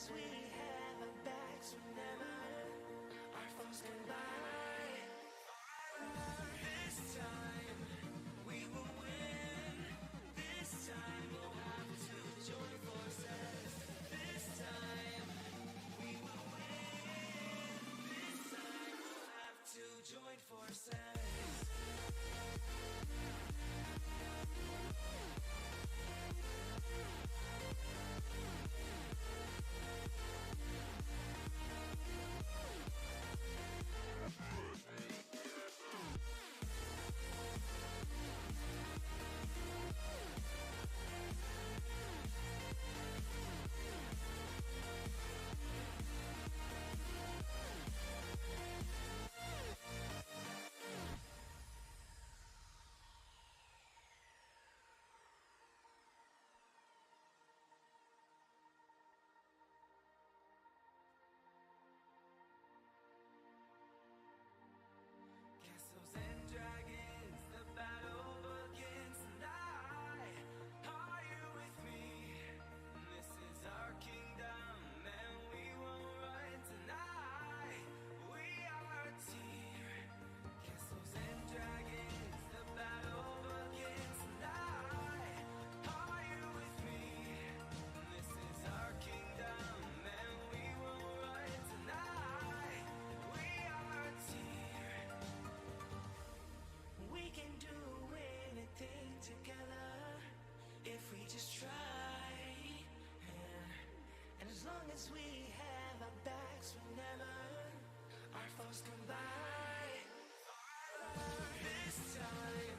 as we have our backs, remember our foes come by. This time we will win. This time we'll have to join forces. This time we will win. This time we'll have to join forces. Castles and dragons, the battle begins tonight. Are you with me? This is our kingdom, and we won't run tonight. We are a team. Castles and dragons, the battle begins tonight. Are you with me? This is our kingdom, and we won't run tonight. We are a team. We can do anything together if we just try. Yeah. And as long as we have our backs, remember our foes come by. This time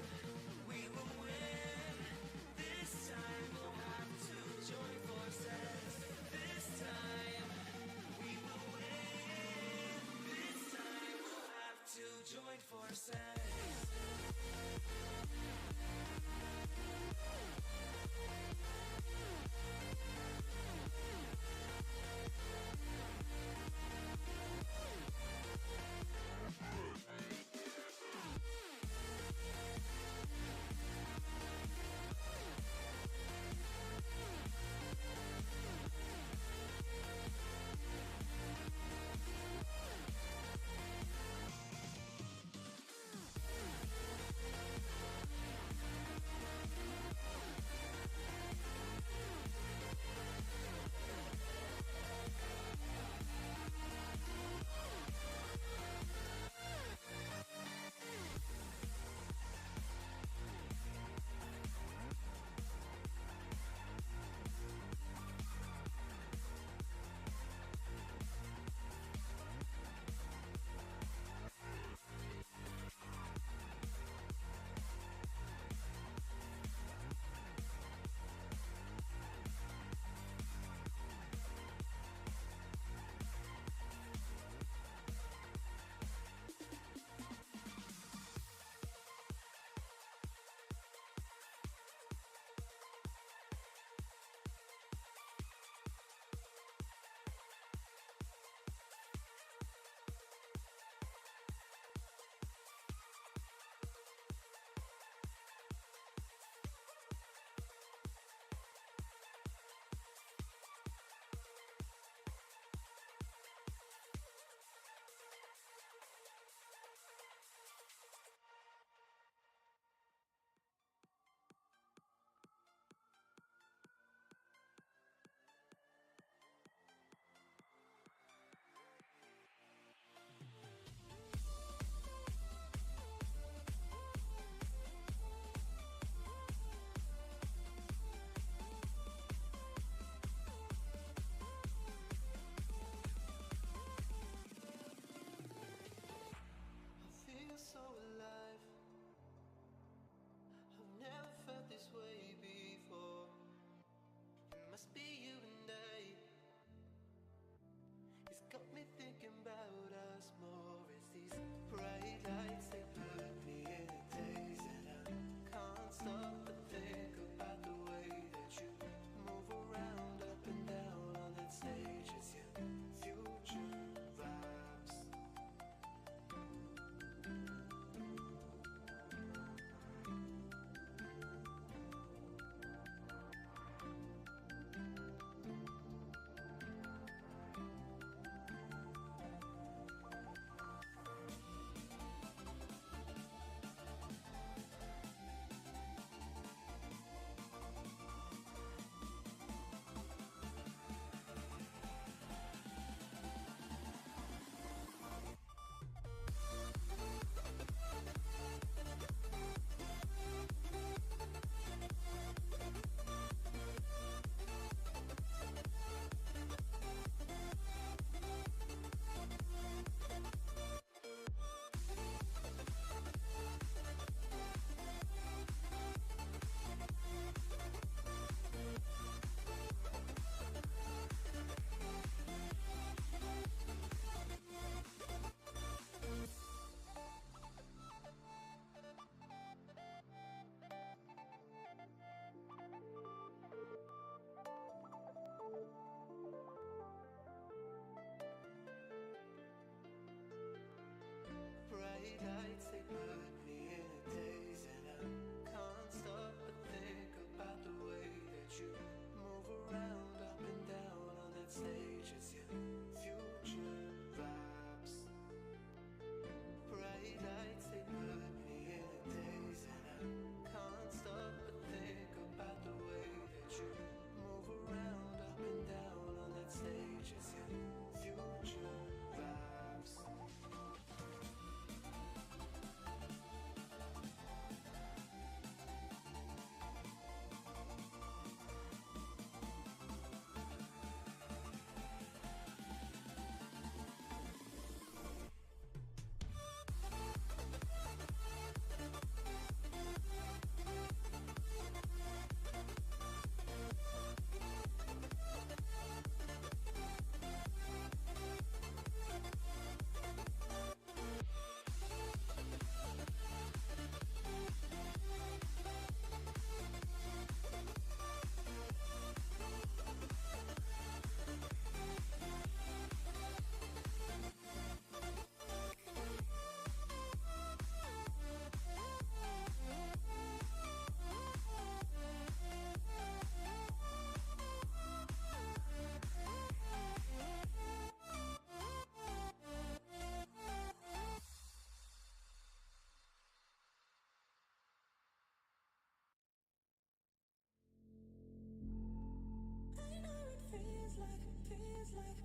we will win. This time we'll have to join forces. This time we will win. This time we'll have to join forces.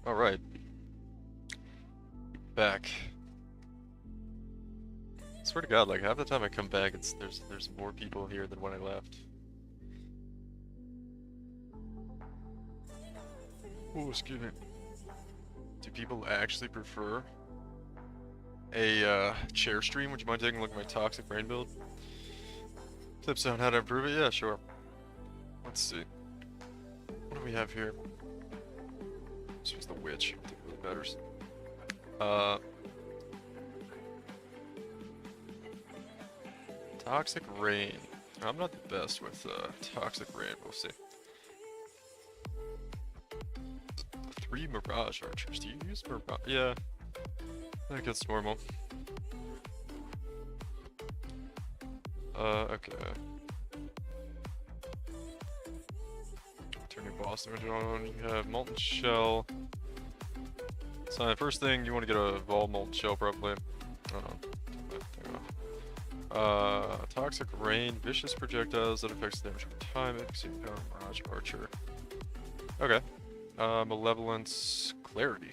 Alright. Back. Swear to God, like half the time I come back, there's more people here than when I left. Oh, excuse me. Do people actually prefer a chair stream? Would you mind taking a look at my Toxic Rain build? Tips on how to improve it? Yeah, sure. Let's see. What do we have here? This was the witch. I think it really matters. Toxic Rain. I'm not the best with Toxic Rain. We'll see. 3 Mirage Archers. Do you use Mirage? Yeah. I think it's normal. Okay. Turn your boss damage on. You have Molten Shell. So the first thing, you want to get a Vol Molten Shell probably. Oh no. Toxic Rain, Vicious Projectiles that affects damage over time. Mirage Archer. Okay. Malevolence, Clarity.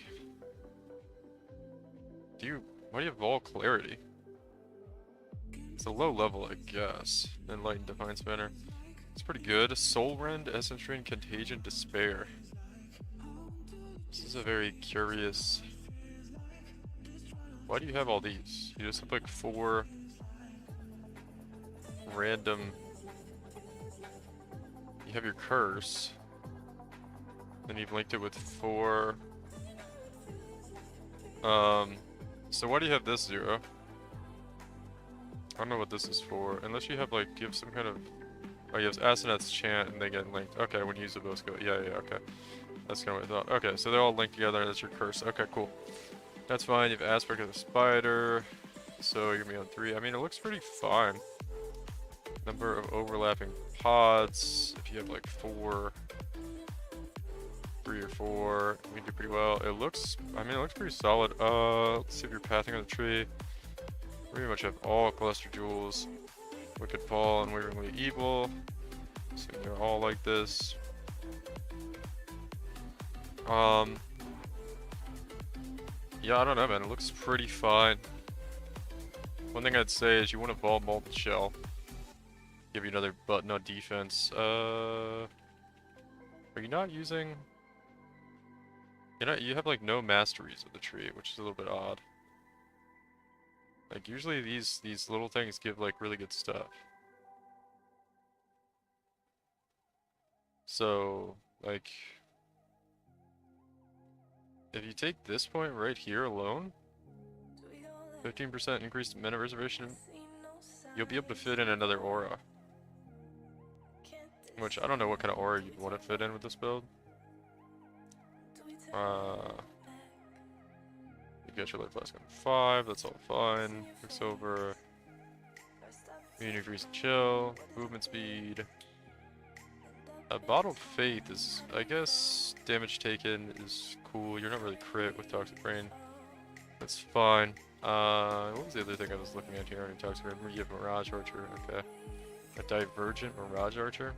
Why do you have Vol Clarity? It's a low level, I guess. Enlightened Defiance Banner. It's pretty good. Soul Rend, Essence Rain, Contagion, Despair. This is a very curious... Why do you have all these? You just have like 4 random... You have your Curse. Then you've linked it with 4... So why do you have this 0? I don't know what this is for. Unless you have like, you have some kind of... Oh, you have Asenath's Chant and they get linked. Okay, when you use the bow skill. Yeah, okay. That's kind of what I thought. Okay, so they're all linked together and that's your curse. Okay, cool. That's fine. You have Aspect of the Spider. So you're gonna be on 3. I mean, it looks pretty fine. Number of overlapping pods. If you have like 4... 3 or 4, we do pretty well. It looks, I mean, it looks pretty solid. Let's see if you're pathing on the tree. Pretty much have all cluster jewels. Wicked Fall and Waveringly Evil. So they're all like this. Yeah, I don't know, man. It looks pretty fine. One thing I'd say is you want to Vault Molten Shell. Give you another button on defense. Are you not using... You have like no masteries of the tree, which is a little bit odd. Like usually these little things give like really good stuff. So like if you take this point right here alone, 15% increased mana reservation, you'll be able to fit in another aura. Which I don't know what kind of aura you'd want to fit in with this build. You get your life flask on 5, that's all fine. Fix over. Immunity, freeze, and chill. Movement speed. Bottled Faith is, I guess, damage taken is cool. You're not really crit with Toxic Rain. That's fine. What was the other thing I was looking at here on Toxic Rain? You have Mirage Archer, okay. A Divergent Mirage Archer.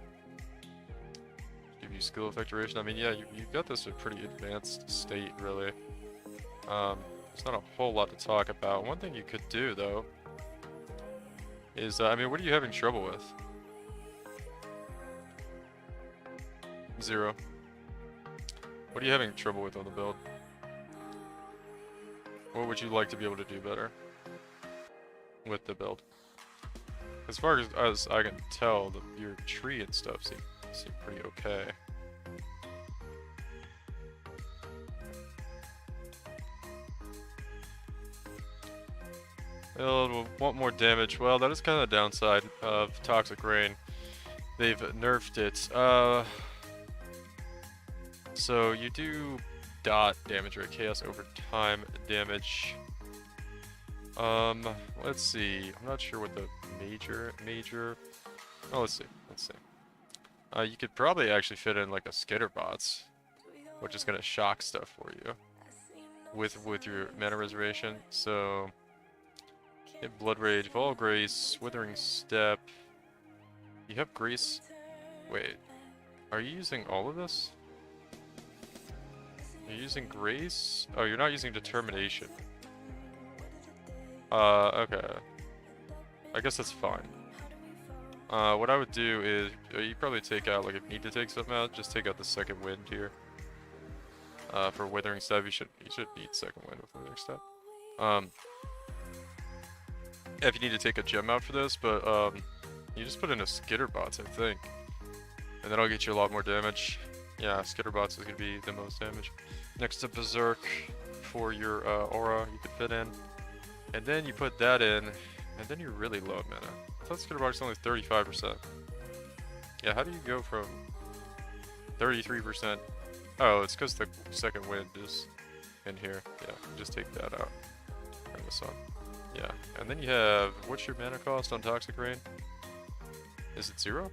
Give you skill effect duration. I mean, yeah, you've got this in a pretty advanced state, really. There's not a whole lot to talk about. One thing you could do, though, is, I mean, what are you having trouble with? 0. What are you having trouble with on the build? What would you like to be able to do better with the build? As far as I can tell, your tree and stuff seem pretty okay. We'll want more damage. Well, that is kind of the downside of Toxic Rain. They've nerfed it. So you do dot damage rate, chaos over time damage. Let's see. I'm not sure what the major. Oh, let's see. You could probably actually fit in like a Skitterbots, which is gonna shock stuff for you with your mana reservation. So, Blood Rage, Fall of Grace, Withering Step. You have Grace. Wait, are you using all of this? You're using Grace? Oh, you're not using Determination. Okay. I guess that's fine. What I would do is, you probably take out, like, if you need to take something out, just take out the second wind here. For Withering Step, you should need second wind with Withering Step. If you need to take a gem out for this, but, you just put in a Skitterbots, I think. And that'll get you a lot more damage. Yeah, Skitterbots is gonna be the most damage. Next to Berserk for your, aura you could fit in. And then you put that in, and then you're really low on mana. I thought Skitterbots was only 35%. Yeah, how do you go from 33%? Oh, it's because the second wind is in here. Yeah, just take that out. Turn this on. Yeah, and then you have, what's your mana cost on Toxic Rain? Is it 0?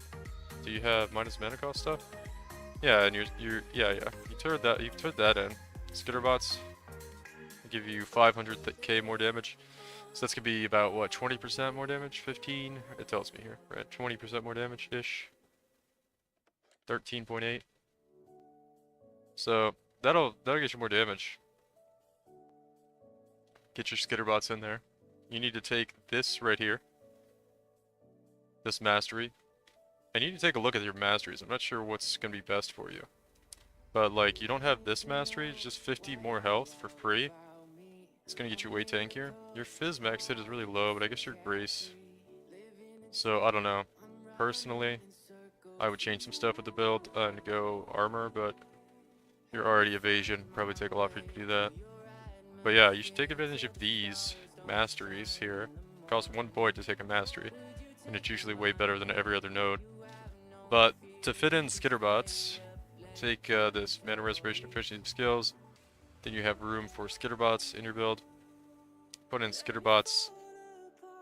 Do you have minus mana cost stuff? Yeah, and you've turned that in. Skitterbots give you 500k more damage. So that's gonna be about what, 20% more damage? 15? It tells me here, right? 20% more damage ish. 13.8. So that'll get you more damage. Get your Skitterbots in there. You need to take this right here. This mastery. And you need to take a look at your masteries. I'm not sure what's gonna be best for you. But like, you don't have this mastery, it's just 50 more health for free. It's gonna get you way tankier. Your Fizz max hit is really low, but I guess your Grace. So I don't know. Personally, I would change some stuff with the build and go armor, but you're already evasion. Probably take a lot for you to do that. But yeah, you should take advantage of these masteries here. It costs 1 point to take a mastery, and it's usually way better than every other node. But to fit in Skitterbots, take this Mana Restoration Efficiency skills. Then you have room for Skitterbots in your build. Put in Skitterbots.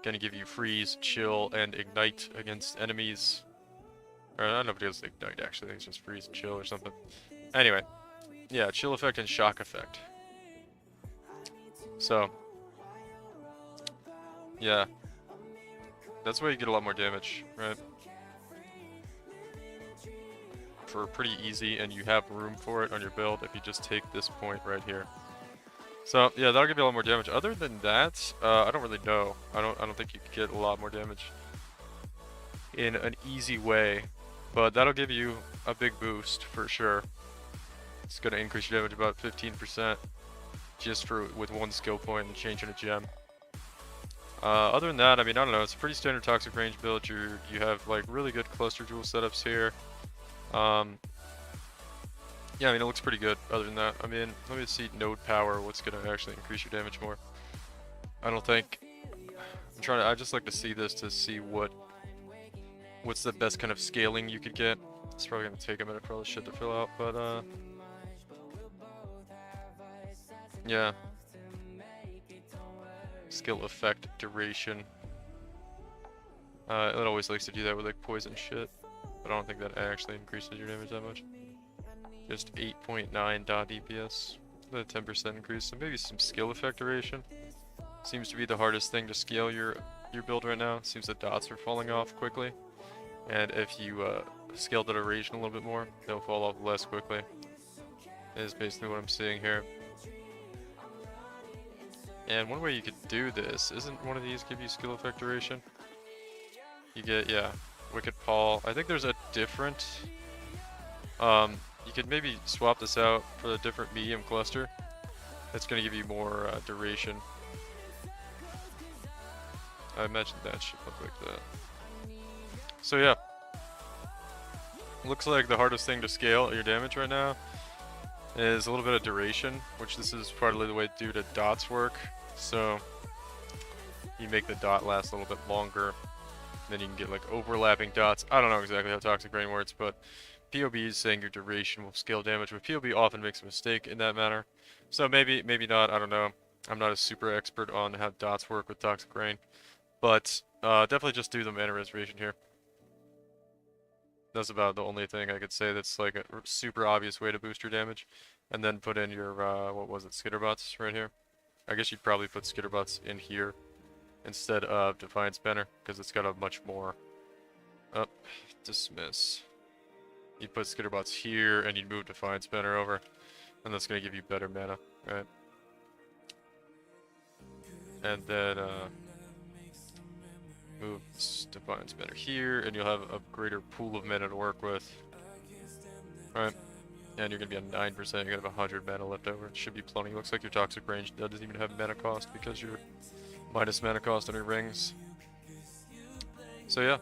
Gonna give you freeze, chill, and ignite against enemies. Or I don't know if it does ignite actually, I think it's just freeze and chill or something. Anyway, yeah, chill effect and shock effect. So, yeah, that's why you get a lot more damage, right? For pretty easy, and you have room for it on your build if you just take this point right here. So yeah, that'll give you a lot more damage. Other than that, I don't really know. I don't think you could get a lot more damage in an easy way, but that'll give you a big boost for sure. It's gonna increase your damage about 15% just with 1 skill point and changing a gem. Other than that, I mean, I don't know. It's a pretty standard Toxic Range build. You have like really good cluster jewel setups here. Yeah, I mean, it looks pretty good. Other than that, I mean, let me see node power. What's gonna actually increase your damage more? I don't think. I just like to see this to see what's the best kind of scaling you could get. It's probably gonna take a minute for all this shit to fill out, but yeah. Skill effect duration. It always likes to do that with like poison shit, but I don't think that actually increases your damage that much. Just 8.9 dot DPS, a 10% increase. So maybe some skill effect duration. Seems to be the hardest thing to scale your build right now. Seems the dots are falling off quickly, and if you scale the duration a little bit more, they'll fall off less quickly. Is basically what I'm seeing here. And one way you could do this, isn't one of these give you skill effect duration? You get, yeah, Wicked Paul. I think there's a different, you could maybe swap this out for a different medium cluster. That's going to give you more duration. I imagine that should look like that. So yeah. Looks like the hardest thing to scale your damage right now is a little bit of duration, which this is partly the way due to dots work. So you make the dot last a little bit longer, then you can get like overlapping dots. I don't know exactly how Toxic Rain works, but POB is saying your duration will scale damage, but POB often makes a mistake in that manner. So maybe not, I don't know. I'm not a super expert on how dots work with Toxic Rain, but definitely just do the mana restoration here. That's about the only thing I could say that's like a super obvious way to boost your damage. And then put in your, what was it, Skitterbots right here. I guess you'd probably put Skitterbots in here instead of Defiance Banner, because it's got a much more... dismiss. You'd put Skitterbots here, and you'd move Defiance Banner over. And that's gonna give you better mana, right? And then move Defiance Banner here, and you'll have a greater pool of mana to work with. Right? And you're gonna be at 9%, you're gonna have 100 mana left over. It should be plenty. Looks like your Toxic Range doesn't even have mana cost because you're minus mana cost on your rings. So yeah.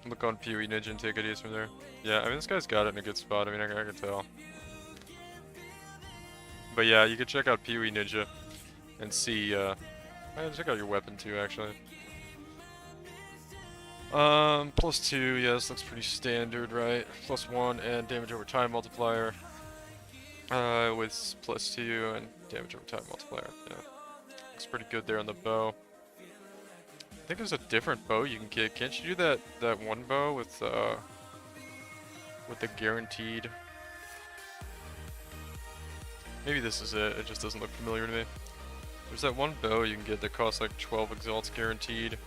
Look on PoE Ninja and take ideas from there. Yeah, I mean this guy's got it in a good spot, I mean I can tell. But yeah, you can check out PoE Ninja and see, check out your weapon too actually. +2, yes, looks pretty standard, right? +1 and damage over time multiplier. With +2 and damage over time multiplier, yeah. Looks pretty good there on the bow. I think there's a different bow you can get. Can't you do that one bow with the guaranteed? Maybe this is it. It just doesn't look familiar to me. There's that one bow you can get that costs like 12 exalts guaranteed.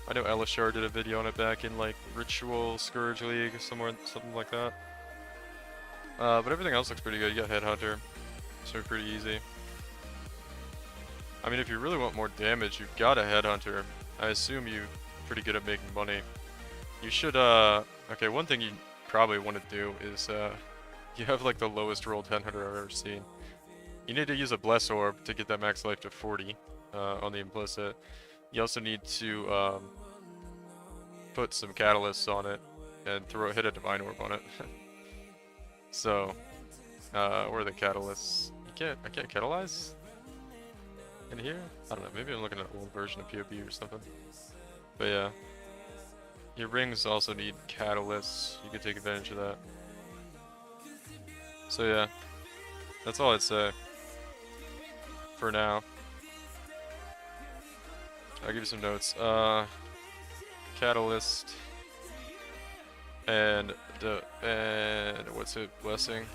I know Elishar did a video on it back in like Ritual Scourge League, something like that. But everything else looks pretty good. You got Headhunter, so pretty easy. I mean, if you really want more damage, you've got a Headhunter. I assume you're pretty good at making money. You should, okay, one thing you probably want to do is, you have like the lowest rolled Headhunter I've ever seen. You need to use a Bless Orb to get that max life to 40, on the implicit. You also need to, put some catalysts on it and hit a Divine Orb on it. So, where are the catalysts? I can't catalyze? In here? I don't know, maybe I'm looking at an old version of PoB or something. But yeah. Your rings also need catalysts. You can take advantage of that. So yeah. That's all I'd say. For now. I'll give you some notes. Catalyst. And what's it? Blessing.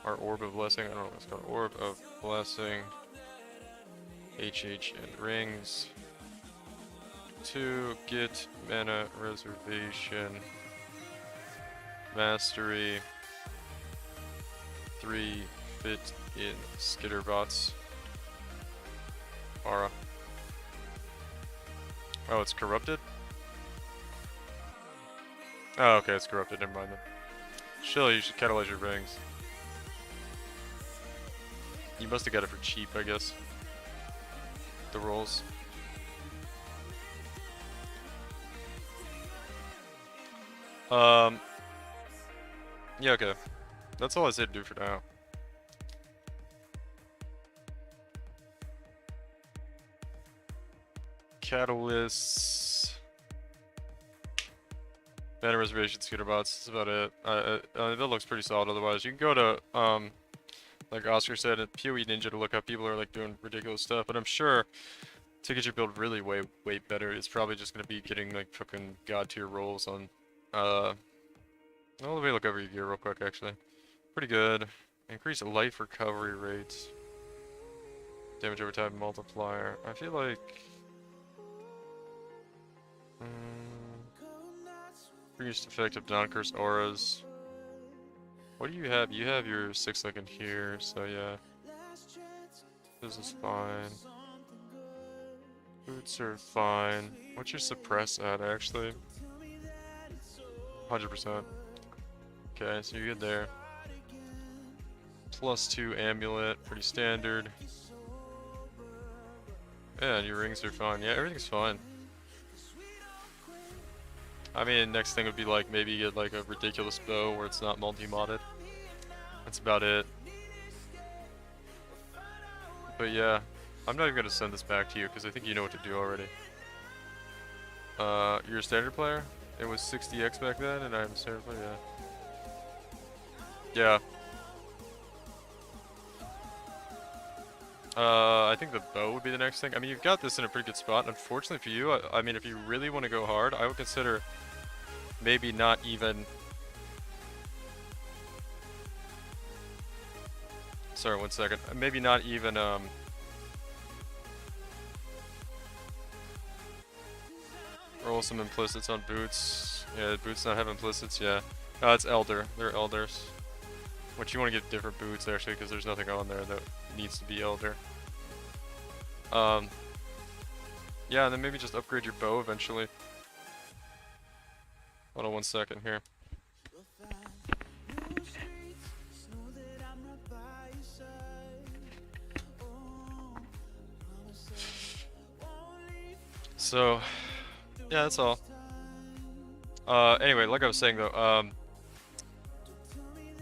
Or Orb of Blessing. I don't know what it's called. Orb of Blessing. HH and rings. 2. Get mana reservation. Mastery. 3. Fit in Skitterbots. Aura. Oh, it's corrupted? Oh, okay, it's corrupted. Never mind then. Surely you should catalyze your rings. You must have got it for cheap, I guess. The rolls. Yeah, okay. That's all I said to do for now. Catalysts. Mana reservation, Skitterbots. That's about it. That looks pretty solid. Otherwise, you can go to like Oscar said, at PoE Ninja to look up people are like doing ridiculous stuff. But I'm sure to get your build really way better, it's probably just gonna be getting like fucking god tier rolls on. Well, let me look over your gear real quick. Actually, pretty good. Increase life recovery rates. Damage over time multiplier. I feel like. Increased effective non-curse auras. What do you have? You have your 6 second here, so yeah. This is fine. Boots are fine. What's your suppress at actually? 100%. Okay, so you're good there. +2 amulet, pretty standard. Yeah, and your rings are fine. Yeah, everything's fine. I mean, next thing would be like maybe get like a ridiculous bow where it's not multi-modded. That's about it. But yeah, I'm not even gonna send this back to you because I think you know what to do already. You're a standard player? It was 60x back then, and I'm a standard player. Yeah. I think the bow would be the next thing. I mean, you've got this in a pretty good spot. Unfortunately for you, I mean, if you really want to go hard, I would consider maybe not even... Sorry, 1 second. Maybe not even, Roll some implicits on boots. Yeah, boots not have implicits. Yeah. It's Elder. They're Elders. Which you want to get different boots actually, because there's nothing on there that needs to be Elder. Yeah, and then maybe just upgrade your bow eventually. Hold on 1 second here. So, yeah, that's all. Anyway, like I was saying though,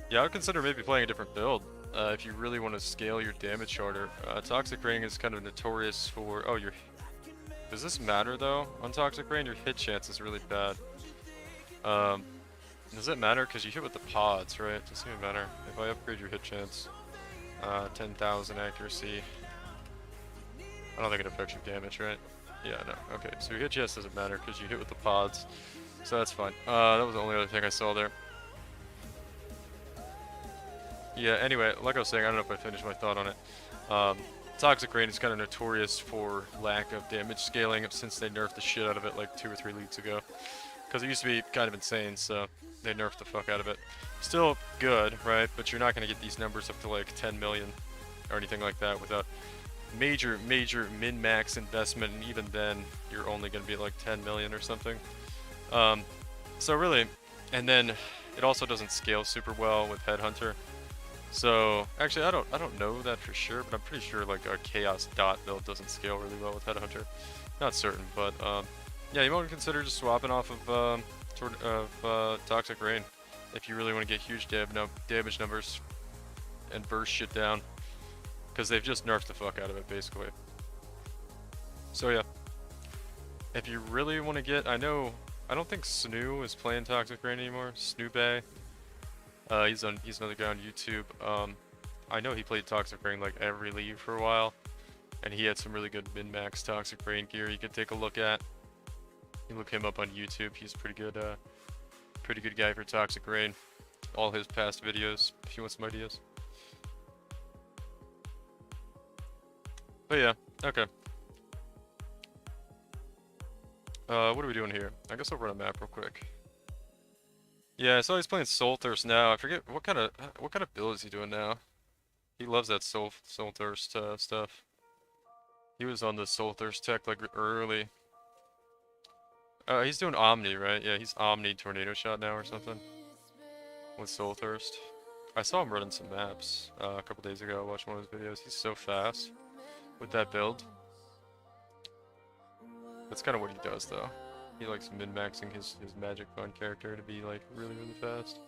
yeah, I would consider maybe playing a different build if you really want to scale your damage harder. Toxic Rain is kind of notorious for. Oh, your. Does this matter though? On Toxic Rain, your hit chance is really bad. Does it matter? Because you hit with the pods, right? Doesn't even matter. If I upgrade your hit chance, 10,000 accuracy. I don't think it affects your damage, right? Yeah, no. Okay, so your hit chance doesn't matter because you hit with the pods. So that's fine. That was the only other thing I saw there. Yeah, anyway, like I was saying, I don't know if I finished my thought on it. Toxic Rain is kind of notorious for lack of damage scaling since they nerfed the shit out of it like 2 or 3 leagues ago. Because it used to be kind of insane, so they nerfed the fuck out of it. Still good, right? But you're not going to get these numbers up to like 10 million or anything like that without major min-max investment, and even then you're only going to be at like 10 million or something. So really, and then it also doesn't scale super well with Headhunter. So actually, I don't know that for sure, but I'm pretty sure like a Chaos Dot build doesn't scale really well with Headhunter. Not certain, but yeah, you might consider just swapping off of Toxic Rain if you really want to get huge damage numbers and burst shit down, because they've just nerfed the fuck out of it basically. So yeah, if you really want to get, I don't think Snoo is playing Toxic Rain anymore. Snoobay. He's another guy on YouTube. I know he played Toxic Rain like every league for a while, and he had some really good min-max Toxic Rain gear you could take a look at. You look him up on YouTube. He's pretty good guy for Toxic Rain. All his past videos, if you want some ideas. But yeah, okay. What are we doing here? I guess I'll run a map real quick. Yeah, so he's playing Soul Thirst now. I forget what kind of build is he doing now. He loves that Soul Thirst stuff. He was on the Soul Thirst tech like early. He's doing Omni, right? Yeah, he's Omni Tornado Shot now or something with Soul Thirst. I saw him running some maps a couple days ago. I watched one of his videos. He's so fast with that build. That's kind of what he does, though. He likes min-maxing his Magic Fun character to be like really fast.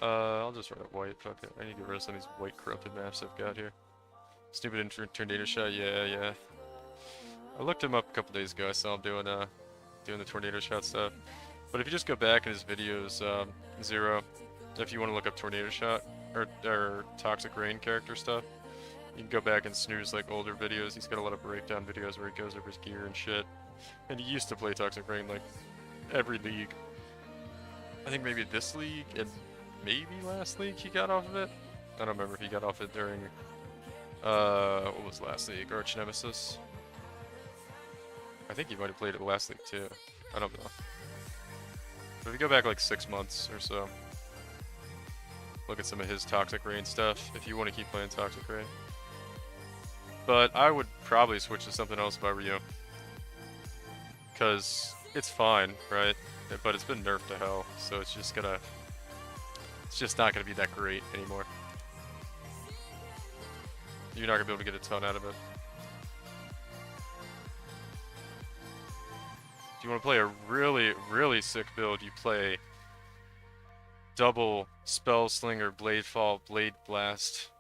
I'll just run it white. Fuck it. I need to get rid of some of these white corrupted maps I've got here. Stupid Tornado Shot. Yeah. I looked him up a couple days ago. I saw him doing the Tornado Shot stuff. But if you just go back in his videos, Zero, if you want to look up Tornado Shot or Toxic Rain character stuff, you can go back and snooze like older videos. He's got a lot of breakdown videos where he goes over his gear and shit. And he used to play Toxic Rain like every league. I think maybe this league and maybe last league he got off of it. I don't remember if he got off it during what was last league? Arch Nemesis. I think he might have played it last league too. I don't know. But if you go back like 6 months or so, look at some of his Toxic Rain stuff if you want to keep playing Toxic Rain. But I would probably switch to something else if I were you. Because it's fine, right? But it's been nerfed to hell, so it's just not gonna be that great anymore. You're not gonna be able to get a ton out of it. If you want to play a really sick build, you play double Spell Slinger, Blade Fall, Blade Blast,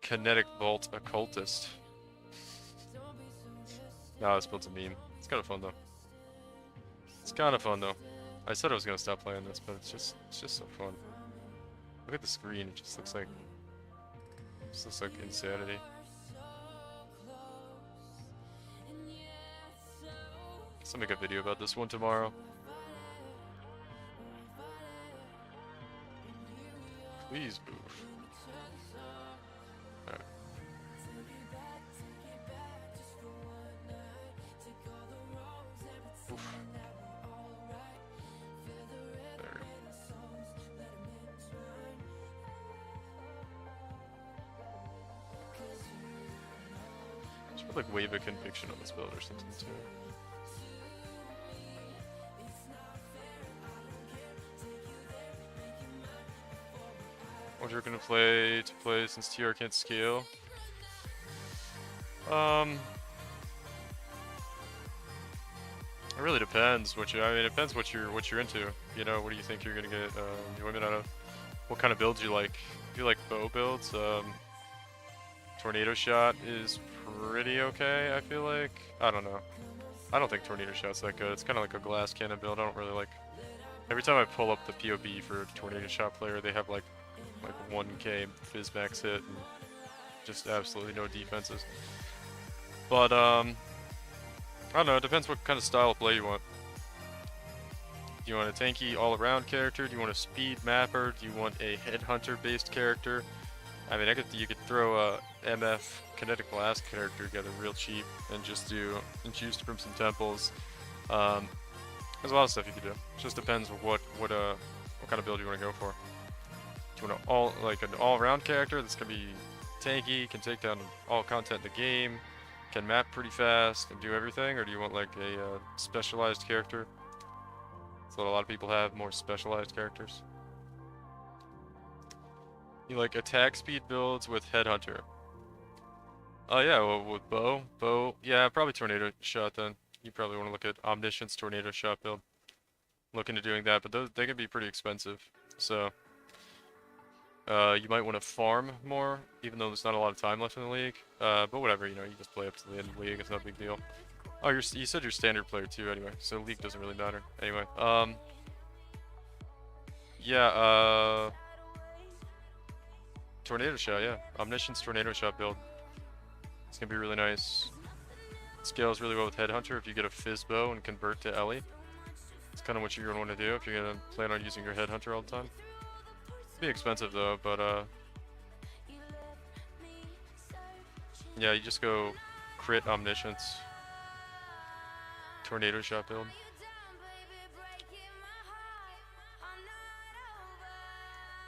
Kinetic Bolt, Occultist. No, this build's a meme. It's kind of fun though. I said I was gonna stop playing this, but it's just so fun. Look at the screen. It just looks like insanity. I'll make a video about this one tomorrow. Please move. Alright. Have, like Wave of Conviction on this build or something too. What you're gonna play since TR can't scale? It really depends what you. I mean, it depends what you're into. You know, what do you think you're gonna get enjoyment out of? What kind of builds you like? If you like bow builds, Tornado Shot is pretty okay. I feel like. I don't know. I don't think Tornado Shot's that good. It's kind of like a glass cannon build. I don't really like. Every time I pull up the POB for a Tornado Shot player, they have like 1k Fizz max hit and just absolutely no defenses. But I don't know. It depends what kind of style of play you want. Do you want a tanky all-around character? Do you want a speed mapper? Do you want a headhunter-based character? I mean, you could throw a MF kinetic blast character together real cheap and just choose from some temples. There's a lot of stuff you could do. It just depends what kind of build you want to go for. Do you want an all-around character that's gonna be tanky, can take down all content in the game, can map pretty fast and do everything, or do you want like a specialized character? That's what a lot of people have, more specialized characters. You like attack speed builds with Headhunter. Oh yeah, well, with bow, yeah, probably Tornado Shot then. You probably want to look at Omniscience Tornado Shot build. Look into doing that, but they can be pretty expensive. So you might want to farm more, even though there's not a lot of time left in the league. But whatever, you know, you just play up to the end of the league. It's not a big deal. Oh, you said you're standard player too, anyway. So league doesn't really matter. Anyway, yeah, Tornado Shot, yeah. Omniscience Tornado Shot build. It's gonna be really nice. It scales really well with Headhunter if you get a Fizz bow and convert to Ellie. It's kind of what you're gonna want to do if you're gonna plan on using your Headhunter all the time. Be expensive though, but yeah, you just go crit Omniscience Tornado Shot build.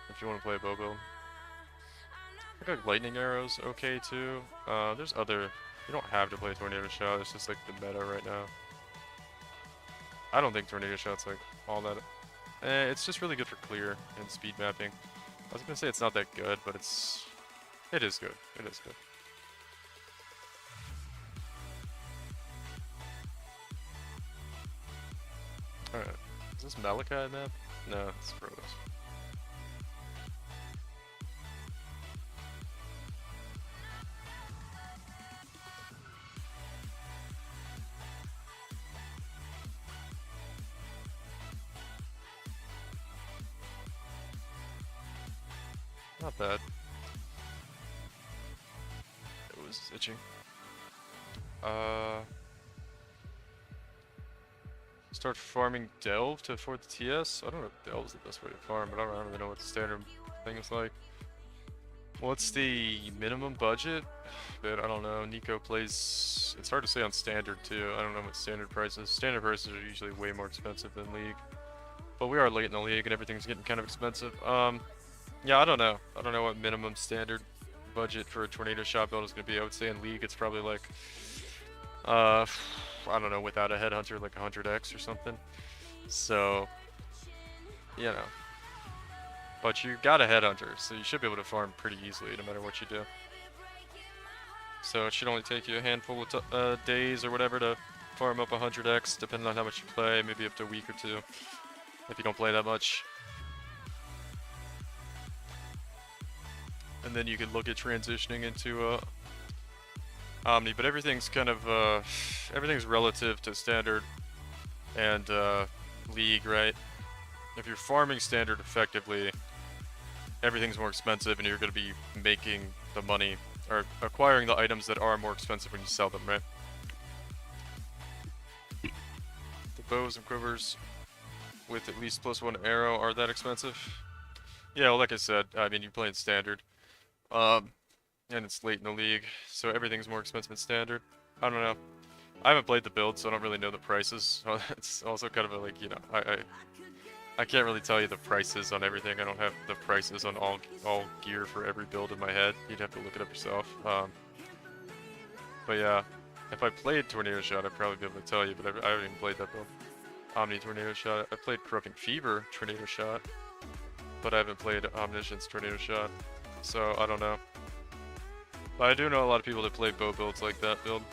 If you want to play a bow build. I think like Lightning Arrow's okay too. There's other. You don't have to play Tornado Shot. It's just like the meta right now. I don't think Tornado Shot's like all that. It's just really good for clear and speed mapping. I was gonna say it's not that good, but it is good. It is good. Alright. Is this Malachi map? No, it's Protoss. Not bad. It was itching. Start farming Delve to afford the TS? I don't know if Delve's the best way to farm, but I don't really know what the standard thing is like. What's the minimum budget? But I don't know. Nico plays... It's hard to say on standard too. I don't know what standard prices. Standard prices are usually way more expensive than League. But we are late in the League and everything's getting kind of expensive. Yeah, I don't know. I don't know what minimum standard budget for a Tornado Shot build is going to be. I would say in League it's probably like, I don't know, without a Headhunter, like 100x or something. So, you know. But you got a Headhunter, so you should be able to farm pretty easily no matter what you do. So it should only take you a handful of days or whatever to farm up 100x, depending on how much you play, maybe up to a week or two, if you don't play that much. And then you could look at transitioning into Omni, but everything's kind of everything's relative to standard and League, right? If you're farming standard effectively, everything's more expensive, and you're going to be making the money or acquiring the items that are more expensive when you sell them, right? The bows and quivers with at least +1 arrow are that expensive? Yeah, well, like I said, I mean, you're playing standard. And it's late in the league, so everything's more expensive than standard. I don't know. I haven't played the build, so I don't really know the prices. It's also kind of a, like, you know, I can't really tell you the prices on everything. I don't have the prices on all gear for every build in my head. You'd have to look it up yourself. But yeah, if I played Tornado Shot, I'd probably be able to tell you, but I haven't even played that build. Omni Tornado Shot. I played Corrupting Fever Tornado Shot, but I haven't played Omniscience Tornado Shot, so I don't know. But I do know a lot of people that play bow builds like that build.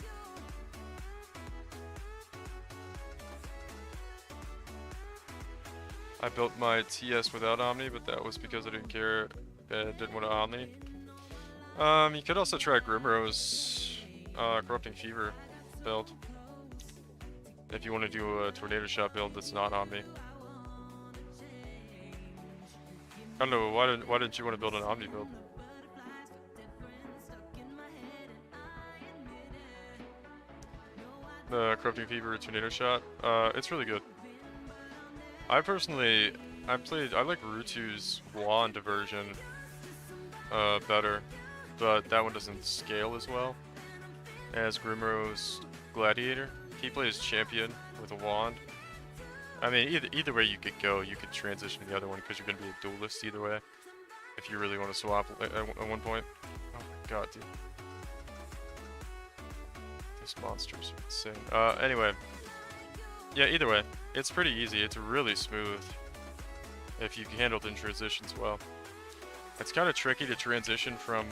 I built my TS without Omni, but that was because I didn't care, didn't want to Omni. You could also try Grimrose Corrupting Fever build if you want to do a Tornado Shot build that's not Omni. I don't know, why didn't you want to build an Omni build? The Corrupting Fever Tornado Shot, it's really good. I personally, I like Rutu's Wand version better, but that one doesn't scale as well as Grimrose Gladiator. He plays Champion with a Wand. I mean, either way you could go, you could transition to the other one because you're going to be a duelist either way, if you really want to swap at one point. Oh my god, dude. These monsters are insane. Anyway. Yeah, either way, it's pretty easy. It's really smooth if you handle the transitions well. It's kind of tricky to transition from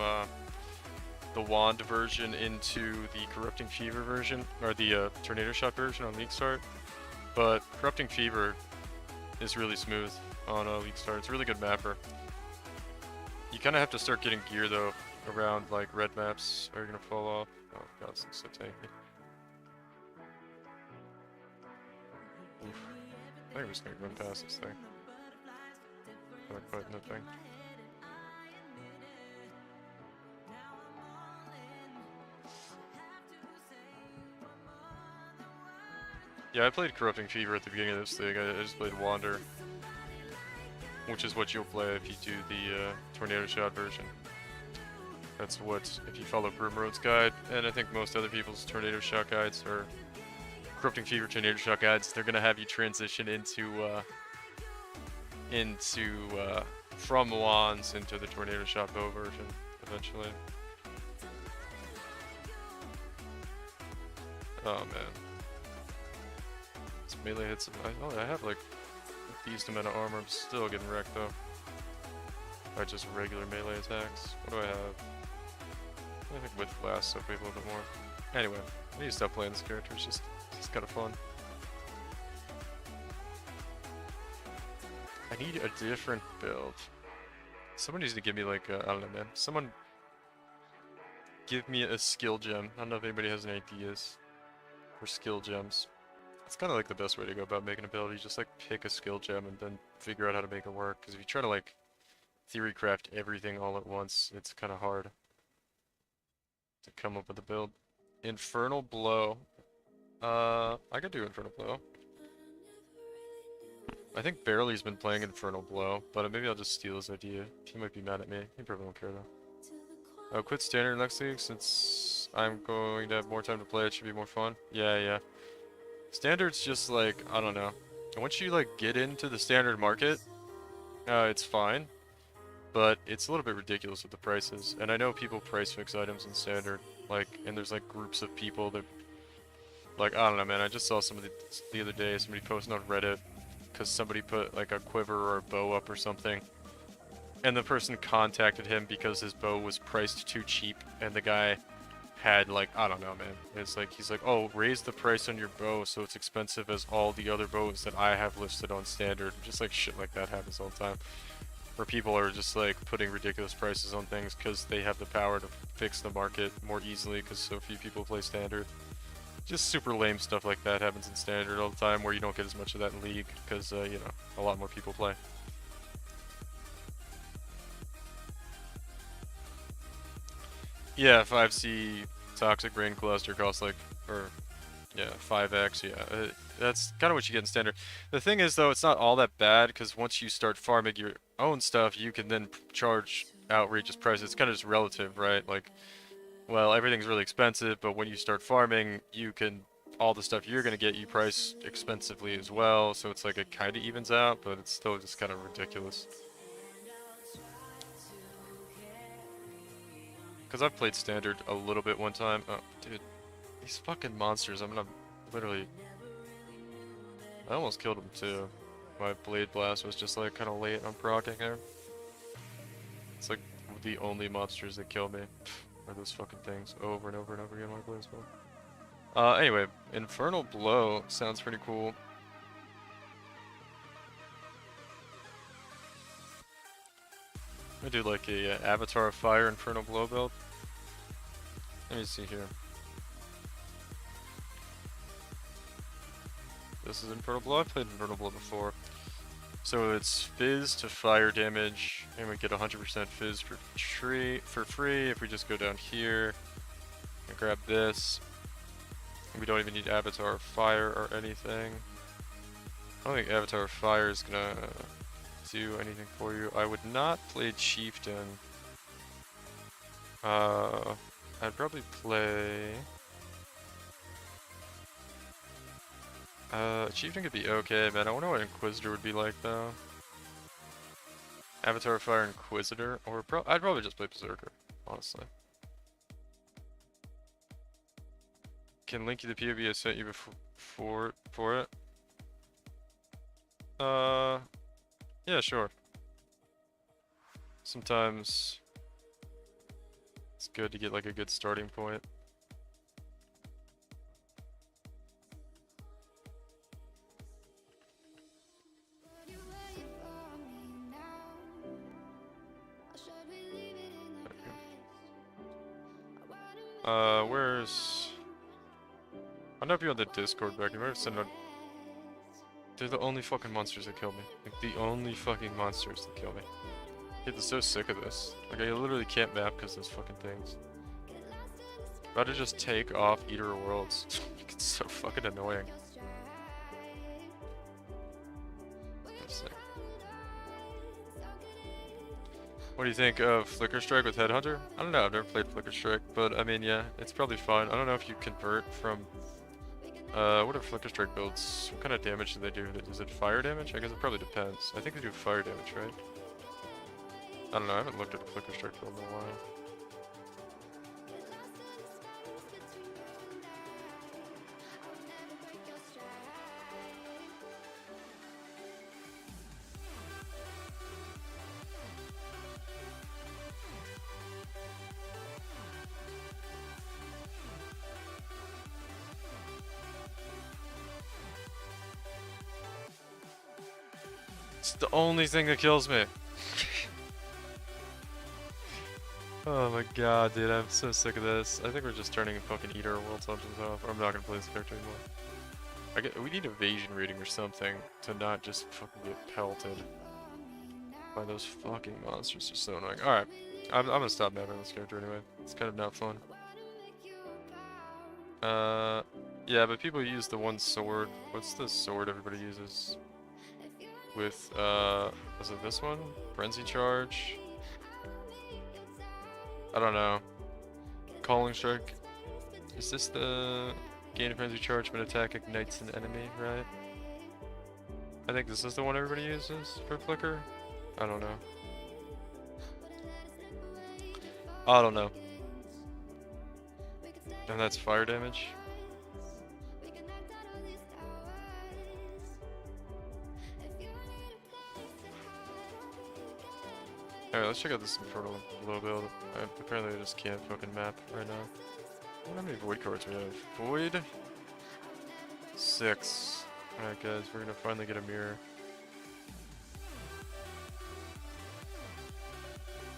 the Wand version into the Corrupting Fever version, or the Tornado Shot version on League Start. But Corrupting Fever is really smooth on League Start. It's a really good mapper. You kind of have to start getting gear though around like red maps, or you're gonna fall off. Oh god, this looks so tanky. Oof. I think I'm just gonna run past this thing. Like button the thing. Yeah, I played Corrupting Fever at the beginning of this thing. I just played Wander, which is what you'll play if you do the Tornado Shot version. That's what, if you follow Grimroad's guide, and I think most other people's Tornado Shot guides or Corrupting Fever Tornado Shot guides, they're gonna have you transition into from Wands into the Tornado Shot bow version eventually. Oh man, this melee hits. I have like a decent amount of armor. I'm still getting wrecked though by just regular melee attacks. What do I have? I think with blast I'll be a little bit more. Anyway, I need to stop playing this character. It's just kind of fun. I need a different build. Someone needs to give me like I don't know, man. Someone give me a skill gem. I don't know if anybody has any ideas for skill gems. It's kind of like the best way to go about making a build. You just like pick a skill gem and then figure out how to make it work. Because if you try to like theory craft everything all at once, it's kind of hard to come up with a build. Infernal Blow. I could do Infernal Blow. I think Barely's been playing Infernal Blow, but maybe I'll just steal his idea. He might be mad at me. He probably won't care though. I'll quit Standard next week since I'm going to have more time to play. It should be more fun. Yeah. Standard's just like, I don't know. Once you like get into the Standard market, it's fine. But it's a little bit ridiculous with the prices. And I know people price fix items in Standard, like, and there's like groups of people that, like, I don't know, man. I just saw somebody the other day, somebody posting on Reddit, because somebody put like a quiver or a bow up or something. And the person contacted him because his bow was priced too cheap, and the guy had like, I don't know, man. It's like, he's like, oh, raise the price on your bow so it's expensive as all the other bows that I have listed on Standard. Just like shit like that happens all the time. Where people are just like putting ridiculous prices on things because they have the power to fix the market more easily because so few people play Standard. Just super lame stuff like that happens in Standard all the time where you don't get as much of that in League because, you know, a lot more people play. Yeah, 5C Toxic Brain Cluster costs like, or, yeah, 5x, yeah. That's kind of what you get in Standard. The thing is, though, it's not all that bad because once you start farming your own stuff, you can then charge outrageous prices. It's kind of just relative, right? Like, well, everything's really expensive, but when you start farming, you can, all the stuff you're going to get, you price expensively as well. So it's like it kind of evens out, but it's still just kind of ridiculous. Because I've played standard a little bit one time. Oh, dude. These fucking monsters, I'm gonna literally... I almost killed him too. My Blade Blast was just like kind of late on proccing there. It's like the only monsters that kill me are those fucking things over and over and over again when I play as well. Anyway, Infernal Blow sounds pretty cool. I do like a Avatar of Fire Infernal Blow build. Let me see here. This is Infernal Blow. I've played Infernal Blow before. So it's Fizz to fire damage, and we get 100% Fizz for free if we just go down here and grab this. And we don't even need Avatar of Fire or anything. I don't think Avatar of Fire is gonna do anything for you. I would not play Chieftain. I'd probably play... Chieftain could be okay, man. I wonder what Inquisitor would be like, though. Avatar of Fire Inquisitor, or I'd probably just play Berserker, honestly. Can link you the POV I sent you before for it? Yeah, sure. Sometimes it's good to get like a good starting point. Where's... I know if you're on the Discord back, you might have sent out... They're the only fucking monsters that kill me. Like, the only fucking monsters that kill me. I'm so sick of this. Like, I literally can't map because those fucking things. About to just take off Eater of Worlds. It's so fucking annoying. What do you think of Flicker Strike with Headhunter? I don't know, I've never played Flicker Strike, but I mean, yeah, it's probably fine. I don't know if you convert from... what are Flicker Strike builds? What kind of damage do they do? Is it fire damage? I guess it probably depends. I think they do fire damage, right? I don't know, I haven't looked at a Flicker Strike build in a while. It's the only thing that kills me. Oh my god, dude, I'm so sick of this. I think we're just turning fucking Eater of Worlds options off. I'm not gonna play this character anymore. We need evasion rating or something to not just fucking get pelted by those fucking monsters. They're so annoying. Alright, I'm gonna stop mapping this character anyway. It's kind of not fun. Yeah, but people use the one sword. What's the sword everybody uses? With, is it this one? Frenzy Charge? I don't know. Calling Strike. Is this the gain Frenzy Charge when attack ignites an enemy, right? I think this is the one everybody uses for Flicker. I don't know. I don't know. And that's fire damage. Alright, let's check out this Infernal Blow build. Apparently I just can't fucking map right now. I wonder how many Void cards we have. Void? 6. Alright guys, we're gonna finally get a mirror.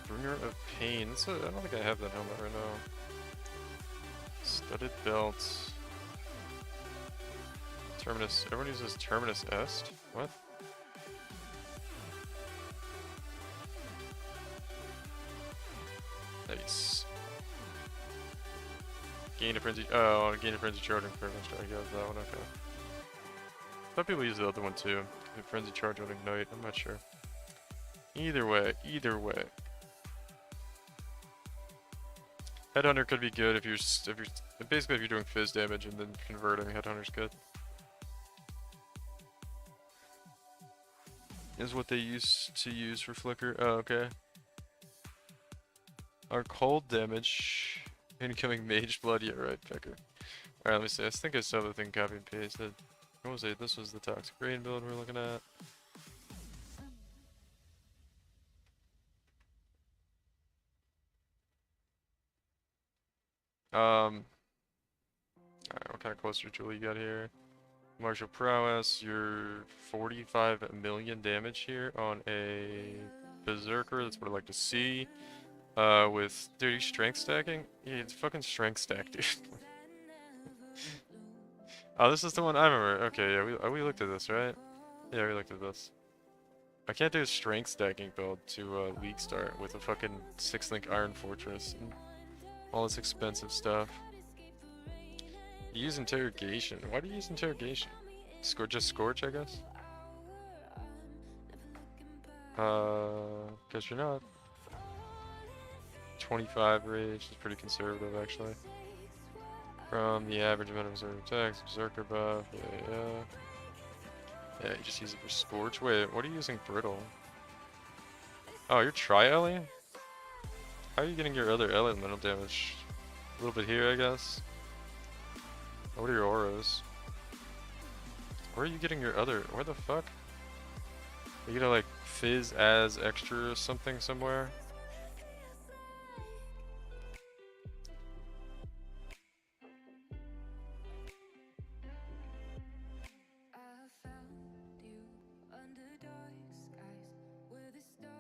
Bringer of Pain. I don't think I have that helmet right now. Studded Belt. Terminus. Everyone uses Terminus Est? What? Nice. Gain a Frenzy. Oh, gain a Frenzy Charge and Frenzy Strike. Yeah, that one, okay. Some people use the other one too. The Frenzy Charge would ignite. I'm not sure. Either way. Headhunter could be good if you're basically if you're doing fizz damage and then converting. Headhunter's good. Is what they used to use for Flicker. Oh, okay. Our cold damage. Incoming mage blood. Yeah, right, Pecker. Alright, let me see. I think I saw the thing copy and pasted. What was it? This was the toxic rain build we're looking at. Alright, what kind of cluster tool you got here? Martial prowess, you're 45 million damage here on a berserker. That's what I like to see. With dude, you strength stacking? Yeah, it's fucking strength stack, dude. Oh, this is the one I remember. Okay, yeah, we looked at this, right? Yeah, we looked at this. I can't do a strength stacking build to League Start with a fucking 6-link Iron Fortress and all this expensive stuff. You use interrogation. Why do you use interrogation? Just Scorch, I guess? Guess you're not. 25 rage is pretty conservative, actually. From the average amount of berserker attacks, berserker buff, yeah. Yeah, you just use it for Scorch. Wait, what are you using Brittle? Oh, you're Tri-Ellie? How are you getting your other elemental damage? A little bit here, I guess. What are your auras? Where are you getting your other? Where the fuck? Are you gonna like fizz as extra or something somewhere?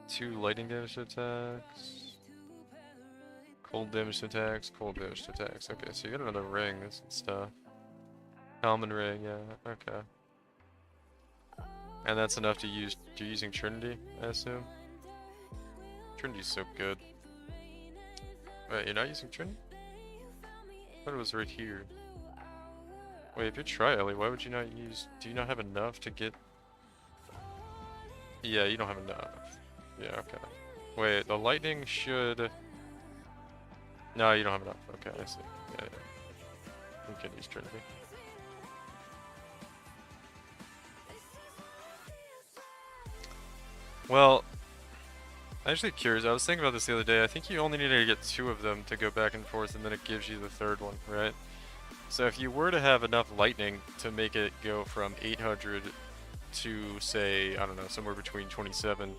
Two lightning damage attacks. Cold damage attacks, cold damage attacks. Okay, so you got another ring and stuff. Helman ring, yeah, okay. And that's enough to use. You're using Trinity, I assume? Trinity's so good. Wait, you're not using Trinity? I thought it was right here. Wait, if you're Tri-Ellie, why would you not use... Do you not have enough to get... Yeah, you don't have enough. Yeah, okay. Wait, the lightning should... No, you don't have enough. Okay, I see. Yeah, yeah. You can use Trinity. Well, I'm actually curious. I was thinking about this the other day. I think you only need to get 2 of them to go back and forth, and then it gives you the 3rd one, right? So if you were to have enough lightning to make it go from 800 to, say, I don't know, somewhere between 27,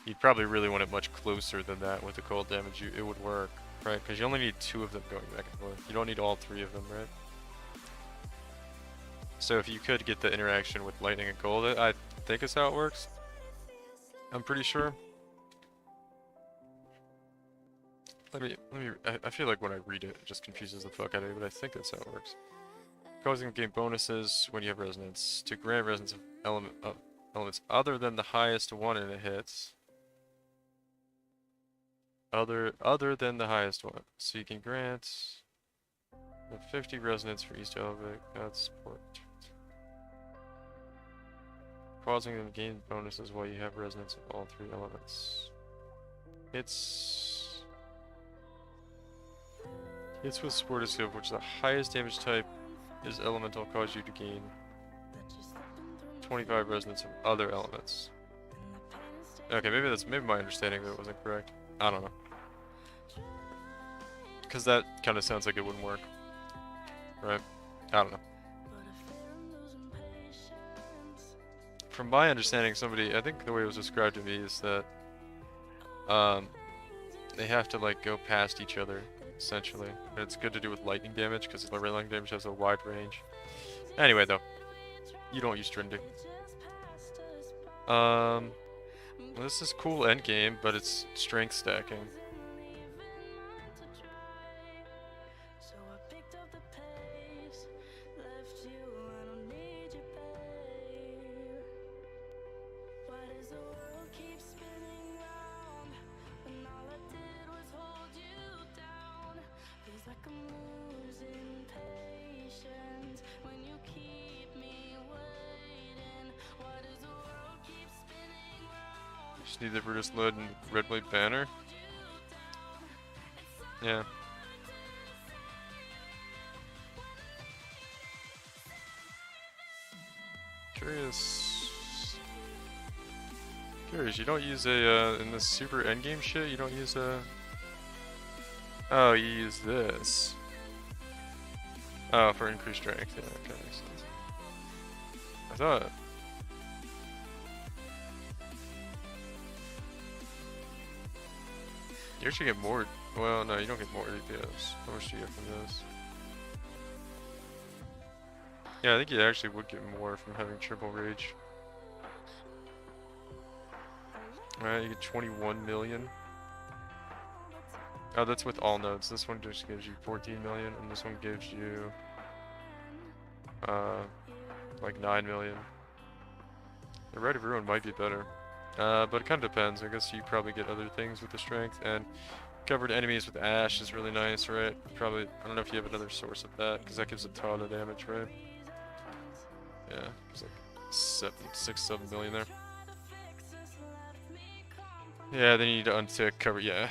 you'd probably really want it much closer than that with the cold damage. It would work, right? Because you only need 2 of them going back and forth. You don't need all 3 of them, right? So if you could get the interaction with lightning and cold, I think is how it works. I'm pretty sure. I feel like when I read it, it just confuses the fuck out of me, but I think that's how it works. Causing to gain bonuses when you have resonance. To grant resonance of elements other than the highest one in it hits. Other than the highest one. So you can grant 50 resonance for each element. That's support. Causing them to gain bonuses while you have resonance of all 3 elements. It's with Supported Scope, which the highest damage type is elemental, cause you to gain 25 resonance of other elements. Okay, maybe my understanding of it wasn't correct. I don't know. Because that kind of sounds like it wouldn't work. Right? I don't know. From my understanding, I think the way it was described to me is that they have to like go past each other, essentially. And it's good to do with lightning damage because the lightning damage has a wide range. Anyway, though, you don't use Trinity. This is cool endgame, but it's strength stacking. Just need the Brutus Lud and Red Blade Banner. Yeah. Curious, you don't use a, in this super endgame shit, you don't use a Oh, you use this. Oh, for increased strength. Yeah, okay, makes sense. I thought. You actually get more. Well, no, you don't get more DPS. How much do you get from this? Yeah, I think you actually would get more from having triple rage. Alright, you get 21 million. Oh, that's with all nodes. This one just gives you 14 million, and this one gives you like 9 million. The Rite of Ruin might be better, but it kind of depends. I guess you probably get other things with the strength, and covered enemies with Ash is really nice, right? Probably, I don't know if you have another source of that, because that gives a ton of damage, right? Yeah, it's like 7 million there. Yeah, then you need to untick cover. Yeah.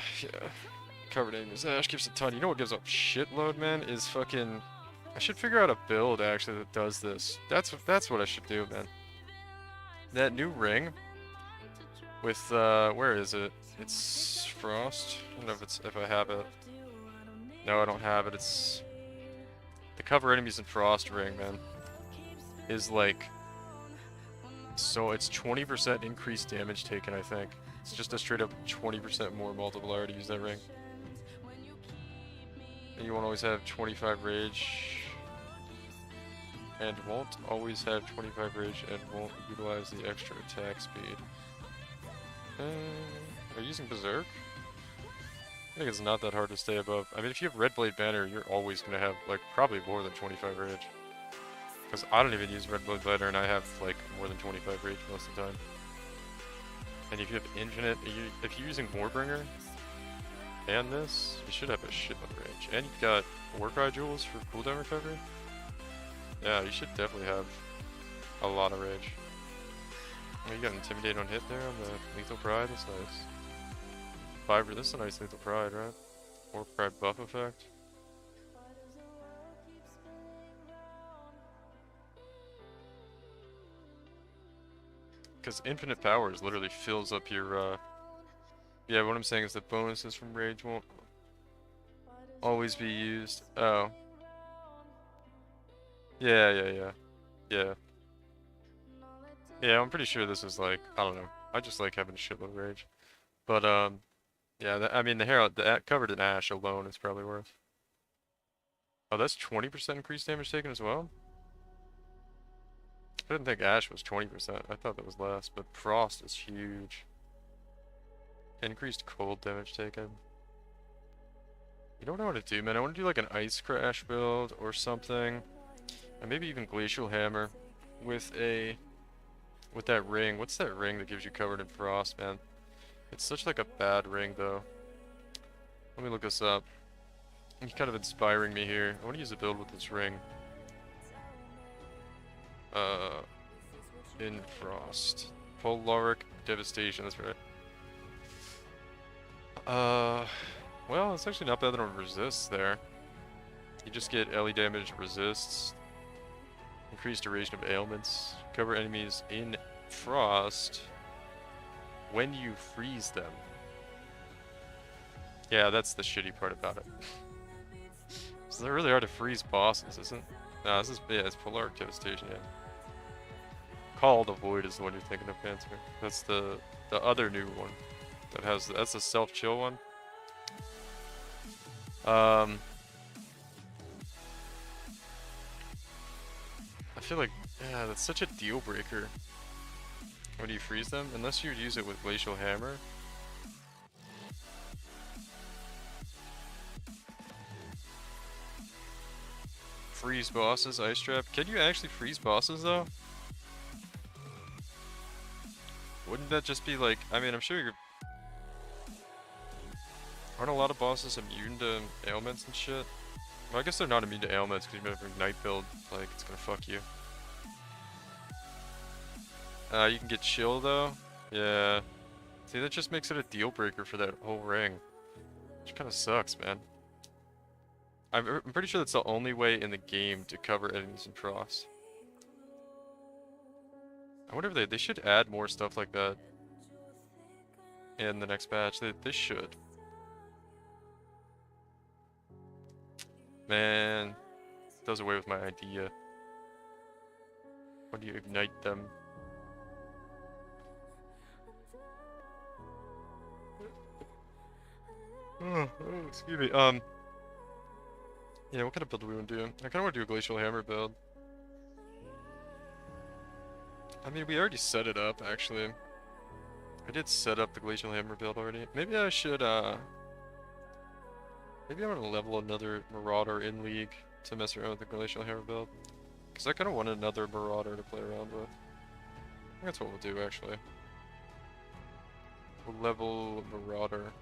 Covered enemies. Ash gives a ton. You know what gives a shitload, man? Is fucking. I should figure out a build actually that does this. That's what I should do, man. That new ring with where is it? It's Frost. I don't know if I have it. No, I don't have it. It's the cover enemies in Frost ring, man. Is like. So it's 20% increased damage taken, I think. It's just a straight up 20% more multiplier to use that ring. And you won't always have 25 rage. And won't always have 25 rage and won't utilize the extra attack speed. Are you using Berserk? I think it's not that hard to stay above. I mean, if you have Red Blade Banner, you're always going to have, like, probably more than 25 rage. Because I don't even use Red Blade Banner and I have, like, more than 25 rage most of the time. And if you have infinite, if you're using Warbringer and this, you should have a shitload of range. And you've got Warcry Jewels for cooldown recovery. Yeah, you should definitely have a lot of rage. Oh, you got Intimidate on hit there on the Lethal Pride, that's nice. This is a nice Lethal Pride, right? Warcry buff effect. Because infinite powers literally fills up your, yeah, what I'm saying is that bonuses from rage won't always be used. Oh. Yeah. Yeah, I'm pretty sure this is like, I don't know. I just like having a shitload of rage. But, yeah, I mean, the Herald, covered in Ash alone is probably worth. Oh, that's 20% increased damage taken as well? I didn't think Ash was 20%. I thought that was less, but Frost is huge. Increased cold damage taken. You know what I want to do, man? I want to do like an Ice Crash build or something. And maybe even Glacial Hammer with that ring. What's that ring that gives you covered in frost, man? It's such like a bad ring, though. Let me look this up. You're kind of inspiring me here. I want to use a build with this ring. In Frost. Polaric Devastation, that's right. Well, it's actually not bad on resists there. You just get LE damage, resists, increased duration of ailments, cover enemies in Frost when you freeze them. Yeah, that's the shitty part about it. It's really hard to freeze bosses, isn't it? No, this is, yeah, it's Polaric Devastation, yeah. Call of the Void is the one you're thinking of, Panzer. That's the other new one. That's the self-chill one. I feel like, yeah, that's such a deal breaker when you freeze them, unless you use it with Glacial Hammer. Freeze bosses, Ice Trap. Can you actually freeze bosses though? Wouldn't that just be like, I mean, I'm sure you're... Aren't a lot of bosses immune to ailments and shit? Well, I guess they're not immune to ailments because you have a Ignite build, like, it's gonna fuck you. You can get chill though. Yeah. See, that just makes it a deal breaker for that whole ring. Which kind of sucks, man. I'm pretty sure that's the only way in the game to cover enemies in frost. I wonder if they should add more stuff like that in the next patch. They should. Man, does away with my idea. When do you ignite them? Excuse me. Yeah, what kind of build do we want to do? I kind of want to do a Glacial Hammer build. I mean, we already set it up, actually. I did set up the Glacial Hammer build already. Maybe I should, maybe I'm gonna level another Marauder in League to mess around with the Glacial Hammer build. Because I kind of want another Marauder to play around with. I think that's what we'll do, actually. We'll level Marauder.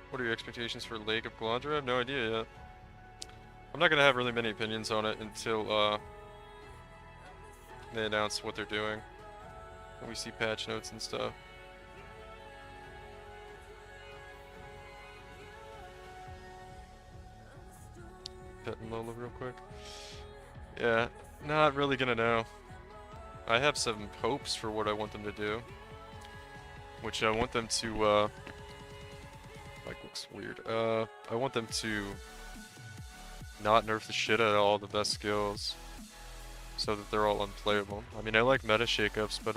What are your expectations for Lake of Galandra? I have no idea yet. I'm not gonna have really many opinions on it until, they announce what they're doing. When we see patch notes and stuff. Petting Lola real quick. Yeah, not really gonna know. I have some hopes for what I want them to do. Which I want them to, like, looks weird. I want them to not nerf the shit out of all the best skills so that they're all unplayable. I mean, I like meta shakeups, but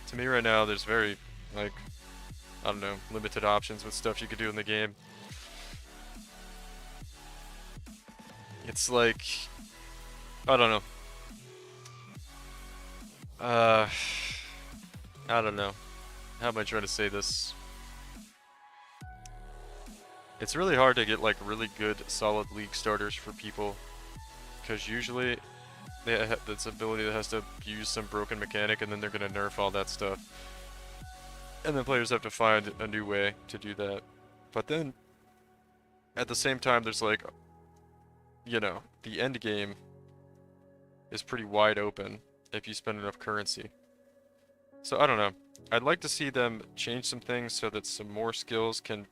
to me right now, there's very, like, I don't know, limited options with stuff you could do in the game. It's like, I don't know. I don't know. How am I trying to say this? It's really hard to get like really good solid league starters for people, because usually they have this ability that has to use some broken mechanic and then they're gonna nerf all that stuff. And then players have to find a new way to do that. But then at the same time there's like, you know, the end game is pretty wide open if you spend enough currency. So I don't know. I'd like to see them change some things so that some more skills can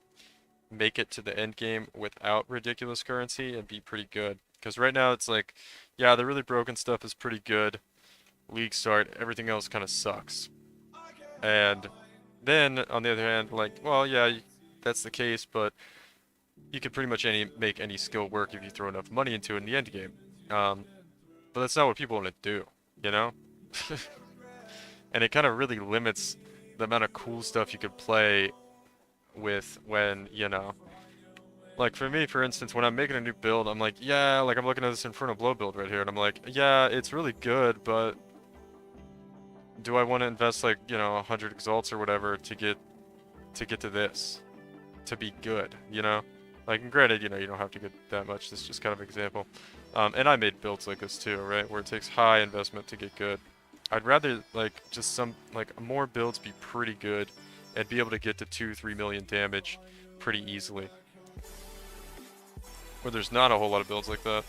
make it to the end game without ridiculous currency and be pretty good. Because right now it's like, yeah, the really broken stuff is pretty good. League start, everything else kind of sucks. And then, on the other hand, like, well, yeah, that's the case, but you can pretty much make any skill work if you throw enough money into it in the end game. But that's not what people want to do, you know? And it kind of really limits the amount of cool stuff you could play with when, you know, like for me, for instance, when I'm making a new build, I'm like, yeah, like I'm looking at this Inferno Blow build right here, and I'm like, yeah, it's really good, but do I want to invest like, you know, 100 exalts or whatever to get to this, to be good, you know? Like, and granted, you know, you don't have to get that much. This is just kind of an example. And I made builds like this too, right? Where it takes high investment to get good. I'd rather like just some like more builds be pretty good and be able to get to 2-3 million damage pretty easily. Where there's not a whole lot of builds like that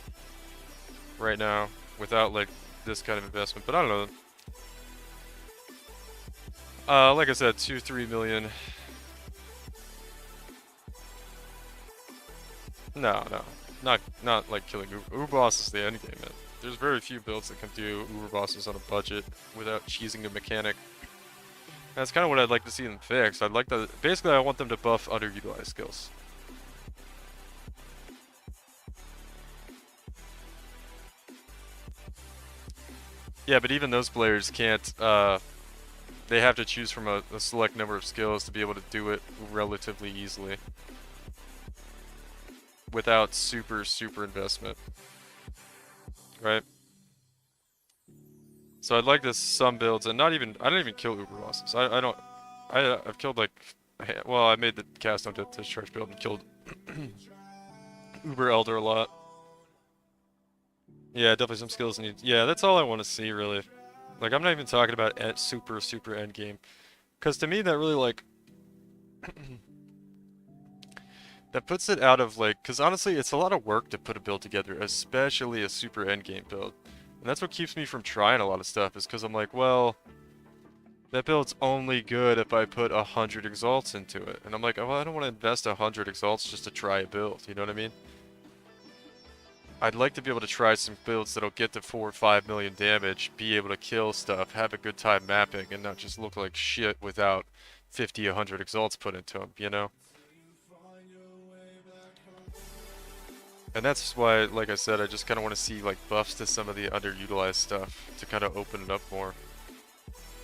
right now without like this kind of investment. But I don't know. Like I said, 2-3 million. No, not like killing Uber Boss is the end game, man. There's very few builds that can do Uber Bosses on a budget without cheesing a mechanic. That's kind of what I'd like to see them fix. I'd like to, basically I want them to buff underutilized skills. Yeah, but even those players can't, they have to choose from a select number of skills to be able to do it relatively easily. Without super investment. Right? So I'd like this some builds, and not even, I don't even kill Uber Bosses. I've killed like, well, I made the cast on Death Discharge build and killed Uber Elder a lot. Yeah, definitely some skills need, yeah, that's all I want to see, really. Like, I'm not even talking about super end game. Because to me, that really, like, that puts it out of, like, because honestly, it's a lot of work to put a build together, especially a super endgame build. And that's what keeps me from trying a lot of stuff, is because I'm like, well, that build's only good if I put 100 exalts into it. And I'm like, oh, well, I don't want to invest 100 exalts just to try a build, you know what I mean? I'd like to be able to try some builds that'll get to 4 or 5 million damage, be able to kill stuff, have a good time mapping, and not just look like shit without 50, 100 exalts put into them, you know? And that's why, like I said, I just kind of want to see like buffs to some of the underutilized stuff to kind of open it up more.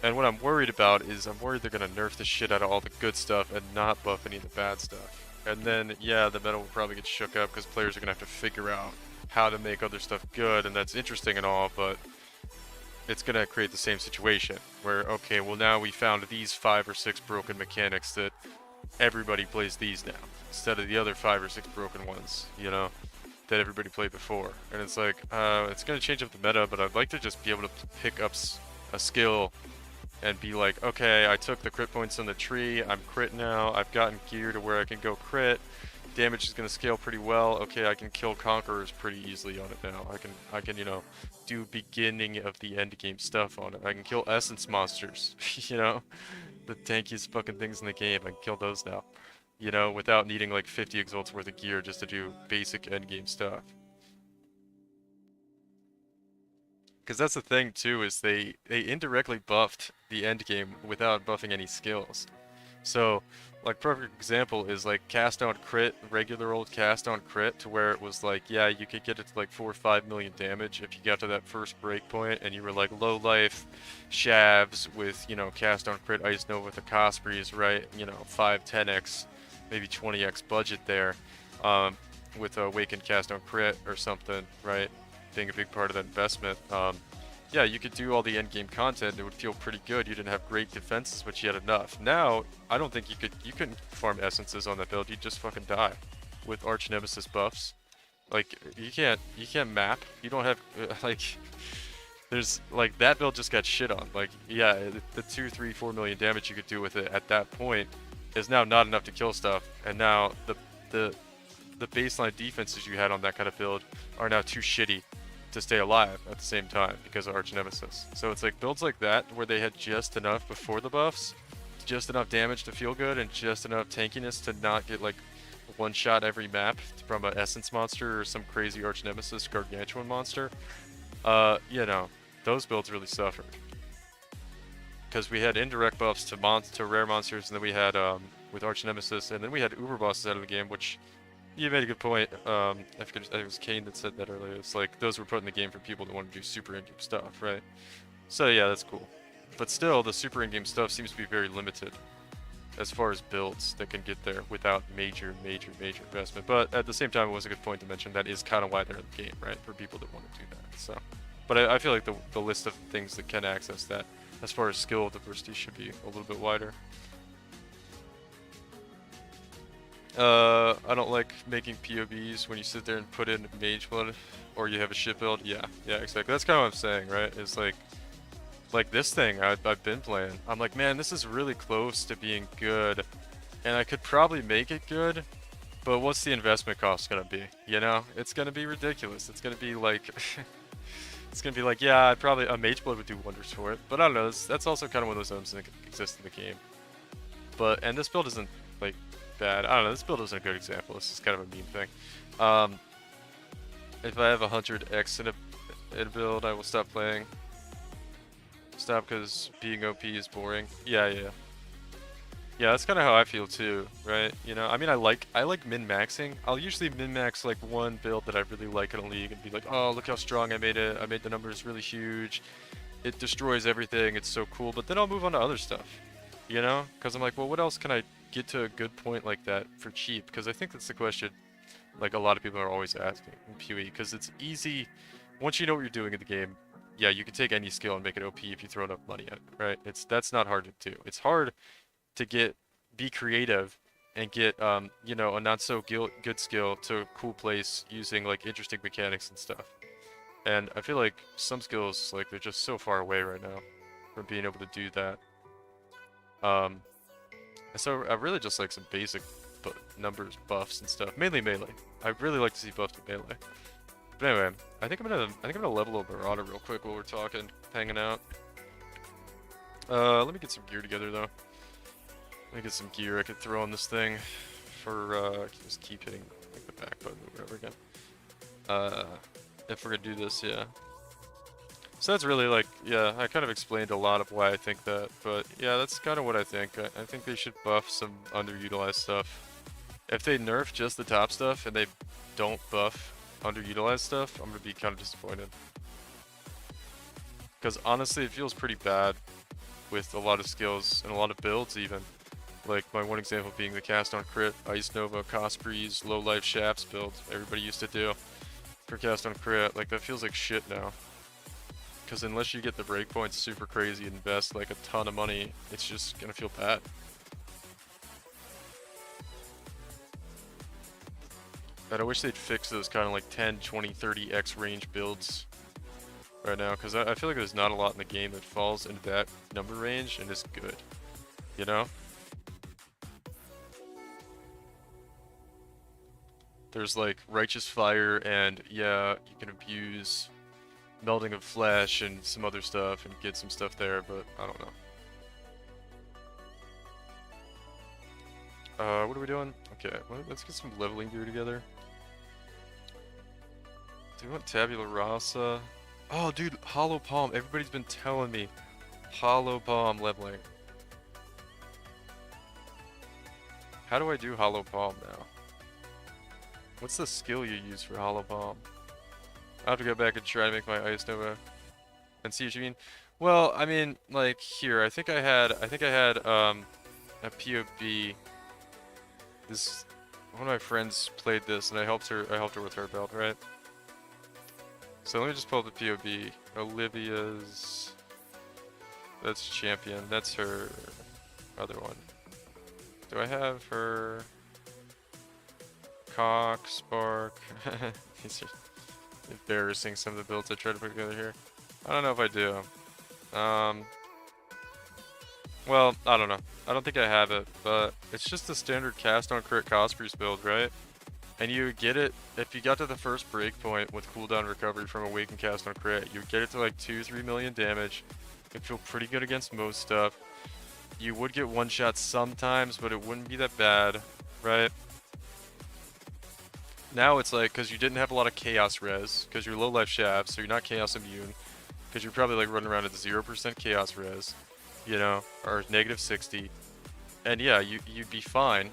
And what I'm worried about is I'm worried they're going to nerf the shit out of all the good stuff and not buff any of the bad stuff. And then, yeah, the meta will probably get shook up because players are going to have to figure out how to make other stuff good, and that's interesting and all, but it's going to create the same situation where, okay, well now we found these 5 or 6 broken mechanics that everybody plays these now, instead of the other 5 or 6 broken ones, you know, that everybody played before. And it's like, it's going to change up the meta, but I'd like to just be able to pick up a skill and be like, okay, I took the crit points on the tree, I'm crit now, I've gotten gear to where I can go crit, damage is going to scale pretty well, okay, I can kill conquerors pretty easily on it now, I can, you know, do beginning of the end game stuff on it, I can kill essence monsters, you know, the tankiest fucking things in the game, I can kill those now, you know, without needing like 50 exalts worth of gear just to do basic end game stuff. Because that's the thing too, is they indirectly buffed the end game without buffing any skills. So, like perfect example is like cast on crit, regular old cast on crit, to where it was like, yeah, you could get it to like 4 or 5 million damage if you got to that first breakpoint and you were like low life shavs with, you know, cast on crit Ice Nova with a cost breeze, right? You know, 5, 10x, maybe 20x budget there, with a awakened cast on crit or something, right? Being a big part of that investment. Yeah, you could do all the end game content, it would feel pretty good. You didn't have great defenses, but you had enough. Now, I don't think you couldn't farm essences on that build, you'd just fucking die with Arch Nemesis buffs. Like, you can't map, you don't have, like, there's, like, that build just got shit on. Like, yeah, the 2, 3, 4 million damage you could do with it at that point is now not enough to kill stuff, and now the baseline defenses you had on that kind of build are now too shitty to stay alive at the same time because of Arch Nemesis. So it's like builds like that where they had just enough before the buffs, just enough damage to feel good, and just enough tankiness to not get like one shot every map from an Essence monster or some crazy Arch Nemesis Gargantuan monster. You know, those builds really suffered. Because we had indirect buffs to rare monsters, and then we had with Arch Nemesis, and then we had Uber bosses out of the game, which you made a good point. I think it was Kane that said that earlier. It's like those were put in the game for people that want to do super in-game stuff, right? So yeah, that's cool. But still, the super in-game stuff seems to be very limited as far as builds that can get there without major investment. But at the same time, it was a good point to mention that is kind of why they're in the game, right? For people that want to do that. So, but I feel like the list of things that can access that, as far as skill diversity, should be a little bit wider. I don't like making POBs when you sit there and put in mage blood, or you have a shit build. Yeah, exactly. That's kind of what I'm saying, right? It's like this thing I've been playing. I'm like, man, this is really close to being good, and I could probably make it good, but what's the investment cost gonna be? You know, it's gonna be ridiculous. It's gonna be like, it's gonna be like, yeah, probably a mage blood would do wonders for it, but I don't know. That's also kind of one of those items that exist in the game. But and this build isn't like bad. I don't know, this build isn't a good example. This is kind of a meme thing. If I have 100x in a build, I will stop playing. Stop because being OP is boring. Yeah, that's kind of how I feel too, right? You know, I mean, I like min-maxing. I'll usually min-max like one build that I really like in a league and be like, oh, look how strong I made it. I made the numbers really huge. It destroys everything. It's so cool. But then I'll move on to other stuff, you know? Because I'm like, well, what else can I get to a good point like that for cheap? Because I think that's the question like a lot of people are always asking in PoE, because it's easy once you know what you're doing in the game. Yeah, you can take any skill and make it OP if you throw enough money at it, right? That's not hard to do. It's hard to be creative and get you know, a not so good skill to a cool place using like interesting mechanics and stuff. And I feel like some skills, like, they're just so far away right now from being able to do that. So I really just like some basic numbers buffs and stuff, mainly melee. I really like to see buffs to melee. But anyway, I think I'm gonna level up Marauder real quick while we're talking, hanging out. Let me get some gear together though. Let me get some gear I could throw on this thing for I can just keep hitting like the back button over and over again. If we're gonna do this, yeah. So that's really like, yeah, I kind of explained a lot of why I think that, but yeah, that's kind of what I think. I think they should buff some underutilized stuff. If they nerf just the top stuff and they don't buff underutilized stuff, I'm gonna be kind of disappointed. Because honestly, it feels pretty bad with a lot of skills and a lot of builds even. Like my one example being the cast on crit, Ice Nova, Cost Breeze, Low Life Shafts build everybody used to do for cast on crit. Like that feels like shit now. Because unless you get the breakpoints super crazy and invest like a ton of money, it's just gonna feel bad. And I wish they'd fix those kind of like 10, 20, 30x range builds right now, because I feel like there's not a lot in the game that falls into that number range and is good, you know? There's like Righteous Fire and yeah, you can abuse Melding of Flesh and some other stuff and get some stuff there, but I don't know. What are we doing? Okay, let's get some leveling gear together. Do we want Tabula Rasa? Oh, dude, Hollow Palm. Everybody's been telling me Hollow Palm leveling. How do I do Hollow Palm now? What's the skill you use for Hollow Palm? I'll have to go back and try to make my Ice Nova and see what you mean. Well, I mean, like here, I think I had a POB. This one of my friends played this, and I helped her with her build, right? So let me just pull up the POB. Olivia's. That's champion. That's her other one. Do I have her? Cock, Spark. These are embarrassing, some of the builds I tried to put together here. I don't know if I do. Well, I don't know. I don't think I have it, but it's just the standard cast on crit cost breeze build, right? And you get it, if you got to the first breakpoint with cooldown recovery from Awaken cast on crit, you get it to like 2-3 million damage. It'd feel pretty good against most stuff. You would get one shot sometimes, but it wouldn't be that bad, right? Now it's like, because you didn't have a lot of chaos res, because you're low life shafts, so you're not chaos immune, because you're probably like running around at 0% chaos res, you know, or negative 60. And yeah, you'd be fine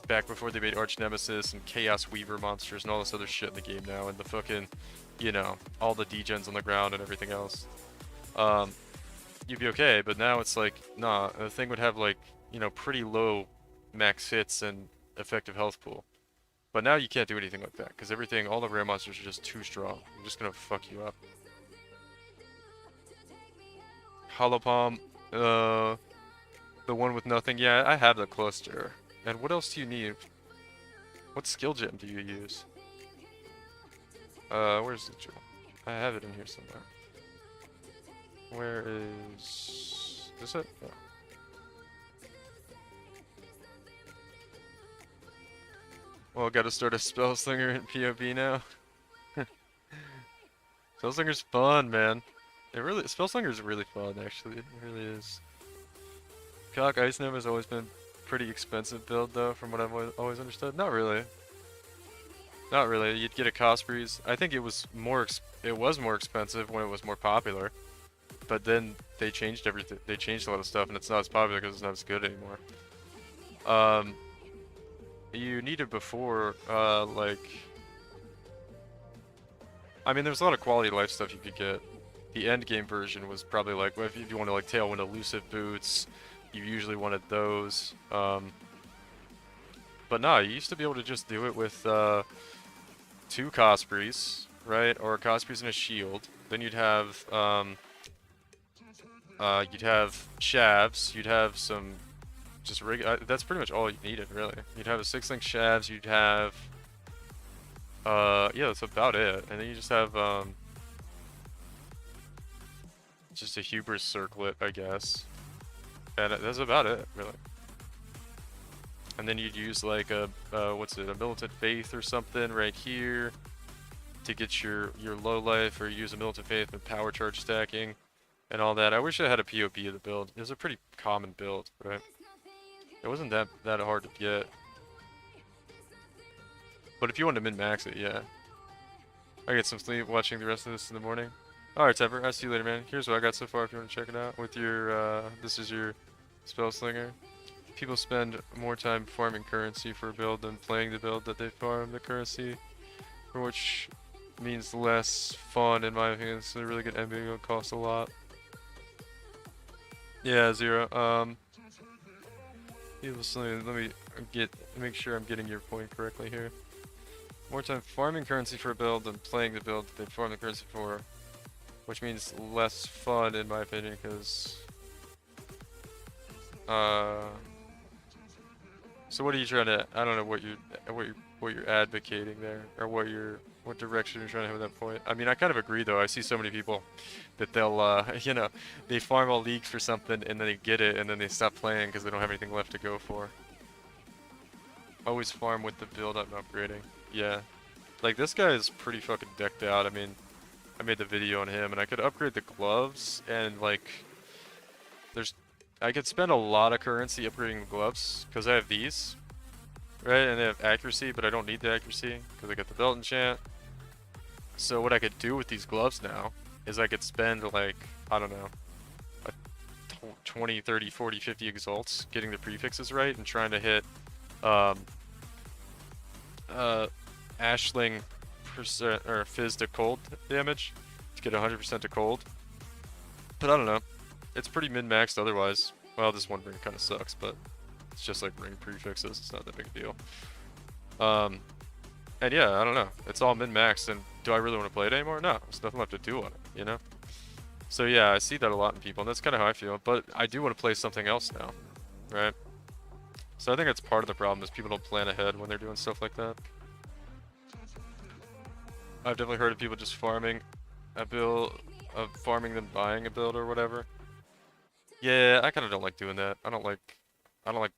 back before they made Arch Nemesis and Chaos Weaver monsters and all this other shit in the game now, and the fucking, you know, all the degens on the ground and everything else. You'd be okay, but now it's like, nah, the thing would have like, you know, pretty low max hits and effective health pool. But now you can't do anything like that, because everything, all the rare monsters are just too strong. They're just gonna fuck you up. Hollow Palm, the one with nothing. Yeah, I have the cluster. And what else do you need? What skill gem do you use? Where's the gem? I have it in here somewhere. Where is this it? Yeah. Well, gotta start a Spellslinger in POB now. Spellslinger's fun, man. Spellslinger's really fun, actually. It really is. Cock Ice Nova has always been pretty expensive build, though, from what I've always understood. Not really. Not really. You'd get a Cost Breeze. I think it was more expensive when it was more popular. But then they changed everything. They changed a lot of stuff, and it's not as popular because it's not as good anymore. You needed before, like... I mean, there's a lot of quality of life stuff you could get. The end game version was probably like, if you want to like Tailwind Elusive Boots, you usually wanted those. But no, you used to be able to just do it with 2 Cost Breeze, right? Or a Cost Breeze and a shield. Then you'd have Shavs, you'd have some just that's pretty much all you needed, really. You'd have a 6-link Shavs, you'd have yeah, that's about it. And then you just have just a Hubris Circlet, I guess. And that's about it, really. And then you'd use like a what's it, a Militant Faith or something right here to get your low life, or use a Militant Faith with power charge stacking and all that. I wish I had a POB of the build. It was a pretty common build, right? It wasn't that hard to get. But if you want to min-max it, yeah. I get some sleep watching the rest of this in the morning. Alright, Tepper, I'll see you later, man. Here's what I got so far if you want to check it out. With your, this is your Spellslinger. People spend more time farming currency for a build than playing the build that they farm the currency for which means less fun in my opinion. It's a really good ending. It'll cost a lot. Yeah, Zero. Let me make sure I'm getting your point correctly here. More time farming currency for a build than playing the build that they farm the currency for, which means less fun in my opinion, because so what are you trying to? I don't know what you're advocating there, or what direction you're trying to have at that point. I mean, I kind of agree though. I see so many people that they'll you know, they farm all leagues for something and then they get it and then they stop playing because they don't have anything left to go for. Always farm with the build I'm upgrading. Yeah, like this guy is pretty fucking decked out. I mean, I made the video on him and I could upgrade the gloves and like there's I could spend a lot of currency upgrading the gloves because I have these, right? And they have accuracy, but I don't need the accuracy because I got the belt enchant. So what I could do with these gloves now is I could spend like, I don't know, a 20, 30, 40, 50 exalts getting the prefixes right and trying to hit um, Ashling percent or Fizz to cold damage to get 100% to cold. But I don't know. It's pretty min-maxed otherwise. Well, this one ring kind of sucks, but it's just like ring prefixes. It's not that big a deal. And yeah, I don't know. It's all min-maxed, and do I really want to play it anymore? No, there's nothing left to do on it, you know? So yeah, I see that a lot in people, and that's kind of how I feel. But I do want to play something else now, right? So I think that's part of the problem is people don't plan ahead when they're doing stuff like that. I've definitely heard of people just farming a build, farming then buying a build or whatever. Yeah, I kind of don't like doing that. I don't like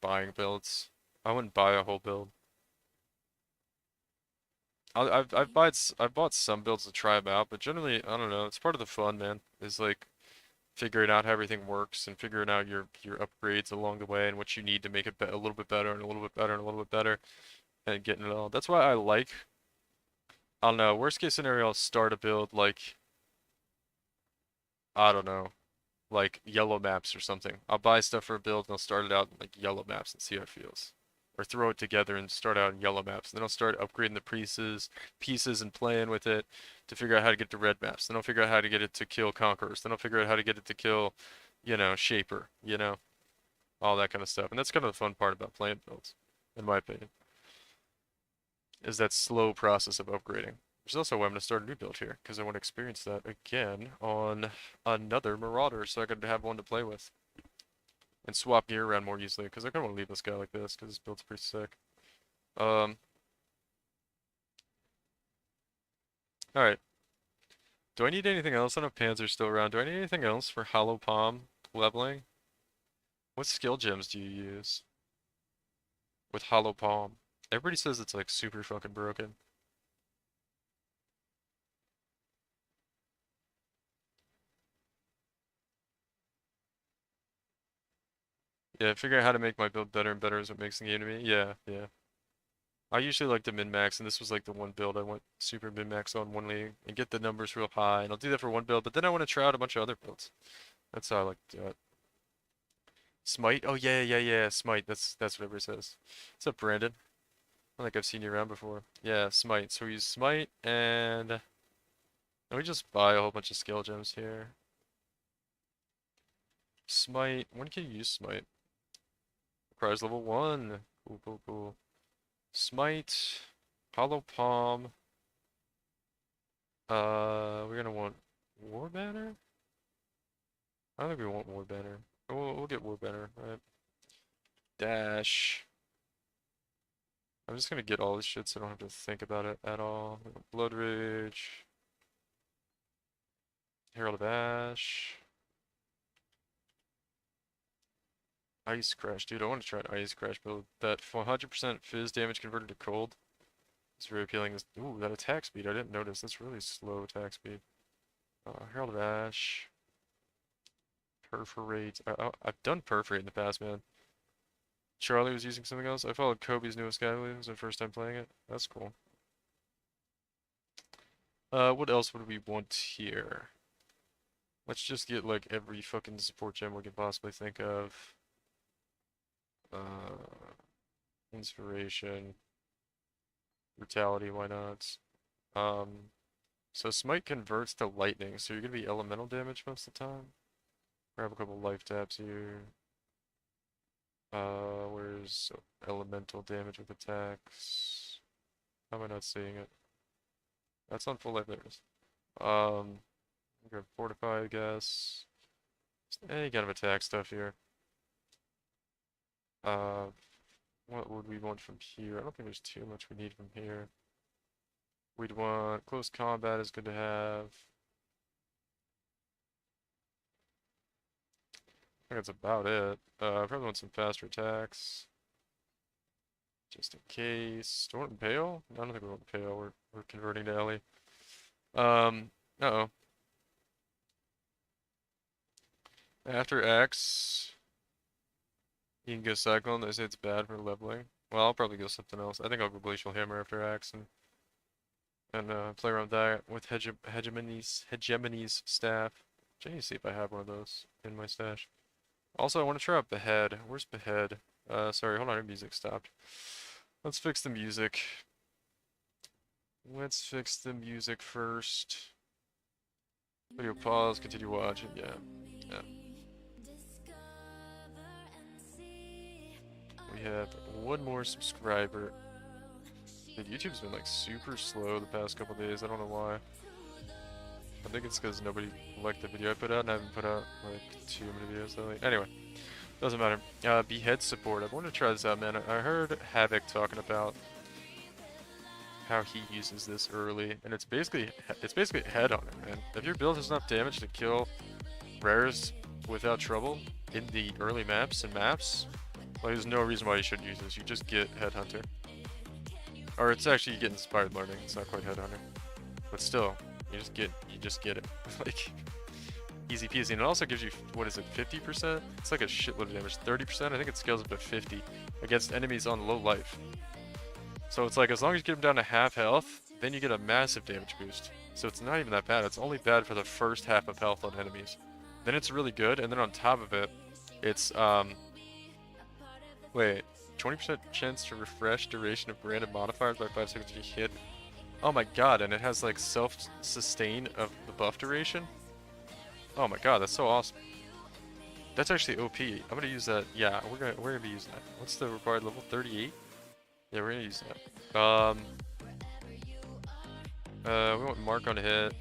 buying builds. I wouldn't buy a whole build. I've bought some builds to try them out, but generally I don't know. It's part of the fun, man. Is like figuring out how everything works and figuring out your upgrades along the way and what you need to make it a little bit better and a little bit better and a little bit better and getting it all. That's why I like. I don't know. Worst case scenario, I'll start a build like I don't know, like yellow maps or something. I'll buy stuff for a build and I'll start it out in like yellow maps and see how it feels. Or throw it together and start out in yellow maps. Then I'll start upgrading the pieces and playing with it to figure out how to get to red maps. Then I'll figure out how to get it to kill conquerors. Then I'll figure out how to get it to kill, you know, shaper, you know, all that kind of stuff. And that's kind of the fun part about playing builds, in my opinion, is that slow process of upgrading. Which is also why I'm going to start a new build here, because I want to experience that again on another Marauder, so I could have one to play with. And swap gear around more easily, because I kind of want to leave this guy like this, because this build's pretty sick. Alright. Do I need anything else? I don't know if Panzer's still around. Do I need anything else for Hollow Palm leveling? What skill gems do you use with Hollow Palm? Everybody says it's like super fucking broken. Yeah, figuring out how to make my build better and better is what makes the game to me. Yeah, yeah. I usually like to min-max, and this was like the one build I went super min-max on one league and get the numbers real high, and I'll do that for one build, but then I want to try out a bunch of other builds. That's how I like to do it. Smite? Oh yeah, yeah, yeah, Smite. That's whatever it says. What's up, Brandon? I think I've seen you around before. Yeah, Smite. So we use Smite, and we just buy a whole bunch of skill gems here. Smite. When can you use Smite? Requires level 1. Cool, cool, cool. Smite. Hollow Palm. We're gonna want War Banner? I don't think we want War Banner. We'll get War Banner, right? Dash. I'm just gonna get all this shit so I don't have to think about it at all. Blood Rage. Herald of Ash. Ice Crash. Dude, I want to try an Ice Crash build. That 100% Fizz damage converted to cold. It's very appealing. Ooh, that attack speed. I didn't notice. That's really slow attack speed. Herald of Ash. Perforate. I've done Perforate in the past, man. Charlie was using something else. I followed Kobe's newest guy. It was my first time playing it. That's cool. What else would we want here? Let's just get like every fucking support gem we can possibly think of. Inspiration. Brutality, why not? So Smite converts to lightning, so you're gonna be elemental damage most of the time. Grab a couple life tabs here. Where's elemental damage with attacks? How am I not seeing it? That's on full life, there it is. Grab fortify, I guess. Just any kind of attack stuff here. What would we want from here? I don't think there's too much we need from here. We'd want close combat is good to have. I think that's about it. Probably want some faster attacks. Just in case. Do I want Impale? No, I don't think we want Impale. We're converting to Ellie. Uh-oh. After X, you can go Cyclone. They say it's bad for leveling. Well, I'll probably go something else. I think I'll go Glacial Hammer after X and play around with that with Hegemony's staff. I need to see if I have one of those in my stash. Also, I want to try out Behead. Where's Behead? Sorry, hold on, our music stopped. Let's fix the music. Let's fix the music first. Video pause, continue watching, yeah. We have one more subscriber. Dude, YouTube's been like super slow the past couple days, I don't know why. I think it's because nobody liked the video I put out, and I haven't put out like too many videos lately. Anyway, doesn't matter. Behead support. I wanted to try this out, man. I heard Havoc talking about how he uses this early, and it's basically head on it, man. If your build has enough damage to kill rares without trouble in the early maps, like there's no reason why you shouldn't use this. You just get Headhunter, or it's actually you get Inspired Learning. It's not quite Headhunter, but still. You just get it. Like, easy peasy. And it also gives you, what is it, 50%? It's like a shitload of damage. 30%? I think it scales up to 50 against enemies on low life. So it's like, as long as you get them down to half health, then you get a massive damage boost. So it's not even that bad. It's only bad for the first half of health on enemies. Then it's really good, and then on top of it, it's, wait, 20% chance to refresh duration of random modifiers by 5 seconds to hit. Oh my god, and it has like self-sustain of the buff duration. Oh my god, that's so awesome. That's actually OP. I'm gonna use that. Yeah, we're gonna be using that. What's the required level? 38? Yeah, we're gonna use that. We want Mark on hit.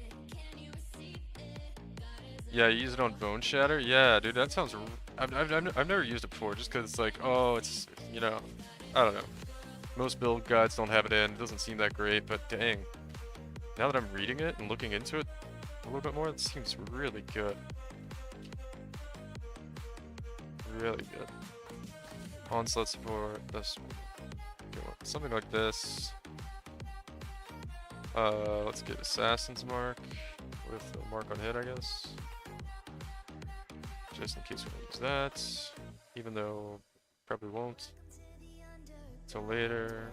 Yeah, you use it on Bone Shatter. Yeah, dude, that sounds. I've never used it before, just because it's like, oh, it's, you know, I don't know. Most build guides don't have it in. It doesn't seem that great, but dang. Now that I'm reading it and looking into it a little bit more, it seems really good. Really good. Onslaught support, this one. Something like this. Let's get Assassin's Mark with a mark on hit, I guess. Just in case we don't use that. Even though probably won't. Till later.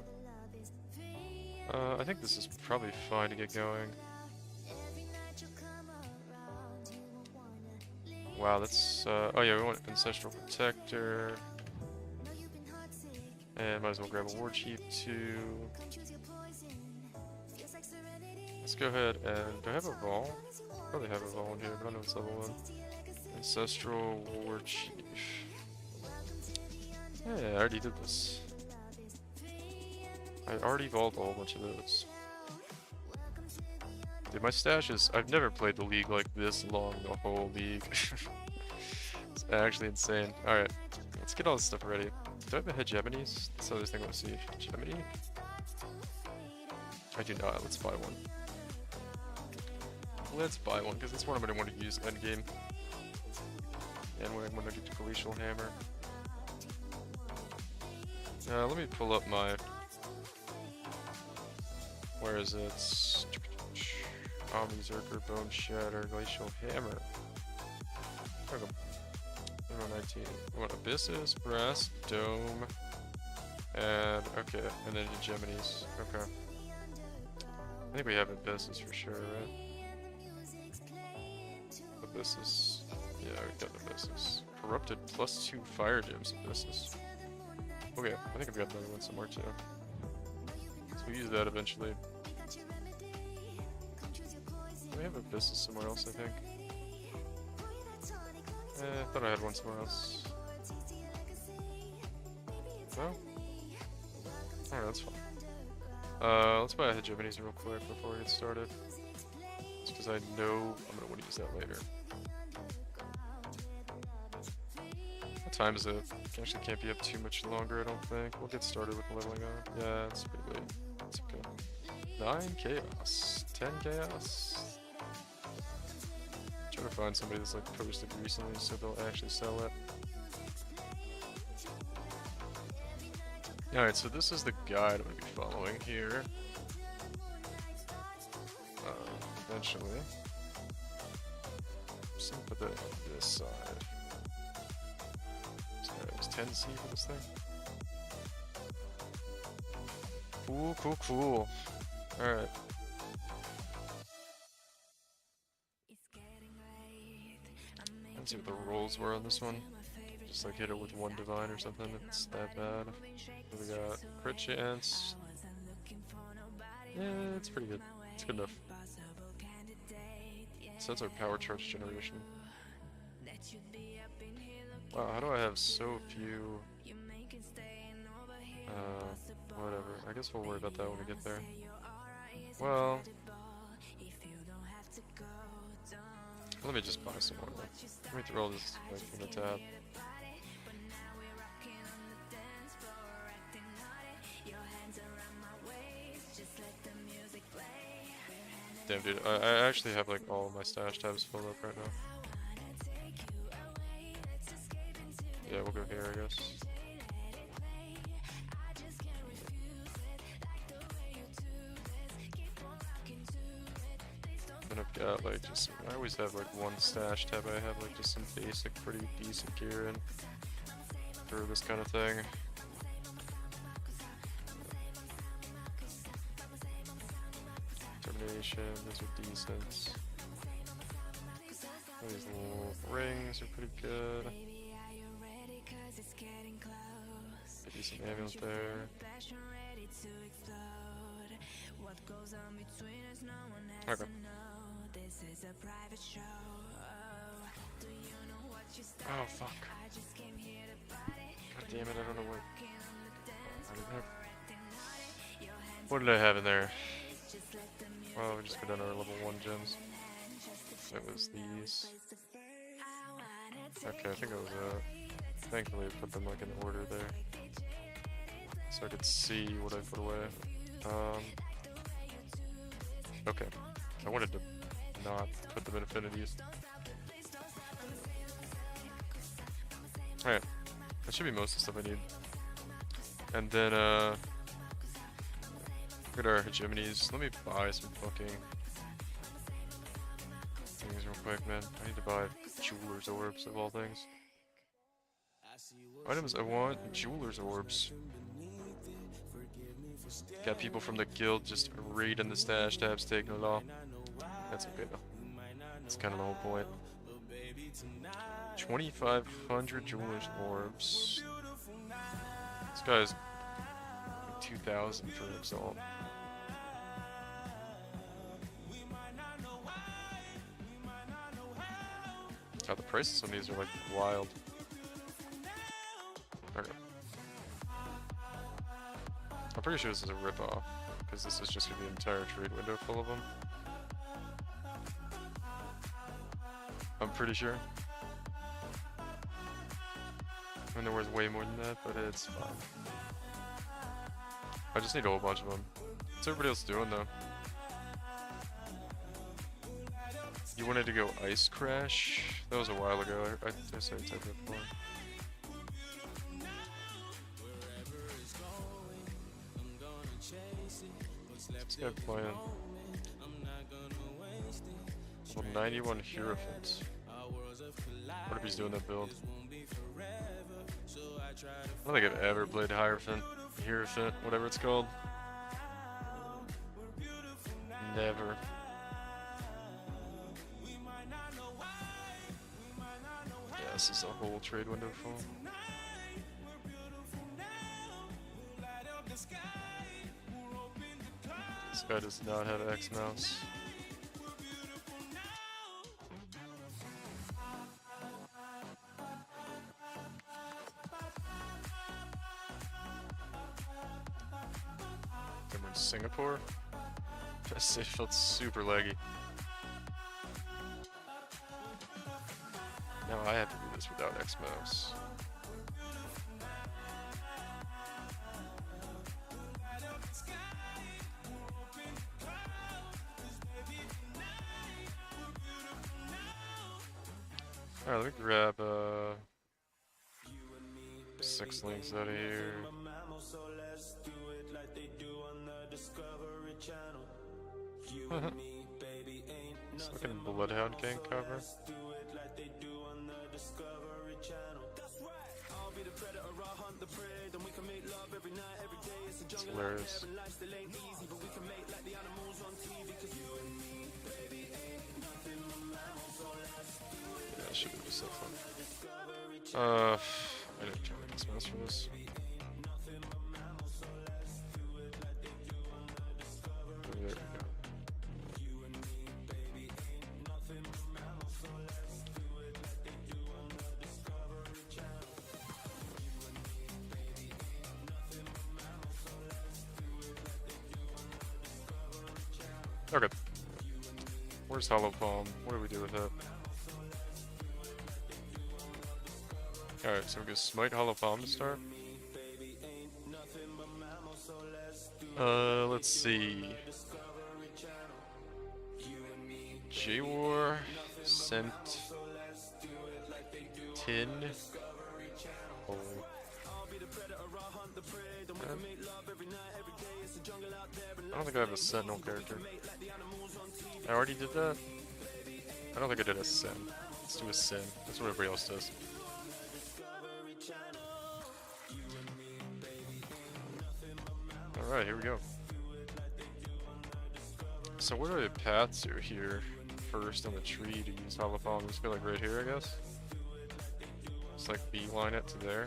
I think this is probably fine to get going. Wow, that's oh yeah, we want Ancestral Protector. And might as well grab a War Chief too. Let's go ahead and do I have a Vol? Probably have a Vol in here, but I don't know it's level 1. Ancestral War Chief. Yeah, I already did this. I already vaulted a whole bunch of those. Dude, my stash is... I've never played the league like this long, the whole league. It's actually insane. Alright, let's get all this stuff ready. Do I have a Hegemony's? That's the other thing I want to see. Hegemony? I do not. Let's buy one. Let's buy one, because that's what I'm going to want to use endgame. And when I'm going to get the Glacial Hammer. Let me pull up my... Where is it? Omni Zerker, Bone Shatter, Glacial Hammer. Okay. 19. We want Abyssus, Brass, Dome, and okay, and then Hegemony's. Okay. I think we have Abyssus for sure, right? Abyssus. Yeah, we got Abyssus. Corrupted +2 Fire Gems Abyssus. Okay, I think I've got another one somewhere too. So we'll use that eventually. we have a business somewhere else, I think. I thought I had one somewhere else. No? Alright, that's fine. Let's buy a hegemonies real quick before we get started. Just because I know I'm gonna want to use that later. What time is it? Actually can't be up too much longer, I don't think. We'll get started with leveling up. Yeah, it's pretty late. It's okay. 9 chaos. 10 chaos. Trying to find somebody that's like posted recently so they'll actually sell it. Alright, so this is the guide I'm going to be following here. Eventually. Just gonna put that on this side. So it was 10C for this thing. Cool, cool, cool. Alright. Let's see what the rolls were on this one. Just like hit it with one divine or something. It's that bad. We got crit chance. Yeah, it's pretty good. It's good enough. So that's our power charge generation. Wow, how do I have so few? Whatever. I guess we'll worry about that when we get there. Well, let me just buy some more. Let me throw all this back from the tab. Damn, dude, I actually have like all my stash tabs filled up right now. Yeah, we'll go here, I guess. Then I've got like just, I always have like one stash tab. I have like just some basic, pretty decent gear in for this kind of thing. Those are decent. These little rings are pretty good. Maybe some amulet there. Okay. Oh fuck. God damn it, I don't know what. What did I have in there? Well, we just go down to our level 1 gems. It was these. Okay, I think it was thankfully I put them like in order there. So I could see what I put away. Okay. I wanted to not put them in affinities. Alright. That should be most of the stuff I need. And then look at our hegemonies. Let me buy some fucking things real quick, man. I need to buy jeweler's orbs of all things. Items I want, jeweler's orbs. Got people from the guild just raiding the stash tabs, taking it all. That's okay though. That's kind of the whole point. 2,500 jeweler's orbs. This guy's 2,000 for Exalt. God, the prices on these are like wild. Okay. I'm pretty sure this is a ripoff, because this is just gonna be an entire trade window full of them. I'm pretty sure. I mean, they're worth way more than that, but it's fine. I just need a whole bunch of them. What's everybody else doing though? You wanted to go Ice Crash? That was a while ago. I said I typed it before. This guy playing. Well, 91 Hierophant. What if he's doing that build? I don't think I've ever played Hierophant, whatever it's called. Never. Yeah, this is a whole trade window full. This guy does not have X mouse. before. It felt super laggy. Now I have to do this without X mouse. Alright, let me grab 6 links out of here. It's looking Bloodhound Gang cover. It's hilarious. Yeah, that should be so fun. I didn't try to X mouse for this. There we go. Okay. Where's Hollow Palm? What do we do with it? Alright, so we go Smite Hollow Palm to start. Let's see. J-War, Scent, Tin. Oh. I don't think I have a Sentinel character. I already did that? I don't think I did a Sin. Let's do a Sin. That's what everybody else does. Alright, here we go. So where do I path to here first on the tree to use Hollow Palm? Just go like right here, I guess? Just like beeline it to there.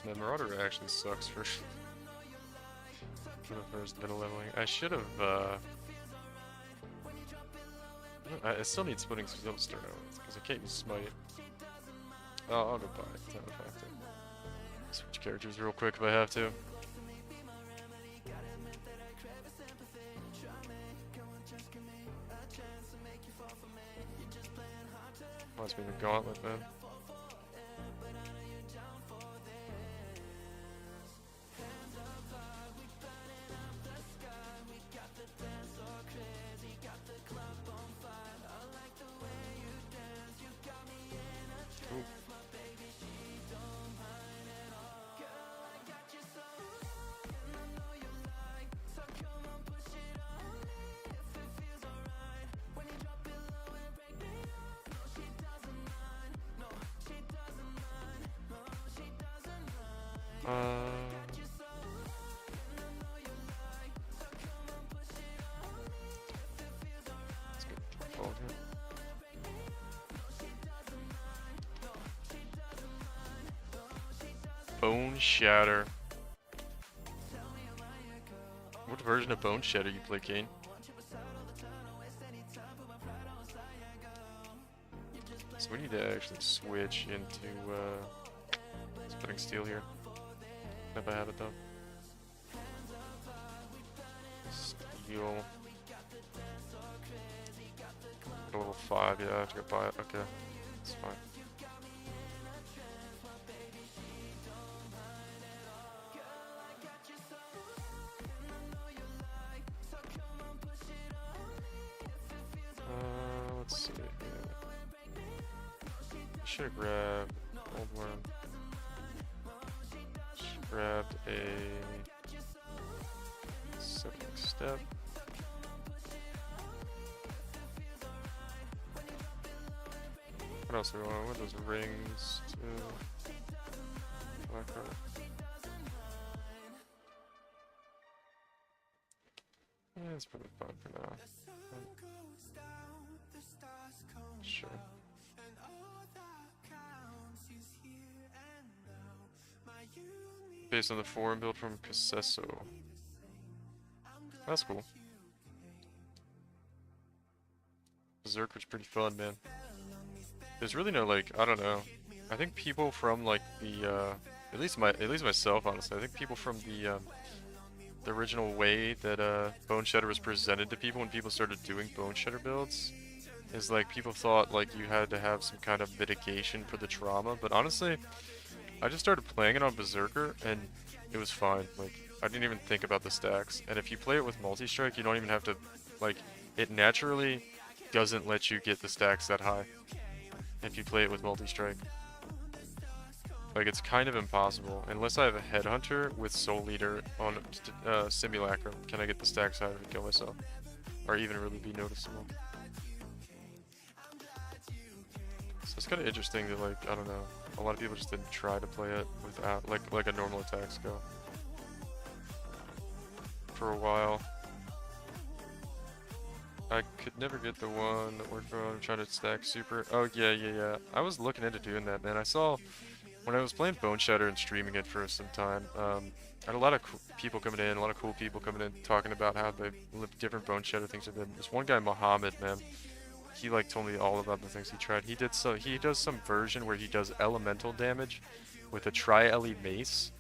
This Marauder actually sucks for the first bit of leveling. I should have, I still need Splitting Stone because I can't use Smite. Oh, I'll go buy it. I don't have to. Switch characters real quick if I have to. Must be the Gauntlet, man. Bone Shatter. What version of Bone Shatter you play, Kane? So we need to actually switch into Splitting Steel here. If I have it though. Steel. Level 5, yeah, I have to go buy it. Okay, that's fine. Let's see here. Should have grabbed Old Worm. Should grabbed a Septic Step. What else do we want? What are those rings too? Blackheart. Yeah, it's probably fine for now. Sure. Based on the forum build from Casesso. That's cool. Berserk was pretty fun, man. There's really no, like, I don't know. I think people from like the at least myself, honestly. I think people from the original way that Bone Shedder was presented to people when people started doing Bone Shedder builds is like people thought like you had to have some kind of mitigation for the trauma, but honestly, I just started playing it on Berserker and it was fine. Like I didn't even think about the stacks. And if you play it with multi-strike, you don't even have to like it naturally doesn't let you get the stacks that high if you play it with multi-strike. Like, it's kind of impossible. Unless I have a Headhunter with Soul Eater on Simulacrum, can I get the stacks higher to kill myself? Or even really be noticeable. So it's kind of interesting that, like, I don't know, a lot of people just didn't try to play it without, like a normal attack skill. For a while. I could never get the one that worked for I'm trying to stack super. Oh, yeah. I was looking into doing that, man. I saw... When I was playing Bone Shedder and streaming it for some time, I had a lot of people coming in, a lot of cool people coming in talking about how they lived different Bone Shedder things have been. This one guy, Mohammed, man, he like told me all about the things he tried. He does some version where he does elemental damage with a Tri-Ele Mace,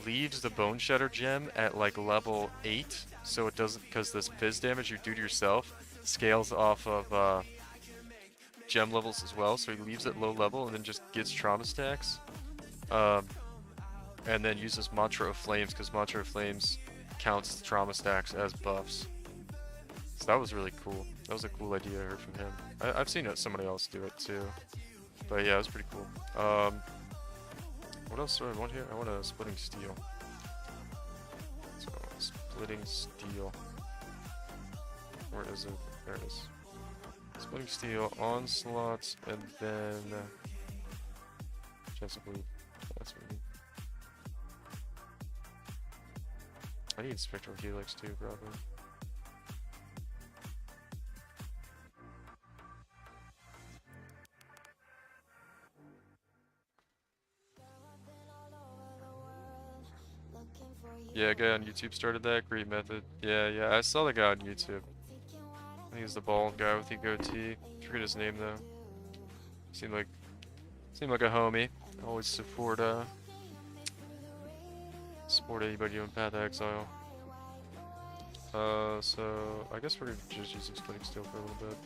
leaves the Bone Shedder gem at like level 8, so it doesn't, because this fizz damage you do to yourself scales off of gem levels as well, so he leaves it low level and then just gets trauma stacks. And then uses Mantra of Flames, because Mantra of Flames counts trauma stacks as buffs. So that was really cool. That was a cool idea I heard from him. I've seen somebody else do it too. But yeah, it was pretty cool. What else do I want here? I want a Splitting Steel. So, Splitting Steel. Where is it? There it is. Splitting Steel, Onslaught, and then... Chance of Bleed. That's what I need. I need Spectral Helix too, probably. Yeah, a guy on YouTube started that. Great method. Yeah, I saw the guy on YouTube. I think he's the bald guy with the goatee. Forget his name though. Seemed like a homie. Always support anybody on Path of Exile. So I guess we're just using Splitting Steel for a little bit.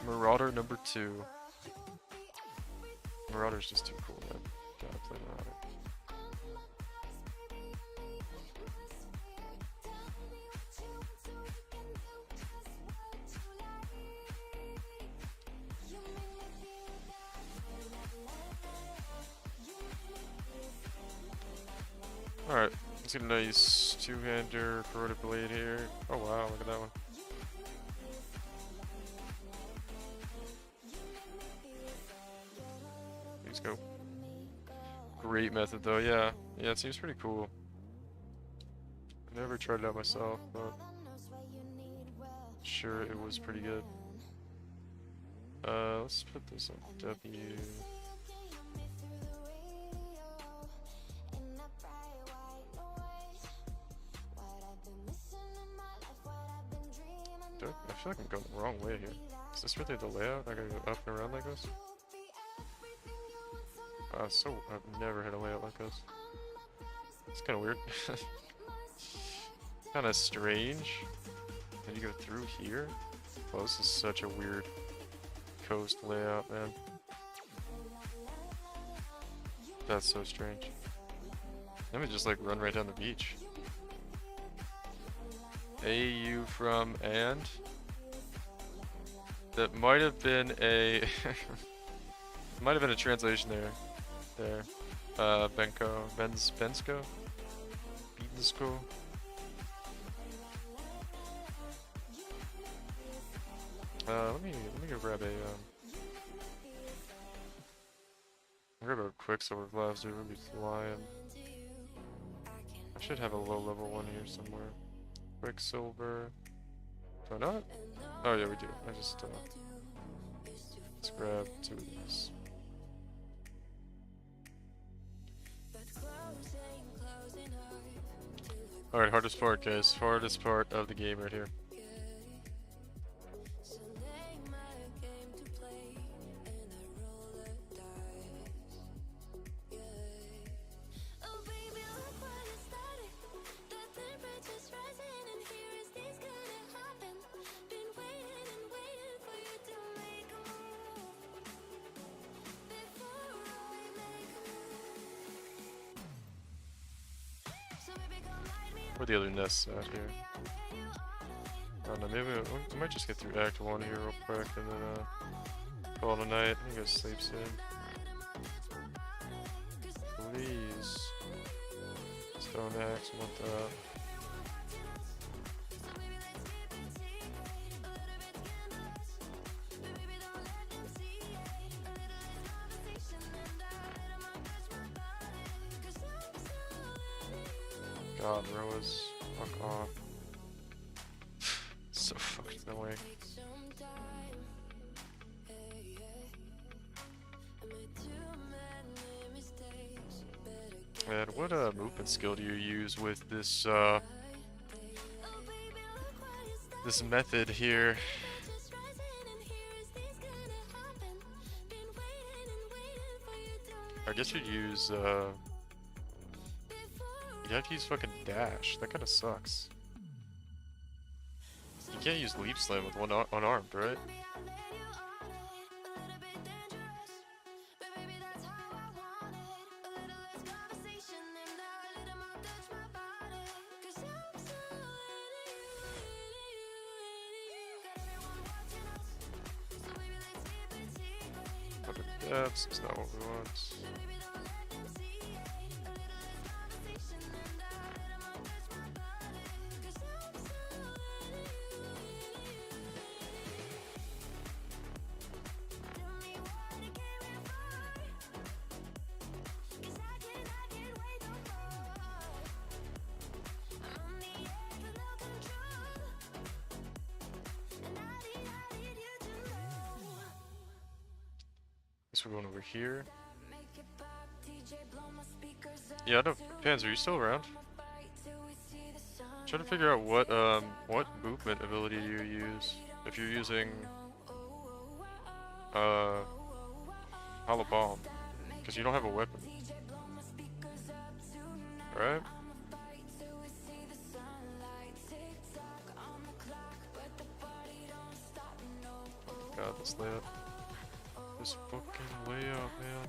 Marauder number 2. Marauder's just too cool, man. Gotta play Marauder. Alright, let's get a nice two-hander corroded blade here. Oh wow, look at that one. Let's go. Great method though, yeah. Yeah, it seems pretty cool. I never tried it out myself, but sure it was pretty good. Let's put this on W. I feel like I'm going the wrong way here. Is this really the layout? I gotta go up and around like this? I've never had a layout like this. It's kinda weird. Kinda strange. Then you go through here? Oh, this is such a weird coast layout, man. That's so strange. Let me just like run right down the beach. AU from and that might have been a might have been a translation there. Bensko. Let me go grab a Quicksilver Glass, dude. We'll be flying. I should have a low level one here somewhere. Quicksilver. Do I not? Oh yeah, we do. I just let's grab 2 of these. Alright, hardest part, guys. Hardest part of the game right here. Oh baby, look what it started. The temperature's rising, and here is this gonna happen. Been waiting and waiting for you to make a move. Before we make a move. So baby, come light me up. Where the other nests at here? Baby, I'll lay you all night. I don't know, maybe we might just get through Act 1 here real quick and then call it a night. I think go sleep soon. Please. Stone axe, I want that. God, Roas. Fuck off. So fucking annoying. And what movement skill do you use with this this method here? I guess you'd use you'd have to use fucking dash. That kind of sucks. You can't use leap slam with one unarmed, right? Depths is not what we want. Guess we're going over here. Yeah, no, Panzer, are you still around? Trying to figure out what movement ability you use. If you're using Hollow Bomb. Because you don't have a weapon. Right? God, this layout. This fucking layout, man.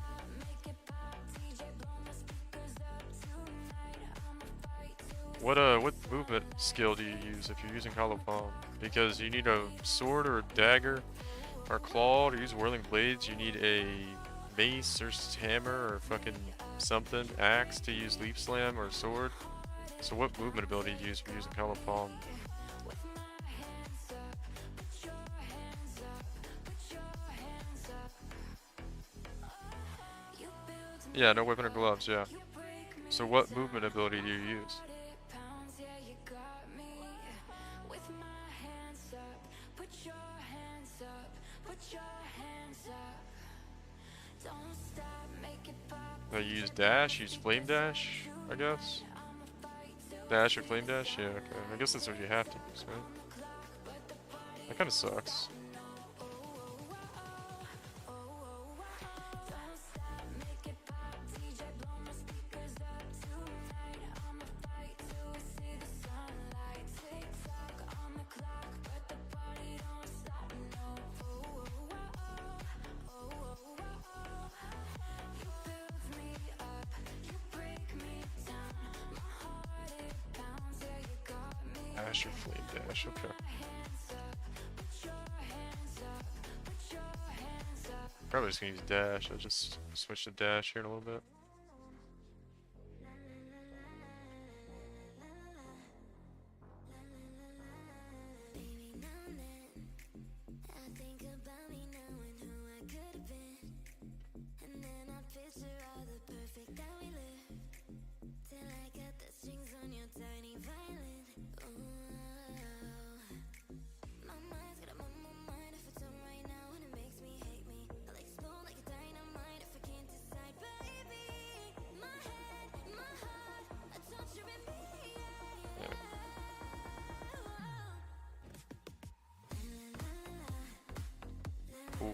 What movement skill do you use if you're using Hollow Bomb? Because you need a sword or a dagger or a claw to use whirling blades. You need a mace or hammer or fucking something, axe to use leap slam or sword. So what movement ability do you use for using Hollow Bomb? Yeah, no weapon or gloves, yeah. So what movement ability do you use? You use dash, use flame dash, I guess? Dash or flame dash? Yeah, okay. I guess that's what you have to use, right? That kinda sucks. Dash or flame dash, okay. Probably just gonna use dash. I'll just switch to dash here in a little bit.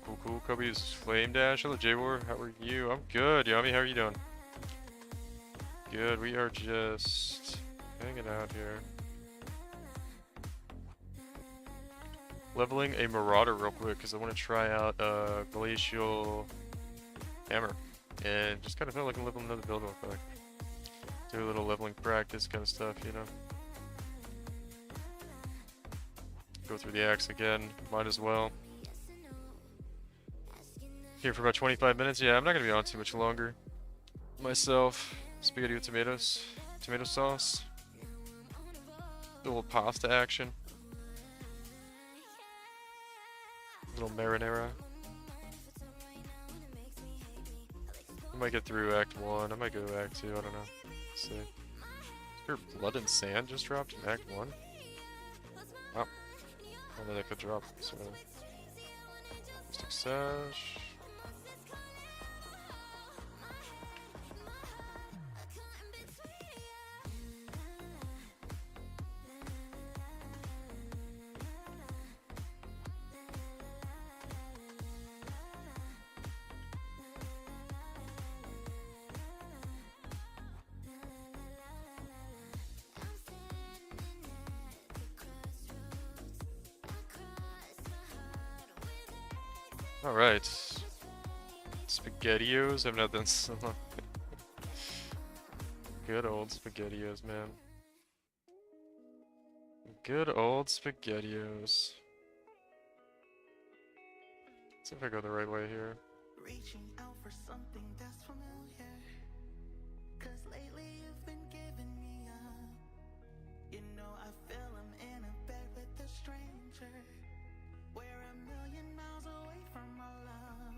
Cool. Kobe's Flame Dash. Hello, J-War. How are you? I'm good, Yummy. How are you doing? Good. We are just hanging out here. Leveling a Marauder real quick because I want to try out Glacial Hammer. And just kind of feel like I'm leveling another build real quick. Do a little leveling practice kind of stuff, you know. Go through the axe again. Might as well. Here for about 25 minutes. Yeah, I'm not going to be on too much longer. Myself, spaghetti with tomatoes, tomato sauce. A little pasta action. Little marinara. I might get through Act 1. I might go to Act 2. I don't know. Let's see. Is there Blood and Sand just dropped in Act 1? Wow. I know that could drop. So, Mystic Sash. Alright. SpaghettiOs? I've not done so long. Good old SpaghettiOs, man. Good old SpaghettiOs. Let's see if I go the right way here. Reaching out for something that's familiar. 'Cause lately you've been giving me up. You know I feel I'm in a bed with a stranger. We're a million miles away from our love.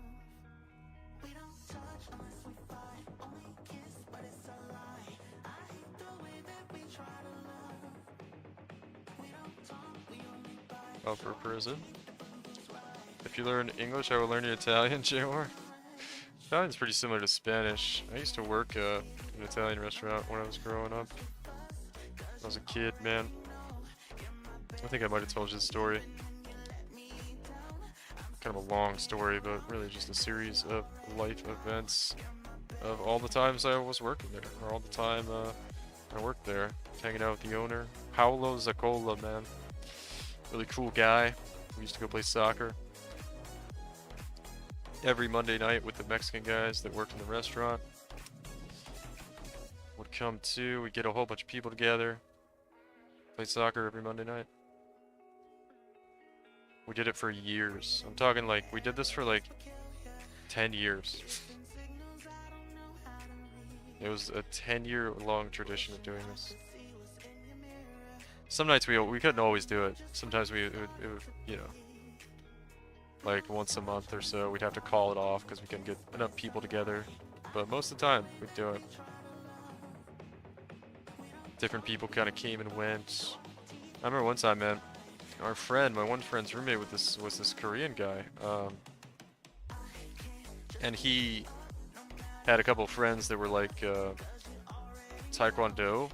We don't touch unless we fight. Only kiss, but it's a lie. I hate the way that we try to love. We don't talk, we only bite. Upper prison. If you learn English, I will learn your Italian, JR. Italian's pretty similar to Spanish. I used to work in an Italian restaurant when I was growing up. When I was a kid, man. I think I might have told you the story. Kind of a long story, but really just a series of life events of all the times I was working there, or all the time I worked there, hanging out with the owner, Paolo Zaccola, man. Really cool guy. We used to go play soccer every Monday night with the Mexican guys that worked in the restaurant. Would come to, we'd get a whole bunch of people together, play soccer every Monday night. We did it for years. I'm talking like, we did this for like 10 years. It was a 10-year long tradition of doing this. Some nights we couldn't always do it. Sometimes it would, you know, like once a month or so, we'd have to call it off because we couldn't get enough people together. But most of the time, we'd do it. Different people kind of came and went. I remember one time, man, our friend, my one friend's roommate with this was this Korean guy, and he had a couple of friends that were like Taekwondo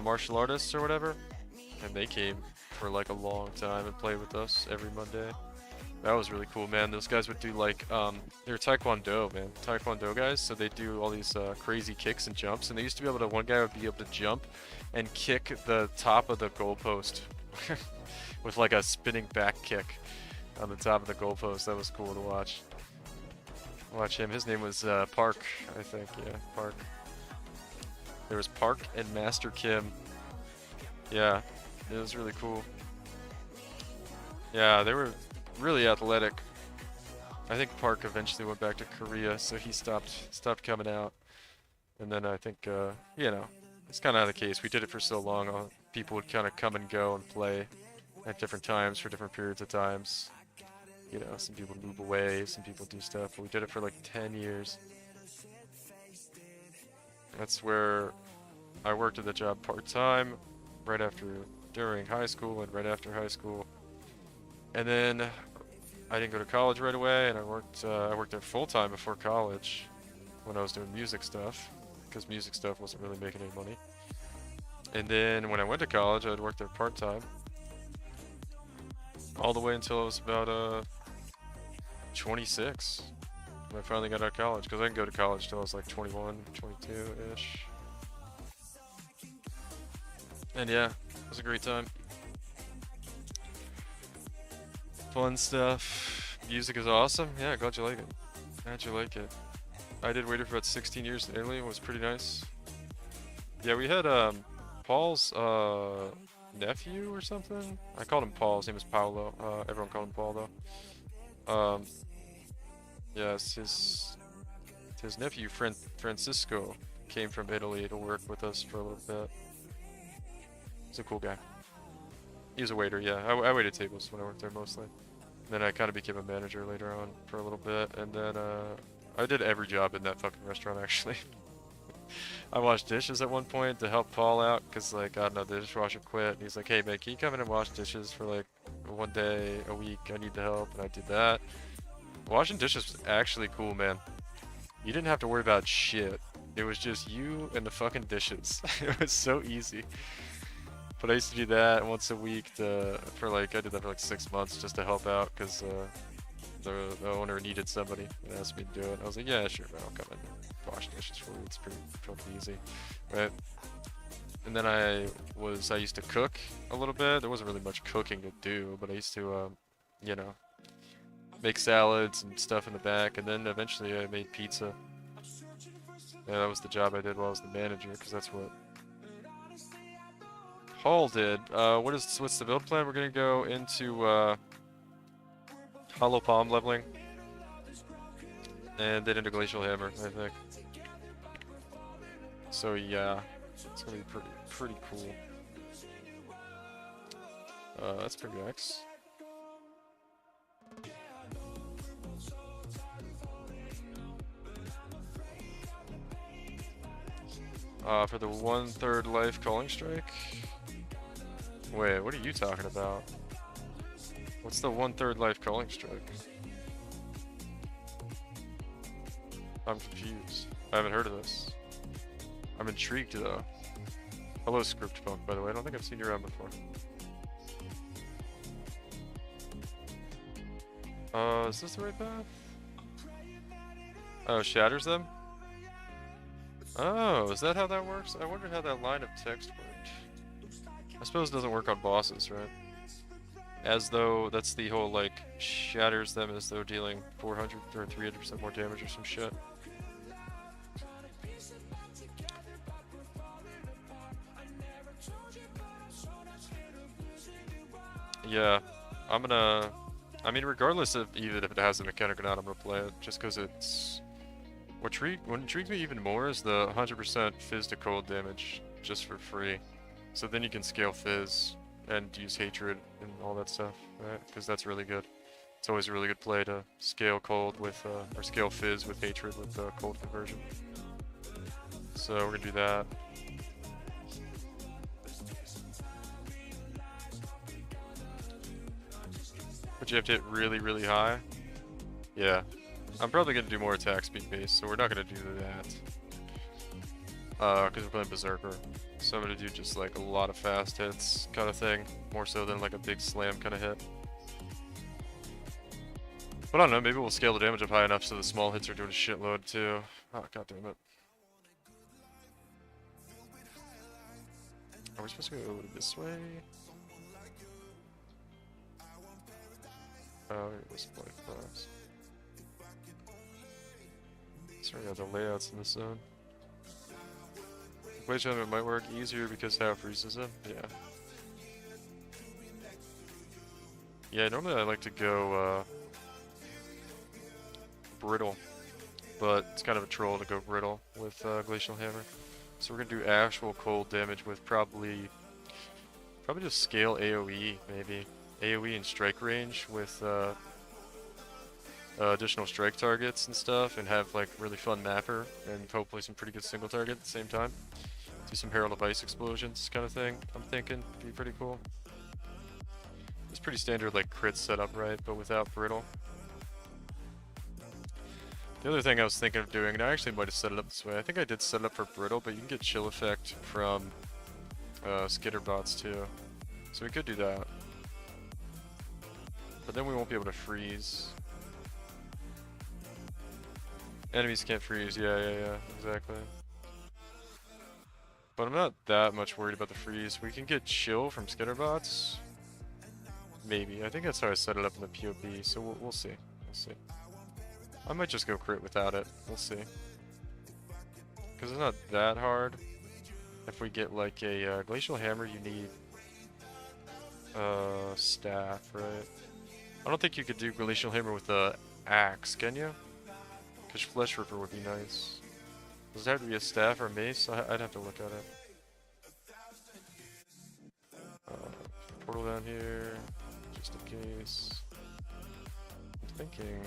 martial artists or whatever, and they came for like a long time and played with us every Monday. That was really cool, man. Those guys would do like they're Taekwondo, man, Taekwondo guys. So they do all these crazy kicks and jumps, and they used to be able to. One guy would be able to jump and kick the top of the goalpost. With like a spinning back kick on the top of the goalpost. That was cool to watch. Watch him. His name was Park, I think. Yeah, Park. There was Park and Master Kim. Yeah, it was really cool. Yeah, they were really athletic. I think Park eventually went back to Korea, so he stopped coming out. And then I think, you know, it's kind of the case. We did it for so long. People would kind of come and go and play at different times for different periods of times. You know, some people move away, some people do stuff, but we did it for like 10 years. That's where I worked at the job part-time, right after, during high school and right after high school. And then I didn't go to college right away, and I worked there full-time before college when I was doing music stuff, because music stuff wasn't really making any money. And then when I went to college, I'd work there part-time. All the way until I was about 26 when I finally got out of college, because I didn't go to college till I was like 21, 22-ish. And yeah, it was a great time. Fun stuff. Music is awesome. Yeah, glad you like it. Glad you like it. I did waiter for about 16 years in Italy. It was pretty nice. Yeah, we had Paul's nephew or something. I called him Paul. His name is Paolo. Everyone called him Paul though. Yes, his nephew Francisco came from Italy to work with us for a little bit. He's a cool guy. He was a waiter. Yeah, I waited tables when I worked there mostly. Then I kind of became a manager later on for a little bit, and then I did every job in that fucking restaurant actually. I washed dishes at one point to help Paul out, because like, I don't know, the dishwasher quit, and he's like, hey man, can you come in and wash dishes for like one day a week? I need the help, and I did that. Washing dishes was actually cool, man. You didn't have to worry about shit. It was just you and the fucking dishes. It was so easy. But I used to do that once a week for like, I did that for like 6 months just to help out, because the owner needed somebody and asked me to do it. I was like, yeah, sure, man, I'll come in and wash dishes for you. It's pretty easy, right? And then I used to cook a little bit. There wasn't really much cooking to do, but I used to, you know, make salads and stuff in the back. And then eventually I made pizza. Yeah, that was the job I did while I was the manager, because that's what Paul did. What's the build plan? We're gonna go into hollow palm leveling, and then into glacial hammer, I think. So yeah, it's gonna be pretty cool. That's pretty nice. For the 1/3 life calling strike. Wait, what are you talking about? What's the 1/3 life calling strike? I'm confused. I haven't heard of this. I'm intrigued though. Hello, Scriptpunk, by the way. I don't think I've seen you around before. Is this the right path? Oh, shatters them? Oh, is that how that works? I wondered how that line of text worked. I suppose it doesn't work on bosses, right? As though that's the whole, like, shatters them as though dealing 400 or 300% more damage or some shit. Yeah, I mean, regardless of even if it has a mechanic or not, I'm gonna play it just because it's. What intrigues me even more is the 100% fizz to cold damage just for free. So then you can scale fizz and use hatred and all that stuff, right? Because that's really good. It's always a really good play to scale cold with, or scale fizz with hatred with cold conversion. So we're gonna do that. But you have to hit really, really high. Yeah. I'm probably gonna do more attack speed based, so we're not gonna do that. Because we're playing Berserker. So I'm gonna do just like a lot of fast hits kind of thing, more so than like a big slam kind of hit. But I don't know, maybe we'll scale the damage up high enough so the small hits are doing a shitload too. Oh, god damn it. Are we supposed to go this way? Oh, this way first. Sorry, the layouts in this zone. Wage element might work easier because how it freezes him. Yeah. Yeah, normally I like to go brittle, but it's kind of a troll to go brittle with Glacial Hammer. So we're gonna do actual cold damage with probably just scale AoE maybe. AoE and strike range with additional strike targets and stuff, and have like really fun mapper and hopefully some pretty good single target at the same time. Do some Herald of Ice explosions kind of thing. I'm thinking be pretty cool. It's pretty standard like crit setup, right? But without brittle. The other thing I was thinking of doing, and I actually might have set it up this way. I think I did set it up for brittle, but you can get chill effect from skitter bots too. So we could do that. But then we won't be able to freeze. Enemies can't freeze. Yeah, exactly. But I'm not that much worried about the freeze. We can get chill from skitterbots. Maybe. I think that's how I set it up in the POB, so we'll see. We'll see. I might just go crit without it. We'll see. Because it's not that hard. If we get like a glacial hammer, you need staff, right? I don't think you could do glacial hammer with a axe, can you? Because flesh ripper would be nice. Does it have to be a staff or a mace? I'd have to look at it. Portal down here, just in case. I'm thinking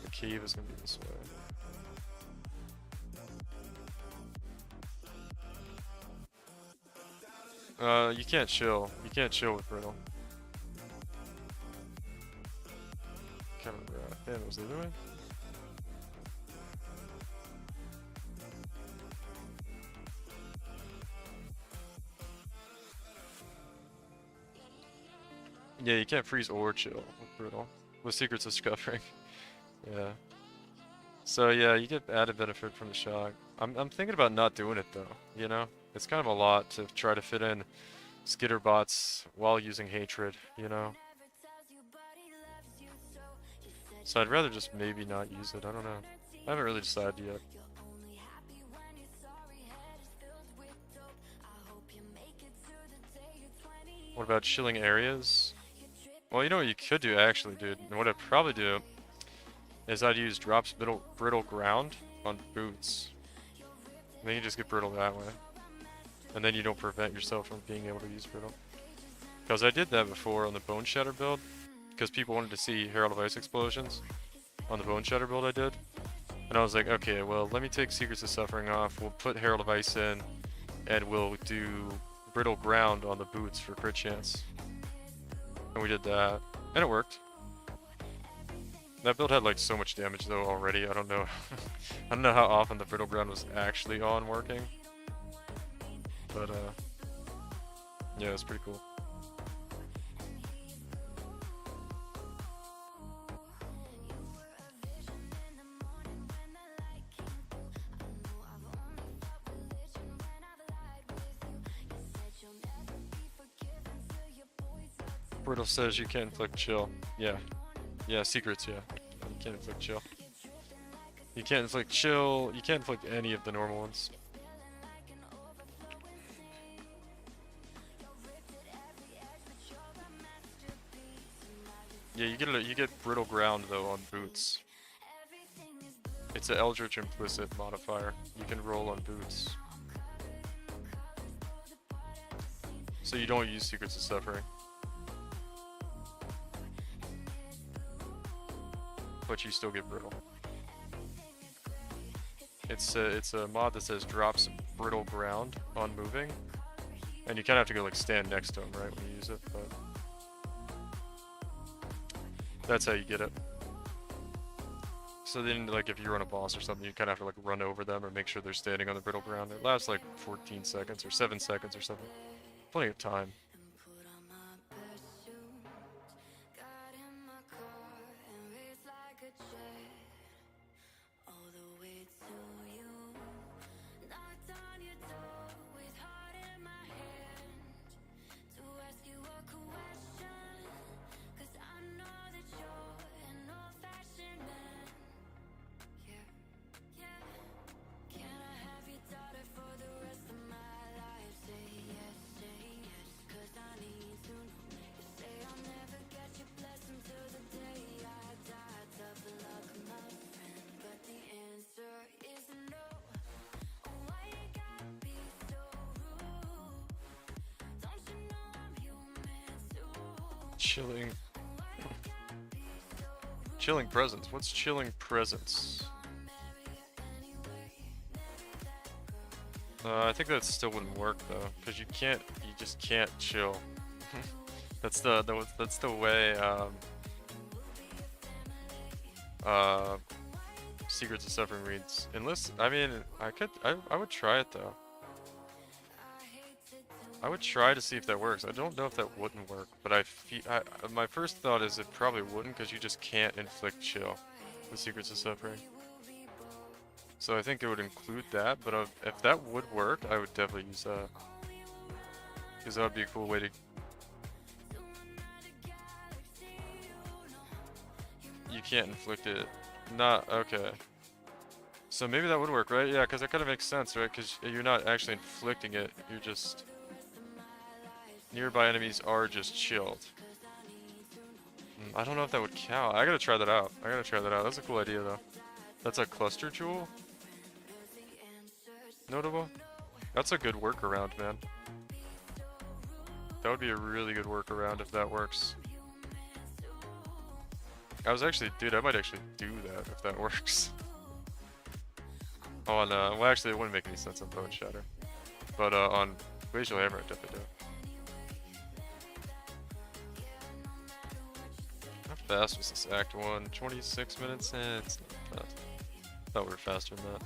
the cave is gonna be this way. You can't chill. You can't chill with brittle. Kind of damn, it was the other way. Yeah, you can't freeze or chill with brittle. With Secrets of Scuffering. Yeah. So yeah, you get added benefit from the shock. I'm thinking about not doing it though, you know? It's kind of a lot to try to fit in skitterbots while using hatred, you know? So I'd rather just maybe not use it, I don't know. I haven't really decided yet. What about chilling areas? Well, you know what you could do actually, dude, and what I'd probably do is I'd use drops brittle ground on boots. And then you just get brittle that way. And then you don't prevent yourself from being able to use brittle. Because I did that before on the Bone Shatter build. Because people wanted to see Herald of Ice explosions. On the Bone Shatter build I did. And I was like, okay, well, let me take Secrets of Suffering off. We'll put Herald of Ice in. And we'll do brittle ground on the boots for crit chance. And we did that. And it worked. That build had like so much damage though already. I don't know. I don't know how often the brittle ground was actually on working. But yeah, it's pretty cool. Brittle says you can't inflict chill. Yeah. Yeah, secrets, yeah. You can't inflict chill. You can't inflict chill. You can't inflict any of the normal ones. Yeah, you get brittle ground though on boots. It's an Eldritch implicit modifier. You can roll on boots. So you don't use Secrets of Suffering. But you still get brittle. It's a mod that says drops brittle ground on moving, and you kind of have to go like stand next to them, right, when you use it. But that's how you get it. So then, like, if you run a boss or something, you kind of have to like run over them or make sure they're standing on the brittle ground. It lasts like 14 seconds or 7 seconds or something. Plenty of time. Chilling presence. What's chilling presence? I think that still wouldn't work though, because you just can't chill. that's the way Secrets of Suffering reads. Unless, I mean, I would try it though. I would try to see if that works. I don't know if that wouldn't work, but my first thought is it probably wouldn't, because you just can't inflict chill with Secrets of Suffering. So I think it would include that, but if that would work, I would definitely use that. Because that would be a cool way to... You can't inflict it. Not... Okay. So maybe that would work, right? Yeah, because that kind of makes sense, right? Because you're not actually inflicting it. You're just... Nearby enemies are just chilled. I don't know if that would count. I gotta try that out. That's a cool idea, though. That's a cluster jewel? Notable? That's a good workaround, man. That would be a really good workaround if that works. I was actually... Dude, I might actually do that if that works. On, well, actually, it wouldn't make any sense on Bow and Shatter. But, on Glacial Hammer, I'd definitely do it. How fast was this Act 1? 26 minutes? It's not fast. I thought we were faster than that.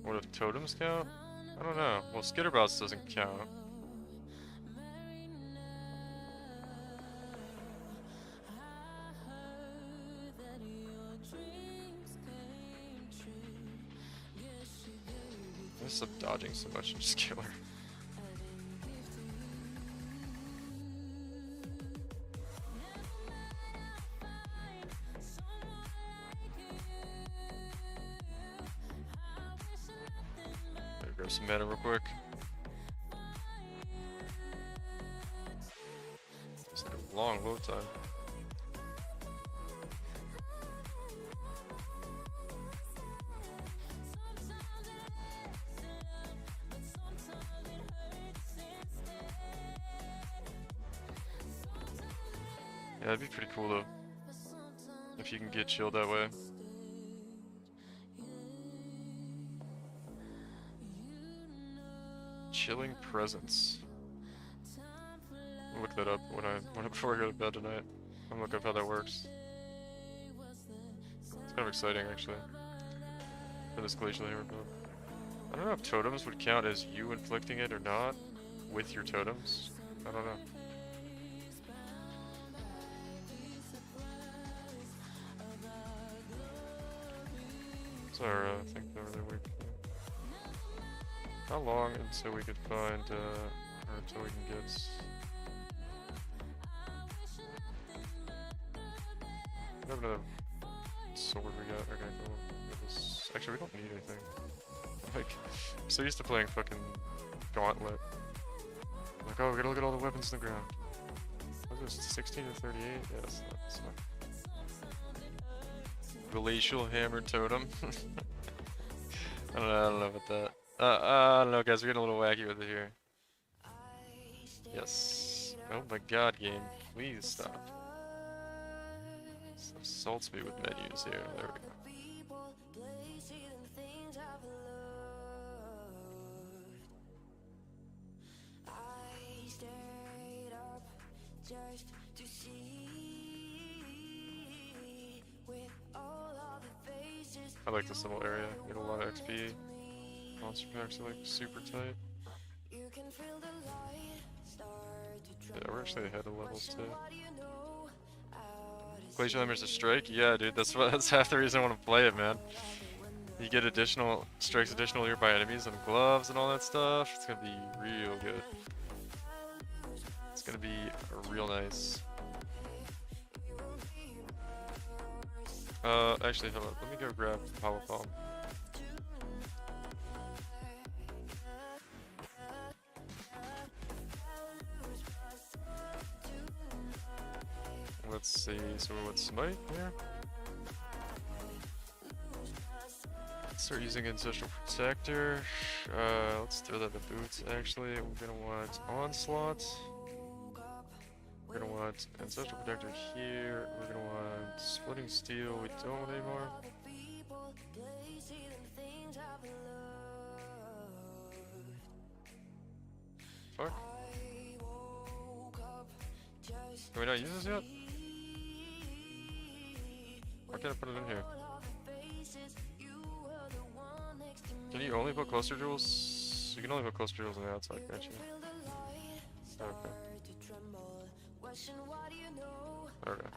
What if totems count? I don't know. Well, Skitterbots doesn't count. I stop dodging so much and just kill her. Better grab some mana real quick. It's like a long load time. Yeah, that'd be pretty cool though. If you can get chilled that way. Chilling presence. I'll look that up before I go to bed tonight. I'm looking up how that works. It's kind of exciting actually. For this Glacial Hammer build. I don't know if totems would count as you inflicting it or not with your totems. I don't know. What's our thing over there? How long until we could find, or until we can get... We have another sword we got. Okay, cool. Actually, we don't need anything. Like, I'm so used to playing fucking Gauntlet. Like, oh, we gotta look at all the weapons in the ground. What is this, 16 to 38? Yeah, that's fine. Glacial Hammer Totem. I don't know about that. I don't know, guys. We're getting a little wacky with it here. Yes. Oh my god, game. Please stop. This assaults me with menus here. There we go. I like this little area. Get a lot of XP. Monster packs are like super tight. Yeah, we're actually ahead of levels too. Glacial Hammer's a strike? Yeah, dude, that's half the reason I want to play it, man. You get additional strikes, additional nearby enemies, and gloves and all that stuff. It's gonna be real good. It's gonna be real nice. Actually, hold on. Let me go grab Power Palm. Let's see, so we want Smite here. Let's start using Ancestral Protector. Let's throw that in the boots, actually. We're gonna want Onslaught. We're gonna want Ancestral Protector here. We're gonna want Splitting Steel. We don't want anymore. Fuck. Can we not use this yet? Why can't I put it in here? Can you only put cluster jewels? You can only put cluster jewels on the outside, can't you? Okay. Okay.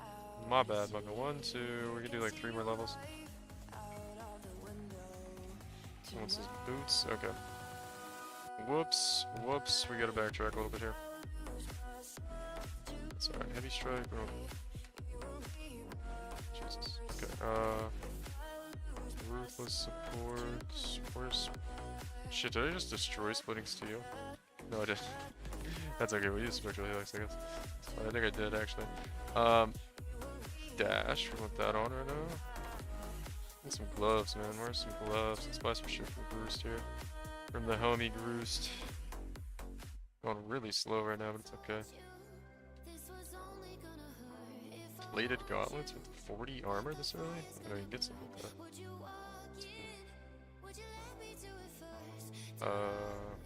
My bad, my bad. 1, 2, we can do like 3 more levels. What's his boots? Okay. Whoops, whoops, we gotta backtrack a little bit here. It's alright, heavy strike. Jesus. Okay, ruthless support. Where's. Shit, did I just destroy splitting steel? No, I didn't. That's okay, we use spectral helix, I guess. I think I did actually. Dash, we want that on right now. Get some gloves, man. Where's some gloves? Let's buy some shit from Groost here. From the homie Groost. Going really slow right now, but it's okay. Plated gauntlets with 40 armor this early? I know you can get something like that.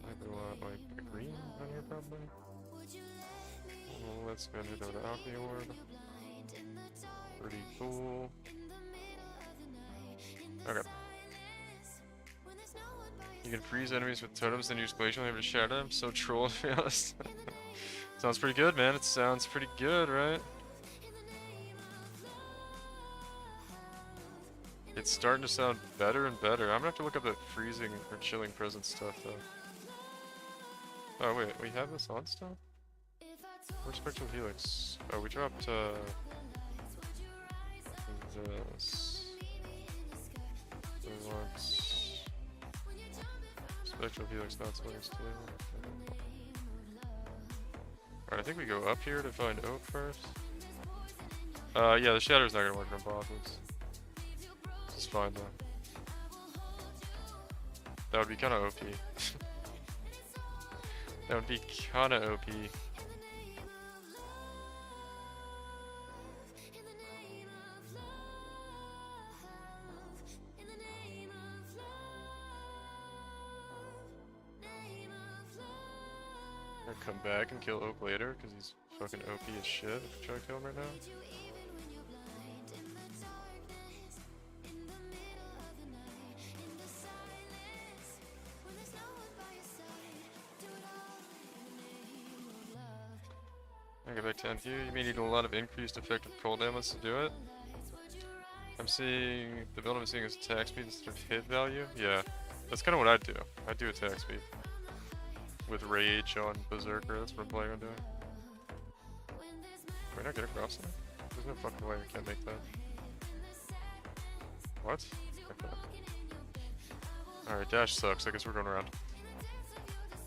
Maybe want like a green on here probably. Well, let's go into the Alchemy Orb. Pretty cool. Okay. You can freeze enemies with totems and use glacial hammer to shatter them. So troll, to be honest. Sounds pretty good, man. It sounds pretty good, right? It's starting to sound better and better. I'm gonna have to look up that freezing or chilling presence stuff, though. Oh, wait. We have this on still? Where's Spectral Helix? Oh, we dropped, this. We want Spectral Helix, not Splinter's too. Alright, I think we go up here to find Oak first. Yeah, the Shatter's not gonna work on bosses. It's fine though. That would be kinda OP. That would be kinda OP. Come back and kill Oak later because he's fucking OP as shit if you try to kill him right now. I get back to NPU. You may need a lot of increased effective cold damage to do it. I'm seeing the build I'm seeing is attack speed instead of hit value. Yeah, that's kind of what I do. I do attack speed. With Rage on Berserker, that's what I'm planning on doing. Can we not get across there? There's no fucking way we can't make that. What? Okay. Alright, dash sucks. I guess we're going around.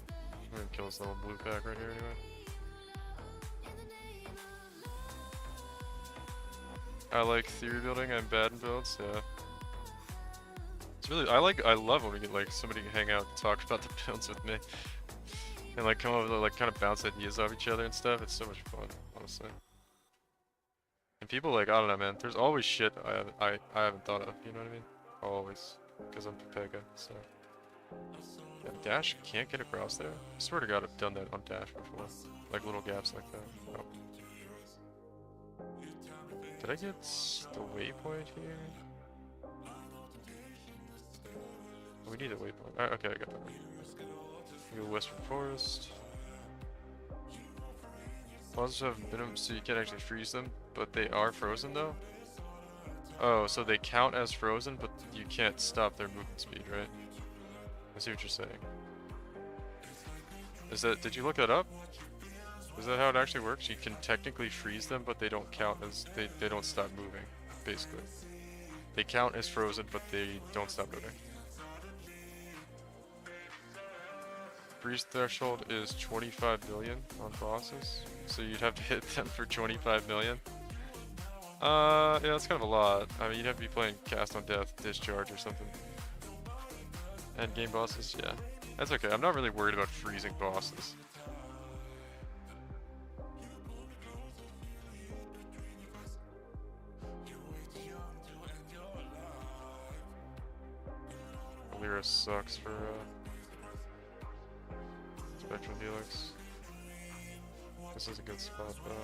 I'm gonna kill this little blue pack right here anyway. I like theory building, I'm bad in builds, yeah. It's really, I love when we get like somebody to hang out and talk about the builds with me. And like come over to like kind of bounce ideas off each other and stuff. It's so much fun, honestly. And people like, I don't know, man. There's always shit I haven't thought of. You know what I mean? Always, because I'm Pega. So yeah, Dash can't get across there. I swear to God, I've done that on Dash before. Like little gaps like that. Oh. Did I get the waypoint here? Oh, we need a waypoint. Okay, I got that. We go Western Forest. Monsters have minimum, so you can't actually freeze them, but they are frozen though. Oh, so they count as frozen, but you can't stop their movement speed, right? I see what you're saying. Is that? Did you look that up? Is that how it actually works? You can technically freeze them, but they don't count as they don't stop moving. Basically, they count as frozen, but they don't stop moving. Freeze threshold is 25 million on bosses, so you'd have to hit them for 25 million. Yeah, that's kind of a lot. I mean, you'd have to be playing Cast on Death, Discharge, or something. And game bosses, yeah. That's okay, I'm not really worried about freezing bosses. Lyra sucks for, Spectral Helix. This is a good spot though.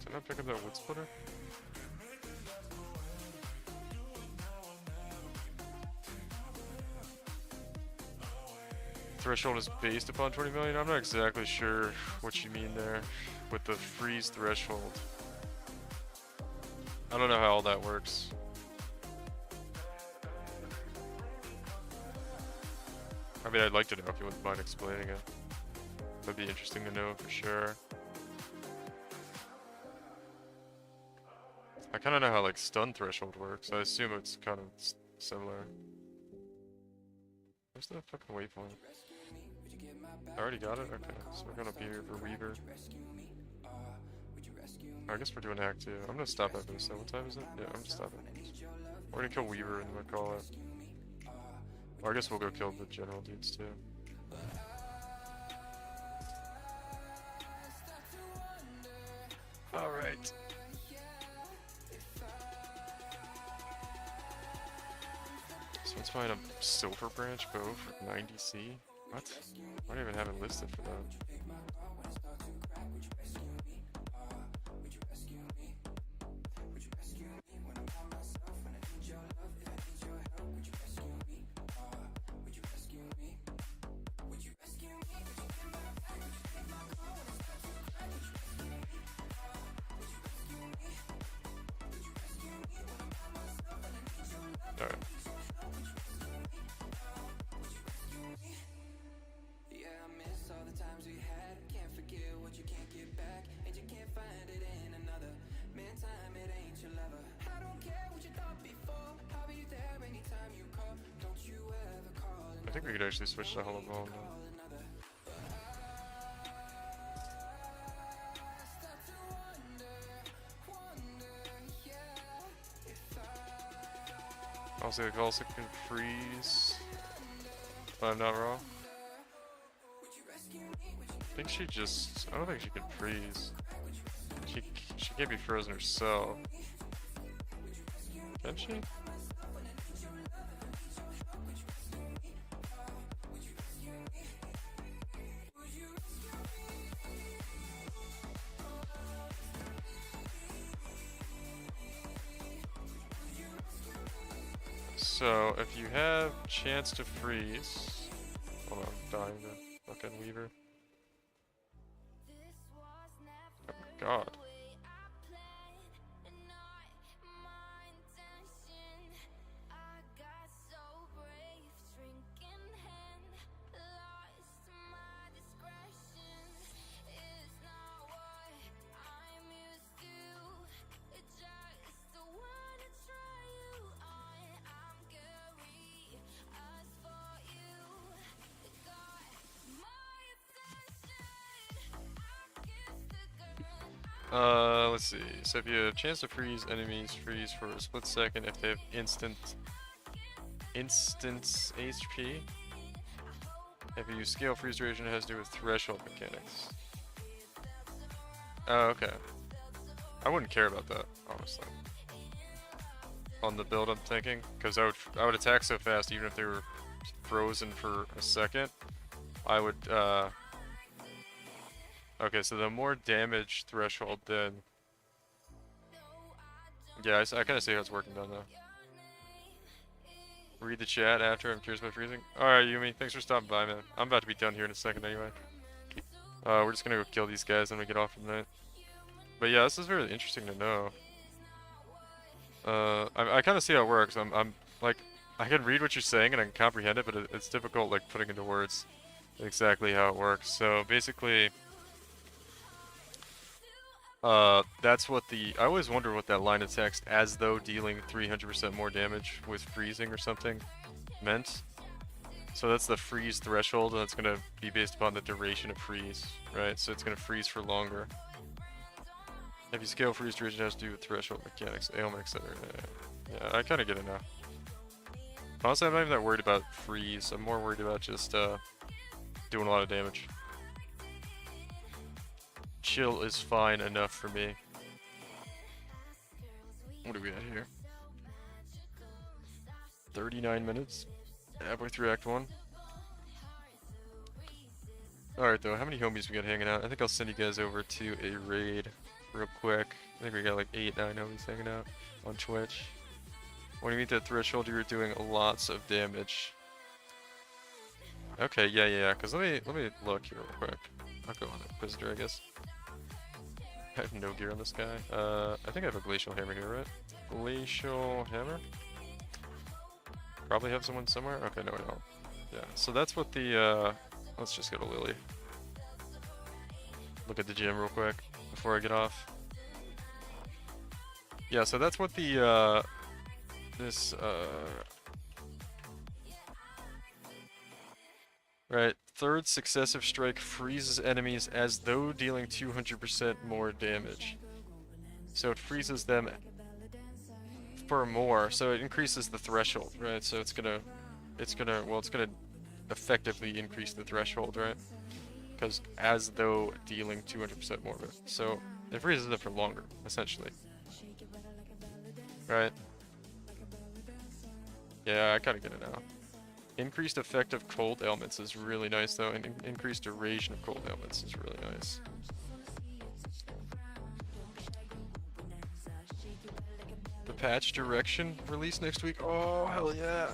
Did I pick up that wood splitter? Threshold is based upon 20 million? I'm not exactly sure what you mean there with the freeze threshold. I don't know how all that works. I mean, I'd like to know if you wouldn't mind explaining it. That'd be interesting to know for sure. I kind of know how like stun threshold works. I assume it's kind of similar. Where's the fucking waypoint? I already got it? Okay, so we're going up here for Weaver. I guess we're doing Act 2. I'm gonna stop after this. What time is it? Yeah, I'm gonna stop after this. We're gonna kill Weaver and we'll call it. Or I guess we'll go kill the general dudes too. Alright. So let's find a Silver Branch bow for 90C. What? I don't even have it listed for that. Alright. I think we could actually switch to Hollow Ball now. Also, it also can freeze, if I'm not wrong. I think she just, I don't think she can freeze. She can't be frozen herself. Can she? So, if you have chance to freeze... Hold on, I'm dying to fucking Weaver. Oh my god. Let's see. So if you have a chance to freeze, enemies freeze for a split second if they have instance HP. If you use scale freeze duration, it has to do with threshold mechanics. Oh, okay. I wouldn't care about that, honestly. On the build, I'm thinking, because I would attack so fast, even if they were frozen for a second. I would. Okay, so the more damage threshold, then. Yeah, I kind of see how it's working down now. Read the chat after. I'm curious about freezing. Alright, Yumi, thanks for stopping by, man. I'm about to be done here in a second anyway. We're just gonna go kill these guys and we get off for the night. But yeah, this is very interesting to know. I kind of see how it works. I'm like, I can read what you're saying and I can comprehend it, but it's difficult like putting into words exactly how it works. So basically, that's what I always wonder what that line of text, as though dealing 300% more damage with freezing or something, meant. So that's the freeze threshold, and that's going to be based upon the duration of freeze, right? So it's going to freeze for longer. If you scale freeze duration, it has to do with threshold mechanics, ailment, etc. Yeah, I kind of get it now. Honestly, I'm not even that worried about freeze. I'm more worried about just doing a lot of damage. Chill is fine enough for me. What do we got here? 39 minutes. Halfway through Act 1. Alright though, how many homies we got hanging out? I think I'll send you guys over to a raid. real quick. I think we got like 8 9 homies hanging out on Twitch. When you meet that threshold, you're doing lots of damage. Okay, yeah. Cause let me look here real quick. I'll go on Inquisitor, I guess. I have no gear on this guy. I think I have a Glacial Hammer here, right? Glacial Hammer? Probably have someone somewhere? Okay, no, I don't. Yeah, so that's what the, let's just go to Lily. Look at the gym real quick before I get off. Yeah, so that's what the, right, third successive strike freezes enemies as though dealing 200% more damage. So it freezes them for more, so it increases the threshold, right? So it's gonna effectively increase the threshold, right? Because as though dealing 200% more of it. So it freezes it for longer, essentially. Right? Yeah, I kinda get it now. Increased effect of cold ailments is really nice though, and increased duration of cold ailments is really nice. The patch direction release next week. Oh, hell yeah.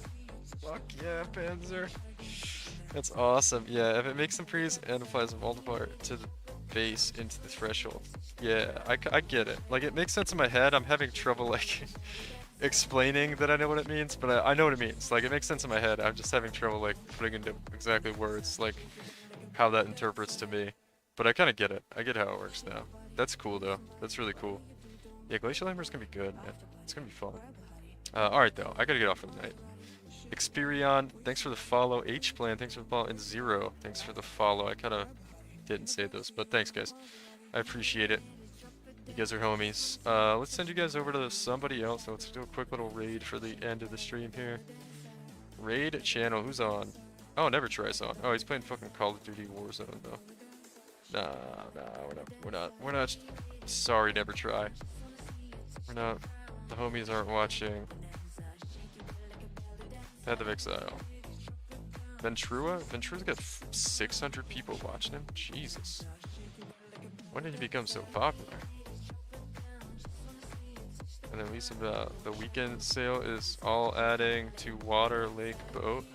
Fuck yeah, Panzer. That's awesome. Yeah, if it makes them freeze and applies a multiplier to the base into the threshold. Yeah, I get it. Like, it makes sense in my head. I'm having trouble, like, explaining that I know what it means, but I know what it means. Like, it makes sense in my head. I'm just having trouble, like, putting into exactly words, like, how that interprets to me. But I kind of get it. I get how it works now. That's cool, though. That's really cool. Yeah, Glacial Hammer's gonna be good, man. It's gonna be fun. Alright, though. I gotta get off for the night. Experion, thanks for the follow. H-Plan, thanks for the follow. And Zero, thanks for the follow. I kind of didn't say this, but thanks, guys. I appreciate it. You guys are homies. Let's send you guys over to somebody else. Let's do a quick little raid for the end of the stream here. Raid channel, who's on? Oh, Never Try's on. Oh, he's playing fucking Call of Duty Warzone, though. Nah, we're not. Sorry, Never Try. We're not. The homies aren't watching. Path of Exile. Ventrua? Ventrua's got 600 people watching him? Jesus. When did he become so popular? And then Lisa, the weekend sale is all adding to Water Lake Boat.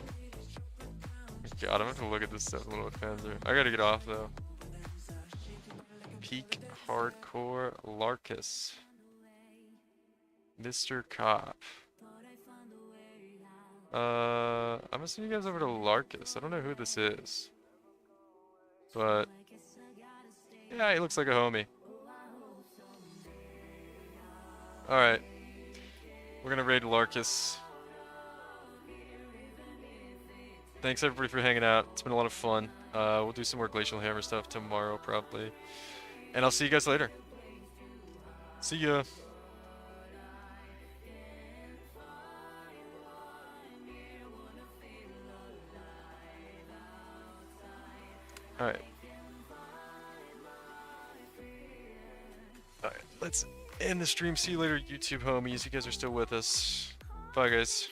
God, I'm gonna have to look at this stuff a little bit faster. I gotta get off though. Peak Hardcore Larkus. Mr. Cop. I'm gonna send you guys over to Larkus. I don't know who this is. But yeah, he looks like a homie. Alright. We're gonna raid Larkus. Thanks everybody for hanging out. It's been a lot of fun. We'll do some more Glacial Hammer stuff tomorrow probably. And I'll see you guys later. See ya. Alright. Alright, let's end the stream. See you later, YouTube homies. You guys are still with us. Bye, guys.